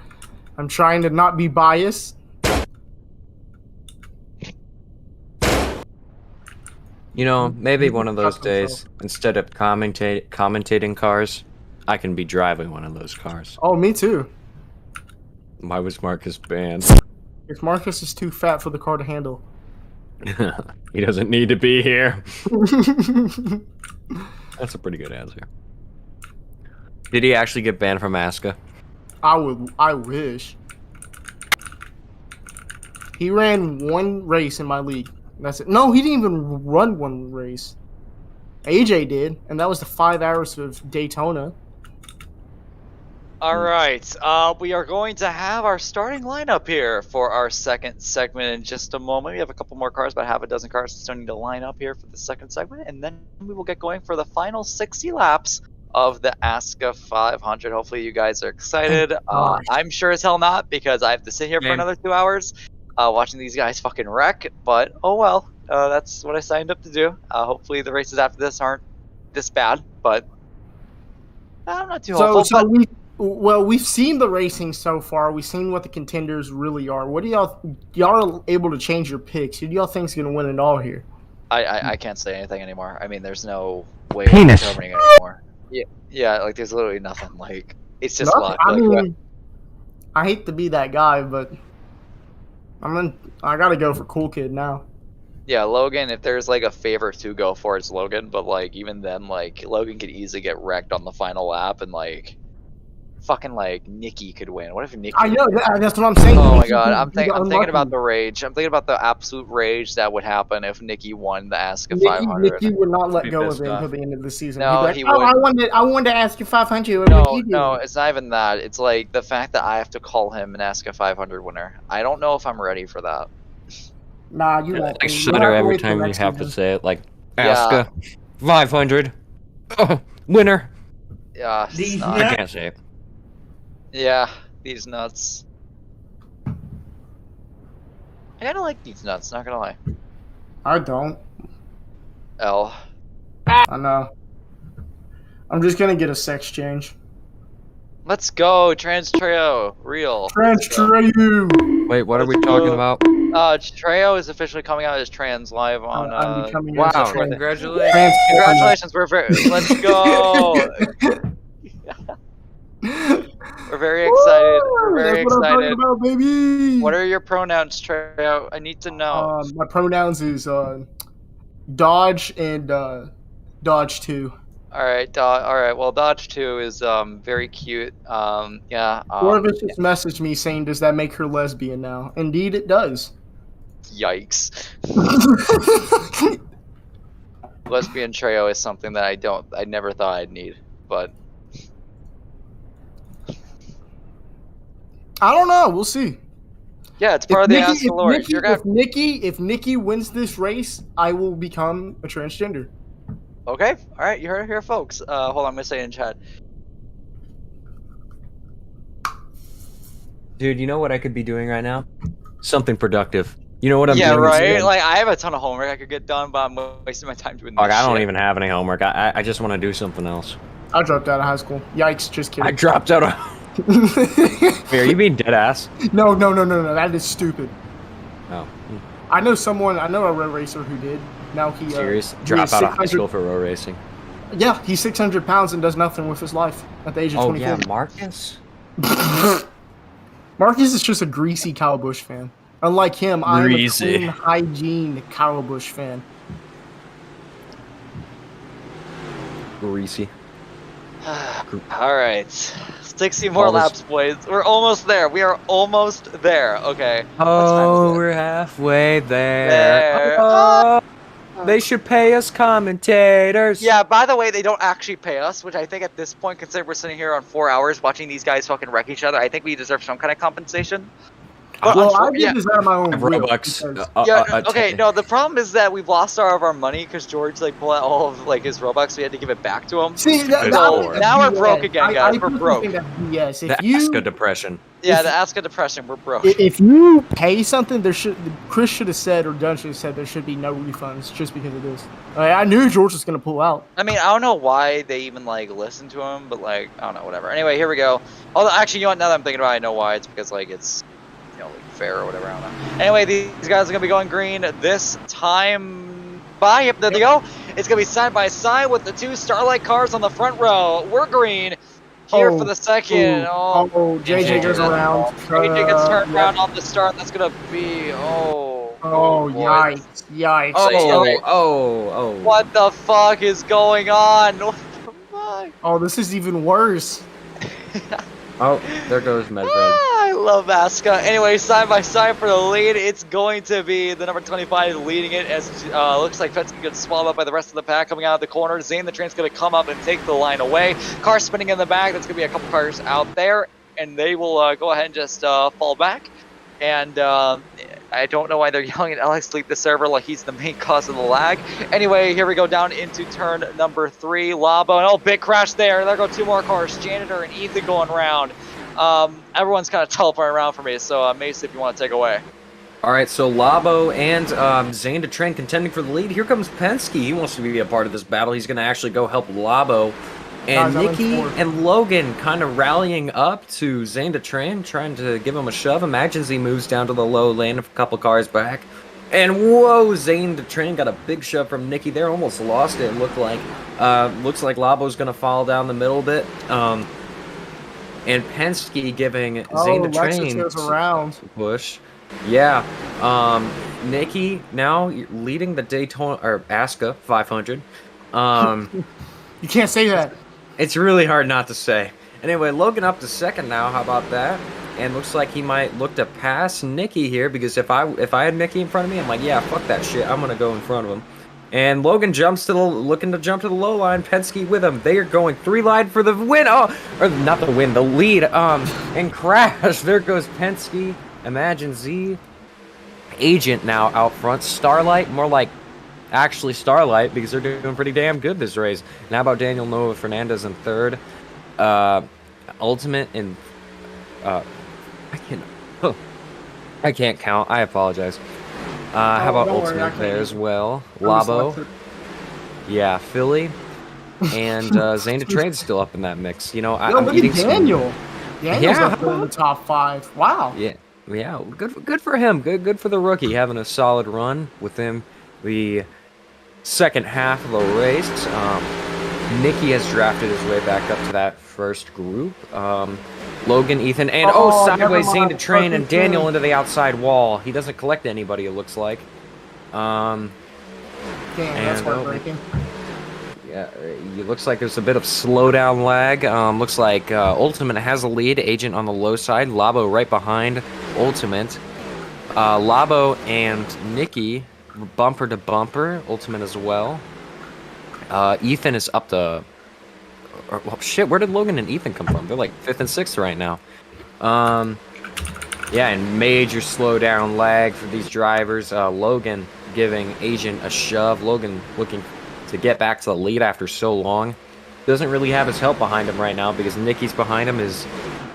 I'm trying to not be biased. You know, maybe one of those days, instead of commentating cars, I can be driving one of those cars. Oh, me too. Why was Marcus banned? If Marcus is too fat for the car to handle. He doesn't need to be here. That's a pretty good answer. Did he actually get banned from Asca? I wish. He ran one race in my league. That's it. No, he didn't even run one race. AJ did, and that was the 5 hours of Daytona. All right, we are going to have our starting lineup here for our second segment in just a moment. We have a couple more cars, about half a dozen cars still need to line up here for the second segment, and then we will get going for the final 60 laps of the Asca 500. Hopefully you guys are excited. I'm sure as hell not, because I have to sit here for another 2 hours watching these guys fucking wreck, but oh well. That's what I signed up to do. Hopefully the races after this aren't this bad, but I'm not too hopeful. So we've seen the racing so far. We've seen what the contenders really are. What do y'all are able to change your picks? Who do y'all think's gonna win it all here? I can't say anything anymore. I mean, there's no way of determining it anymore. Yeah, like there's literally nothing. Like it's just luck. I mean, I hate to be that guy, but I gotta go for Cool Kid now. Yeah, Logan, if there's like a favorite to go for, it's Logan, but like even then, like Logan could easily get wrecked on the final lap, and like fucking like Nikki could win. What if Nikki? I know, that's what I'm saying. Oh my god, I'm thinking about the rage. I'm thinking about the absolute rage that would happen if Nikki won the Asca 500. Nikki would not let go of it until the end of the season. No, he would. I wanted to ask you 500. No, it's not even that. It's like the fact that I have to call him an Asca 500 winner. I don't know if I'm ready for that. Nah, you won't. I shudder every time you have to say it. Like, Asca, 500, winner. Yeah, I can't say it. Yeah, these nuts. I kinda like these nuts, not gonna lie. I don't. L. I know. I'm just gonna get a sex change. Let's go, Trans Treo, real. Trans Treo. Wait, what are we talking about? Treo is officially coming out as trans live on. Wow! Congratulations! Congratulations! Let's go. We're very excited. We're very excited. What I'm talking about, baby. What are your pronouns, Treo? I need to know. My pronouns is Dodge and Dodge 2. All right. Well, Dodge 2 is very cute. Yeah. Orvis just messaged me saying, "Does that make her lesbian now?" Indeed, it does. Yikes. Lesbian Treo is something that I never thought I'd need, but I don't know. We'll see. Yeah, it's part of the Asca lore. If Nikki wins this race, I will become a transgender. Okay. All right. You heard it here, folks. Hold on. I'm gonna say it in chat. Dude, you know what I could be doing right now? Something productive. You know what I'm doing? Yeah, right. Like I have a ton of homework I could get done, but I'm wasting my time doing this. Like, I don't shit. even have any homework. I just want to do something else. I dropped out of high school. Yikes! Just kidding. I dropped out of. Wait, are you being dead ass? No. That is stupid. Oh. I know a road racer who did. Now he serious drop out of high school for road racing. Yeah, he's 600 pounds and does nothing with his life at the age of 24. Oh yeah, Marcus. Marcus is just a greasy Kyle Busch fan. Unlike him, I'm a clean, hygiene Kyle Busch fan. Greasy. All right, 60 more laps, boys. We're almost there. We are almost there. Okay. Oh, we're halfway there. Oh, they should pay us commentators. Yeah, by the way, they don't actually pay us, which I think at this point, considering we're sitting here on 4 hours watching these guys fucking wreck each other, I think we deserve some kind of compensation. But well, I did this out of my own Robux. Okay, no, the problem is that we've lost all of our money because George like pulled out all of like his Robux, so we had to give it back to him. See, now we're broke again, guys. We're broke. Yes, the Asca depression. Yeah, the Asca depression. We're broke. If you pay something, Chris should have said, or Dunn should have said, there should be no refunds just because of this. I knew George was gonna pull out. I mean, I don't know why they even like listen to him, but like I don't know, whatever. Anyway, here we go. Although actually, you know what? Now that I'm thinking about it, I know why. It's because like it's like fair or whatever. I don't know. Anyway, these guys are gonna be going green this time. Bye. Yep, there they go. It's gonna be side by side with the two Starlight cars on the front row. We're green. Here for the second. JJ goes around. JJ gets turned around on the start. That's gonna be yikes. Oh. What the fuck is going on? What the fuck? Oh, this is even worse. Oh, there goes Medved. I love Asca. Anyway, side by side for the lead, it's going to be the number 25 leading it as looks like Fetz gets swallowed up by the rest of the pack coming out of the corner. Zane the Train's going to come up and take the line away. Car spinning in the back. That's going to be a couple cars out there, and they will go ahead and just fall back. And I don't know why they're yelling at Alex to leave the server like he's the main cause of the lag. Anyway, here we go down into turn number 3. Labo, and oh, big crash there. There go 2 more cars. Janitor and Ethan going around. Everyone's kind of teleporting around for me, so Mace, if you want to take away. All right, so Labo and Zane to Train contending for the lead. Here comes Penske. He wants to be a part of this battle. He's going to actually go help Labo. And Nikki and Logan kind of rallying up to Zane to Train, trying to give him a shove. Imagines he moves down to the low lane, a couple cars back. And whoa, Zane to Train got a big shove from Nikki there. Almost lost it, looks like Labo's going to fall down the middle a bit. And Penske giving Zane to Train around. push. Yeah. Nikki now leading the Daytona, or Asca 500. You can't say that. It's really hard not to say. Anyway, Logan up to second now. How about that? And looks like he might look to pass Nikki here, because if I had Nikki in front of me, I'm like, yeah, fuck that shit. I'm gonna go in front of him. And Logan jumps to looking to jump to the low line. Penske with him. They are going 3-line for the win. Oh, or not the win, the lead. And crash. There goes Penske. Imagine Z. Agent now out front. Starlight, more like actually Starlight, because they're doing pretty damn good this race. And how about Daniel Nova Fernandez in third? Ultimate in I can't count. I apologize. How about Ultimate there as well? Labo. Yeah, Philly. And Zane to Trade's still up in that mix. You know, I'm look eating at Daniel. Daniel's yeah, up there in the top 5. Wow. Yeah. Good for him. Good for the rookie having a solid run with him. The second half of the race. Nikki has drafted his way back up to that first group. Logan, Ethan, and sideways Zane to Train, and Daniel into the outside wall. He doesn't collect anybody, it looks like. Damn, that's heartbreaking. Yeah, it looks like there's a bit of slowdown lag. Looks like Ultimate has a lead. Agent on the low side. Labo right behind Ultimate. Labo and Nikki bumper to bumper. Ultimate as well. Ethan is up to... well, shit, where did Logan and Ethan come from? They're like 5th and 6th right now. Yeah, and major slowdown lag for these drivers. Logan giving Agent a shove. Logan looking to get back to the lead after so long. Doesn't really have his help behind him right now because Nikki's behind him. His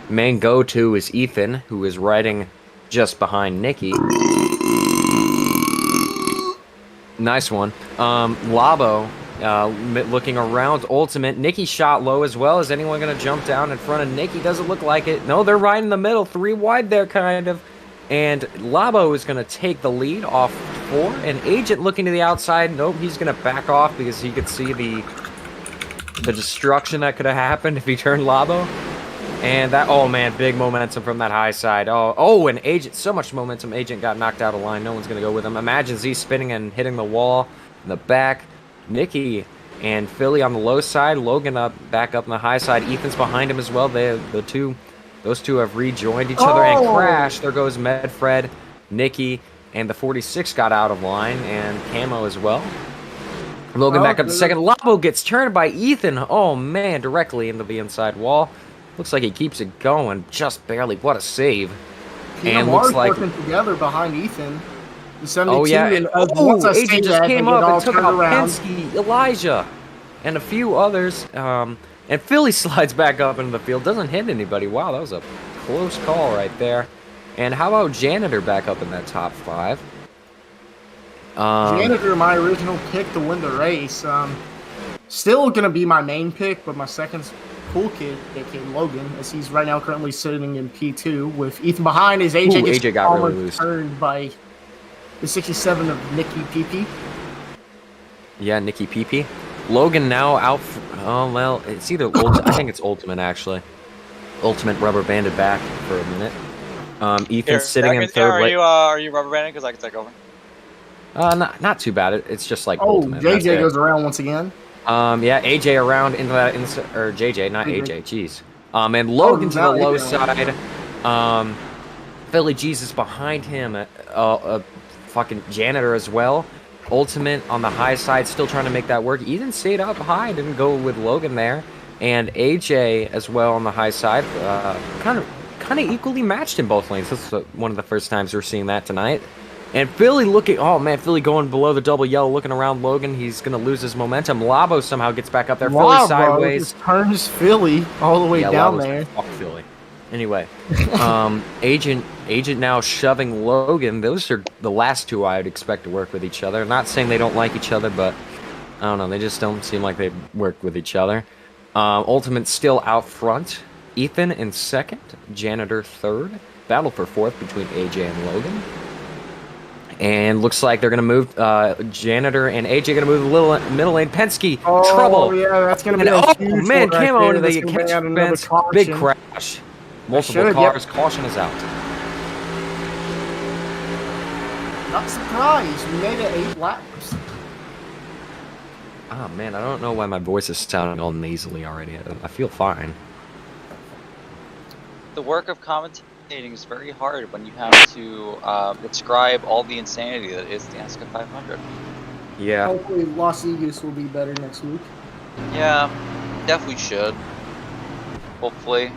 main go-to is Ethan, who is riding just behind Nikki. Nice one. Labo looking around Ultimate. Nikki shot low as well. Is anyone going to jump down in front of Nikki? Doesn't look like it. No, they're right in the middle. 3 wide there, kind of. And Labo is going to take the lead off 4. And Agent looking to the outside. Nope, he's going to back off because he could see the destruction that could have happened if he turned Labo. And that, oh man, big momentum from that high side. Oh, and Agent, so much momentum. Agent got knocked out of line. No one's going to go with him. Imagine Z spinning and hitting the wall in the back. Nikki and Philly on the low side. Logan back up on the high side. Ethan's behind him as well. Those two have rejoined each other and crashed. There goes Medfred, Nikki, and the 46 got out of line, and Camo as well. Logan back up to second. Labo gets turned by Ethan. Oh man, directly into the inside wall. Looks like he keeps it going, just barely. What a save! And looks like working together behind Ethan. Oh yeah, and Agent just came up and took out Penske, Elijah, and a few others. And Philly slides back up into the field, doesn't hit anybody. Wow, that was a close call right there. And how about Janitor back up in that top 5? Janitor, my original pick to win the race. Still gonna be my main pick, but my second cool kid, aka Logan, as he's right now currently sitting in P2 with Ethan behind. His AJ got really loose. Turned by the 67 of Nikki PP. Yeah, Nikki PP. Logan now out. Oh well, it's either I think it's Ultimate actually. Ultimate rubber banded back for a minute. Ethan's sitting in third. Are you rubber banding? Because I can take over. Not too bad. It's just like Ultimate. JJ goes around once again. Yeah, AJ around into that or JJ, not AJ. Jeez. And Logan to the low side. Philly Jesus behind him. Fucking Janitor as well. Ultimate on the high side, still trying to make that work. Ethan stayed up high, didn't go with Logan there. And AJ as well on the high side. Kind of equally matched in both lanes. This is one of the first times we're seeing that tonight. And Philly looking, oh man, Philly going below the double yellow, looking around Logan. He's going to lose his momentum. Labo somehow gets back up there. Philly sideways. Just turns Philly all the way down Labo's there. Fuck Philly. Anyway, Agent now shoving Logan. Those are the last two I would expect to work with each other. I'm not saying they don't like each other, but I don't know. They just don't seem like they work with each other. Ultimate still out front. Ethan in second. Janitor third. Battle for fourth between AJ and Logan. And looks like they're going to move Janitor and AJ going to move the little middle lane. Penske, trouble. Yeah, that's going to be a huge man, one right camo into there. the That's gonna bring out another fence. caution. Big crash. Multiple cars. Yep. Caution is out. Not surprised. We made it 8 laps. Oh man, I don't know why my voice is sounding all nasally already. I feel fine. The work of commentating is very hard when you have to describe all the insanity that is the Asca 500. Yeah. Hopefully Las Vegas will be better next week. Yeah, definitely should. Hopefully.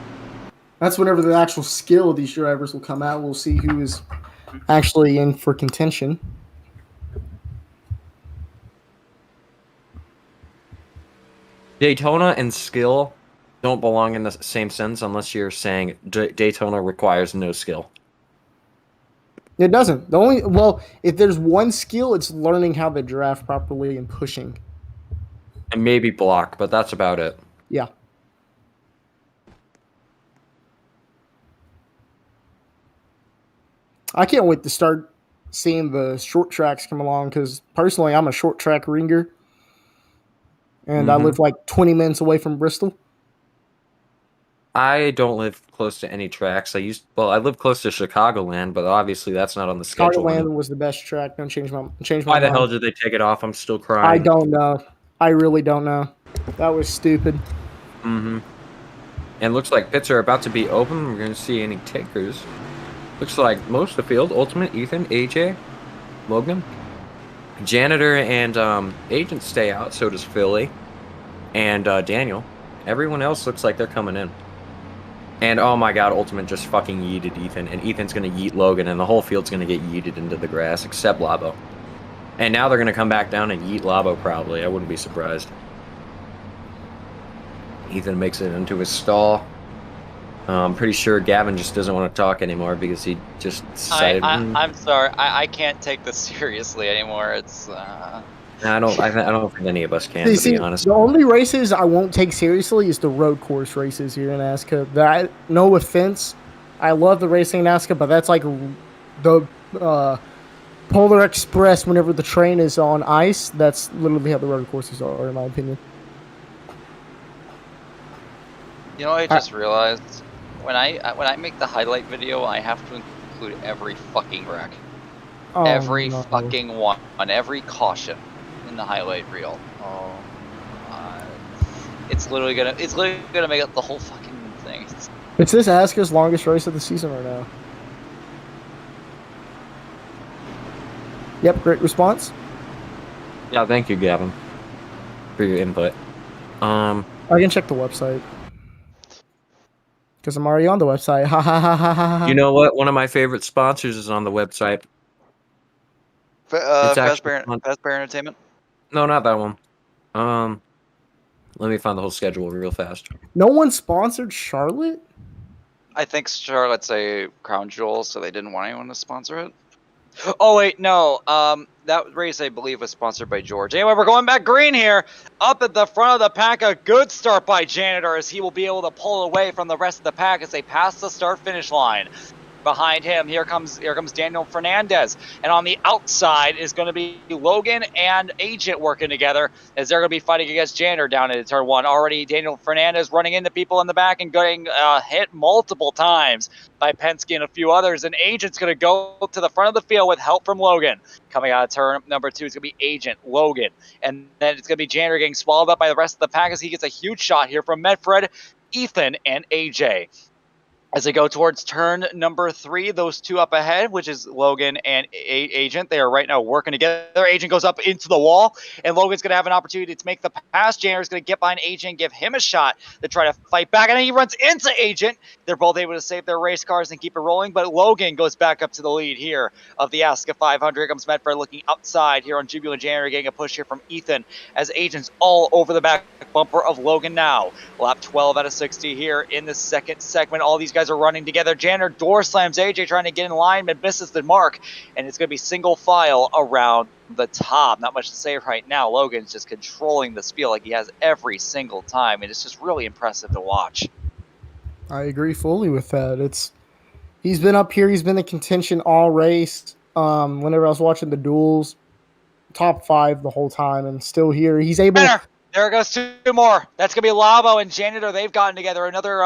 That's whenever the actual skill of these drivers will come out. We'll see who is actually in for contention. Daytona and skill don't belong in the same sentence unless you're saying Daytona requires no skill. It doesn't. The only if there's one skill, it's learning how to draft properly and pushing. And maybe block, but that's about it. Yeah. I can't wait to start seeing the short tracks come along because personally, I'm a short track ringer. And I live like 20 minutes away from Bristol. I don't live close to any tracks. I live close to Chicagoland, but obviously that's not on the schedule. Chicagoland was the best track. Don't change my mind. Why the hell did they take it off? I'm still crying. I don't know. I really don't know. That was stupid. And looks like pits are about to be open. We're going to see any takers. Looks like most of the field. Ultimate, Ethan, AJ, Logan. Janitor and Agent stay out. So does Philly. And Daniel. Everyone else looks like they're coming in. And oh my god, Ultimate just fucking yeeted Ethan. And Ethan's going to yeet Logan. And the whole field's going to get yeeted into the grass. Except Labo. And now they're going to come back down and yeet Labo probably. I wouldn't be surprised. Ethan makes it into his stall. I'm pretty sure Gavin just doesn't want to talk anymore because he just decided. I'm sorry. I can't take this seriously anymore. It's. I don't think any of us can, to be honest. The only races I won't take seriously is the road course races here in Asca. That, no offense, I love the racing in Asca, but that's like the Polar Express whenever the train is on ice. That's literally how the road courses are, in my opinion. You know, I just realized when I make the highlight video, I have to include every fucking wreck, every fucking one, every caution in the highlight reel. It's literally gonna make up the whole fucking thing. It's this Asca's longest race of the season right now. Yep, great response. Yeah, thank you, Gavin, for your input. I can check the website. Because I'm already on the website. Ha ha ha ha ha. You know what? One of my favorite sponsors is on the website. Fazbear Entertainment? No, not that one. Let me find the whole schedule real fast. No one sponsored Charlotte? I think Charlotte's a crown jewel, so they didn't want anyone to sponsor it. Oh wait, no. That race I believe was sponsored by George. Anyway, we're going back green here. Up at the front of the pack, a good start by Janitor as he will be able to pull away from the rest of the pack as they pass the start-finish line. Behind him, here comes Daniel Fernandez, and on the outside is going to be Logan and Agent working together as they're going to be fighting against Janitor down into turn one. Already, Daniel Fernandez running into people in the back and getting hit multiple times by Penske and a few others, and Agent's going to go to the front of the field with help from Logan. Coming out of turn number 2 is going to be Agent, Logan, and then it's going to be Janitor getting swallowed up by the rest of the pack as he gets a huge shot here from Medfred. Ethan and AJ. As they go towards turn number 3, those two up ahead, which is Logan and Agent, they are right now working together. Agent goes up into the wall, and Logan's going to have an opportunity to make the pass. Janitor's going to get behind Agent and give him a shot to try to fight back, and then he runs into Agent. They're both able to save their race cars and keep it rolling, but Logan goes back up to the lead here of the Asca 500. Here comes Medford looking outside here on Jubilant Janitor, getting a push here from Ethan as Agent's all over the back bumper of Logan now. Lap 12 out of 60 here in the second segment. All these guys are running together. Janitor door slams AJ trying to get in line, but misses the mark, and it's going to be single file around the top. Not much to say right now. Logan's just controlling this field like he has every single time, and it's just really impressive to watch. I agree fully with that. He's been up here. He's been in contention all race. Whenever I was watching the duels, top 5 the whole time, and still here. He's able. There goes 2 more. That's going to be Labo and Janitor. They've gotten together. Another,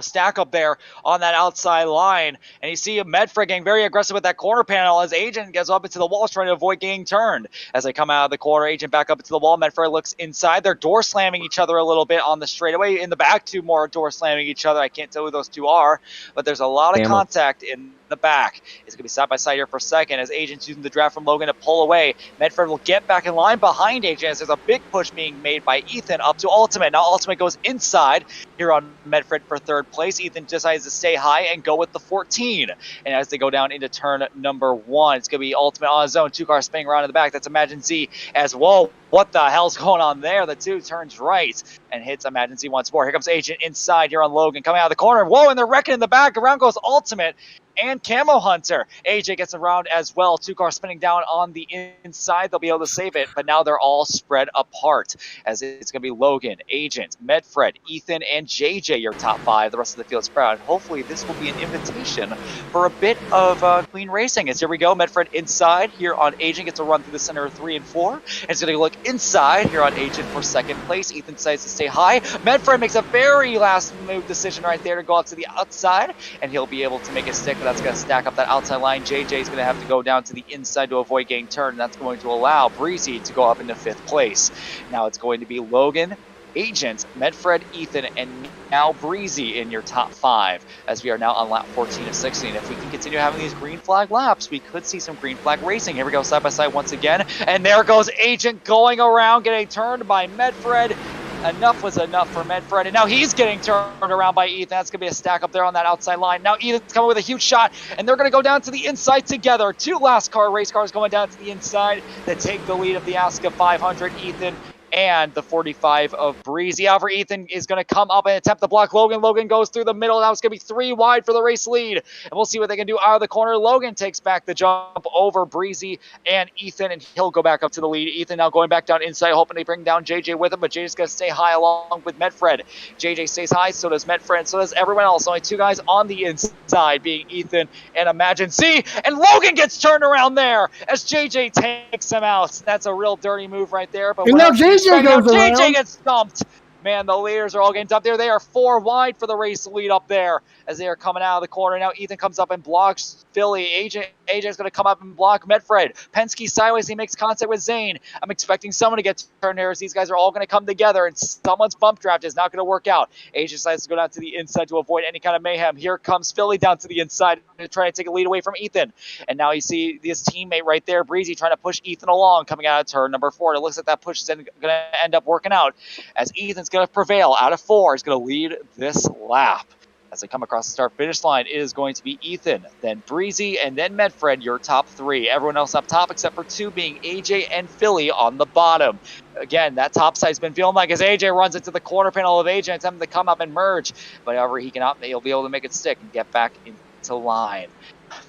stack up there on that outside line. And you see Medfred getting very aggressive with that corner panel as Agent gets up into the walls trying to avoid getting turned. As they come out of the corner, Agent back up into the wall. Medfred looks inside. They're door slamming each other a little bit on the straightaway. In the back, 2 more door slamming each other. I can't tell who those 2 are, but there's a lot of contact in the back. It's going to be side by side here for a second as Agent's using the draft from Logan to pull away. Medford will get back in line behind Agent as there's a big push being made by Ethan up to Ultimate. Now Ultimate goes inside here on Medford for 3rd place. Ethan decides to stay high and go with the 14. And as they go down into turn number 1, it's going to be Ultimate on his own. 2 cars spinning around in the back. That's Imagine Z as, whoa, what the hell's going on there? The 2 turns right and hits Imagine Z once more. Here comes Agent inside here on Logan coming out of the corner. Whoa, and they're wrecking in the back. Around goes Ultimate and Camo Hunter. AJ gets around as well. 2 cars spinning down on the inside. They'll be able to save it, but now they're all spread apart as it's going to be Logan, Agent, Medfred, Ethan, and JJ, your top 5. The rest of the field's crowd. Hopefully this will be an invitation for a bit of clean racing. As here we go, Medfred inside here on Agent gets a run through the center of 3 and 4. And it's going to look inside here on Agent for 2nd place. Ethan decides to stay high. Medfred makes a very last move decision right there to go out to the outside, and he'll be able to make a stick. That's going to stack up that outside line. JJ is going to have to go down to the inside to avoid getting turned, and that's going to allow Breezy to go up into 5th place. Now it's going to be Logan, Agent, Medfred, Ethan, and now Breezy in your top 5 as we are now on lap 14 of 16. If we can continue having these green flag laps, we could see some green flag racing. Here we go, side by side once again, and there goes Agent going around, getting turned by Medfred. Enough was enough for Medfred, and now he's getting turned around by Ethan. That's going to be a stack up there on that outside line. Now Ethan's coming with a huge shot, and they're going to go down to the inside together. 2 last car race cars going down to the inside to take the lead of the Asca 500. Ethan and the 45 of Breezy. However, Ethan is going to come up and attempt to block Logan. Logan goes through the middle. Now it's going to be 3 wide for the race lead. And we'll see what they can do out of the corner. Logan takes back the jump over Breezy and Ethan, and he'll go back up to the lead. Ethan now going back down inside, hoping to bring down JJ with him, but JJ's going to stay high along with Medfred. JJ stays high, so does Medfred, so does everyone else. Only 2 guys on the inside, being Ethan and Imagine Z. And Logan gets turned around there as JJ takes him out. That's a real dirty move right there. But And now JJ goes around. JJ gets stumped. Man, the leaders are all getting dumped there. They are 4 wide for the race lead up there as they are coming out of the corner. Now Ethan comes up and blocks Philly. AJ's going to come up and block Medfred. Penske sideways. He makes contact with Zane. I'm expecting someone to get turned here as these guys are all going to come together, and someone's bump draft is not going to work out. AJ decides to go down to the inside to avoid any kind of mayhem. Here comes Philly down to the inside to try to take a lead away from Ethan. And now you see this teammate right there, Breezy, trying to push Ethan along coming out of turn number 4. It looks like that push is going to end up working out as Ethan's going to prevail out of 4. He's going to lead this lap. As they come across the start-finish line, it is going to be Ethan, then Breezy, and then Medfred, your top 3. Everyone else up top except for 2 being AJ and Philly on the bottom. Again, that top side's been feeling like as AJ runs into the corner panel of AJ, attempting to come up and merge. But however, he'll be able to make it stick and get back into line.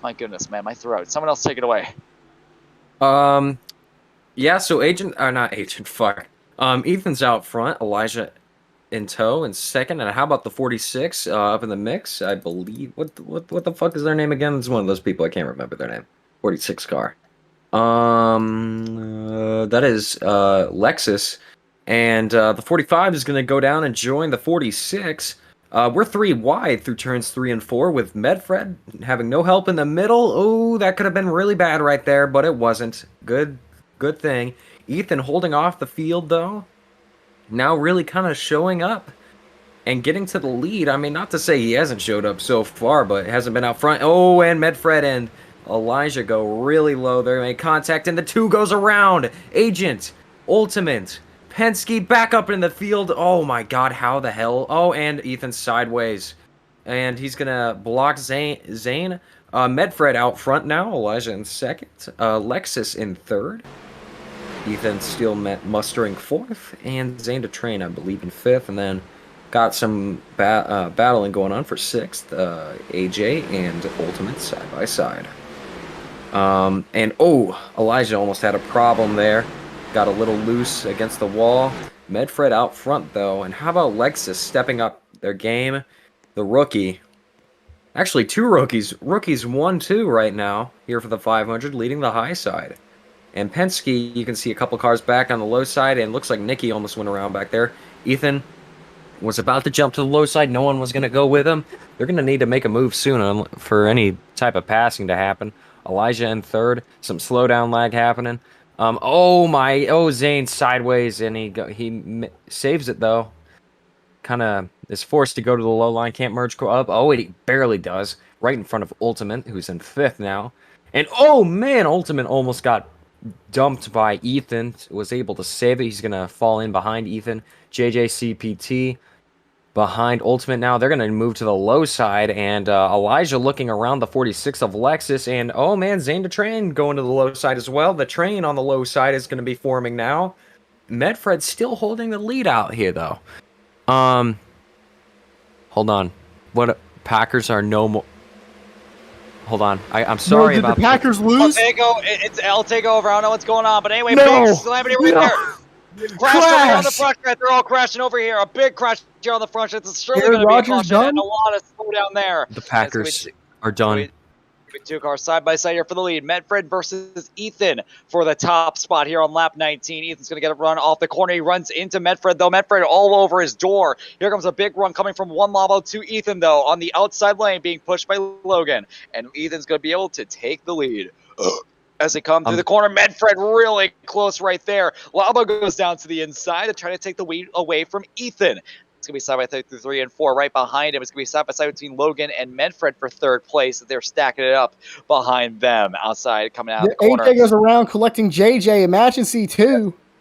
My goodness, man, my throat. Someone else take it away. Yeah, so Ethan's out front, Elijah in tow in 2nd, and how about the 46 up in the mix? I believe what the fuck is their name again? It's one of those people I can't remember their name. 46 car. That is Lexus, and the 45 is going to go down and join the 46. We're 3 wide through turns 3 and 4 with Medfred having no help in the middle. Oh, that could have been really bad right there, but it wasn't. Good thing. Ethan holding off the field though. Now really kind of showing up. and getting to the lead. I mean, not to say he hasn't showed up so far, but hasn't been out front. Oh, and Medfred and Elijah go really low. They make contact, and the 2 goes around. Agent, Ultimate, Penske back up in the field. Oh my god, how the hell? Oh, and Ethan sideways. And he's going to block Zane. Medfred out front now. Elijah in second. Lexus in third. Ethan still mustering fourth. And Zane to train, I believe, in fifth. And then got some battling going on for sixth. AJ and Ultimate side by side. And Elijah almost had a problem there. Got a little loose against the wall. Medfred out front, though. And how about Lexus stepping up their game? The rookie. Actually, 2 rookies. Rookies 1-2 right now here for the 500, leading the high side. And Penske, you can see a couple cars back on the low side, and looks like Nicky almost went around back there. Ethan was about to jump to the low side. No one was going to go with him. They're going to need to make a move soon for any type of passing to happen. Elijah in third. Some slowdown lag happening. Zane sideways, and he saves it, though. Kind of is forced to go to the low line, can't merge up. Oh, he barely does. Right in front of Ultimate, who's in fifth now. And oh man, Ultimate almost got dumped by Ethan. Was able to save it. He's going to fall in behind Ethan. JJCPT behind Ultimate now. They're going to move to the low side. And Elijah looking around the 46 of Lexus. And oh man, Zane the Train going to the low side as well. The train on the low side is going to be forming now. Medfred's still holding the lead out here, though. Hold on. What Packers are no more. Hold on. I'm sorry did about the Packers lose. I'll take over. I don't know what's going on, but anyway, No. big calamity right there. Crash over here on the front stretch. They're all crashing over here. A big crash here on the front stretch. It's surely going to be a caution and a lot of slowdown there. The Packers are done. 2 cars side by side here for the lead. Medfred versus Ethan for the top spot here on lap 19. Ethan's going to get a run off the corner. He runs into Medfred, though. Medfred all over his door. Here comes a big run coming from one Labo to Ethan, though, on the outside lane being pushed by Logan. And Ethan's going to be able to take the lead. As they come through the corner, Medfred really close right there. Labo goes down to the inside to try to take the lead away from Ethan. It's going to be side by side through 3 and 4 right behind him. It's going to be side by side between Logan and Medfred for third place. They're stacking it up behind them outside coming out of the corner. AJ goes around collecting JJ. Imagine C2.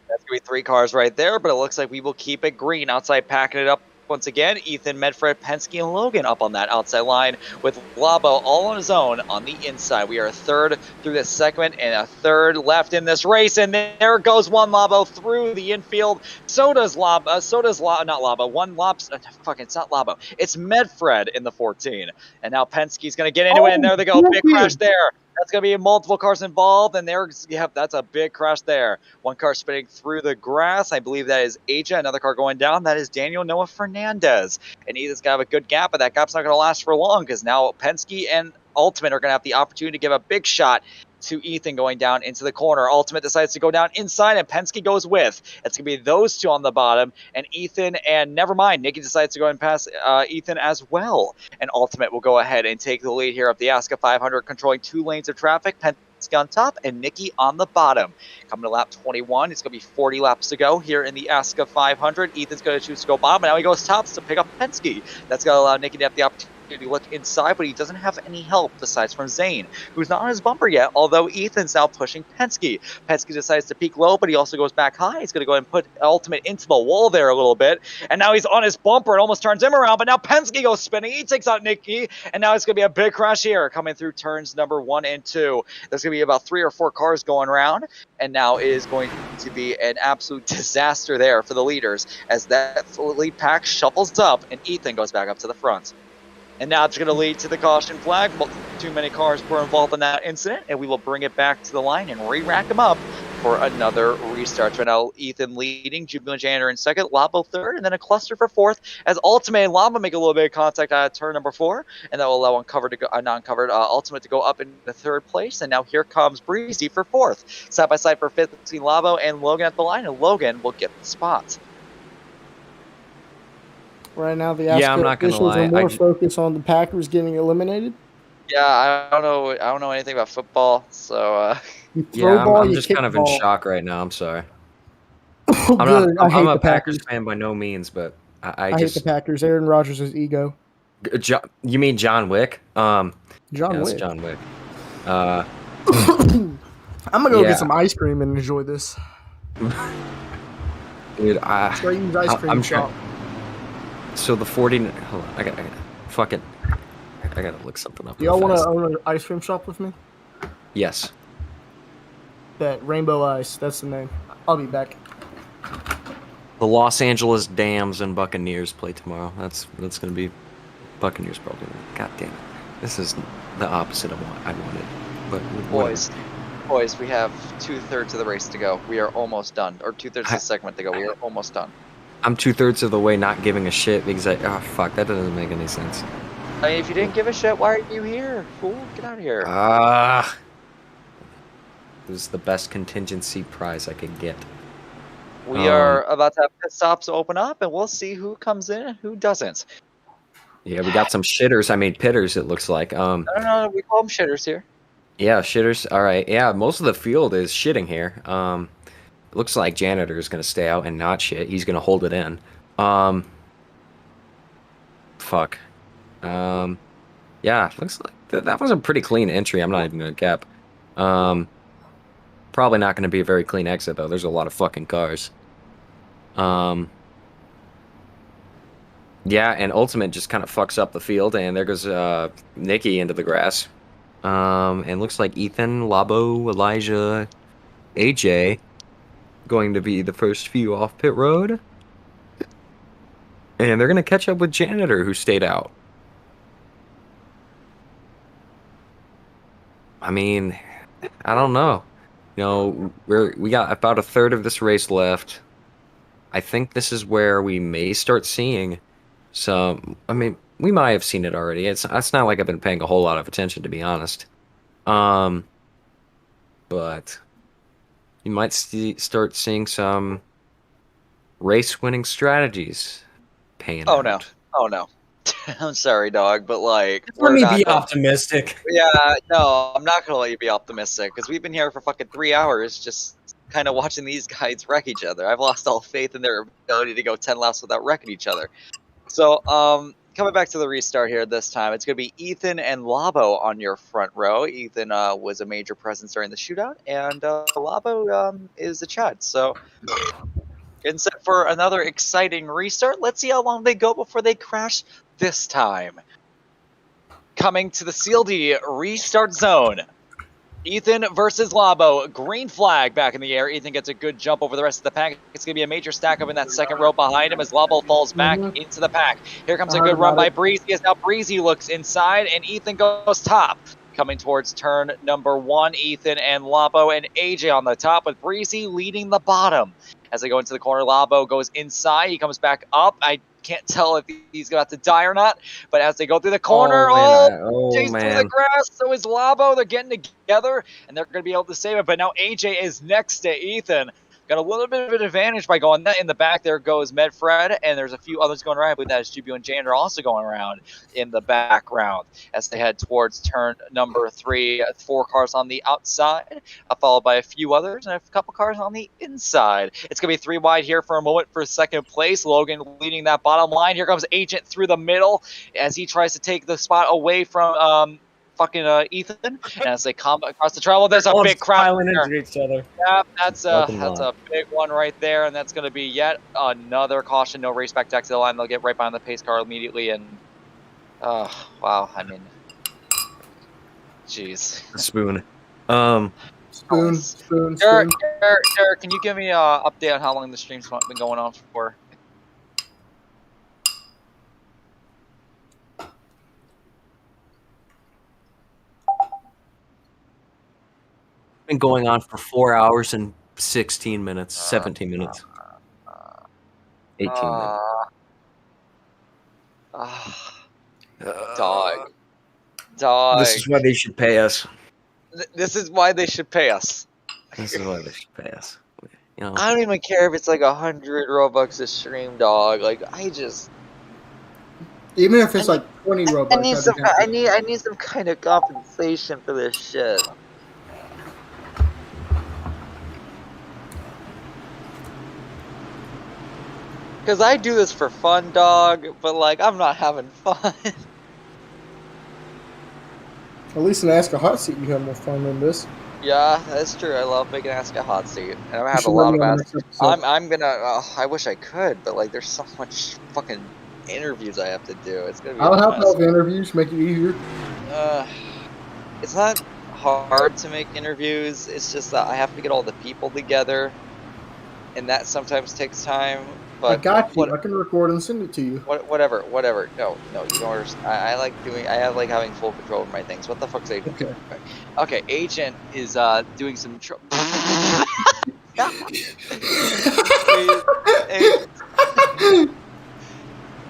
That's going to be 3 cars right there, but it looks like we will keep it green outside, packing it up once again. Ethan, Medfred, Penske, and Logan up on that outside line with Labo all on his own on the inside. We are a third through this segment and a third left in this race. And there goes one Labo through the infield. So does not Labo. One Lobs. Fuck, it's not Labo. It's Medfred in the 14. And now Penske's going to get into it. And there they go. Big crash there. That's going to be multiple cars involved, and that's a big crash there. One car spinning through the grass. I believe that is Aja. Another car going down. That is Daniel Noah Fernandez. And Ethan's got to have a good gap, but that gap's not going to last for long because now Penske and Ultimate are going to have the opportunity to give a big shot to Ethan going down into the corner. Ultimate decides to go down inside, and Penske goes with. It's going to be those 2 on the bottom, and Ethan, and never mind, Nicky decides to go and pass Ethan as well. And Ultimate will go ahead and take the lead here of the Asca 500, controlling 2 lanes of traffic. Penske on top, and Nicky on the bottom. Coming to lap 21, it's going to be 40 laps to go here in the Asca 500. Ethan's going to choose to go bottom, and now he goes tops to pick up Penske. That's going to allow Nicky to have the opportunity to look inside, but he doesn't have any help besides from Zane, who's not on his bumper yet, although Ethan's now pushing Penske. Penske decides to peak low, but he also goes back high. He's going to go ahead and put Ultimate into the wall there a little bit, and now he's on his bumper and almost turns him around, but now Penske goes spinning. He takes out Nicky, and now it's going to be a big crash here coming through turns number 1 and 2. There's going to be about 3 or 4 cars going around, and now it is going to be an absolute disaster there for the leaders as that lead pack shuffles up, and Ethan goes back up to the front. And now it's going to lead to the caution flag. Too many cars were involved in that incident, and we will bring it back to the line and re-rack them up for another restart. Right now, Ethan leading, Jubilant Janitor in second, Labo third, and then a cluster for fourth as Ultimate and Labo make a little bit of contact at turn number 4, and that will allow Ultimate to go up in the third place. And now here comes Breezy for fourth. Side by side for fifth between Labo and Logan at the line, and Logan will get the spot. Right now, the Asca officials are more focused on the Packers getting eliminated. Yeah, I don't know anything about football, so. I'm just kind of in shock right now. I'm sorry. I'm a Packers fan by no means, but I hate the Packers. Aaron Rodgers is ego. You mean John Wick? John That's Wick. John Wick. I'm gonna go get some ice cream and enjoy this. Dude, Straighten's ice cream I'm shop. So the 40. Hold on, I gotta look something up. Do y'all want fast. to own an ice cream shop with me? Yes. Bet Rainbow Ice. That's the name. I'll be back. The Los Angeles Dams and Buccaneers play tomorrow. That's gonna be Buccaneers probably. God damn it. This is the opposite of what I wanted. But Boys, we have 2/3 of the race to go. We are almost done. Or 2/3 of the segment to go. We are almost done. I'm 2/3 of the way not giving a shit because fuck, that doesn't make any sense. I mean, if you didn't give a shit, why are you here? Fool, get out of here. This is the best contingency prize I could get. We are about to have pit stops open up, and we'll see who comes in and who doesn't. Yeah, we got some shitters. I mean, pitters, it looks like. No, we call them shitters here. Yeah, shitters. All right. Yeah, most of the field is shitting here. It looks like Janitor is going to stay out and not shit. He's going to hold it in. Fuck. Yeah, looks like that was a pretty clean entry. I'm not even going to cap. Probably not going to be a very clean exit, though. There's a lot of fucking cars. Yeah, and Ultimate just kind of fucks up the field, and there goes Nikki into the grass. And looks like Ethan, Labo, Elijah, AJ going to be the first few off pit road. And they're going to catch up with Janitor, who stayed out. I mean, I don't know. You know, we got about a third of this race left. I think this is where we may start seeing some. I mean, we might have seen it already. It's not like I've been paying a whole lot of attention, to be honest. But you might start seeing some race-winning strategies paying out. Oh no. I'm sorry, dog, but like, Let me be optimistic. Yeah, no, I'm not gonna let you be optimistic because we've been here for fucking 3 hours just kind of watching these guys wreck each other. I've lost all faith in their ability to go 10 laps without wrecking each other. So, coming back to the restart here this time, it's gonna be Ethan and Labo on your front row. Ethan was a major presence during the shootout, and Labo is a Chad. So, getting set for another exciting restart. Let's see how long they go before they crash this time. Coming to the CLD restart zone. Ethan versus Labo. Green flag back in the air. Ethan gets a good jump over the rest of the pack. It's going to be a major stack up in that second row behind him as Labo falls back into the pack. Here comes a good run by Breezy as now Breezy looks inside and Ethan goes top. Coming towards turn number 1, Ethan and Labo and AJ on the top with Breezy leading the bottom. As they go into the corner, Labo goes inside. He comes back up. I can't tell if he's going to have to die or not. But as they go through the corner, AJ's through the grass. So is Labo. They're getting together, and they're going to be able to save it. But now AJ is next to Ethan. Got a little bit of an advantage by going in the back. There goes Medfred, and there's a few others going around. I believe that is Jubu and Janitor also going around in the background as they head towards turn number 3. 4 cars on the outside, followed by a few others, and a couple cars on the inside. It's going to be 3 wide here for a moment for second place. Logan leading that bottom line. Here comes Agent through the middle as he tries to take the spot away from Ethan, and as they come across the travel, there's a big crowd into each other. Yeah, that's a big one right there, and that's going to be yet another caution. No race back to the line. They'll get right behind the pace car immediately, and wow, I mean, jeez. Spoon. Spoon. Derek, can you give me an update on how long the stream's been going on for? Been going on for 4 hours and 16 minutes, 17 minutes, 18 minutes. Dog. This is why they should pay us. This is why they should pay us. This is why they should pay us. You know, I don't even care if it's like 100 Robux a stream, dog. Like even if it's like 20 Robux. I need some kind of compensation for this shit. Because I do this for fun, dog, but, like, I'm not having fun. At least in Asca Hot Seat, you have more fun than this. Yeah, that's true. I love making Asca hot seat, and I'm gonna have a should let lot me of on the Asca. next episode. I'm gonna. I wish I could, but like, there's so much fucking interviews I have to do. It's gonna be. I'll a help mess. out with interviews, make it easier. It's not hard to make interviews. It's just that I have to get all the people together, and that sometimes takes time. I But got you. I can record and send it to you. whatever. No, you don't understand. I like doing. I have like having full control over my things. What the fuck's Agent doing? Okay, Agent is doing some.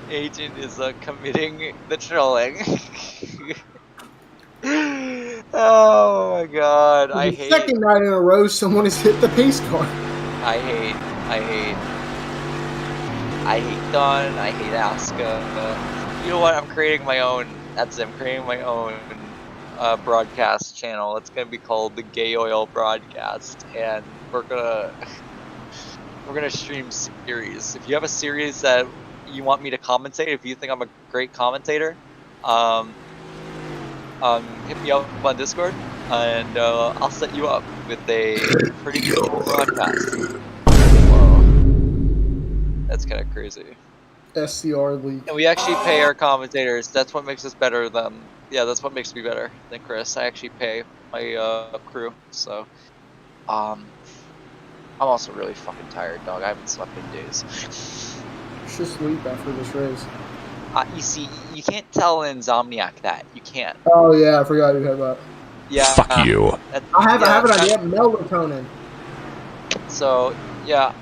Agent is committing the trolling. Oh my god, For the second night in a row, someone has hit the pace car. I hate Dunn, I hate Asca. You know what? I'm creating my own. I'm creating my own broadcast channel. It's gonna be called the Gay Oil Broadcast, and we're gonna stream series. If you have a series that you want me to commentate, if you think I'm a great commentator, hit me up on Discord, and I'll set you up with a pretty cool broadcast. Whoa, that's kind of crazy. S4R League. And we actually pay our commentators. That's what makes us better than. Yeah, that's what makes me better than Chris. I actually pay my crew. So, I'm also really fucking tired, dog. I haven't slept in days. You should sleep after this race. You see, you can't tell an Insomniac that. You can't. Oh yeah, I forgot you had that. Yeah. Fuck you. I have an idea. Melatonin. So yeah,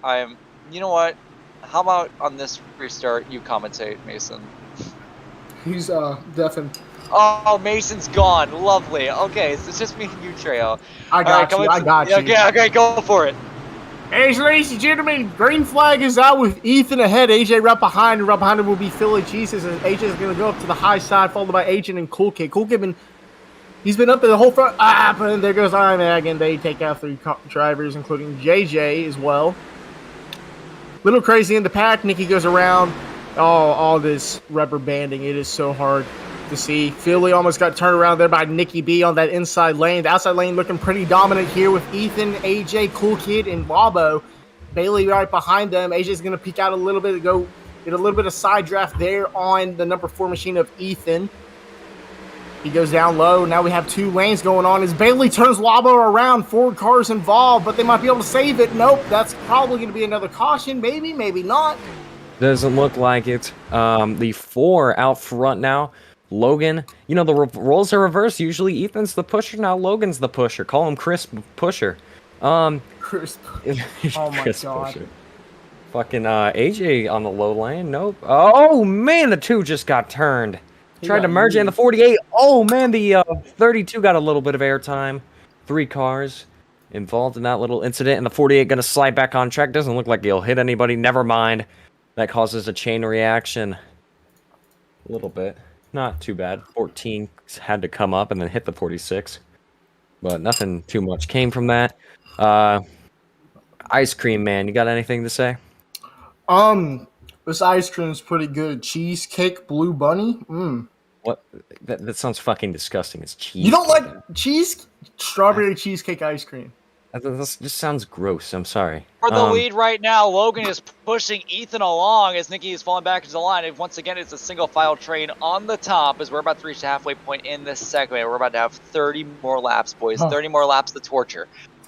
I'm. You know what? How about on this restart you commentate, Mason? He's deafened. Oh, Mason's gone. Lovely. Okay, so it's just me and you, Treo. I got you. Okay, go for it. Hey, ladies and gentlemen, green flag is out with Ethan ahead. AJ right behind, and right behind him will be Philly Jesus. And AJ is going to go up to the high side, followed by Agent and Cool Kid. Cool Kid he's been up in the whole front. But there goes Iron Man, and they take out 3 drivers, including JJ as well. Little crazy in the pack. Nikki goes around. All this rubber banding. It is so hard to see. Philly almost got turned around there by Nikki B on that inside lane. The outside lane looking pretty dominant here with Ethan, AJ, Cool Kid, and Labo. Bailey right behind them. AJ's going to peek out a little bit to go get a little bit of side draft there on the number 4 machine of Ethan. He goes down low. Now we have 2 lanes going on as Bailey turns Labo around. 4 cars involved, but they might be able to save it. Nope, that's probably going to be another caution. Maybe, maybe not. Doesn't look like it. The 4 out front now. Logan, you know, the roles are reversed. Usually Ethan's the pusher, now Logan's the pusher. Call him Crisp Pusher. Crisp. Oh my Crisp god. Pusher. Fucking AJ on the low lane. Nope. Oh man, the 2 just got turned. Tried to merge in the 48. Oh man, the 32 got a little bit of airtime. 3 cars involved in that little incident, and the 48 gonna slide back on track. Doesn't look like he'll hit anybody. Never mind. That causes a chain reaction. A little bit. Not too bad. 14 had to come up and then hit the 46. But nothing too much came from that. Ice cream man, you got anything to say? This ice cream is pretty good. Cheesecake Blue Bunny. What? That sounds fucking disgusting. It's cheese. You don't like strawberry cheesecake ice cream? That just sounds gross. I'm sorry. For the lead right now, Logan is pushing Ethan along as Nikki is falling back into the line. And once again, it's a single file train on the top as we're about to reach the halfway point in this segment. We're about to have 30 more laps, boys. 30 more laps to torture.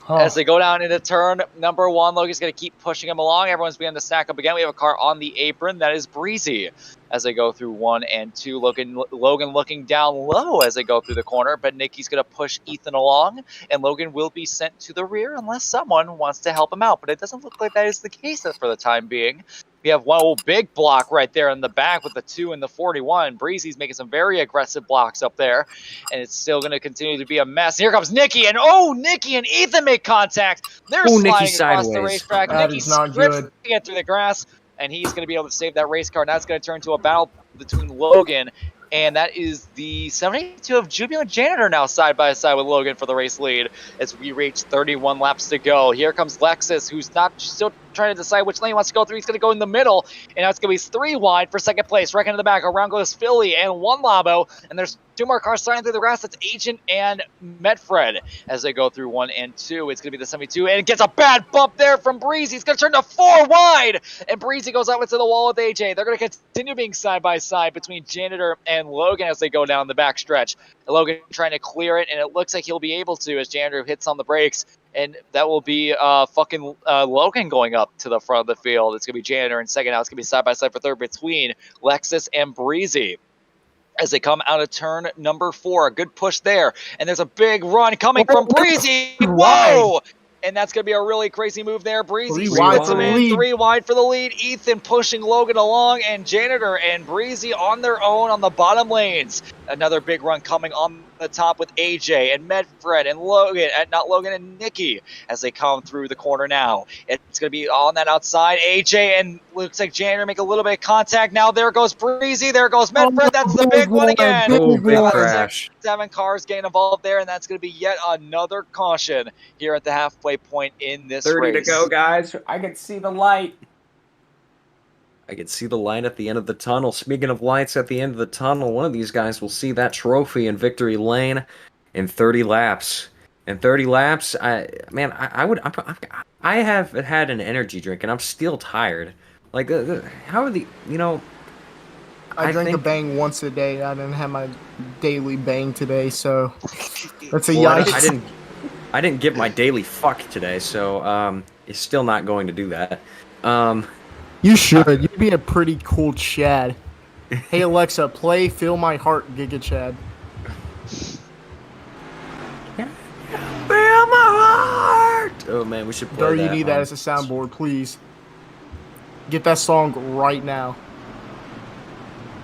As they go down into turn number 1, Logan's going to keep pushing him along. Everyone's beginning to stack up again. We have a car on the apron. That is Breezy as they go through 1 and 2. Logan looking down low as they go through the corner, but Nikki's going to push Ethan along, and Logan will be sent to the rear unless someone wants to help him out. But it doesn't look like that is the case for the time being. We have one big block right there in the back with the 2 and the 41. Breezy's making some very aggressive blocks up there, and it's still going to continue to be a mess. Here comes Nikki, and Nikki and Ethan make contact. They're sliding across the racetrack. Nikki's not good. to get through the grass, and he's going to be able to save that race car. Now it's going to turn to a battle between Logan And that is the 72 of Jubilant Janitor now side by side with Logan for the race lead as we reach 31 laps to go. Here comes Lexus, who's still trying to decide which lane he wants to go through. He's going to go in the middle, and now it's going to be 3 wide for second place. Right into the back, around goes Philly and 1 Labo, and there's 2 more cars starting through the grass. That's Agent and Medfred as they go through 1 and 2. It's going to be the 72, and it gets a bad bump there from Breezy. He's going to turn to 4 wide, and Breezy goes out into the wall with AJ. They're going to continue being side by side between Janitor and Logan as they go down the back stretch. Logan trying to clear it, and it looks like he'll be able to as Janitor hits on the brakes, and that will be Logan going up to the front of the field. It's going to be Janitor in second. Now it's going to be side by side for third between Lexus and Breezy as they come out of turn number 4. A good push there, and there's a big run coming from Breezy. Whoa! And that's going to be a really crazy move there. Breezy splits him in 3 wide for the lead. Ethan pushing Logan along, and Janitor and Breezy on their own on the bottom lanes. Another big run coming on the top with AJ and Medfred and Logan, and Nikki as they come through the corner now. It's going to be on that outside. AJ and looks like Janitor make a little bit of contact. Now there goes Breezy. There goes Medfred. That's the big one again. Oh, big crash. 7 cars getting involved there, and that's going to be yet another caution here at the halfway point in this 30 race. to go, guys. I can see the light. I can see the light at the end of the tunnel. Speaking of lights at the end of the tunnel, one of these guys will see that trophy in victory lane in 30 laps. In 30 laps, I have had an energy drink and I'm still tired. Like, how are the, I drink a bang once a day. I didn't have my daily bang today, so that's a yikes. I didn't get my daily fuck today, so it's still not going to do that. You should. You'd be a pretty cool Chad. Hey Alexa, play "Feel My Heart" Giga Chad. Feel my heart. Oh man, we should play Dar, that. you need that as a soundboard, please. Get that song right now.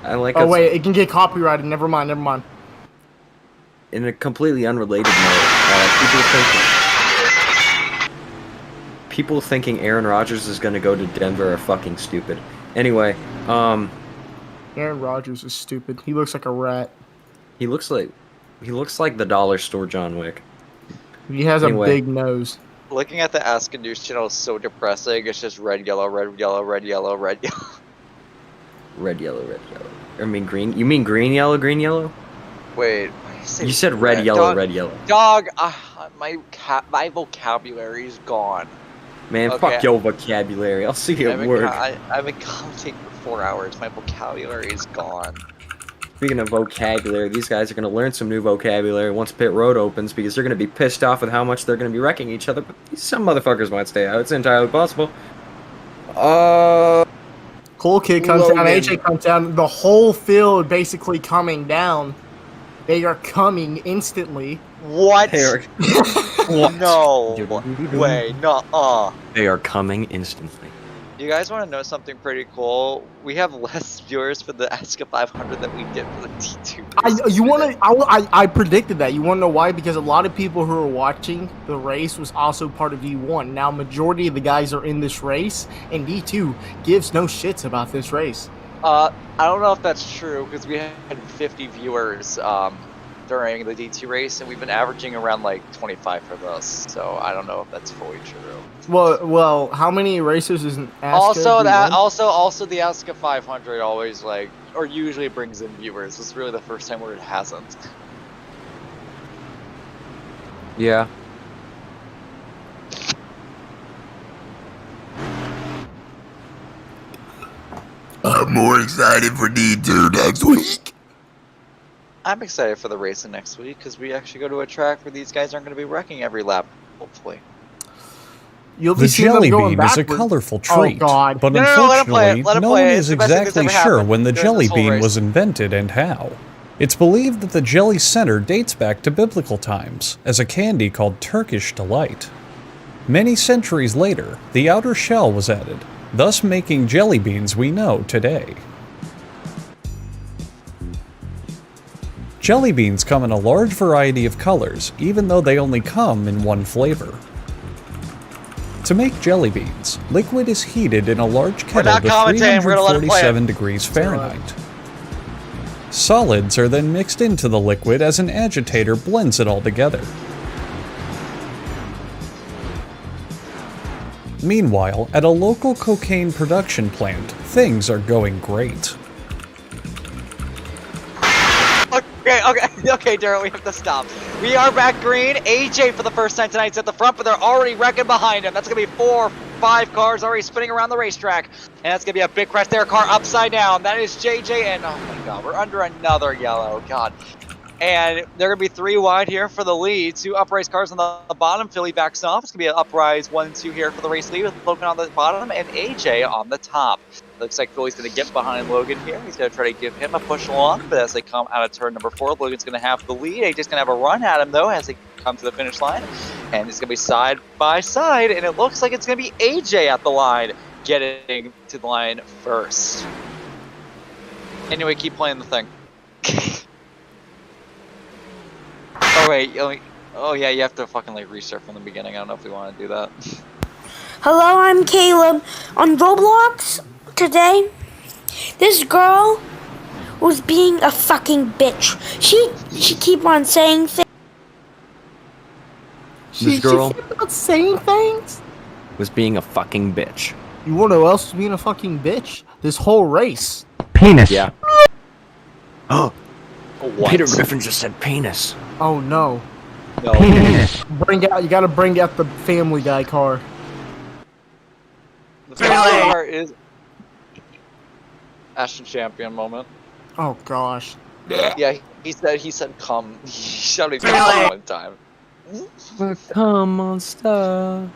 I like. Oh wait, it can get copyrighted. Never mind. In a completely unrelated note, people thinking Aaron Rodgers is going to go to Denver are fucking stupid. Anyway, Aaron Rodgers is stupid. He looks like a rat. He looks like the dollar store John Wick. He has a big nose. Looking at the Asca News channel is so depressing. It's just red, yellow, red, yellow, red, yellow, red, yellow. Red, yellow, red, yellow. I mean green. You mean green, yellow, green, yellow? Wait. You said red, yellow, dog, red, yellow. Dog, my vocabulary is gone. Man, Okay. fuck your vocabulary. I'll see you at work. I've been commenting for 4 hours. My vocabulary is gone. Speaking of vocabulary, these guys are going to learn some new vocabulary once pit road opens because they're going to be pissed off with how much they're going to be wrecking each other. But some motherfuckers might stay out. It's entirely possible. Cool Kid comes down, AJ comes down. The whole field basically coming down. They are coming instantly. What? What? No way. No. They are coming instantly. You guys want to know something pretty cool? We have less viewers for the Asca 500 than we did for the D2. I predicted that. You want to know why? Because a lot of people who are watching the race was also part of D1. Now, majority of the guys are in this race, and D2 gives no shits about this race. I don't know if that's true because we had 50 viewers during the D2 race, and we've been averaging around like 25 for this. So I don't know if that's fully true. Well, how many racers is an Asca? Also the Asca 500 always or usually brings in viewers. This is really the first time where it hasn't. Yeah. I'm more excited for D2 next week. I'm excited for the racing next week because we actually go to a track where these guys aren't going to be wrecking every lap, hopefully. You'll be The seeing them jelly going bean is a backwards. colorful Oh, treat, God. but No, let him play it, unfortunately, let him no play one it. is It's the best thing that's exactly ever sure happened when the during jelly this whole bean race. was invented and how. It's believed that the jelly center dates back to biblical times, as a candy called Turkish delight. Many centuries later, the outer shell was added, thus making jelly beans we know today. Jelly beans come in a large variety of colors, even though they only come in one flavor. To make jelly beans, liquid is heated in a large kettle not to commentating, we're gonna let it play 347 it. degrees Fahrenheit. Solids are then mixed into the liquid as an agitator blends it all together. Meanwhile, at a local cocaine production plant, things are going great. Okay, Daryl, we have to stop. We are back green. AJ for the first time tonight's at the front, but they're already wrecking behind him. That's going to be 4 or 5 cars already spinning around the racetrack. And that's going to be a big crash there. Car upside down. That is JJ, and oh my god, we're under another yellow. God. And they're going to be 3 wide here for the lead. 2 uprise cars on the bottom. Philly backs off. It's going to be an uprise 1-2 here for the race lead with Logan on the bottom and AJ on the top. Looks like Philly's going to get behind Logan here. He's going to try to give him a push along, but as they come out of turn number 4, Logan's going to have the lead. AJ's going to have a run at him, though, as they come to the finish line. And it's going to be side by side, and it looks like it's going to be AJ at the line, getting to the line first. Anyway, keep playing the thing. Oh, wait. Oh, yeah, you have to fucking, like, restart from the beginning. I don't know if we want to do that. Hello, I'm Caleb. On Roblox today, this girl was being a fucking bitch. She keep on saying things. This girl She kept on saying things? was being a fucking bitch. You wanna know who else was being a fucking bitch? This whole race. Penis. Yeah. Oh. What? Peter Griffin just said penis. Oh no. No. Penis. You gotta bring out the Family Guy car. The first part is Ashton champion moment. Oh gosh. Yeah, he said come. He shouted come one time. Come on, stop.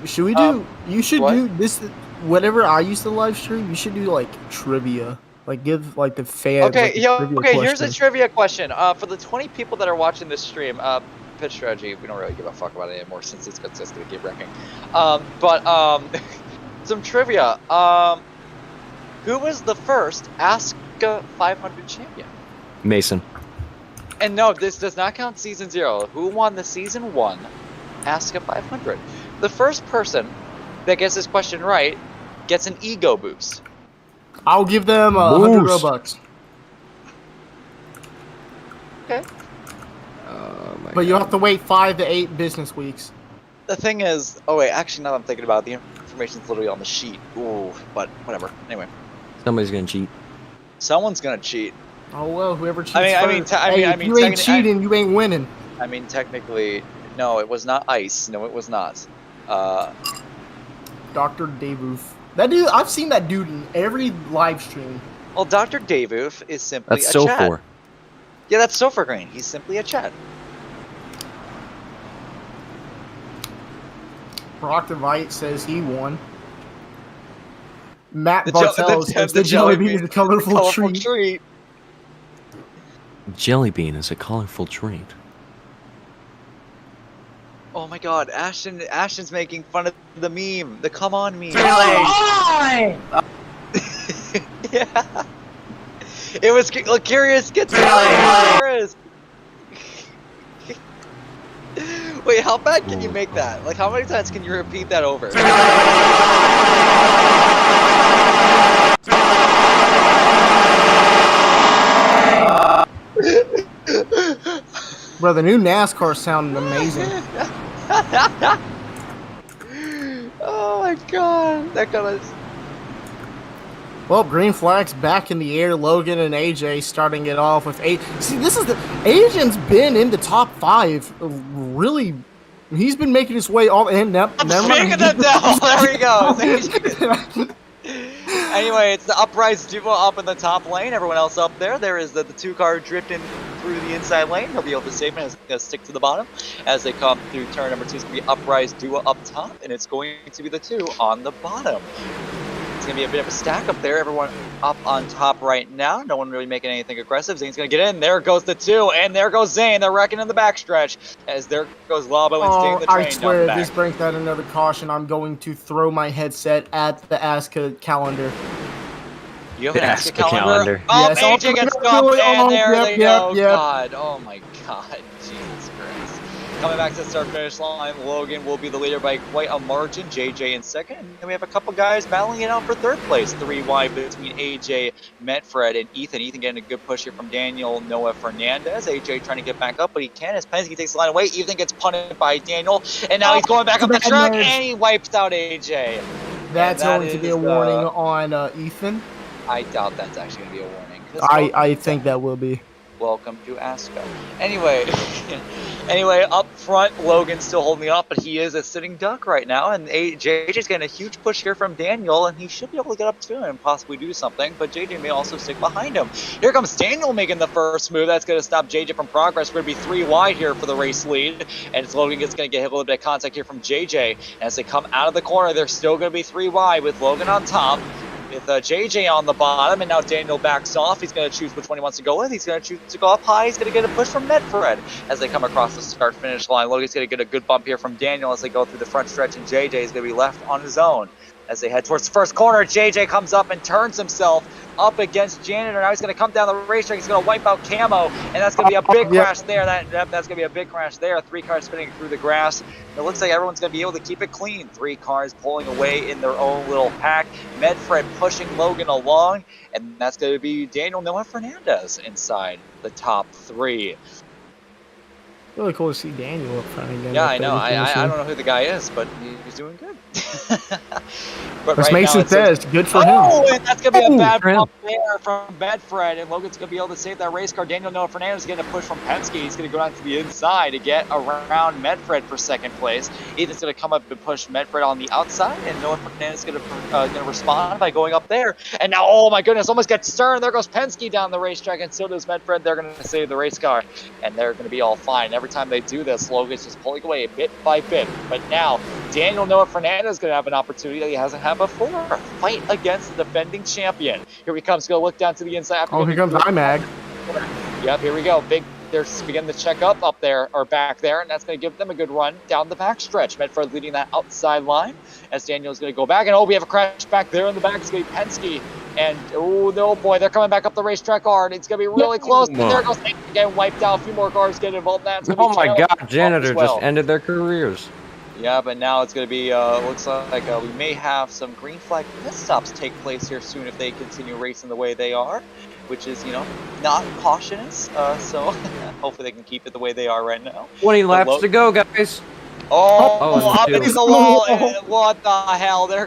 Should we do? You should do this. Whatever I used to live stream, you should do like trivia. Like give like the fans. Okay, like, here's a trivia question. For the 20 people that are watching this stream, pitch strategy, we don't really give a fuck about it anymore since it's just gonna keep wrecking. Some trivia. Who was the first Asca 500 champion? Mason. And no, this does not count season 0. Who won the season 1 Asca 500? The first person that gets this question right gets an ego boost. I'll give them 100 Robux. Okay. But you'll have to wait 5 to 8 business weeks. The thing is, oh wait, actually now that I'm thinking about it, the information's literally on the sheet. Ooh, but whatever. Anyway. Somebody's gonna cheat. Someone's gonna cheat. Oh well, whoever cheats if you ain't cheating, you ain't winning. I mean, technically, no, it was not ice. No, it was not. Dr. Davoof. That dude, I've seen that dude in every live stream. Well, Dr. Davoof is simply That's a so chat. for. Yeah, that's so for green. He's simply a chat. Brock DeVite says he won. Matt Bartel says the jelly bean is a colorful treat. Jelly bean is a colorful treat. Oh my god, Ashton's making fun of the meme. The come on meme. Really? Yeah. It was curious gets curious. Wait, how bad can you make that? Like, how many times can you repeat that over? Bro, the new NASCAR sounded amazing. Oh my god, that kind of. Well, green flag's back in the air. Logan and AJ starting it off with See, this is the Asian's been in the top 5. Really, he's been making his way all in. Speaking of Dell, there we go. Anyway, it's the uprise duo up in the top lane. Everyone else up there. There is the 2-car drifting through the inside lane. He'll be able to save him. He's going to stick to the bottom as they come through turn number 2. It's going to be uprise duo up top, and it's going to be the 2 on the bottom. It's going to be a bit of a stack up there. Everyone up on top right now. No one really making anything aggressive. Zane's going to get in. There goes the 2, and there goes Zane. They're wrecking in the backstretch as there goes Labo and staying the train I swear, down the this brings out another caution. I'm going to throw my headset at the Asca calendar. You have an Asca calendar? Oh, Yes, AJ gets stopped, and there they go. God, oh my god. Jesus Christ. Coming back to the start-finish line, Logan will be the leader by quite a margin. JJ in second. And then we have a couple guys battling it out for third place. 3 wide between AJ, Metfred, and Ethan. Ethan getting a good push here from Daniel Noah Fernandez. AJ trying to get back up, but he can as Penske takes the line away. Ethan gets punted by Daniel, and now he's going back up the track, and he wipes out AJ. That's going to be a warning on Ethan. I doubt that's actually going to be a warning. I think that will be. Welcome to Asca. Anyway, up front, Logan's still holding up, but he is a sitting duck right now, and JJ's getting a huge push here from Daniel, and he should be able to get up to him and possibly do something, but JJ may also stick behind him. Here comes Daniel making the first move. That's going to stop JJ from progress. We're going to be 3 wide here for the race lead, and it's Logan going to get a little bit of contact here from JJ. And as they come out of the corner, they're still going to be 3 wide with Logan on top, with JJ on the bottom, and now Daniel backs off. He's going to choose which one he wants to go with. He's going to choose to go up high. He's going to get a push from Medfred as they come across the start-finish line. Logan's going to get a good bump here from Daniel as they go through the front stretch, and JJ is going to be left on his own. As they head towards the first corner, JJ comes up and turns himself up against Janitor. Now he's going to come down the racetrack. He's going to wipe out Camo, and that's going to be a big crash there. That's going to be a big crash there. 3 cars spinning through the grass. It looks like everyone's going to be able to keep it clean. 3 cars pulling away in their own little pack. Medfred pushing Logan along, and that's going to be Daniel Noah Fernandez inside the top 3. Really cool to see Daniel up front again. Yeah, I know. I don't know who the guy is, but he's doing good. But As Mason says, good for him. Oh, and that's going to be a bad bump there from Bedfred, and Logan's going to be able to save that race car. Daniel Noah Fernandez is getting a push from Penske. He's going to go down to the inside to get around Medfred for second place. Ethan's going to come up and push Medfred on the outside, and Noah Fernandez is going to respond by going up there. And now, oh my goodness, almost gets stern. There goes Penske down the racetrack, and so does Medfred. They're going to save the race car, and they're going to be all fine. Every time they do this, Logan's just pulling away bit by bit. But now, Daniel Noah Fernandez is going to have an opportunity that he hasn't had before. A fight against the defending champion. Here he comes. Going to look down to the inside. Oh, here comes IMAG. Yep, here we go. They're beginning to check up there, or back there, and that's going to give them a good run down the back stretch. Medford leading that outside line as Daniel's going to go back. And, oh, we have a crash back there in the back. It's going to be Penske. And, oh, no, boy, they're coming back up the racetrack hard. It's going to be really close. And there goes Penske getting wiped out. A few more cars getting involved in that. Oh, my God. Janitor just ended their careers. Yeah, but now it's going to be, looks like we may have some green flag pit stops take place here soon if they continue racing the way they are, which is, not cautious. So hopefully they can keep it the way they are right now. 20 laps to go, guys. Up into the wall. What the hell? There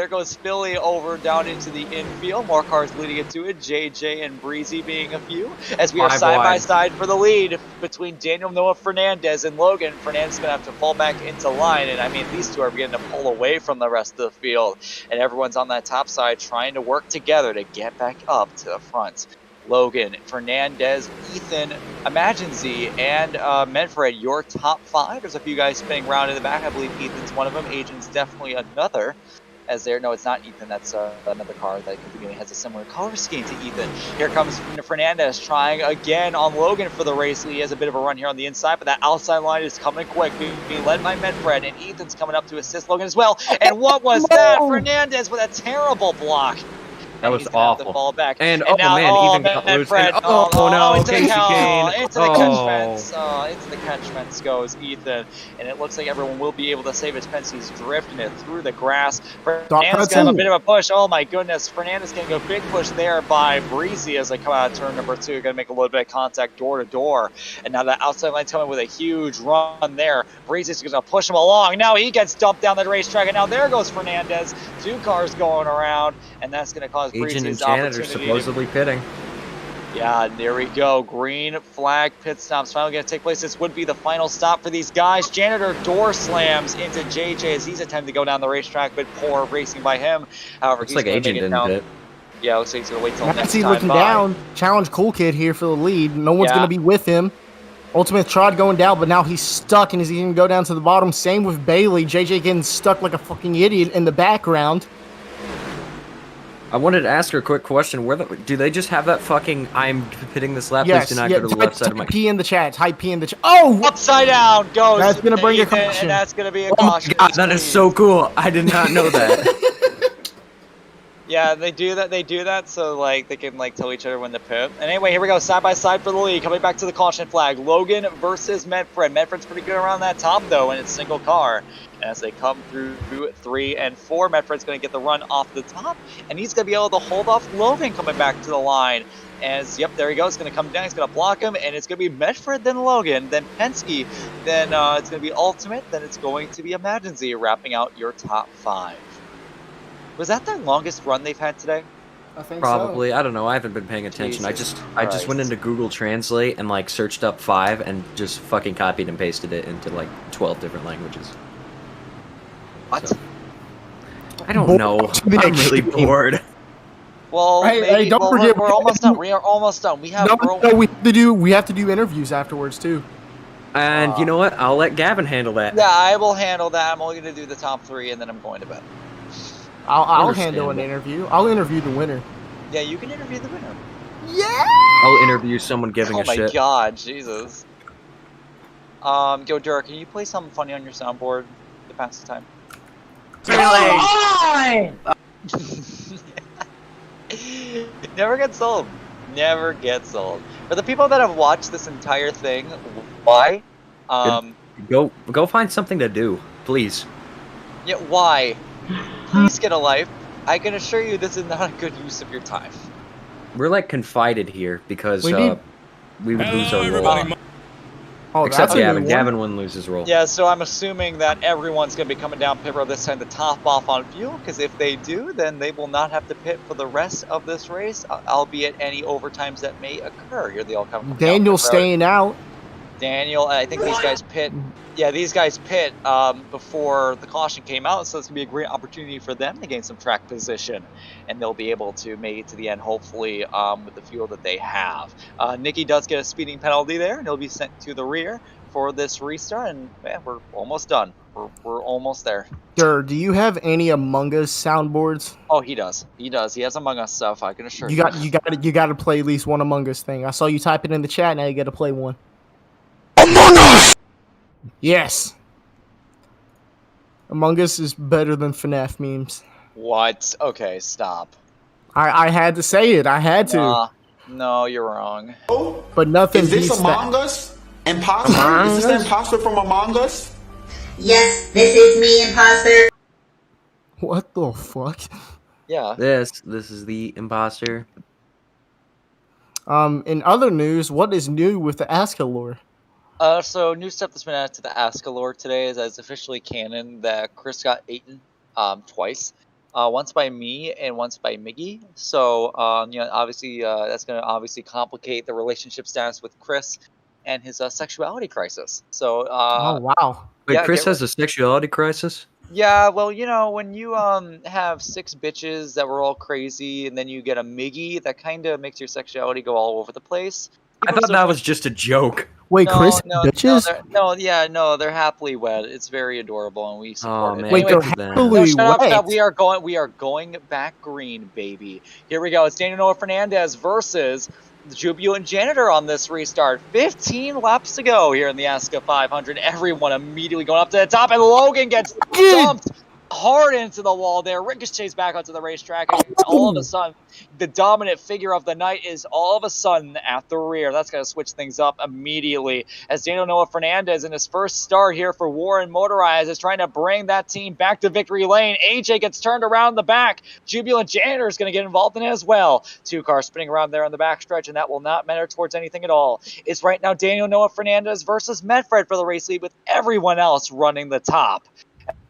goes Philly over down into the infield. More cars leading into it. JJ and Breezy being a few. As we are side by side for the lead between Daniel Noah Fernandez and Logan. Fernandez is going to have to fall back into line. And I mean, these two are beginning to pull away from the rest of the field. And everyone's on that top side trying to work together to get back up to the front. Logan, Fernandez, Ethan, Imagine Z, and Medfred, your top 5. There's a few guys spinning around in the back. I believe Ethan's one of them. Agent's definitely another. No, it's not Ethan. That's another car that has a similar color scheme to Ethan. Here comes Fernandez trying again on Logan for the race. He has a bit of a run here on the inside, but that outside line is coming quick, being led by Medfred, and Ethan's coming up to assist Logan as well. And what was that? Fernandez with a terrible block. That was awful. Ball back. And oh now, man, Ethan got loose. Into the catch fence. Into the catch fence goes Ethan, and it looks like everyone will be able to save his fence. He's drifting it through the grass. Fernandez got a bit of a push. Oh my goodness, Fernandez getting a big push there by Breezy as they come out of turn number 2. Going to make a little bit of contact door to door, and now the outside line coming with a huge run there. Breezy's going to push him along. Now he gets dumped down the racetrack, and now there goes Fernandez. 2 cars going around, and that's going to cause Agent and Janitor supposedly pitting. Yeah, there we go. Green flag pit stops finally going to take place. This would be the final stop for these guys. Janitor door slams into JJ as he's attempting to go down the racetrack, but poor racing by him. However, looks like Agent didn't pit. Yeah, looks like he's going to wait till next time. Looking down. Challenge Cool Kid here for the lead. No one's going to be with him. Ultimate Trod going down, but now he's stuck and he's going to go down to the bottom. Same with Bailey. JJ getting stuck like a fucking idiot in the background. I wanted to ask her a quick question. Do they just have that fucking "I'm pitting this lap"? Yes, please do not go to the left side of my. P in the chat. Type P in the chat. Oh, upside down goes. That's gonna bring a caution. And that's gonna be a caution. Oh my God, that is so cool. I did not know that. Yeah, they do that. They do that so like they can like tell each other when to pit. And anyway, here we go, side by side for the lead. Coming back to the caution flag, Logan versus Medfred. Medfred's pretty good around that top though, and it's single car. And as they come through 3 and 4, Medfred's going to get the run off the top, and he's going to be able to hold off Logan coming back to the line. As yep, there he goes. He's going to come down. He's going to block him, and it's going to be Medfred, then Logan, then Penske, then it's going to be Ultimate, then it's going to be Emergency wrapping out your top 5. Was that the longest run they've had today? I think Probably. so. I don't know. I haven't been paying attention. Jesus I just went into Google Translate and like searched up 5 and just fucking copied and pasted it into like 12 different languages. What? So, I don't know. I'm really bored. Well, maybe, don't forget, we're almost done. We are almost done. We have we have to do interviews afterwards too. And you know what? I'll let Gavin handle that. Yeah, I will handle that. I'm only going to do the top 3, and then I'm going to bed. I'll handle an interview. I'll interview the winner. Yeah, you can interview the winner. Yeah. I'll interview someone giving a shit. Oh my god, Jesus. Yo, Dirk, can you play something funny on your soundboard to pass the time? Never gets old. Never gets old. For the people that have watched this entire thing, why? Go find something to do, please. Yeah, why? Please get a life. I can assure you this is not a good use of your time. We're like confided here because We we would lose our role. Oh, Except that's a new Gavin. one. Gavin wouldn't lose his role. Yeah, so I'm assuming that everyone's going to be coming down pit road this time to top off on fuel, because if they do, then they will not have to pit for the rest of this race, albeit any overtimes that may occur. Here they all come. Daniel's staying out. Daniel, I think these guys pit. Yeah, these guys pit before the caution came out, so it's going to be a great opportunity for them to gain some track position, and they'll be able to make it to the end, hopefully, with the fuel that they have. Nikki does get a speeding penalty there, and he'll be sent to the rear for this restart, and man, we're almost done. We're almost there. Sir, do you have any Among Us soundboards? Oh, he does. He does. He has Among Us stuff, I can assure you. You got to play at least one Among Us thing. I saw you type it in the chat. Now you got to play one. Among Us! Yes. Among Us is better than FNAF memes. What? Okay, stop. I had to say it. I had to. No, you're wrong. But nothing Is this beats Among that. Us? Imposter? Among Is this the Us? imposter from Among Us? Yes, this is me, imposter. What the fuck? Yeah. This is the imposter. In other news, what is new with the Asca lore? So new stuff that's been added to the Asca lore today is that it's officially canon that Chris got eaten twice. Once by me and once by Miggy. So obviously that's going to obviously complicate the relationship status with Chris and his sexuality crisis. So oh wow. Wait, yeah, Chris has a sexuality crisis? Yeah, well, when you have 6 bitches that were all crazy, and then you get a Miggy, that kind of makes your sexuality go all over the place. I thought that was just a joke. Wait, Chris, bitches? They're happily wed. It's very adorable, and we support it. Man, Wait, Anyway, they're happily shut up, wed. we are going back green, baby. Here we go. It's Daniel Noah Fernandez versus the Jubilant Janitor on this restart. 15 laps to go here in the Asca 500. Everyone immediately going up to the top, and Logan gets dumped hard into the wall there. Ricochets back onto the racetrack, and all of a sudden, the dominant figure of the night is all of a sudden at the rear. That's going to switch things up immediately as Daniel Noah Fernandez in his first start here for Warren Motorized is trying to bring that team back to victory lane. AJ gets turned around the back. Jubilant Janitor is going to get involved in it as well. 2 cars spinning around there on the backstretch, and that will not matter towards anything at all. It's right now Daniel Noah Fernandez versus Medfred for the race lead, with everyone else running the top.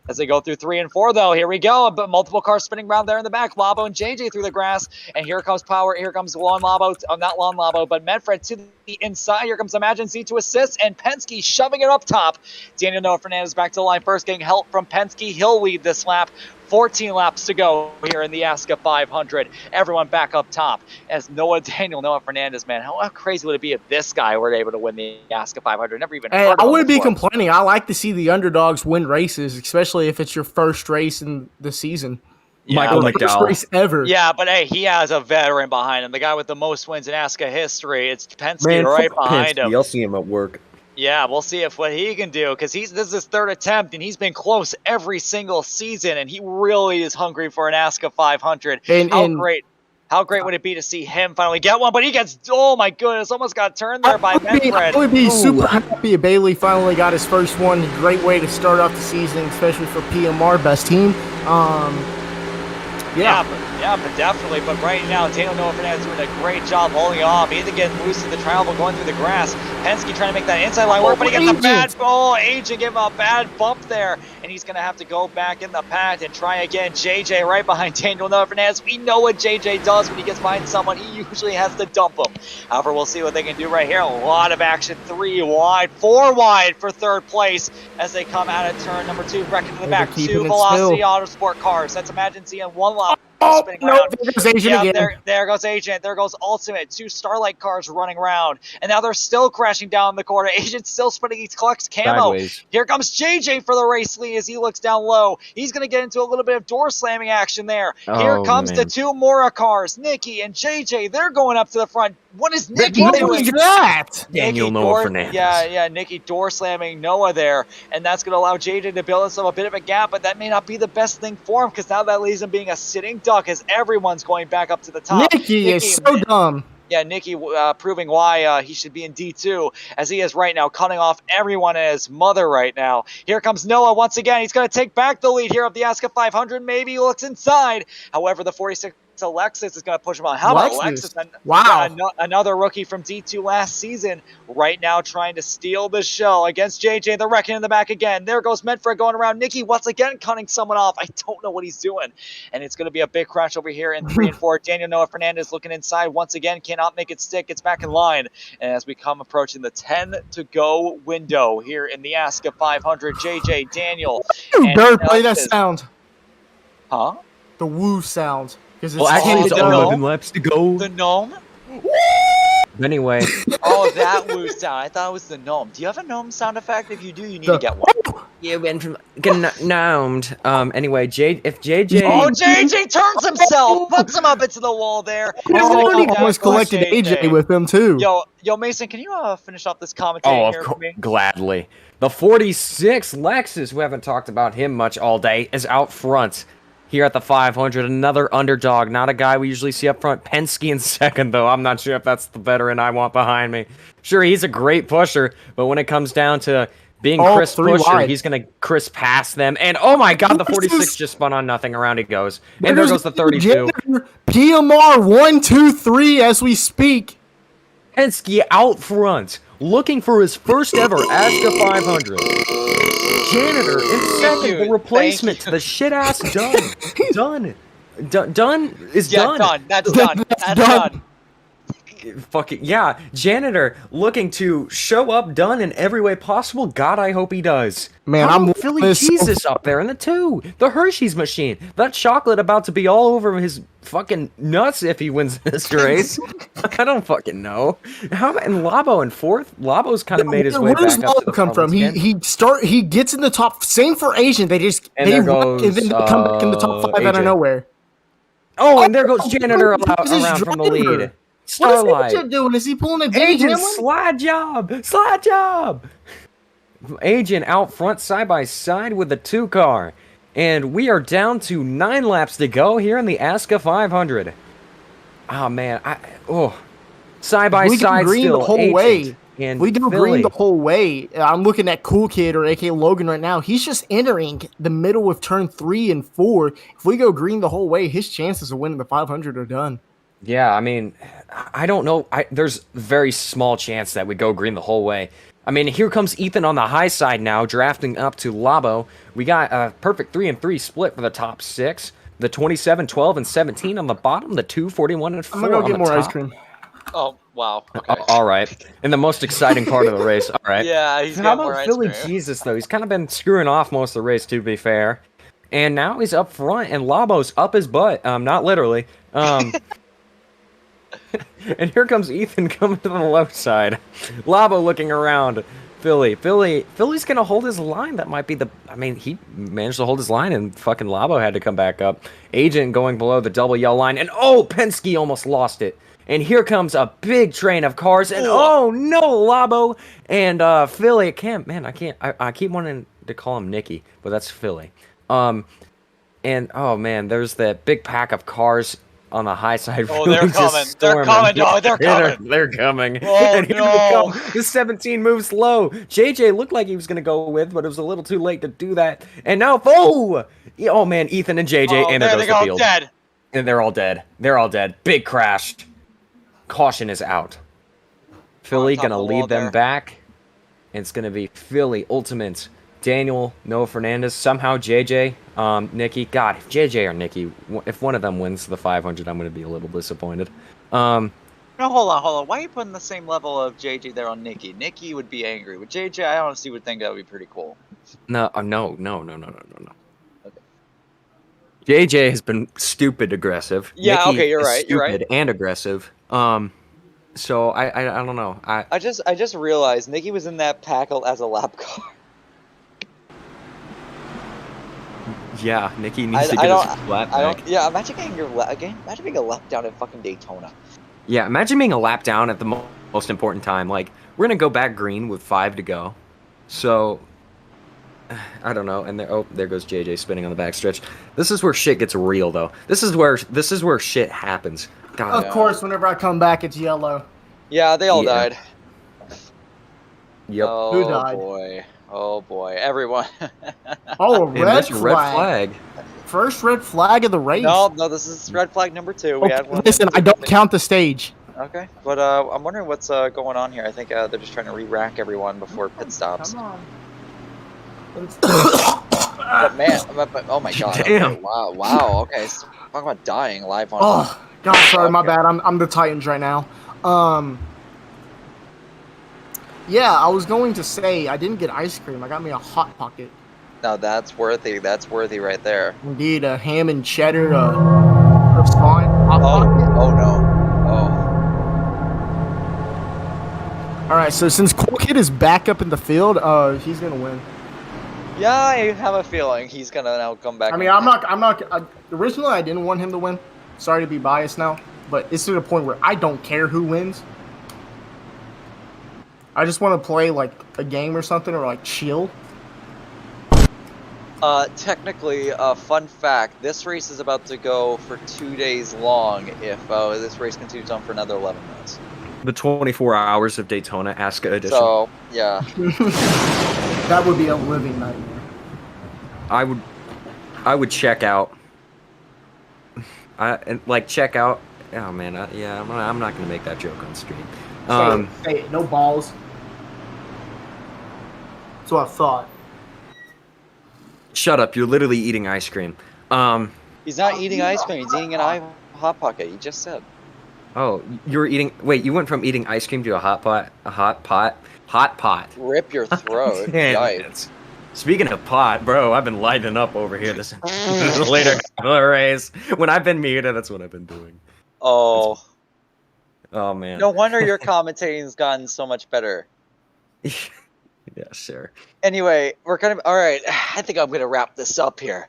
As they go through 3 and 4, though, here we go. But multiple cars spinning around there in the back. Labo and JJ through the grass. And here comes Power. Here comes Lon Labo. Not Lon Labo, but Medfred to the inside. Here comes Imagine Z to assist. And Penske shoving it up top. Daniel Noah Fernandez back to the line first, getting help from Penske. He'll lead this lap. 14 laps to go here in the Asca 500. Everyone back up top as Daniel Noah Fernandez, man. How crazy would it be if this guy were able to win the Asca 500? Never even heard of I him wouldn't be before. complaining. I like to see the underdogs win races, especially if it's your first race in the season. Michael First McDowell. race ever. Yeah, but hey, he has a veteran behind him. The guy with the most wins in Asca history. It's Penske Man, right fuck behind Penske. him. I'll see him at work. Yeah, we'll see if what he can do, because this is his third attempt, and he's been close every single season, and he really is hungry for an Asca 500. How great would it be to see him finally get one? But he gets, oh my goodness, almost got turned there by Manfred. I would be super happy if Bailey finally got his first one. Great way to start off the season, especially for PMR, best team. Yeah, but definitely. But right now, Daniel Noah Fernandez doing a great job holding off. He's getting loose to the travel, going through the grass. Penske trying to make that inside line work, but he gets a bad Agent gave him a bad bump there, and he's going to have to go back in the pack and try again. JJ right behind Daniel Noah Fernandez. We know what JJ does when he gets behind someone. He usually has to dump him. However, we'll see what they can do right here. A lot of action. 3 wide, 4 wide for third place as they come out of turn number 2. Wrecking to the back. 2 Velocity Autosport cars. Let's imagine seeing one lap. Spinning around. There goes Agent again. There goes Agent. There goes Ultimate. 2 Starlight cars running around. And now they're still crashing down the corner. Agent's still spinning. He collects camo. Sideways. Here comes JJ for the race lead as he looks down low. He's going to get into a little bit of door slamming action there. Here comes the 2 Mora cars. Nikki and JJ, they're going up to the front. What is Nikki doing? What is that? Daniel Noah Fernandez. Yeah, Nikki door slamming Noah there, and that's going to allow JJ to build himself a bit of a gap, but that may not be the best thing for him, because now that leaves him being a sitting duck as everyone's going back up to the top. Nikki is so dumb. Yeah, Nikki proving why he should be in D2, as he is right now cutting off everyone and his mother right now. Here comes Noah once again. He's going to take back the lead here of the Asca 500. Maybe he looks inside. However, the 46 Alexis is going to push him on. How about Alexis? Wow. Another rookie from D2 last season right now trying to steal the show against JJ. The wrecking in the back again. There goes Medford going around. Nikki once again cutting someone off. I don't know what he's doing. And it's going to be a big crash over here in 3 and 4. Daniel Noah Fernandez looking inside once again. Cannot make it stick. Gets back in line. And as we come approaching the 10 to go window here in the Asca 500, JJ, Daniel. You better play that sound. Huh? The woo sound. Well, actually, it's 11 laps to go. The gnome? Anyway. Oh, that woo sound. I thought it was the gnome. Do you have a gnome sound effect? If you do, you need to get one. You went from gnomed. Anyway, if JJ. Oh, JJ turns himself, puts him up into the wall there. He almost collected AJ with him too. Yo, Mason, can you finish off this commentary here for me? Gladly. The 46 Lexus, we haven't talked about him much all day, is out front. Here at the 500, another underdog, not a guy we usually see up front. Penske in second, though. I'm not sure if that's the veteran I want behind me. Sure, he's a great pusher, but when it comes down to being Chris pusher, he's going to Chris pass them. And, oh my god, the 46 just spun on nothing. Around he goes. And there goes the 32. PMR 1, 2, 3 as we speak. Penske out front, looking for his first ever Asca 500. Janitor in second, the replacement to the shit-ass Dunn. Dunn is done. Done. That's done. That's done. Fucking yeah, Janitor looking to show up Dunn in every way possible. God, I hope he does. Man, I'm Philly Jesus up there in the 2. The Hershey's machine. That chocolate about to be all over his fucking nuts if he wins this race. I don't fucking know. How about in Labo in 4th? Labo's kind of made his way back up to the Labo come from? He gets in the top. Same for Asian. They just and they goes, and then come back in the top 5 out of nowhere. Oh, and there goes Janitor around from the lead. Starlight. What is Agent doing? Is he pulling a Agent slide job? Agent out front side by side with the 2 car. And we are down to 9 laps to go here in the Asca 500. Oh man, side by side still. The whole way. And we go green the whole way. I'm looking at Cool Kid or AK Logan right now. He's just entering the middle of turn 3 and 4. If we go green the whole way, his chances of winning the 500 are done. Yeah, I mean, I don't know. There's very small chance that we go green the whole way. I mean, here comes Ethan on the high side now, drafting up to Labo. We got a perfect 3 and 3 split for the top 6. The 27, 12, and 17 on the bottom. The 2, 41, and 4 I'm gonna go on get the more top. ice cream. Oh, wow. Okay. All right. In the most exciting part of the race. All right. Yeah, he's How got more about ice Philly cream. Jesus, though? He's kind of been screwing off most of the race, to be fair. And now he's up front, and Labo's up his butt. Not literally. And here comes Ethan coming to the low side. Labo looking around. Philly's gonna hold his line. That might be he managed to hold his line, and fucking Labo had to come back up. Agent going below the double yellow line, and Penske almost lost it. And here comes a big train of cars, and oh no, Labo and Philly. I keep wanting to call him Nicky, but that's Philly. And oh man, there's that big pack of cars on the high side. Oh, really they're just coming. They're storming. coming, dog. They're coming. They're coming. Oh, and here no. they come. The 17 moves low. JJ looked like he was gonna go with, but it was a little too late to do that. And now, oh man, Ethan and JJ, and there goes the field. Dead. And they're all dead. They're all dead. Big crash. Caution is out. Philly gonna lead them back. And it's gonna be Philly Ultimate. Daniel, Noah Fernandez, somehow JJ, Nikki. God, if JJ or Nikki, if one of them wins the 500, I'm going to be a little disappointed. No, hold on. Why are you putting the same level of JJ there on Nikki? Nikki would be angry. With JJ, I honestly would think that would be pretty cool. No. Okay. JJ has been stupid aggressive. Yeah, Nikki okay, you're is right. You're stupid right. and aggressive. So I don't know. I just realized Nikki was in that pack as a lap car. Yeah, Nikki needs to get his flat back. Yeah, imagine getting imagine being a lap down at fucking Daytona. Yeah, imagine being a lap down at the most important time. Like, we're gonna go back green with 5 to go. So I don't know. And there goes JJ spinning on the backstretch. This is where shit gets real, though. This is where shit happens. God. Of course, whenever I come back, it's yellow. Yeah, they all died. Yep. Oh, Who died? Boy. Oh boy, everyone. Oh, a red flag. Red flag. First red flag of the race. No, this is red flag number 2. We had one. Listen, I don't count the stage. Okay, but I'm wondering what's going on here. I think they're just trying to re-rack everyone before pit stops. Come on. But man, oh my god. Damn. Okay, wow, okay. So, talk about dying live on. Oh, God, sorry, my bad. I'm the Titans right now. Yeah, I was going to say I didn't get ice cream. I got me a Hot Pocket. Now that's worthy. That's worthy right there. Indeed, a ham and cheddar. That's fine. Hot Pocket. Oh no. All right, so since Cool Kid is back up in the field, he's gonna win. Yeah, I have a feeling he's gonna now come back. I mean, originally I didn't want him to win. Sorry to be biased now, but it's to the point where I don't care who wins. I just want to play like a game or something, or like chill. Technically, fun fact: this race is about to go for 2 days long. If this race continues on for another 11 minutes. The 24 hours of Daytona Asca edition. So yeah, that would be a living nightmare. I would check out. Check out. Oh man, I'm not gonna make that joke on stream. Say it, no balls. That's what I thought. Shut up! You're literally eating ice cream. he's not eating ice cream. He's eating an Hot Pocket. You just said. Oh, you were eating. Wait, you went from eating ice cream to a hot pot. Rip your throat. Yikes. Speaking of pot, bro, I've been lighting up over here this later race. When I've been muted, that's what I've been doing. Oh. Oh man. No wonder your commentating's gotten so much better. Yeah, sure. Anyway, we're kind of all right. I think I'm gonna wrap this up here.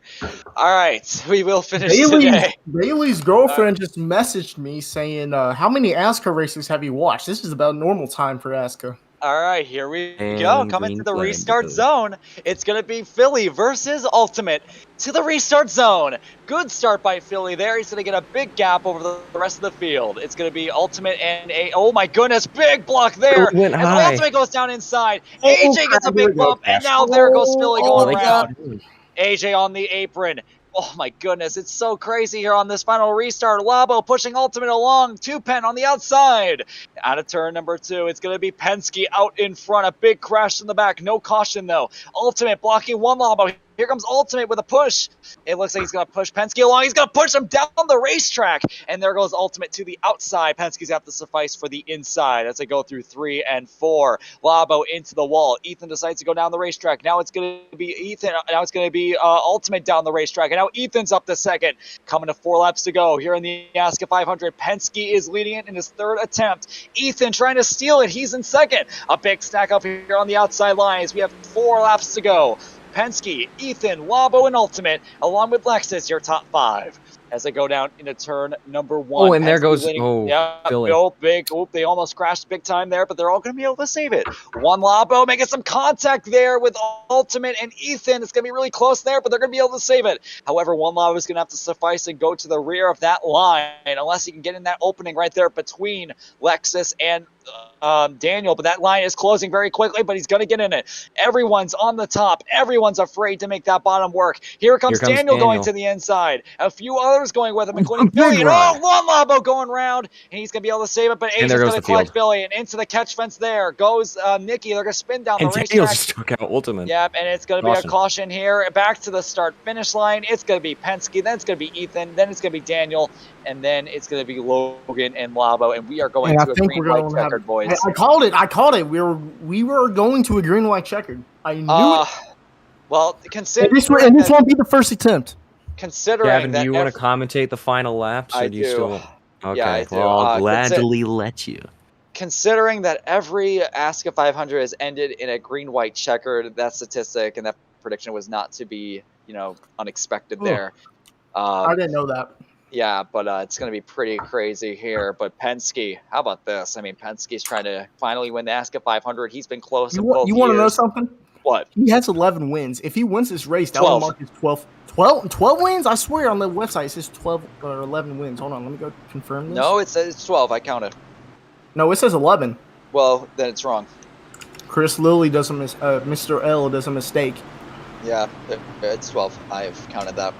All right, we will finish today. Bailey's girlfriend just messaged me saying, "How many Asca races have you watched?" This is about normal time for Asca. All right, here we go. Coming to the restart zone. It's going to be Philly versus Ultimate to the restart zone. Good start by Philly there. He's going to get a big gap over the rest of the field. It's going to be Ultimate and oh my goodness, big block there. As Ultimate goes down inside. AJ gets a big bump, and now there goes Philly going around. AJ on the apron. Oh my goodness, it's so crazy here on this final restart. Labo pushing Ultimate along. 2-Pen on the outside. Out of turn number 2, it's going to be Penske out in front. A big crash in the back. No caution though. Ultimate blocking one Labo. Here comes Ultimate with a push. It looks like he's going to push Penske along. He's going to push him down the racetrack. And there goes Ultimate to the outside. Penske got to suffice for the inside as they go through 3 and 4. Labo into the wall. Ethan decides to go down the racetrack. Now it's going to be Ethan. Now it's going to be Ultimate down the racetrack. And now Ethan's up to second. Coming to 4 laps to go here in the Asca 500. Penske is leading it in his 3rd attempt. Ethan trying to steal it. He's in second. A big stack up here on the outside lines. We have 4 laps to go. Penske, Ethan, Labo, and Ultimate, along with Lexus, your top 5. as they go down into turn number 1. Oh, and there Penske goes leading- yeah, Philly. they almost crashed big time there, but they're all going to be able to save it. One Labo making some contact there with Ultimate and Ethan. It's going to be really close there, but they're going to be able to save it. However, one Labo is going to have to suffice and go to the rear of that line unless he can get in that opening right there between Lexus and Daniel, but that line is closing very quickly, but he's going to get in it. Everyone's on the top. Everyone's afraid to make that bottom work. Here comes Daniel going to the inside. A few others going with him, including Billy. And one Labo going round, and he's going to be able to save it, but Asia's going to clutch Billy, and into the catch fence there goes Nikki. They're going to spin down the racetrack. Daniel just took out Ultimate. Yep, and it's going to be a caution here. Back to the start-finish line. It's going to be Penske, then it's going to be Ethan, then it's going to be Daniel, and then it's going to be Logan and Labo, and we are going to a green-white checkered, boys. I called it. We were going to a green-white checkered. I knew it. Well, considering this won't be the first attempt. Considering Gavin, that do you want to commentate the final laps, or do you still? Okay, yeah, I do. well, I'll gladly let you. Considering that every Asca 500 has ended in a green-white checkered, that statistic and that prediction was not to be, unexpected there. I didn't know that. Yeah, but it's going to be pretty crazy here. But Penske, how about this? I mean, Penske's trying to finally win the Asca 500. He's been close in both years. You want to know something? What? He has 11 wins. If he wins this race, that will mark his 12 wins? I swear on the website it says 12 or 11 wins. Hold on, let me go confirm this. No, it says 12. I counted. No, it says 11. Well, then it's wrong. Chris Lilly does Mr. L does a mistake. Yeah, it's 12. I've counted that.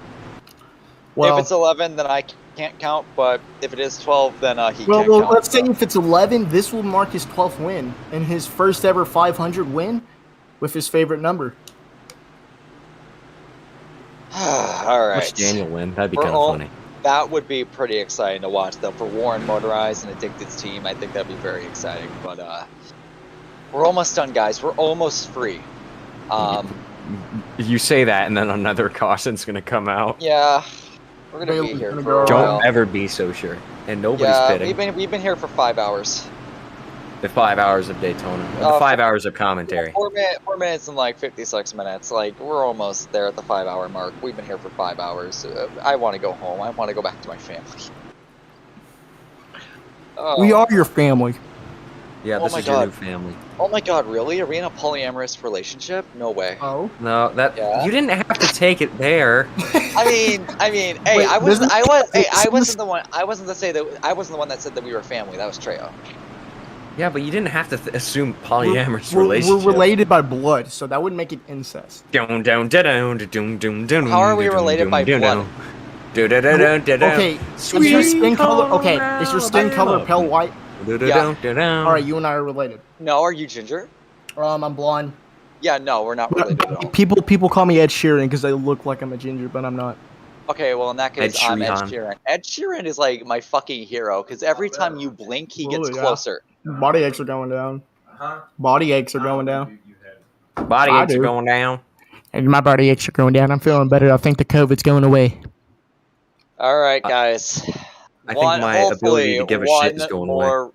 Well, if it's 11, then I can't count, but if it is 12, then he can't count. Well, let's say if it's 11, this will mark his 12th win and his first ever 500 win with his favorite number. All right. Watch Daniel win. That'd be kind of funny. That would be pretty exciting to watch, though. For Warren Motorized and Addicted's team, I think that'd be very exciting. But we're almost done, guys. We're almost free. You say that, and then another caution's going to come out. Yeah. We're going to be here for a while. Don't ever be so sure. And nobody's pitting. We've been here for 5 hours. The 5 hours of Daytona. The 5 hours of commentary. 4 minutes and like 56 minutes. Like, we're almost there at the 5 hour mark. We've been here for 5 hours. I want to go home. I want to go back to my family. We are your family. Yeah, this is your new family. Oh my god, really? Are we in a polyamorous relationship? No way. Oh. No, you didn't have to take it there. I mean, hey, Wait, I wasn't the one that said that we were family. That was Trejo. Yeah, but you didn't have to assume polyamorous relationship. We're related by blood, so that would make it incest. How are we related by blood? Okay, is your skin color pale white? Yeah. All right, you and I are related. No, are you ginger? I'm blonde. Yeah, no, we're not related at all. People call me Ed Sheeran because they look like I'm a ginger, but I'm not. Okay, well in that case, I'm Ed Sheeran. Ed Sheeran is like my fucking hero because every time you blink, he gets closer. Body aches are going down. Body aches are going down. Body aches are going down. And my body aches are going down. I'm feeling better. I think the COVID's going away. All right, guys. I think my ability to give a shit is going away.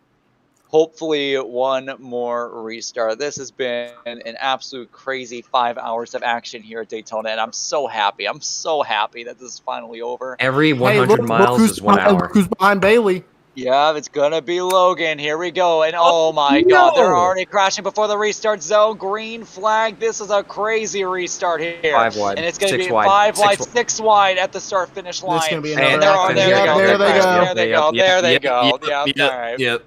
Hopefully, one more restart. This has been an absolute crazy 5 hours of action here at Daytona, and I'm so happy. I'm so happy that this is finally over. Every 100 miles is 1 hour. Who's behind Bailey? Yeah, it's gonna be Logan. Here we go. And oh my god, they're already crashing before the restart zone. Green flag. This is a crazy restart here. 5 wide. And it's gonna 6 be wide. 5 wide, 6 wide at the start finish line. This is gonna be And another there they go. There There they go. Yeah, all right. Yep.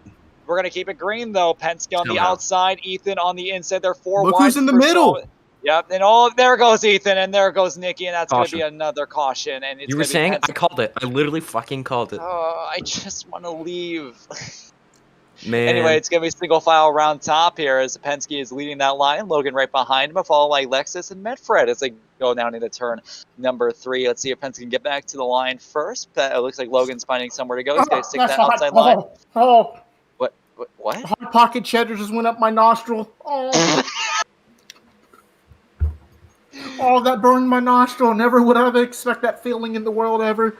We're gonna keep it green though. Penske on the outside, Ethan on the inside. They're 4 Look wide. who's in the middle. Yep, and there goes Ethan, and there goes Nikki, and that's going to be another caution. And it's You were saying I called it. I literally fucking called it. Oh, I just want to leave. Man. Anyway, it's going to be single file around top here as Penske is leading that line. Logan right behind him, followed by Lexus and Medfred as they go down into turn number 3. Let's see if Penske can get back to the line first. It looks like Logan's finding somewhere to go. He's going to stick that outside line. What? Hot pocket cheddar just went up my nostril. Oh. Oh, that burned my nostril. Never would I ever expect that feeling in the world ever.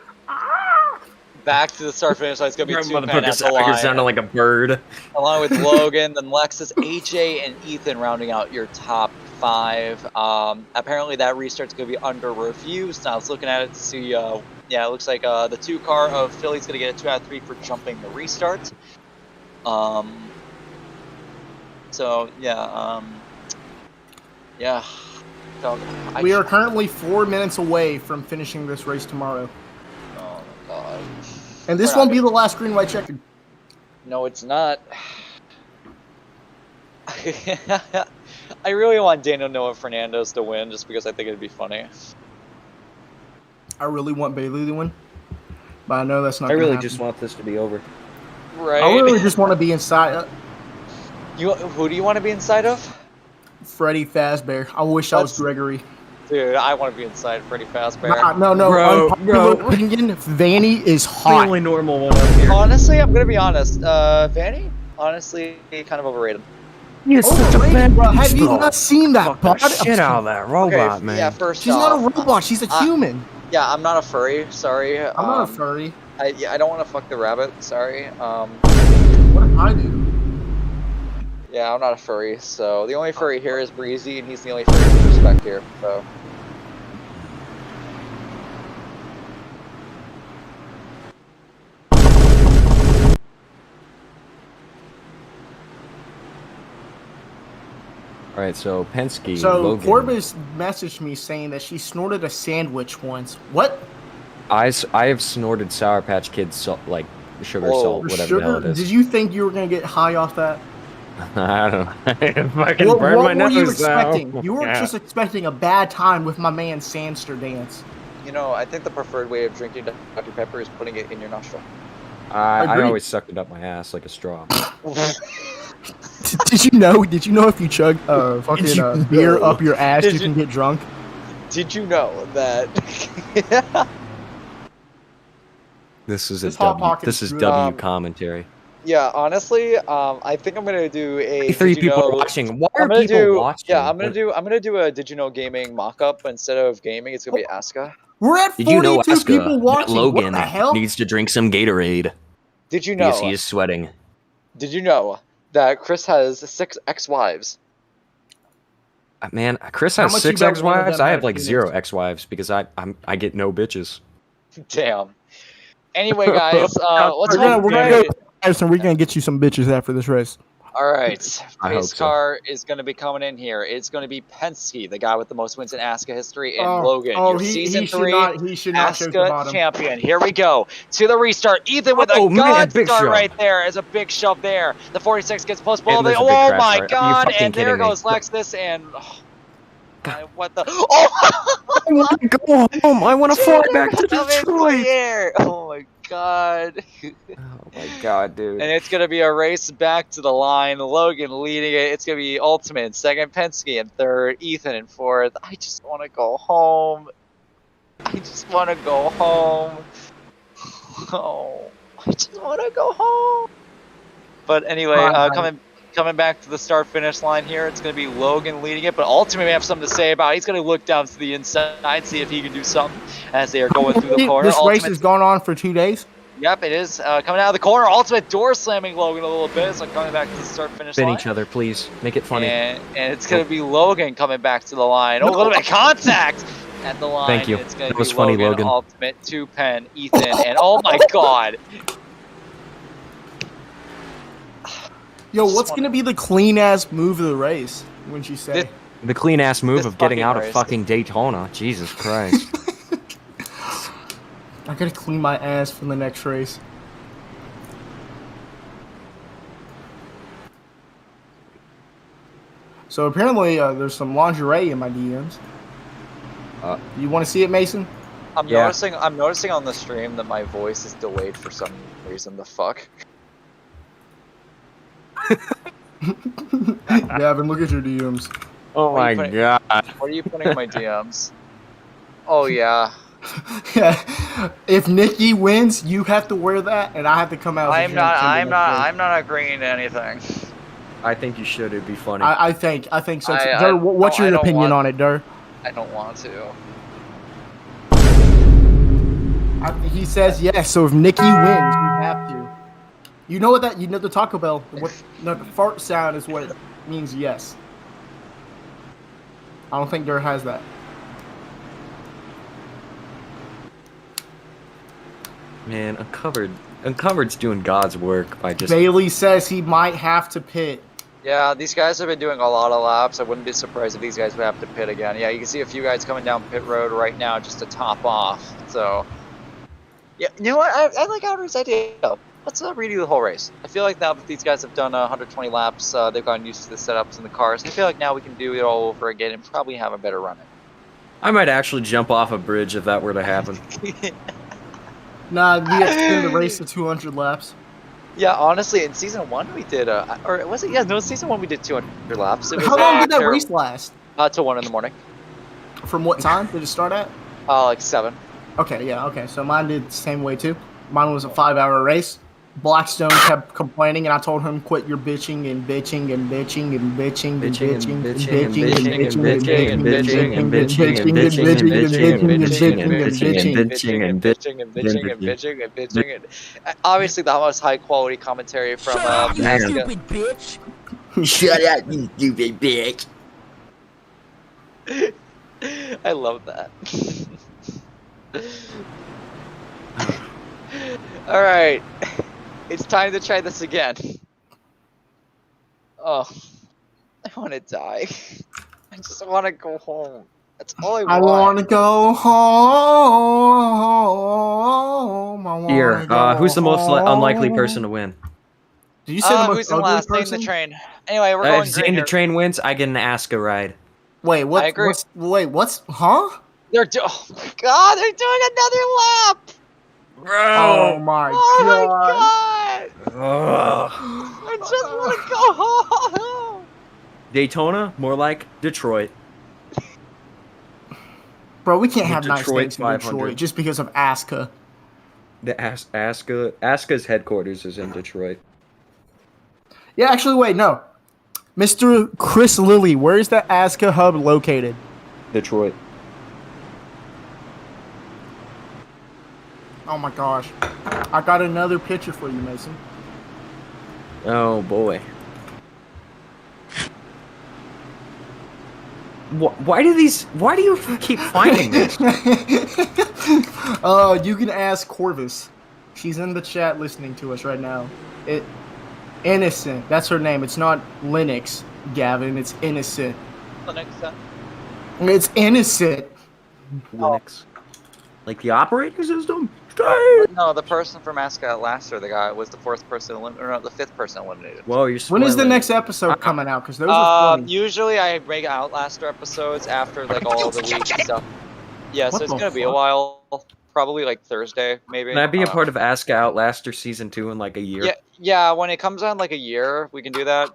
Back to the start finish line. It's going to be 2 men at the line. You're sounding like a bird. Along with Logan, then Lexus, AJ, and Ethan rounding out your top 5. Apparently that restart's going to be under review, so I was looking at it to see yeah, it looks like the 2 car of Philly's going to get a 2 out of 3 for jumping the restart. So, yeah, yeah. So, We are currently 4 minutes away from finishing this race tomorrow. Oh, my God. And this won't be the last green, white checkered. No, it's not. I really want Daniel Noah Fernandez to win just because I think it'd be funny. I really want Bailey to win, but I know that's not I gonna really happen. just want this to be over. Right. I really just want to be inside. Who do you want to be inside of? Freddy Fazbear. I wish I was Gregory. Dude, I want to be inside Freddy Fazbear. No. Unpopular opinion, Vanny is hot. The only normal one up here. Honestly, I'm gonna be honest. Vanny, honestly, kind of overrated. You're such a bad bro. Have you not seen that? Fuck the shit out of that robot, Okay, man. Yeah, first She's off, not a robot. She's a human. Yeah, I'm not a furry. Sorry. I'm not a furry. I don't want to fuck the rabbit. Sorry. What if I do? Yeah, I'm not a furry. So the only furry here is Breezy, and he's the only furry with respect here. So. All right, so Penske. So Logan. Corbis messaged me saying that she snorted a sandwich once. What? I have snorted Sour Patch Kids like sugar salt, whatever the hell it is. Did you think you were gonna get high off that? I don't know. I can What burn my were you nose now. expecting? You were just expecting a bad time with my man Sandster Dance. You know, I think the preferred way of drinking Dr. Pepper is putting it in your nostril. I always sucked it up my ass like a straw. Did you know? Did you know if you chug fucking beer up your ass, you can get drunk? Did you know that? This is Hot W. Pocket This is is W good. commentary. Yeah, honestly, I think I'm gonna do a. 3 Did you people know- watching. Why I'm are gonna people do, watching? Yeah, I'm gonna do a Did you know gaming mock-up instead of gaming. It's gonna be Asca. We're at Did you know 42 Asca, people that watching. Logan What the hell? needs to drink some Gatorade? Did you know? Because he is sweating. Did you know that Chris has 6 ex-wives? Man, Chris How has much 6 you bet one of ex-wives. them I had have like penis? 0 ex-wives because I get no bitches. Damn. Anyway, guys, let's We're hope gonna go, Tyson, we're gonna get you some bitches after this race. All right, I hope race so. car is going to be coming in here. It's going to be Penske, the guy with the most wins in Asca history, and Oh, Logan, your season 3 he should not choke the Asca bottom. champion. Here we go to the restart. Ethan with Oh, a man, god big start shove. right there as a big shove there. The 46 gets postponed. And there's a big Oh crash my car. Are you god! fucking And there kidding me? goes Lexus and. What the? Oh! I want to go home. I want to fly back to Up into the Detroit. air. Oh my god. Oh my god, dude. And it's going to be a race back to the line. Logan leading it. It's going to be Ultimate in second, Penske in third, Ethan in fourth. I just want to go home. I just want to go home. Oh, I just want to go home. But anyway, coming back to the start-finish line here, it's going to be Logan leading it. But Ultimate may have something to say about it. He's going to look down to the inside, see if he can do something as they are going through the corner. This race Ultimate- has gone on for 2 days. Yep, it is. Coming out of the corner, Ultimate door slamming Logan a little bit. So coming back to the start-finish Spin line. each other, please. Make it funny. And it's going to be Logan coming back to the line. Oh, a little bit of contact at the line. Thank you. It's going That to was be funny, Logan, Logan. Ultimate, 2 Pen, Ethan, and oh my god. Yo, what's gonna be the clean ass move of the race? Wouldn't you say? The clean ass move This of getting fucking out of race. fucking Daytona. Jesus Christ. I gotta clean my ass for the next race. So apparently, there's some lingerie in my DMs. You want to see it, Mason? I'm noticing on the stream that my voice is delayed for some reason. The fuck? Gavin, look at your DMs. Oh What are my you putting- god. What are you putting in my DMs? Oh yeah. If Nikki wins, you have to wear that, and I have to come out. As I'm not agreeing to anything. I think you should. It'd be funny. I think so. I- Dur, I- what's I your don't opinion want- on it, Dur? I don't want to. He says yes. So if Nikki wins, you have to. You know what that? You know the Taco Bell. The fart sound is what it means. Yes. I don't think Dur has that. Man, Uncovered's doing God's work by just. Bailey says he might have to pit. Yeah, these guys have been doing a lot of laps. I wouldn't be surprised if these guys would have to pit again. Yeah, you can see a few guys coming down pit road right now just to top off. So, yeah, you know what? I like Outer's idea. Let's redo the whole race. I feel like now that these guys have done 120 laps, they've gotten used to the setups in the cars. I feel like now we can do it all over again and probably have a better run. I might actually jump off a bridge if that were to happen. Nah, we have to spin the race to 200 laps. Yeah, honestly, in season 1 we did, or was it? Yeah, no, season 1 we did 200 laps. It was, How long did that race last? Till 1 in the morning. From what time did it start at? Like 7. Okay, yeah, okay. So mine did the same way too. Mine was a 5-hour race. Blackstone kept complaining, and I told him, "Quit your bitching and bitching and bitching and bitching and bitching and bitching and bitching and bitching and bitching and bitching and bitching and bitching and bitching and bitching and bitching and bitching and obviously the most high quality commentary from you stupid bitch. Shut up, you stupid bitch. I love that. All right. It's time to try this again. Oh, I want to die. I just want to go home. That's all I want. I want to go home. Here, who's the most unlikely person to win? Did you say the most who's in ugly last? person? Zane the Train. Anyway, we're going If green Zane the here. Train wins, I get an Asca ride. Wait, what? I agree. What's? Huh? Oh my god, they're doing another lap! Oh my god! I just want to go home! Daytona, more like Detroit. Bro, we can't have nice Detroit things in Detroit 500. just because of Asca. The Asca's headquarters is in Detroit. Yeah, actually, wait, no. Mr. Chris Lilly, where is the Asca hub located? Detroit. Oh my gosh. I got another picture for you, Mason. Oh boy. Why do you keep finding this? You can ask Corvus. She's in the chat listening to us right now. Innocent. That's her name. It's not Linux, Gavin. It's Innocent. Linux. It's Innocent. Linux. Like the operating system? No, the person from Asca last year, the guy was the fourth person eliminated, or no, the fifth person eliminated. Whoa, you're When is the spoiling next episode coming out? Because those are funny. Usually I make Outlaster episodes after like all the week stuff. Yeah, so it's gonna be a while. Probably like Thursday, maybe. Can I be a part of Asca Outlaster Season 2 in like a year? Yeah. When it comes on like a year, we can do that.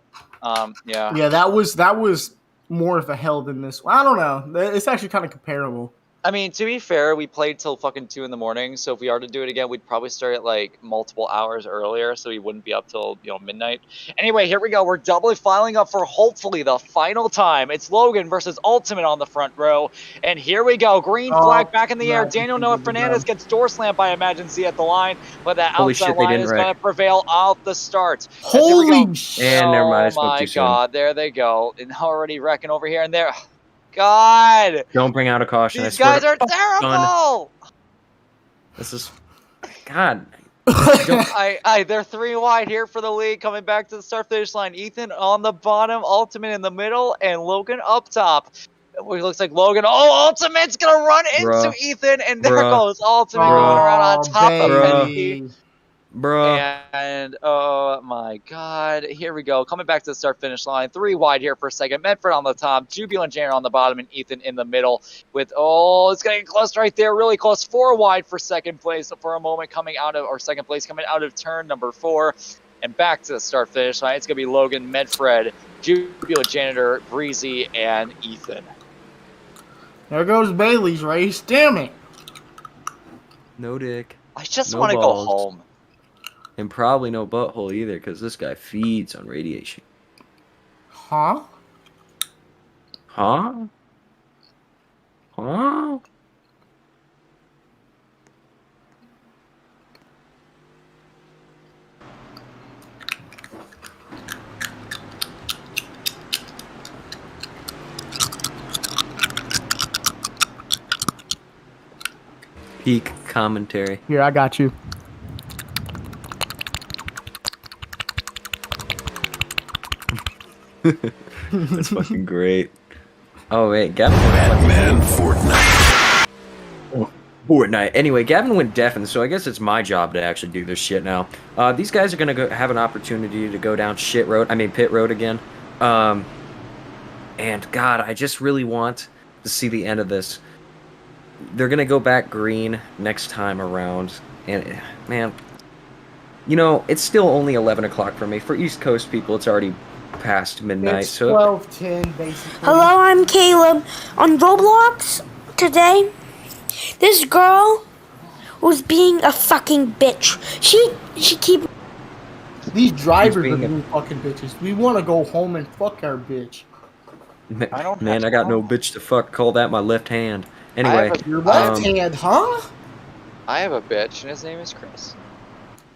Yeah. Yeah, that was more of a hell than this. I don't know. It's actually kind of comparable. I mean, to be fair, we played till fucking 2 in the morning. So if we are to do it again, we'd probably start at like multiple hours earlier, so we wouldn't be up till midnight. Anyway, here we go. We're doubly filing up for hopefully the final time. It's Logan versus Ultimate on the front row, and here we go. Green flag back in the air. Daniel Noah Fernandez gets door slammed by Imagine Z at the line, but that outside line is going to prevail out the start. Holy shit! And never mind, I spoke Oh my too soon. god, there they go, and already wrecking over here and there. God! Don't bring out a caution. These guys are terrible! This is... God. They're 3 wide here for the lead, coming back to the start finish line. Ethan on the bottom, Ultimate in the middle, and Logan up top. It looks like Logan. Oh, Ultimate's gonna run into Ethan, and there goes Ultimate going around on top of Petty. Bruh. And oh my god, here we go. Coming back to the start finish line. 3 wide here for a second. Medford on the top, Jubilant Janner on the bottom, and Ethan in the middle. With it's getting close right there, really close. 4 wide for second place for a moment, second place coming out of turn number 4. And back to the start finish line. It's gonna be Logan, Medfred, Jubilant Janitor, Breezy, and Ethan. There goes Bailey's race. Damn it. No dick. I just no want to go balls. home. And probably no butthole either, because this guy feeds on radiation. Huh? Huh? Huh? Peak commentary. Here, I got you. That's fucking great. Oh wait, Gavin Batman Fortnite. Fortnite. Anyway, Gavin went deafened, so I guess it's my job to actually do this shit now. These guys are gonna have an opportunity to go down pit road again. And God, I just really want to see the end of this. They're gonna go back green next time around, and man, you know, it's still only 11 o'clock for me. For East Coast people, it's already past midnight. It's so 12:10 basically. Hello, I'm Caleb. On Roblox today, this girl was being a fucking bitch. She keep. These drivers are being fucking bitches. We want to go home and fuck our bitch. Man, I got no bitch to fuck. Call that my left hand. Anyway, your left hand, huh? I have a bitch, and his name is Chris.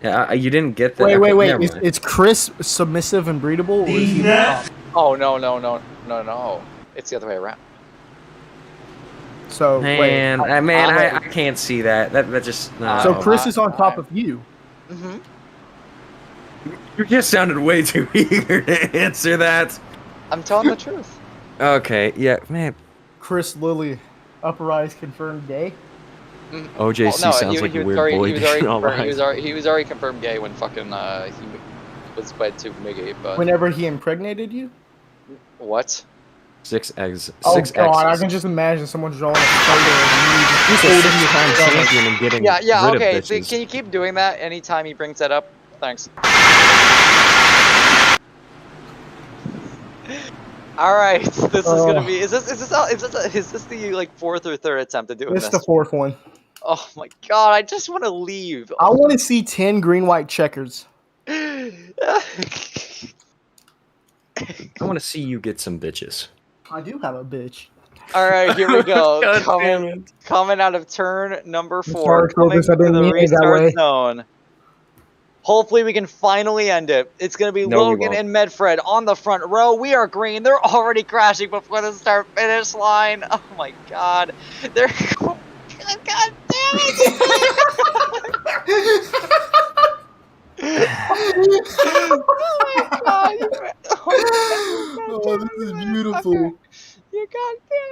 Yeah, you didn't get that. Wait. It's Chris submissive and breedable, or is he Oh no! It's the other way around. So man, wait, I can't see that. That just no. So Chris is on top of you. Mm-hmm. You just sounded way too eager to answer that. I'm telling the truth. Okay, yeah, man. Chris Lilly, upper eyes confirmed gay. OJC sounds like a weird boy. He was already confirmed gay when fucking he was wed to Miggy, but whenever he impregnated you. What? 6 eggs. Oh 6 God, X's. I can just imagine someone drawing a photo of you. Champion and getting rid Okay. of So bitches. can you keep doing that anytime he brings that up? Thanks. All right, this is gonna be. Is this the like fourth or third attempt to do this? It's the fourth one. Oh my God! I just want to leave. I want to see 10 green-white checkers. I want to see you get some bitches. I do have a bitch. All right, here we go. God coming out of turn number 4, sorry, coming Clovis, I to didn't the mean it that way. restart zone. Hopefully we can finally end it. It's going to be No, we Logan won't. and Medfred on the front row. We are green. They're already crashing before the start-finish line. Oh my God. They're... God damn it! Oh my God. Oh, this is beautiful. You God damn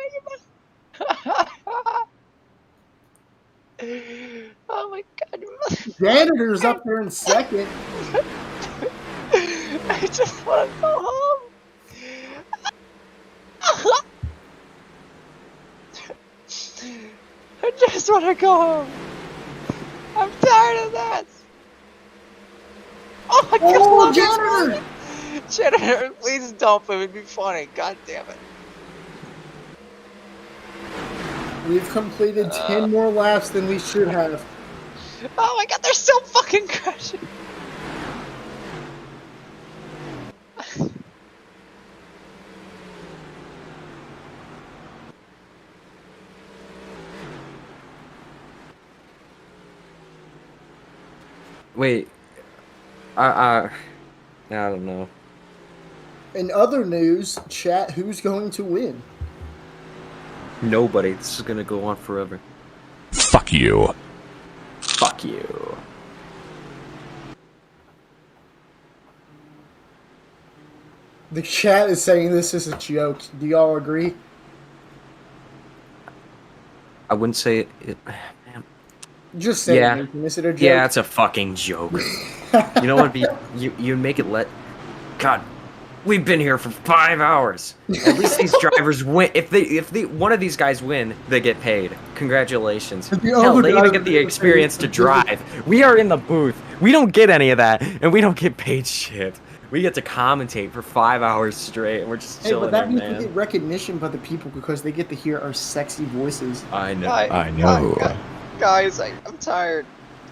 it. Oh my God. Janitor's up there in second. I just want to go home. I just want to go home. I'm tired of that. Oh my God. Janitor! Janitor, please don't. It would be funny. God damn it. We've completed 10 more laps than we should have. Oh my God, they're still fucking crashing. Wait, I don't know. In other news, chat, who's going to win? Nobody. This is gonna go on forever. Fuck you. Fuck you. The chat is saying this is a joke. Do y'all agree? I wouldn't say it. Just say Yeah. it, Nathan. Is it a joke? Yeah, it's a fucking joke. You know what? You make it let. God, we've been here for 5 hours. At least these drivers win. If one of these guys win, they get paid. Congratulations. Hell, they even get the experience to drive. We are in the booth. We don't get any of that, and we don't get paid shit. We get to commentate for 5 hours straight, and we're just Hey, chilling but that there, means we man. get recognition by the people because they get to hear our sexy voices. I know. I know. Guys, I'm tired.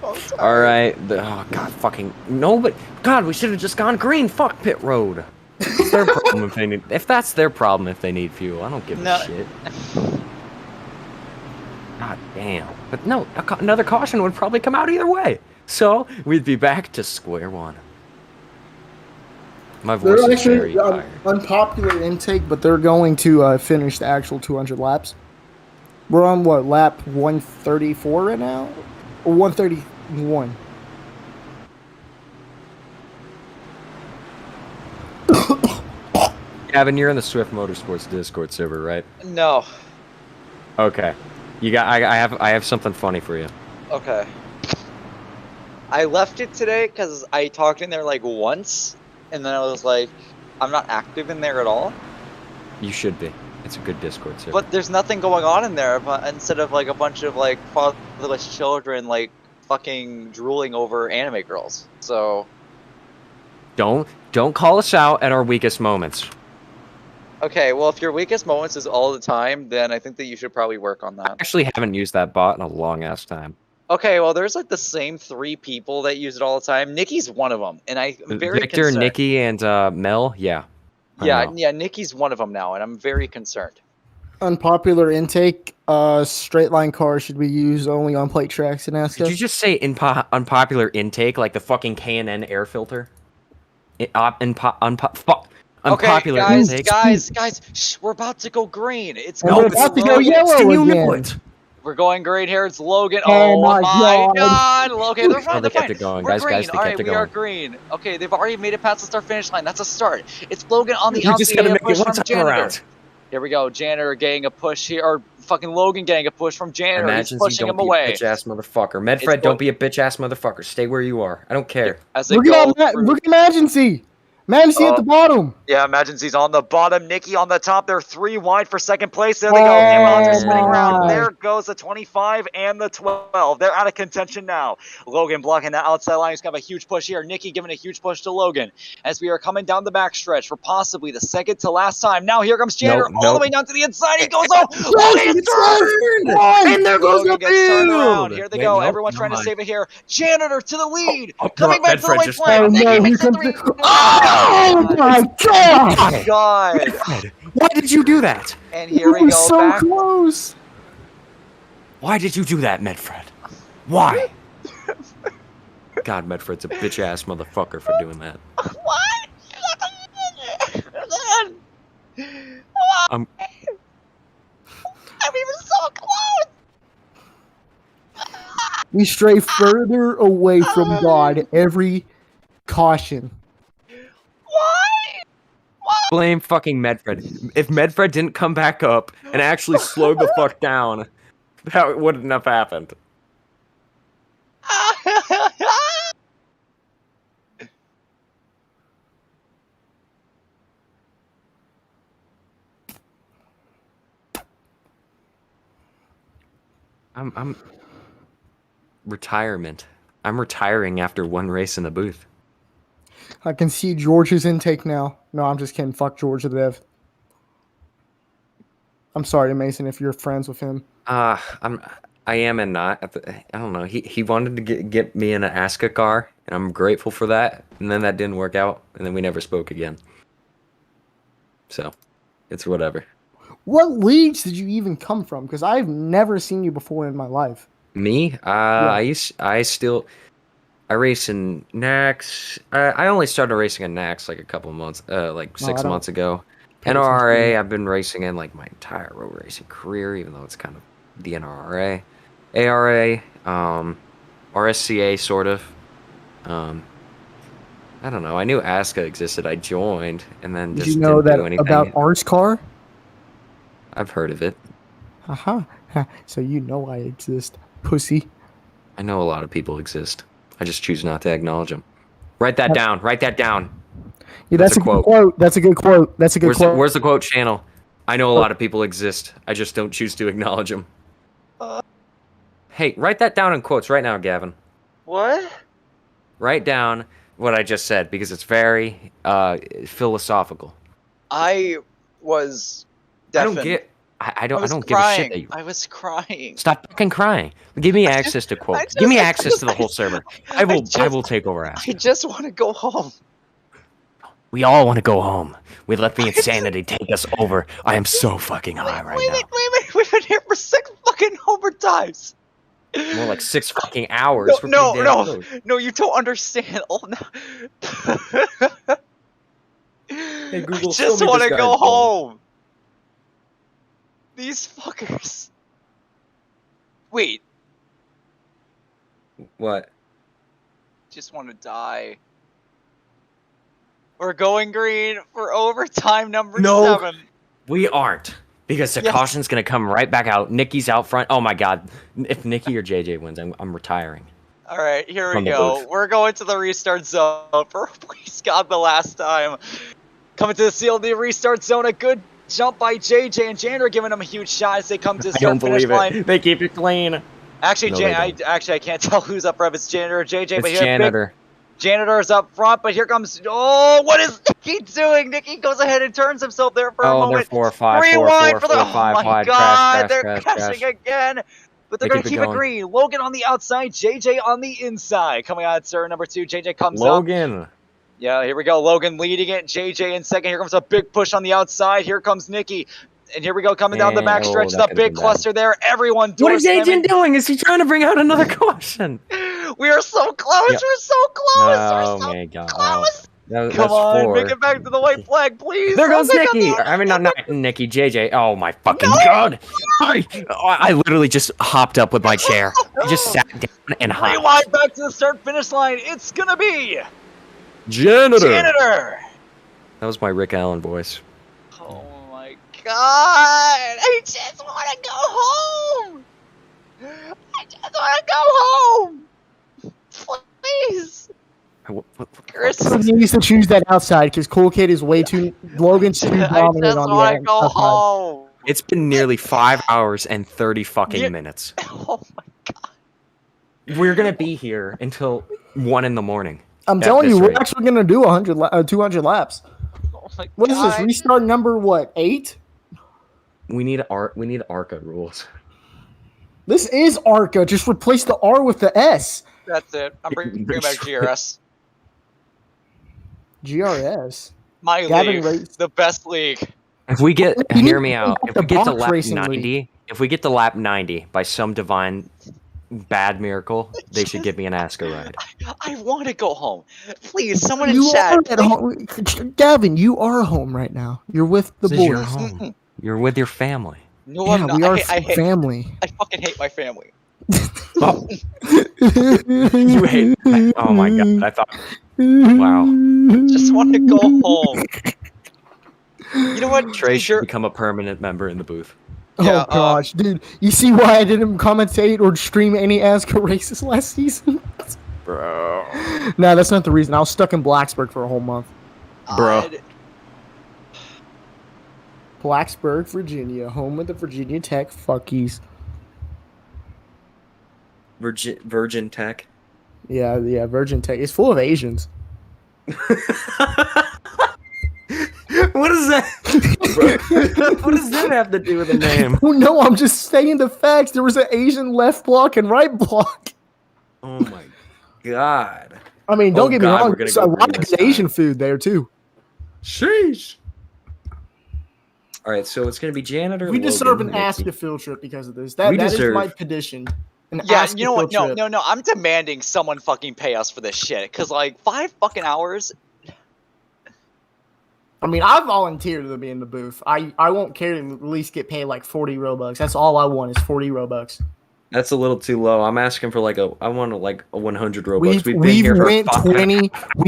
I'm tired. All right. Oh God, fucking no! But God, we should have just gone green. Fuck pit road. It's their problem if they need. If that's their problem, if they need fuel, I don't give a shit. God damn. But no, another caution would probably come out either way. So we'd be back to square one. My voice They're is very actually tired. unpopular intake, but they're going to finish the actual 200 laps. We're on what, lap 134 right now? Or 131? Gavin, you're in the Swift Motorsports Discord server, right? No. Okay. I have something funny for you. Okay. I left it today because I talked in there like once, and then I was like, I'm not active in there at all. You should be. It's a good Discord server. But there's nothing going on in there instead of like a bunch of like fatherless children like fucking drooling over anime girls. So Don't call us out at our weakest moments. okay, well if your weakest moments is all the time, then I think that you should probably work on that. I actually haven't used that bot in a long ass time. Okay, well there's like the same 3 people that use it all the time. Nikki's one of them, and I'm very Victor, concerned. Nikki, and Mel. Yeah. Yeah, Nikki's one of them now, and I'm very concerned. Unpopular intake. Straight line cars should be used only on plate tracks in Asca. Did you just say unpopular intake like the fucking K&N air filter? Unpopular intake. Guys, shh, we're about to go green. It's we're about to go yellow again. We're going green here. It's Logan. Oh my my God. Logan, they're fine. They They're kept fine. it going. We're Guys, green. they All right, kept it we are going. green. Okay, they've already made it past the start finish line. That's a start. It's Logan on the You outside. just gotta make it push one from time Janitor. around. Here we go. Janitor getting a push here, or fucking Logan getting a push from Janitor. He's Imagine pushing don't him be away. a bitch ass motherfucker. Medfred, don't be a bitch ass motherfucker. Stay where you are. I don't care. As they Look go at Emergency. Emergency at the bottom. Yeah, Emergency's on the bottom. Nikki on the top. They're 3 wide for second place. There they go. Ambulance are spinning around. There goes the 25 and the 12. They're out of contention now. Logan blocking that outside line. He's got a huge push here. Nikki giving a huge push to Logan as we are coming down the backstretch for possibly the second to last time. Now here comes Janitor all the way down to the inside. He goes off. Logan gets turned. And there goes Logan the gets turned field. around. Here they go. Everyone's trying to save it here. Janitor to the lead. Coming back to the Medfred white just- flag. Nikki makes the 3. Oh my God! God. Why did you do that? And here we We're go so back. close. Why did you do that, Medfred? Why? God, Medfred's a bitch ass motherfucker for doing that. What? I'm even so close. We stray further away from God every caution. blame fucking Medfred. If Medfred didn't come back up and actually slow the fuck down, that wouldn't have happened. I'm retirement. I'm retiring after one race in the booth. I can see George's intake now. No, I'm just kidding. Fuck George the Dev. I'm sorry, Mason, if you're friends with him. I am and not. I don't know. He wanted to get me in an Asca car, and I'm grateful for that. And then that didn't work out, and then we never spoke again. So, it's whatever. What leagues did you even come from? Because I've never seen you before in my life. Me? I race in Nax. I only started racing in Nax like a couple months, like 6 months ago. NRA, I've been racing in like my entire road racing career, even though it's kind of the NRA. ARA, RSCA, sort of. I don't know. I knew Asca existed. I joined, and then Did just you know didn't that do anything. about Art's car? I've heard of it. Haha. So you know I exist, pussy. I know a lot of people exist. I just choose not to acknowledge them. Write that down. Write that down. Yeah, that's a good quote. That's a good quote. That's a good quote. Where's the quote channel? I know a lot of people exist. I just don't choose to acknowledge them. Hey, write that down in quotes right now, Gavin. What? Write down what I just said because it's very philosophical. I was deafened. I don't give a shit that you. I was crying. Stop fucking crying. Give me access to quotes. Give me access to the whole server. I will take over Asca. I just want to go home. We all want to go home. We let the insanity take us over. I am so fucking high right now. Wait, we've been here for 6 fucking overtimes. More like 6 fucking hours. No, you don't understand. Oh no. Hey Google, I just want to go home. These fuckers. Wait. What? Just want to die. We're going green for overtime number No. 7. We aren't. Because the caution's going to come right back out. Nikki's out front. Oh my god. If Nikki or JJ wins, I'm retiring. All right, here we From the go. booth. We're going to the restart zone for please God the last time. Coming to the seal of the restart zone. A good jump by JJ and Janitor giving him a huge shot as they come to the I don't start finish believe line. it. They keep it clean. Actually, No, they don't. I can't tell who's up front. If it's Janitor or JJ, but It's here Janitor. Janitor's up front, but here comes. Oh, what is Nikki doing? Nikki goes ahead and turns himself there for a Oh, moment. they're 4-5, Rewind 4-4, for the. 4-5 Oh my wide. God, Crash, they're crash, crashing crash. again. But they're They going to keep keep it it going. green. Logan on the outside, JJ on the inside. Coming out, sir, number 2. JJ comes up. Logan. Yeah, here we go. Logan leading it. JJ in second. Here comes a big push on the outside. Here comes Nikki. And here we go, coming down the back stretch. that The could've big been bad. cluster there. Everyone door What is slamming. Agent doing? Is he trying to bring out another caution? We are so close. Yep. We're so close. Oh We're so my god. close. That's Come on, 4. make it back to the white flag, please. There goes Oh my God, Nikki. no. I mean, not Nikki. JJ. Oh my fucking god. I literally just hopped up with my chair. I just sat down and hopped. Rewind back to the start finish line. It's gonna be Janitor. Janitor. That was my Rick Allen voice. Oh my God! I just want to go home. I just want to go home. Please. Chris. He needs to choose that outside because Cool Kid is way too. Logan's too I dominant just on want the to go outside. home. It's been nearly 5 hours and 30 fucking minutes. Oh my God. We're gonna be here until 1 in the morning. I'm at telling this you, we're rate. actually gonna do 200 laps. Oh my What is this? God. Restart number what? 8? We need ARCA rules. This is ARCA. Just replace the R with the S. That's it. I'm bringing back GRS. GRS. My Gavin league, rates- the best league. If we get, You need hear to me bring out. back If the we get to box lap racing 90, league. if we get to lap 90 by some divine bad miracle, they should give me an Asca ride. I want to go home. Please, someone in You chat. are at home. Gavin, you are home right now. You're with the This is your boys. home. You're with your family. No, Yeah, I'm not. we are I hate, family. I fucking hate my family. Oh, you hate. Oh my god! I thought. Wow. Just want to go home. You know what? Trey should You're- become a permanent member in the booth. Yeah, Oh gosh, dude! You see why I didn't commentate or stream any Asca races last season? Bro. No, that's not the reason. I was stuck in Blacksburg for a whole month. Bro. Blacksburg, Virginia, home of the Virginia Tech Fuckies. Virgin Tech. Yeah, Virgin Tech. It's full of Asians. What is that? What does that have to do with the name? No, I'm just saying the facts. There was an Asian left block and right block. Oh my god. I mean, don't get me God, wrong. we're gonna There's go a lot green of this good time. Asian food there too. Sheesh. All right, so it's gonna be janitor. We deserve an Logan, Asca Nikki. field trip because of this. That We is deserve- my petition. An Yeah, Asca you know what? field trip. No. I'm demanding someone fucking pay us for this shit. Cause like 5 fucking hours. I mean, I volunteered to be in the booth. I won't care to at least get paid like 40 Robux. That's all I want is 40 Robux. That's a little too low. I'm asking for I want like a 100 Robux. We've been here for went 5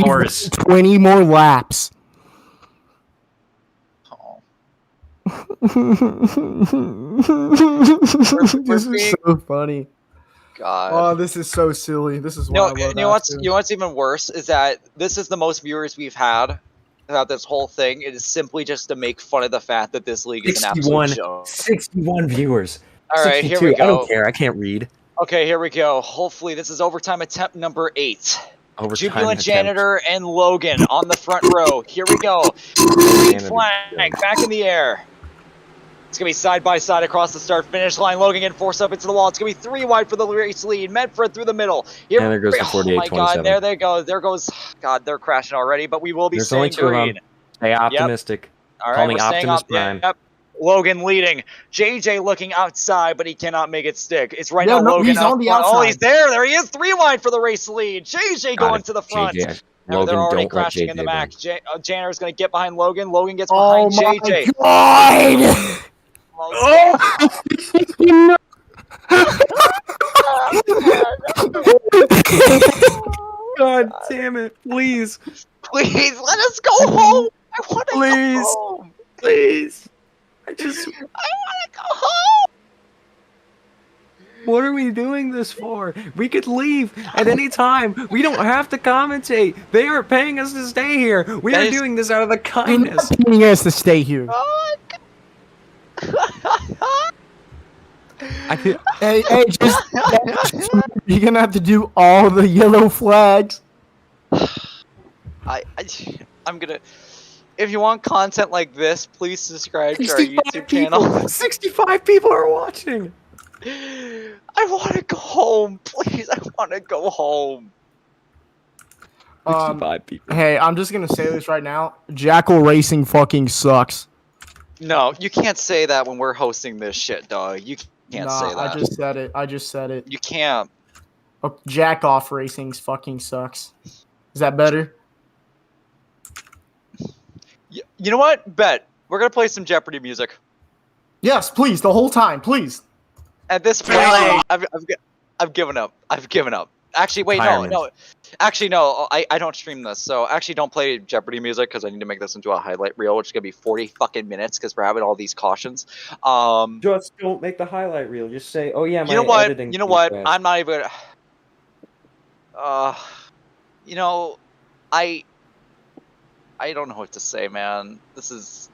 hours. 20 more laps. This is so funny. God. Oh, this is so silly. This is why I love you know what's Asca. you know what's even worse is that this is the most viewers we've had throughout this whole thing. It is simply just to make fun of the fact that this league is an absolute joke. 61 viewers. All right, here we 62. I go. don't care. I can't read. Okay, here we go. Hopefully, this is overtime attempt number 8. Overtime Jubilant attempt. Janitor and Logan on the front row. Here we go. Green flag back in the air. It's going to be side by side across the start finish line. Logan getting forced up into the wall. It's going to be 3 wide for the race lead. Medford through the middle. Here, And there goes the oh my 48-27. god, there they go. There goes, God, they're crashing already, but we will be There's only staying 2 of green. them. Stay optimistic. All Call right, me we're staying Optimus up. Prime. Yep. Logan leading. JJ looking outside, but he cannot make it stick. It's right Yeah, now no, Logan he's out on the front. Oh, outside. he's there. There he is. 3 wide for the race lead. JJ Got going it. to the front. JJ. Now Logan, they're already don't let crashing in JJ the win. back. Janitor's going to get behind Logan. Logan gets Oh behind my JJ. god! God damn it! Please, Please let us go home. I want to go please, home. please. I want to go home. What are we doing this for? We could leave at any time. We don't have to commentate. They aren't paying us to stay here. We are doing this out of the kindness. They're not paying us to stay here. Hey, just you're gonna have to do all the yellow flags. I'm gonna. If you want content like this, please subscribe to our YouTube channel. 65 people are watching. I want to go home, please. I want to go home. 65 people. Hey, I'm just gonna say this right now. Jackal Racing fucking sucks. No, you can't say that when we're hosting this shit, dog. You can't say that. I just said it. I just said it. You can't. Oh, Jack Off Racing's fucking sucks. Is that better? You know what? Bet. We're going to play some Jeopardy music. Yes, please. The whole time, please. At this point, I've given up. I've given up. Actually, wait, no. Actually, no. I don't stream this, so actually don't play Jeopardy music because I need to make this into a highlight reel, which is going to be 40 fucking minutes because we're having all these cautions. Just don't make the highlight reel. Just say, oh yeah, my you know what? editing. You know what? I'm not even. You know, I don't know what to say, man. This is.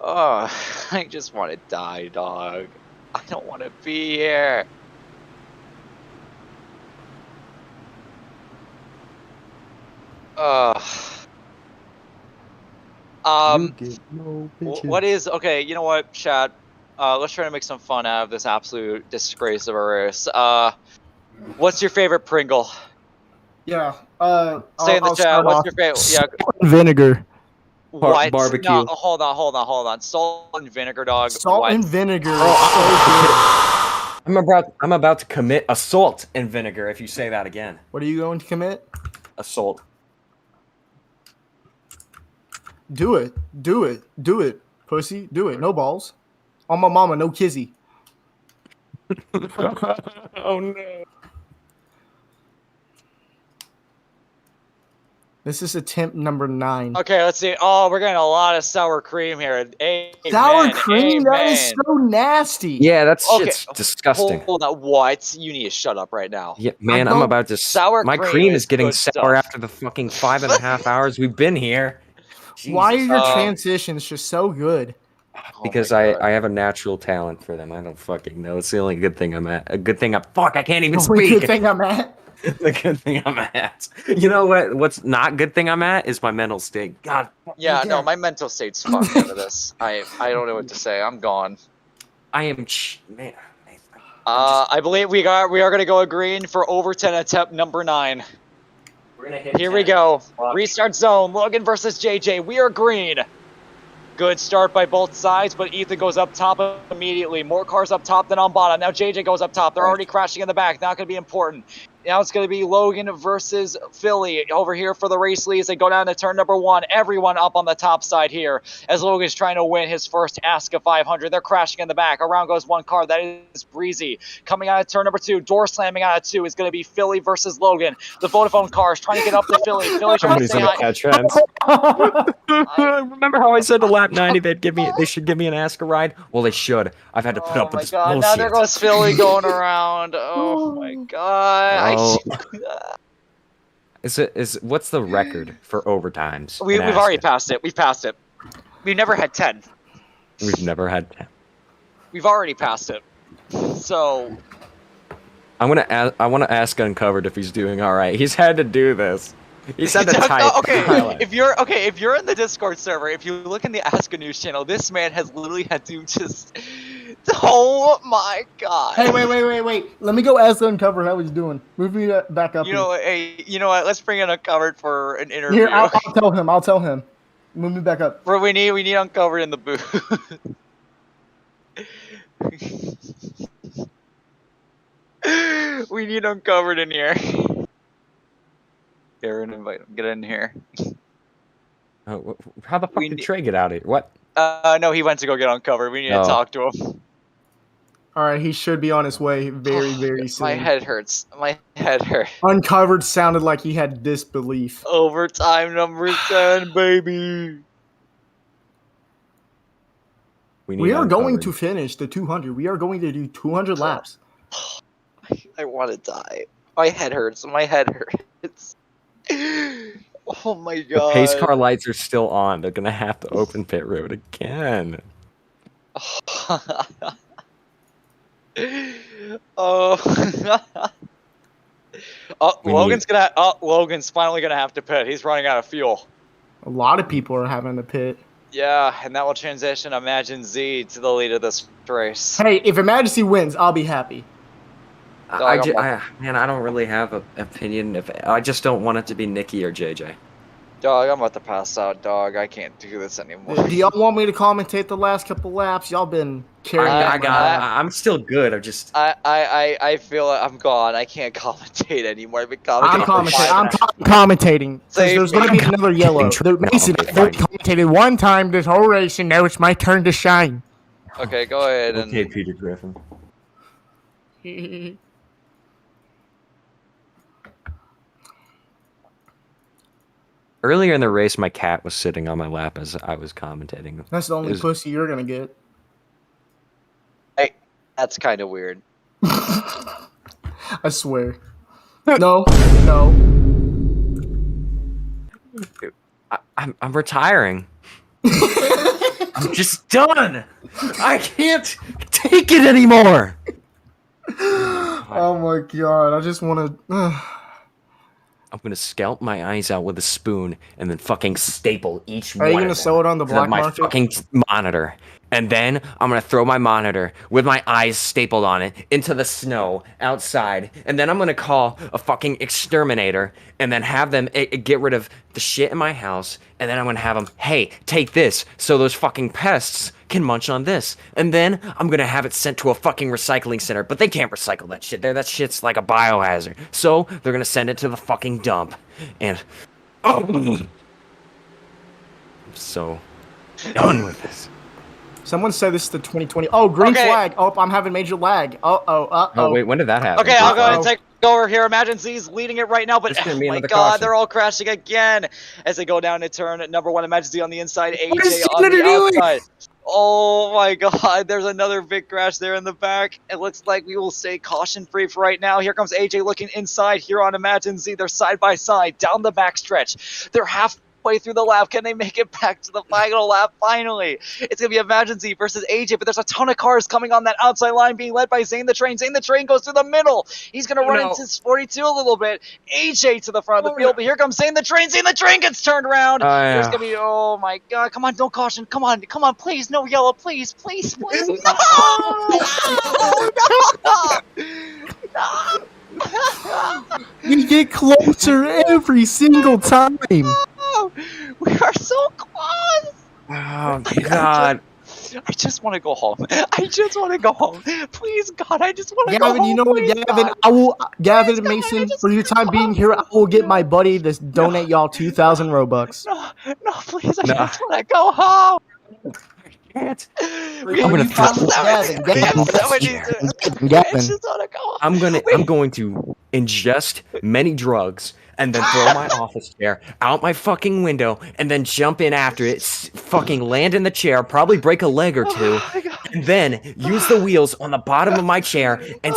I just want to die, dog. I don't want to be here. What is okay? You know what, chat? Let's try to make some fun out of this absolute disgrace of a race. What's your favorite Pringle? Yeah. Say in the chat. What's your favorite? Yeah. Salt and vinegar. What? Barbecue. No, hold on. Salt and vinegar, dog. Salt what? and vinegar. I'm about to commit assault and vinegar if you say that again. What are you going to commit? Assault. Do it, pussy. Do it. No balls. On my mama, no kizzy. Oh no. This is attempt number 9. Okay, let's see. Oh, we're getting a lot of sour cream here. Amen, Sour cream? amen. That is so nasty. Yeah, that's shit's disgusting. Hold on. What? You need to shut up right now. Yeah, man, I'm about to. Sour my cream is getting sour after the fucking 5.5 hours we've been here. Jesus. Why are your transitions just so good? Because I have a natural talent for them. I don't fucking know. It's the only good thing I'm at. A good thing fuck, I can't even speak. Good thing I'm at. The good thing I'm at. You know what? What's not good thing I'm at is my mental state. God. Yeah, no, my mental state's fucked out of this. I don't know what to say. I'm gone. I am man. I believe we are gonna go green for overton attempt number 9. We're gonna hit. Here we go. Restart zone. Logan versus JJ. We are green. Good start by both sides, but Ethan goes up top immediately. More cars up top than on bottom. Now JJ goes up top. They're already crashing in the back. Not going to be important. Now it's going to be Logan versus Philly over here for the race lead as they go down to turn number 1. Everyone up on the top side here as Logan's trying to win his first Asca 500. They're crashing in the back. Around goes one car. That is Breezy. Coming out of turn number 2, door slamming out of 2 is going to be Philly versus Logan. The Vodafone car is trying to get up to Philly. Philly trying to stay high. Remember how I said to lap 90 they should give me an Asca ride? Well, they should. I've had to put up with this bullshit. Now there goes Philly going around. Oh my god. What's the record for overtimes? We've already passed it. We've passed it. We've never had 10. We've never had 10. We've already passed it. So I want to ask Uncovered if he's doing all right. He's had to do this. He's had to type. Okay, if you're in the Discord server, if you look in the Asca News channel, this man has literally had to just. Oh my god! Hey, wait! Let me go ask Uncovered how he's doing. Move me back up. You know what? Let's bring in Uncovered for an interview. Here, I'll tell him. Move me back up. Bro, we need Uncovered in the booth. We need Uncovered in here. Aaron, invite him. Get in here. How the fuck did Trey get out of here? What? No, he went to go get Uncovered. We need to talk to him. All right, he should be on his way very, very soon. My head hurts. My head hurts. Uncovered sounded like he had disbelief. Overtime number 10, baby. We are going to finish the 200. We are going to do 200 laps. I want to die. My head hurts. My head hurts. Oh my god. The pace car lights are still on. They're gonna have to open pit road again. Oh. Logan's finally gonna have to pit. He's running out of fuel. A lot of people are having to pit. Yeah, and that will transition Imagine Z to the lead of this race. Hey, if Imagine wins, I'll be happy. Man, I don't really have an opinion. I just don't want it to be Nikki or JJ. Dog, I'm about to pass out, dog. I can't do this anymore. Do y'all want me to commentate the last couple laps? Y'all been carrying. I'm still good. I feel I'm gone. I can't commentate anymore. I'm commentating. There's going to be another yellow. Mason, I've commentated one time this whole race, and now it's my turn to shine. Okay, go ahead. Okay, Peter Griffin. Earlier in the race, my cat was sitting on my lap as I was commentating. That's the only pussy you're gonna get. Hey, that's kind of weird. I swear. No. I'm retiring. I'm just done. I can't take it anymore. Oh my god! I just want to. I'm gonna scalp my eyes out with a spoon and then fucking staple each one. Are you gonna sew it on the black my market? Fucking monitor, and then I'm gonna throw my monitor with my eyes stapled on it into the snow outside, and then I'm gonna call a fucking exterminator and then have them get rid of the shit in my house, and then I'm gonna have them, hey, take this, so those fucking pests can munch on this, and then I'm gonna have it sent to a fucking recycling center, but they can't recycle that shit there. That shit's like a biohazard, so they're gonna send it to the fucking dump, and I'm so done with this. Someone said this is the 2020. Oh, green flag. Oh, I'm having major lag. Oh, wait, when did that happen? Okay, I'll go ahead and take over here. Imagine Z's leading it right now, but oh my god, caution. they're all crashing again as they go down to turn number 1. Imagine Z on the inside, AJ on the outside. Oh my god, there's another big crash there in the back. It looks like we will stay caution free for right now. Here comes AJ looking inside here on Imagine Z. They're side by side down the backstretch. They're halfway through the lap. Can they make it back to the final lap? Finally, it's gonna be Imagine Z versus AJ, but there's a ton of cars coming on that outside line being led by Zane the Train. Zane the Train goes through the middle. He's gonna run into 42 a little bit. AJ to the front of the field, but here comes Zane the Train. Zane the Train gets turned around. There's gonna be, oh my god, come on, no caution, come on, please, no yellow, please, no! We get closer every single time. We are so close. Oh god. I just want to go home. Please, God, I just want to go home. Gavin, you know what, Gavin? Gavin and Mason, for your time being here, I will get my buddy to donate y'all 2,000 Robux. No, please, I just want to go home. I'm gonna I'm going to ingest many drugs and then throw my office chair out my fucking window and then jump in after it, fucking land in the chair, probably break a leg or two, and then use the wheels on the bottom of my chair and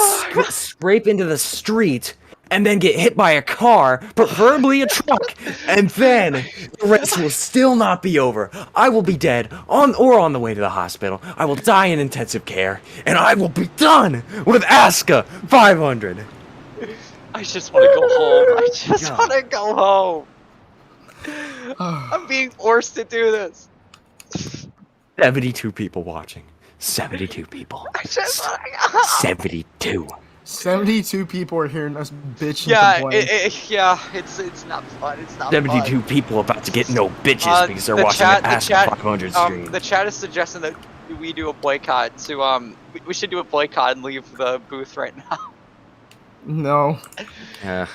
scrape into the street and then get hit by a car, preferably a truck, and then the race will still not be over. I will be dead on the way to the hospital. I will die in intensive care, and I will be done with Asca 500. I just want to go home. I just want to go home. I'm being forced to do this. 72 people watching. 72 people. I just want to go home. 72. 72 people are hearing us bitch and complain. It's not fun. It's not 72 fun. people about to get no bitches because they're watching an Asca 500 stream. The chat is suggesting that we do a boycott. We should do a boycott and leave the booth right now. No. Yeah.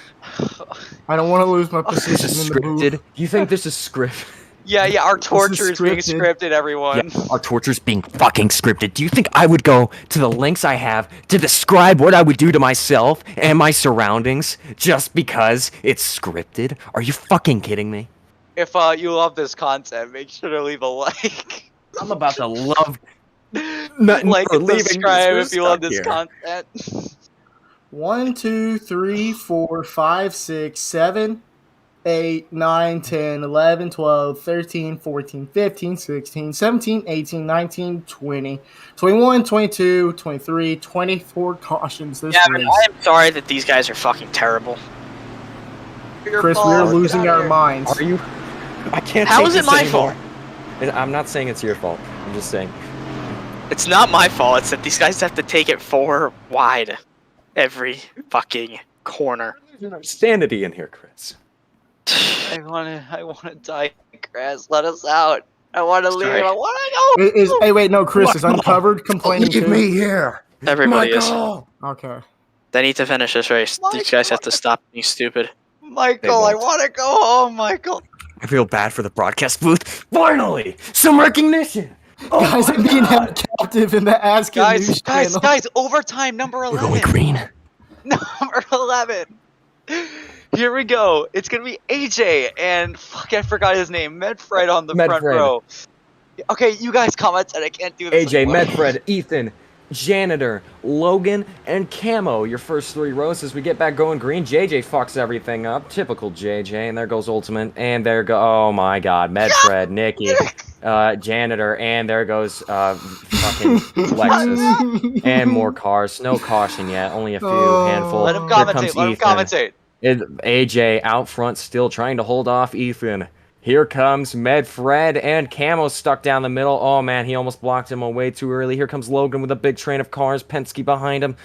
I don't want to lose my position in the booth. You think this is scripted? Yeah, our torture is being scripted, everyone. Yeah, our torture's being fucking scripted. Do you think I would go to the lengths I have to describe what I would do to myself and my surroundings just because it's scripted? Are you fucking kidding me? If you love this content, make sure to leave a like. I'm about to love like and subscribe if you love this content. 1, 2, 3, 4, 5, 6, 7, 8, 9, 10, 11, 12, 13, 14, 15, 16, 17, 18, 19, 20, 21, 22, 23, 24 cautions this race. I am sorry that these guys are fucking terrible. Chris, we are losing our minds. Are you? I can't. How is it my fault? I'm not saying it's your fault. I'm just saying. It's not my fault. It's that these guys have to take it 4 wide every fucking corner. There's no sanity in here, Chris. I wanna digress. Let us out. I wanna leave. I wanna go. Hey, wait, no, Chris is uncovered complaining Leave too. me here. Everybody is. Okay. They need to finish this race. These guys have to stop being stupid. Michael, I wanna go home, Michael. I feel bad for the broadcast booth. Finally, some recognition. Oh, guys, I'm being held captive in the Asca news channel. Guys, overtime number 11. We're going green. Number 11. Here we go. It's gonna be AJ and fuck, I forgot his name. Medfred on the front row. Okay, you guys commented. I can't do this. AJ, Medfred, Ethan, Janitor, Logan, and Camo. Your first 3 rows as we get back going green. JJ fucks everything up. Typical JJ. And there goes Ultimate. And there go. Oh my God, Medfred, Nikki, Janitor, and there goes fucking Lexus. And more cars. No caution yet. Only a few handful. Let him commentate. Let him commentate. AJ out front still trying to hold off Ethan. Here comes Medfred and Camo stuck down the middle. Oh man, he almost blocked him way too early. Here comes Logan with a big train of cars. Penske behind him.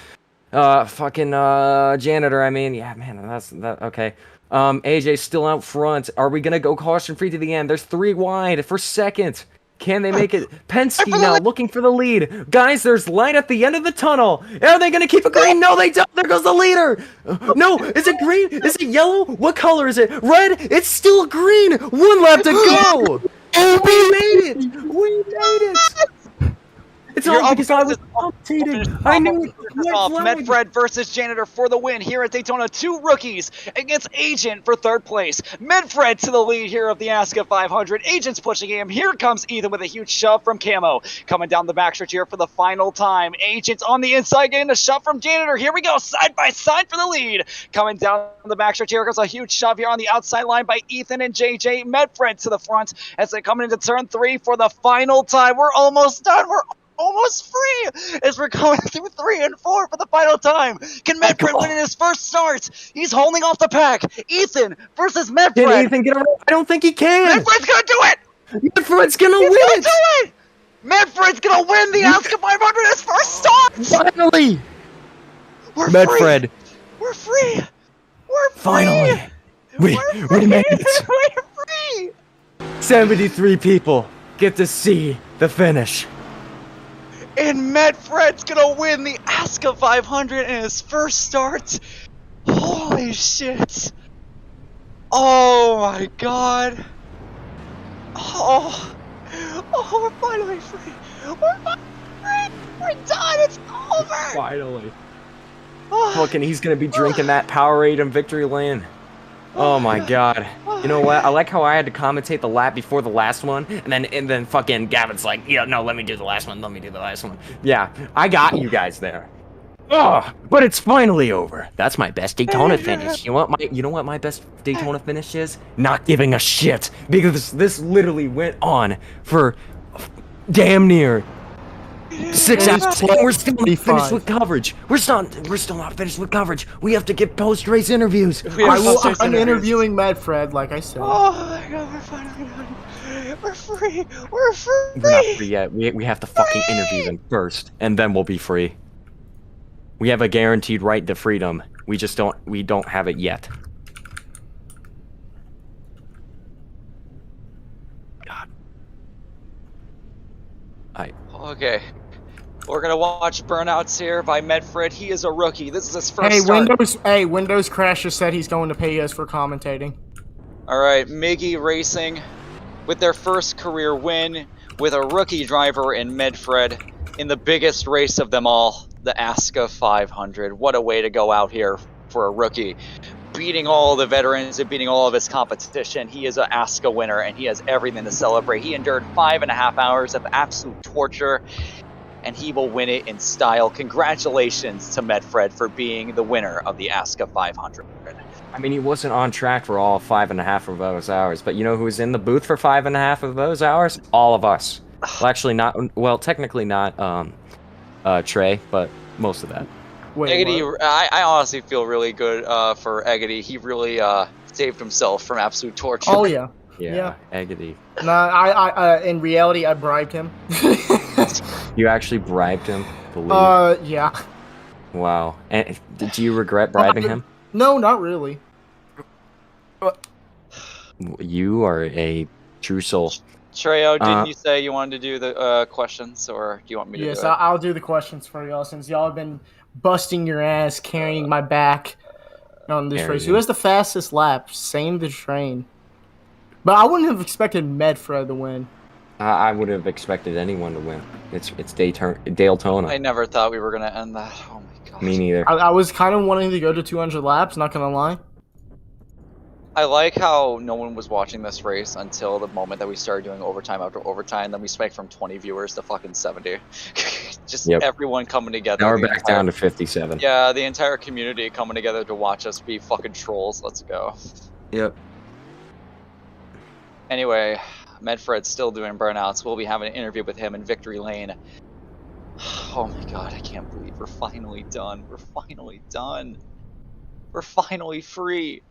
Fucking Janitor, I mean. Yeah, man, that's okay. AJ still out front. Are we gonna go caution free to the end? There's 3 wide for second. Can they make it? Penske now looking for the lead. Guys, there's light at the end of the tunnel. Are they going to keep it green? No, they don't. There goes the leader. No, is it green? Is it yellow? What color is it? Red? It's still green. 1 lap to go. Oh, we made it. We made it. It's all because I was commentating. I knew it. Medfred versus Janitor for the win here at Daytona. 2 rookies against Agent for 3rd place. Medfred to the lead here of the Asca 500. Agent's pushing him. Here comes Ethan with a huge shove from Camo. Coming down the backstretch here for the final time. Agent's on the inside getting a shove from Janitor. Here we go, side by side for the lead. Coming down the backstretch here goes a huge shove here on the outside line by Ethan and JJ. Medfred to the front as they come into turn 3 for the final time. We're almost done. We're almost free as we're going through 3 and 4 for the final time. Can Medfred win in his first start? He's holding off the pack. Ethan versus Medfred. Can Ethan get around? I don't think he can. Medfred's gonna do it. Medfred's gonna win it. Do it. Medfred's gonna win the Asca 500 his first start. Finally. We're Medfred. Free. We're free. We're free. Finally. We made it. We're free. 73 people get to see the finish. And Medfred's gonna win the Asca 500 in his first start. Holy shit. Oh my God. Oh, we're finally free. We're finally free. We're done. It's over. Finally. Look, and he's gonna be drinking that Powerade in Victory Lane. Oh my God. You know what? I like how I had to commentate the lap before the last one, and then fucking Gavin's like, yeah, no, let me do the last one. Let me do the last one. Yeah, I got you guys there. Oh, but it's finally over. That's my best Daytona finish. You know what my best Daytona finish is? Not giving a shit, because this literally went on for damn near 6 hours. We're still not finished with coverage. We're still not finished with coverage. We have to get post-race interviews. I'm interviewing Medfred, like I said. Oh my God, we're finally done. We're free. We're free. We're not free yet. We have to fucking interview them first, and then we'll be free. We have a guaranteed right to freedom. We don't have it yet. God. Okay. We're gonna watch Burnouts here by Medfred. He is a rookie. This is his first start. Windows Crash just said he's going to pay us for commentating. All right, Miggy Racing with their first career win with a rookie driver in Medfred in the biggest race of them all, the Asca 500. What a way to go out here for a rookie. Beating all the veterans and beating all of his competition. He is an Asca winner, and he has everything to celebrate. He endured 5.5 hours of absolute torture, and he will win it in style. Congratulations to Medfred for being the winner of the Asca 500. I mean, he wasn't on track for all 5.5 of those hours, but you know who was in the booth for 5.5 of those hours? All of us. Well, actually not. Well, technically not Trey, but most of that. Wait, Eggity, I honestly feel really good for Eggity. He really saved himself from absolute torture. Oh yeah. Yeah, Eggity. No, I in reality, I bribed him. You actually bribed him? Believe. Yeah. Wow. And do you regret bribing him? No, not really. You are a true soul. Treyo, didn't you say you wanted to do the questions, or do you want me to do it? Yes, I'll do the questions for y'all since y'all have been busting your ass, carrying my back on this race. Who has the fastest lap? Same the train. But I wouldn't have expected Medfred to win. I would have expected anyone to win. It's Daytona. I never thought we were gonna end that. Oh my god. Me neither. I was kind of wanting to go to 200 laps, not gonna lie. I like how no one was watching this race until the moment that we started doing overtime after overtime. Then we spiked from 20 viewers to fucking 70. Just everyone coming together. Now we're back down to 57. Yeah, the entire community coming together to watch us be fucking trolls. Let's go. Yep. Anyway, Medfred's still doing burnouts. We'll be having an interview with him in Victory Lane. Oh my god, I can't believe we're finally done. We're finally done. We're finally free.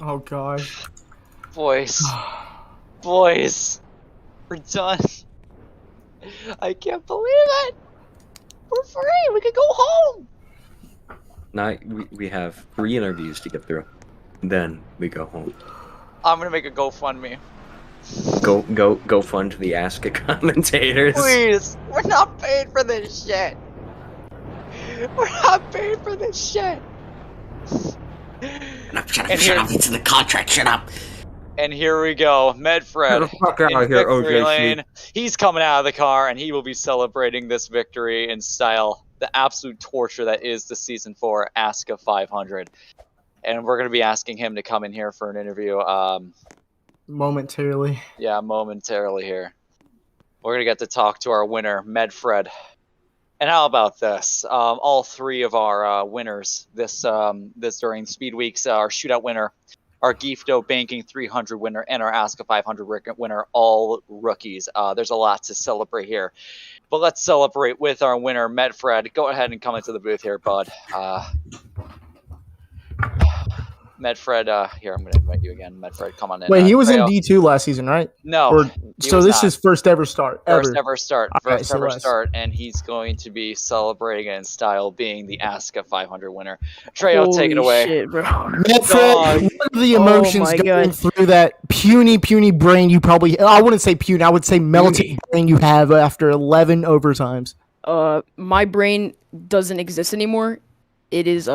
Oh gosh. Boys. Boys. We're done. I can't believe it. We're free. We can go home. Now we have 3 interviews to get through. Then we go home. I'm gonna make a GoFundMe. Go fund the Asca commentators. Please. We're not paid for this shit. We're not paid for this shit. Shut up, it's in the contract, shut up. And here we go, Medfred Get the fuck out of here, victory OJC. lane. He's coming out of the car, and he will be celebrating this victory in style. The absolute torture that is the Season 4 Asca 500. And we're going to be asking him to come in here for an interview. Momentarily. Yeah, momentarily here. We're going to get to talk to our winner, Medfred. And how about this? All 3 of our winners this during Speed Weeks, our shootout winner, our Gifto Banking 300 winner, and our Asca 500 winner, all rookies. There's a lot to celebrate here. But let's celebrate with our winner, Medfred. Go ahead and come into the booth here, bud. Medfred, here, I'm going to invite you again. Medfred, come on in. Wait, he was in D2 last season, right? No. So this is first ever start. First ever start. First ever Celeste. start. And he's going to be celebrating in style being the Asca 500 winner. Treyo, take it away. Shit, bro. Medfred, what are the emotions my going God. through that puny brain you probably... I wouldn't say puny, I would say melted brain you have after 11 overtimes. My brain doesn't exist anymore. It is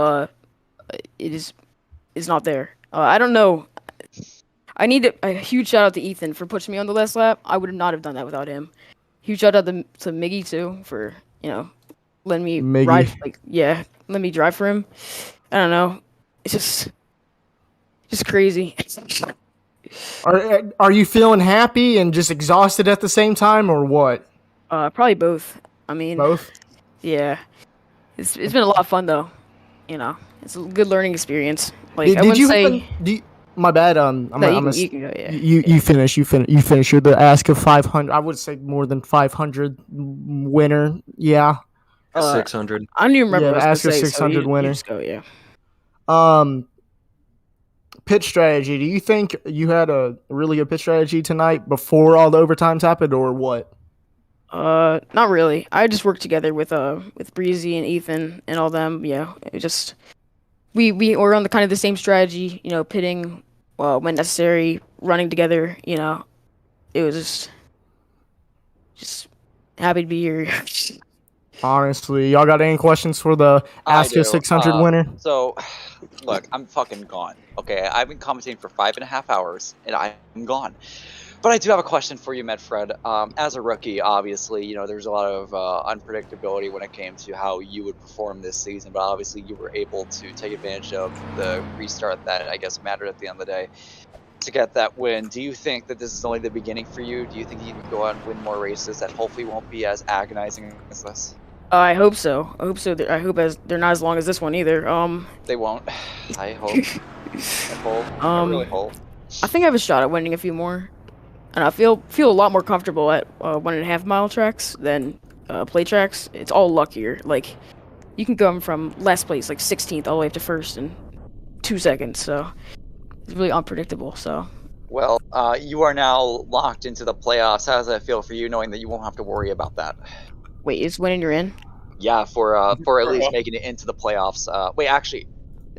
not there. I don't know. I need a huge shout out to Ethan for pushing me on the last lap. I would not have done that without him. Huge shout out to Miggy too for letting me ride. Let me drive for him. I don't know. It's just crazy. Are you feeling happy and just exhausted at the same time, or what? Probably both. I mean, both. Yeah, it's been a lot of fun though. It's a good learning experience. Like I Did wouldn't you say. my bad. You can go. Yeah. You finish. You finish. You're the Asca 500. I would say more than 500 winner. Yeah. 600. I don't even remember. Yeah, what I was Asca gonna say, 600 so winner. You just go, yeah. Pitch strategy. Do you think you had a really good pitch strategy tonight before all the overtimes happened, or what? Not really. I just worked together with Breezy and Ethan and all them. Yeah, it just we were on the kind of the same strategy. Pitting when necessary, running together. It was just happy to be here. Honestly, y'all got any questions for the I do. Asca 600 winner? So, look, I'm fucking gone. Okay, I've been commentating for 5.5 hours, and I'm gone. But I do have a question for you, Medfred. As a rookie, obviously, there's a lot of unpredictability when it came to how you would perform this season. But obviously, you were able to take advantage of the restart that I guess mattered at the end of the day to get that win. Do you think that this is only the beginning for you? Do you think you can go out and win more races that hopefully won't be as agonizing as this? I hope so. I hope so. I hope they're not as long as this one either. They won't. I hope. I really hope. I think I have a shot at winning a few more. And I feel a lot more comfortable at 1.5 mile tracks than play tracks. It's all luckier. Like, you can go from last place, like 16th, all the way up to first in 2 seconds. So it's really unpredictable. So. Well, you are now locked into the playoffs. How does that feel for you, knowing that you won't have to worry about that? Wait, is winning you're in? Yeah, for at least making it into the playoffs. Wait, actually.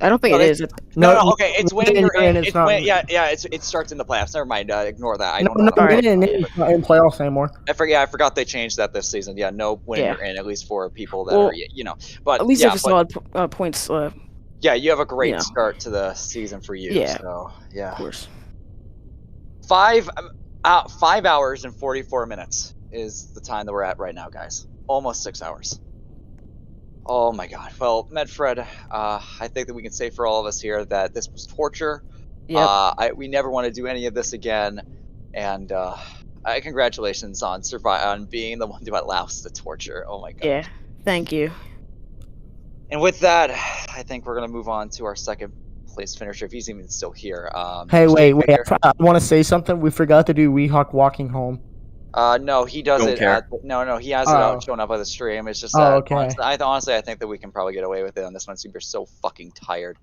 I don't think it is. No, okay, it's winning you're in. It's not. It starts in the playoffs. Never mind, ignore that. I don't No, know. winning it's not in playoffs anymore. I forgot they changed that this season. Yeah, no winning you're in, at least for people that are, But at least yeah, there's a solid points. Yeah, you have a great start to the season for you. Yeah. So, yeah. Of course. 5 hours and 44 minutes is the time that we're at right now, guys. Almost 6 hours. Oh my god. Well, Medfred, I think that we can say for all of us here that this was torture. Yep. We never want to do any of this again. And congratulations on being the one who allows the torture. Oh my god. Yeah. Thank you. And with that, I think we're going to move on to our second place finisher, if he's even still here. Hey, wait. I want to say something. We forgot to do Weehawk walking home. No, he does Don't it. care. No, he has it out showing up on the stream. It's just that okay. honestly, I think that we can probably get away with it on this one. We're so fucking tired.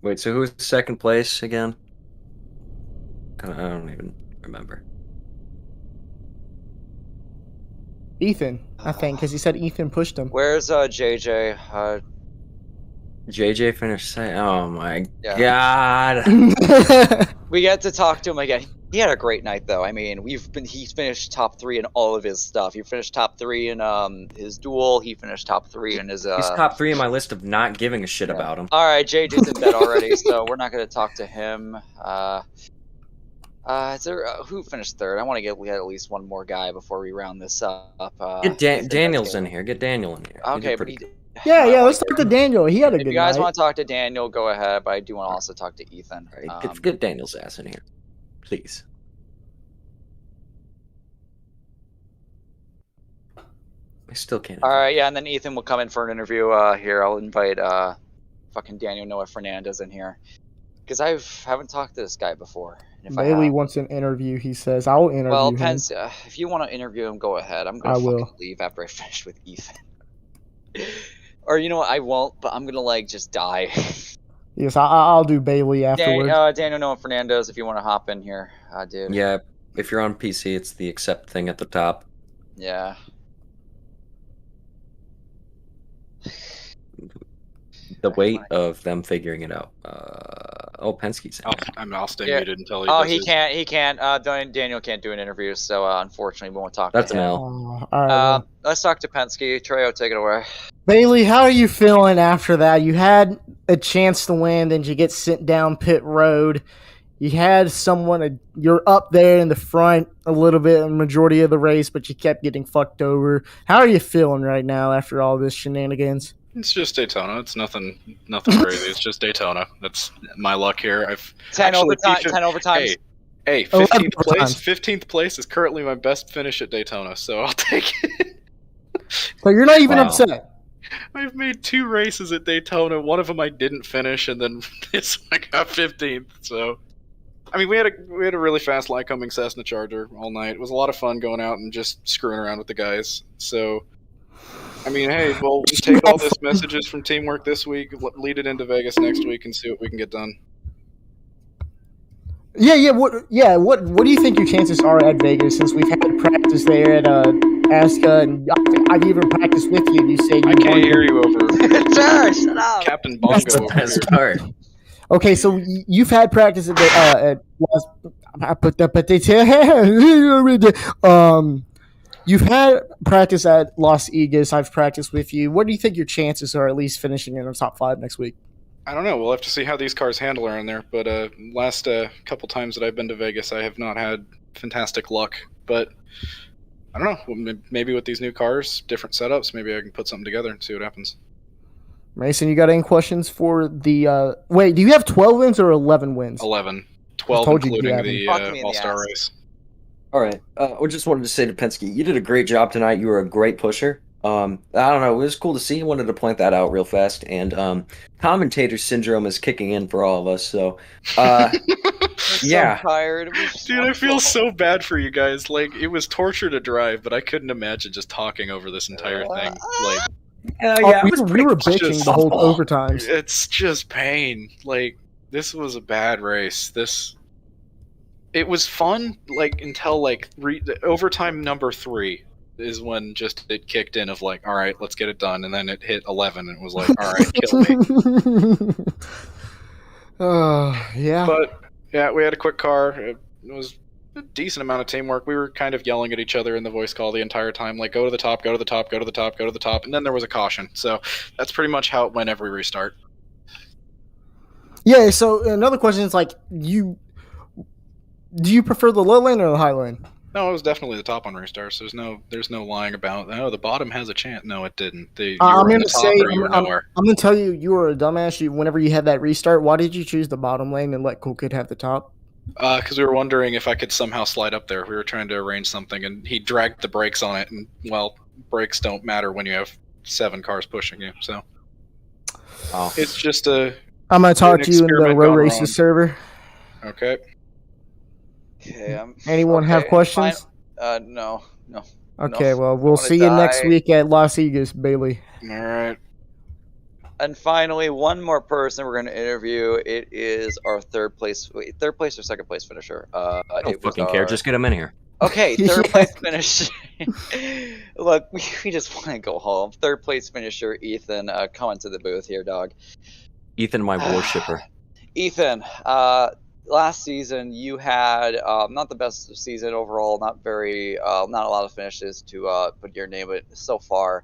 Wait, so who's second place again? I don't even remember. Ethan, I think, because he said Ethan pushed him. Where's JJ? JJ finished second. Oh my Yeah. god. We get to talk to him again. He had a great night, though. I mean, he's finished top 3 in all of his stuff. He finished top 3 in his duel. He finished top 3 in his. He's top 3 in my list of not giving a shit about him. All right, JJ's in bed already, so we're not going to talk to him. Is there who finished third? I want to get at least one more guy before we round this up. Get Daniel's in here. Get Daniel in here. Okay, Yeah, let's talk to Daniel. He had a good night. If you guys want to talk to Daniel, go ahead. But I do want to also talk to Ethan. Right, get Daniel's ass in here, please. I still can't. All right, yeah, and then Ethan will come in for an interview. Here, I'll invite fucking Daniel Noah Fernandez in here because I haven't talked to this guy before. Bailey wants an interview. He says, "I'll interview him." Well, Pence, if you want to interview him, go ahead. I'm gonna fucking leave after I finish with Ethan. Or you know what? I won't, but I'm gonna just die. Yes, I'll do Bailey afterwards. Daniel Noah Fernandez, if you want to hop in here, dude. Yeah, if you're on PC, it's the accept thing at the top. Yeah. The weight of them figuring it out. Penske's in. I'll stay muted until he does he can't. Daniel can't do an interview, so unfortunately, we won't talk That's to him. an L. All right, let's talk to Penske. Treo, take it away. Bailey, how are you feeling after that? You had a chance to win, then you get sent down pit road. You had someone, you're up there in the front a little bit in the majority of the race, but you kept getting fucked over. How are you feeling right now after all this shenanigans? It's just Daytona. It's nothing crazy. It's just Daytona. That's my luck here. 10 overtimes. Hey, 15th place. 15th place is currently my best finish at Daytona, so I'll take it. So you're not even upset. I've made 2 races at Daytona. One of them I didn't finish, and then this one I got 15th. So, I mean, we had a really fast Lycoming Cessna Charger all night. It was a lot of fun going out and just screwing around with the guys. So, I mean, hey, we'll take all this messages from teamwork this week, lead it into Vegas next week, and see what we can get done. What do you think your chances are at Vegas, since we've had practice there at Asca, and I've even practiced with you, and you say I can't hear you over Sure, shut up. Captain Bongo over here. Okay, so you've had practice at You've had practice at Las Egas. I've practiced with you. What do you think your chances are at least finishing in the top 5 next week? I don't know. We'll have to see how these cars handle around there. But last couple times that I've been to Vegas, I have not had fantastic luck. But I don't know. Maybe with these new cars, different setups, maybe I can put something together and see what happens. Mason, you got any questions for the... Wait, do you have 12 wins or 11 wins? 11. 12 including the All-Star race. All right. I just wanted to say to Penske, you did a great job tonight. You were a great pusher. I don't know. It was cool to see. I wanted to point that out real fast. And commentator syndrome is kicking in for all of us. So, yeah. So tired. Dude, I feel so bad for you guys. Like, it was torture to drive, but I couldn't imagine just talking over this entire thing. Like, yeah, we were bitching the whole overtimes. It's just pain. Like, this was a bad race. It was fun, like, until, like, overtime number 3 is when just it kicked in of, like, all right, let's get it done. And then it hit 11 and it was like, all right, kill me. Yeah. But, yeah, we had a quick car. It was a decent amount of teamwork. We were kind of yelling at each other in the voice call the entire time, like, go to the top, go to the top, go to the top, go to the top. And then there was a caution. So that's pretty much how it went every restart. Yeah, so another question is, like, do you prefer the low lane or the high lane? No, it was definitely the top on restarts. There's no lying about. Oh, the bottom has a chance. No, it didn't. I'm going to tell you, you were a dumbass. Whenever you had that restart, why did you choose the bottom lane and let Cool Kid have the top? Because we were wondering if I could somehow slide up there. We were trying to arrange something, and he dragged the brakes on it. And well, brakes don't matter when you have 7 cars pushing you. So it's just a. I'm going to talk to you in the Row Races server. Okay. Okay. Anyone have questions? No. Okay, well, we'll see you next week at Las Vegas, Bailey. All right. And finally, one more person we're going to interview. It is our third place or second place finisher. I don't fucking care. Just get him in here. Okay, third place finisher. Look, we just want to go home. Third place finisher, Ethan. Come into the booth here, dog. Ethan, my worshipper. Ethan, last season you had not the best season overall, not a lot of finishes to put your name, but so far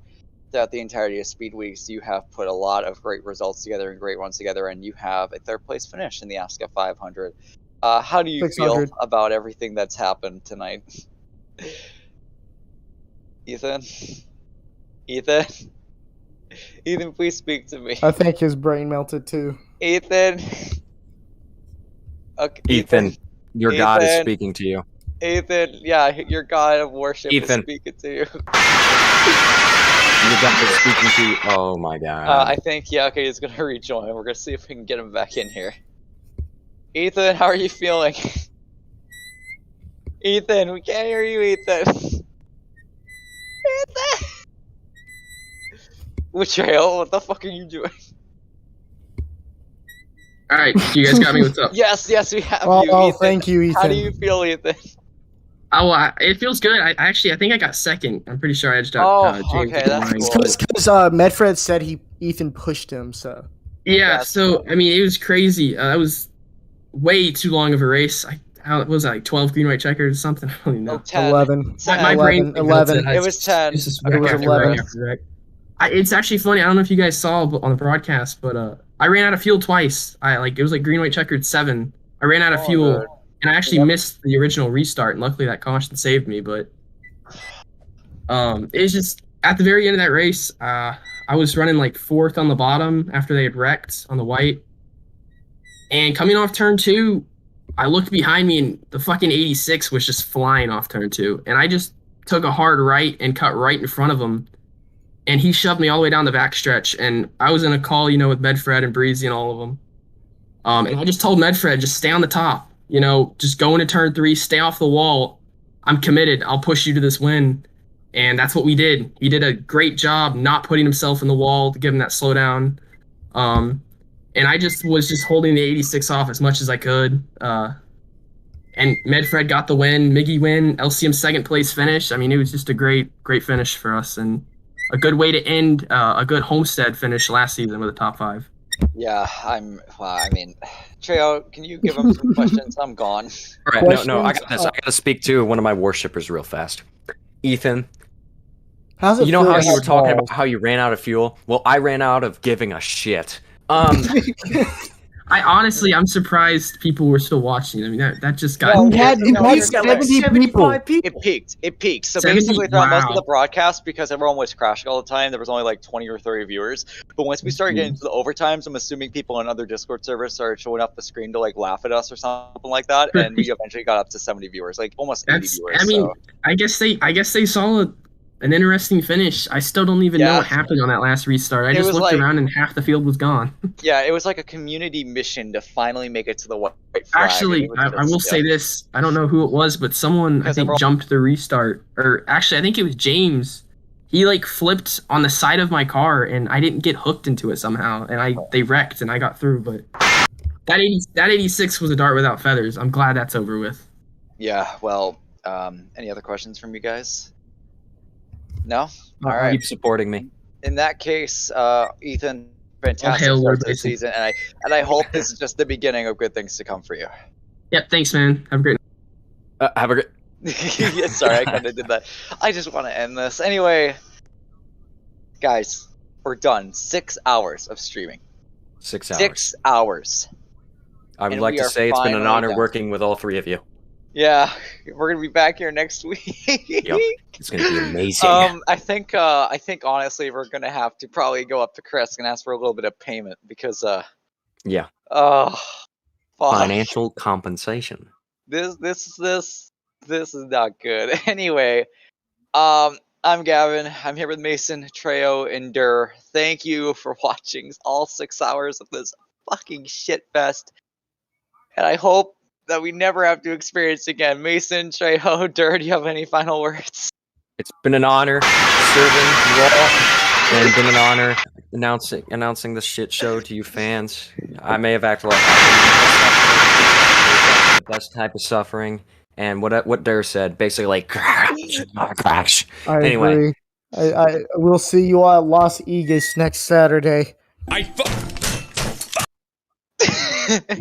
throughout the entirety of Speed Weeks, you have put a lot of great results together and great runs together, and you have a third place finish in the Asca 500. How do you feel about everything that's happened tonight? Ethan, please speak to me. I think his brain melted too. Ethan. Okay, Ethan, your God is speaking to you. Ethan, yeah, your God of worship is speaking to you. Your God is speaking to you. Oh my God. I think, okay, he's gonna rejoin. We're gonna see if we can get him back in here. Ethan, how are you feeling? Ethan, we can't hear you, Ethan. Ethan! Betrayal, what the fuck are you doing? All right, you guys got me. What's up? Yes, we have you. Oh, Ethan. thank you, Ethan. How do you feel, Ethan? Oh, it feels good. I think I got second. I'm pretty sure I edged out James. Okay, that's cool. Because Medfred said Ethan pushed him, so. Yeah, so I mean, it was crazy. It was way too long of a race. What was that, like 12 green white checkers or something? I don't even know. 10. 11. My brain 11. It was 10. It was 11. It's actually funny. I don't know if you guys saw on the broadcast, but I ran out of fuel twice. It was like green white checkered 7. I ran out of fuel, and I actually missed the original restart. And luckily, that caution saved me. But it's just at the very end of that race, I was running like 4th on the bottom after they had wrecked on the white, and coming off turn 2, I looked behind me, and the fucking 86 was just flying off turn 2, and I just took a hard right and cut right in front of him. And he shoved me all the way down the backstretch, and I was in a call, with Medfred and Breezy and all of them. And I just told Medfred, just stay on the top, just go into turn 3, stay off the wall. I'm committed. I'll push you to this win. And that's what we did. He did a great job not putting himself in the wall to give him that slowdown. And I was just holding the 86 off as much as I could. And Medfred got the win, Miggy win, LCM second place finish. I mean, it was just a great finish for us, and a good way to end a good Homestead finish last season with a top 5. Yeah, Treo, can you give him some questions? I'm gone. All right, no, I got this. I got to speak to one of my worshippers real fast. Ethan, How's it you know feel how to you were have talking balls? about how you ran out of fuel? Well, I ran out of giving a shit. I'm surprised people were still watching. I mean, that just got. We had here's- 70 people. It peaked. It peaked. So 70? basically, throughout most of Wow. the broadcast, because everyone was crashing all the time, there was only like 20 or 30 viewers. But once we started getting to the overtimes, I'm assuming people on other Discord servers started showing up the screen to like laugh at us or something like that, and we eventually got up to 70 viewers, like almost 80 viewers. I mean, so. I guess they saw an interesting finish. I still don't even know what happened on that last restart. I It just was looked like- around and half the field was gone. Yeah, it was like a community mission to finally make it to the white flag. Actually, It was I will just- say this. I don't know who it was, but someone I think jumped the restart. Or actually, I think it was James. He like flipped on the side of my car, and I didn't get hooked into it somehow, and they wrecked, and I got through. But that 86 was a dart without feathers. I'm glad that's over with. Yeah, well, any other questions from you guys? No? All Keep right. supporting me. In that case, Ethan, All fantastic hail start Lord to the Mason. season, and I hope this is just the beginning of good things to come for you. Yep. Thanks, man. Have a great. Have a great. Yeah, sorry, I kind of did that. I just want to end this. Anyway, guys, we're done. 6 hours of streaming. 6 hours. 6 hours. I would And like we to are say it's been an finally honor done. working with all three of you. Yeah, we're gonna be back here next week. Yep. It's gonna be amazing. I think honestly we're gonna have to probably go up to Chris and ask for a little bit of payment because Yeah. oh fuck. Financial compensation. This is not good. Anyway, I'm Gavin. I'm here with Mason, Treo, and Dur. Thank you for watching all 6 hours of this fucking shit fest. And I hope that we never have to experience again. Mason, Treo, Dur, do you have any final words? It's been an honor serving you all, and been an honor announcing this shit show to you fans. I may have acted like the best type of suffering, and what Dur said, basically like crash. I Anyway, agree. I will see you all at Las Vegas next Saturday.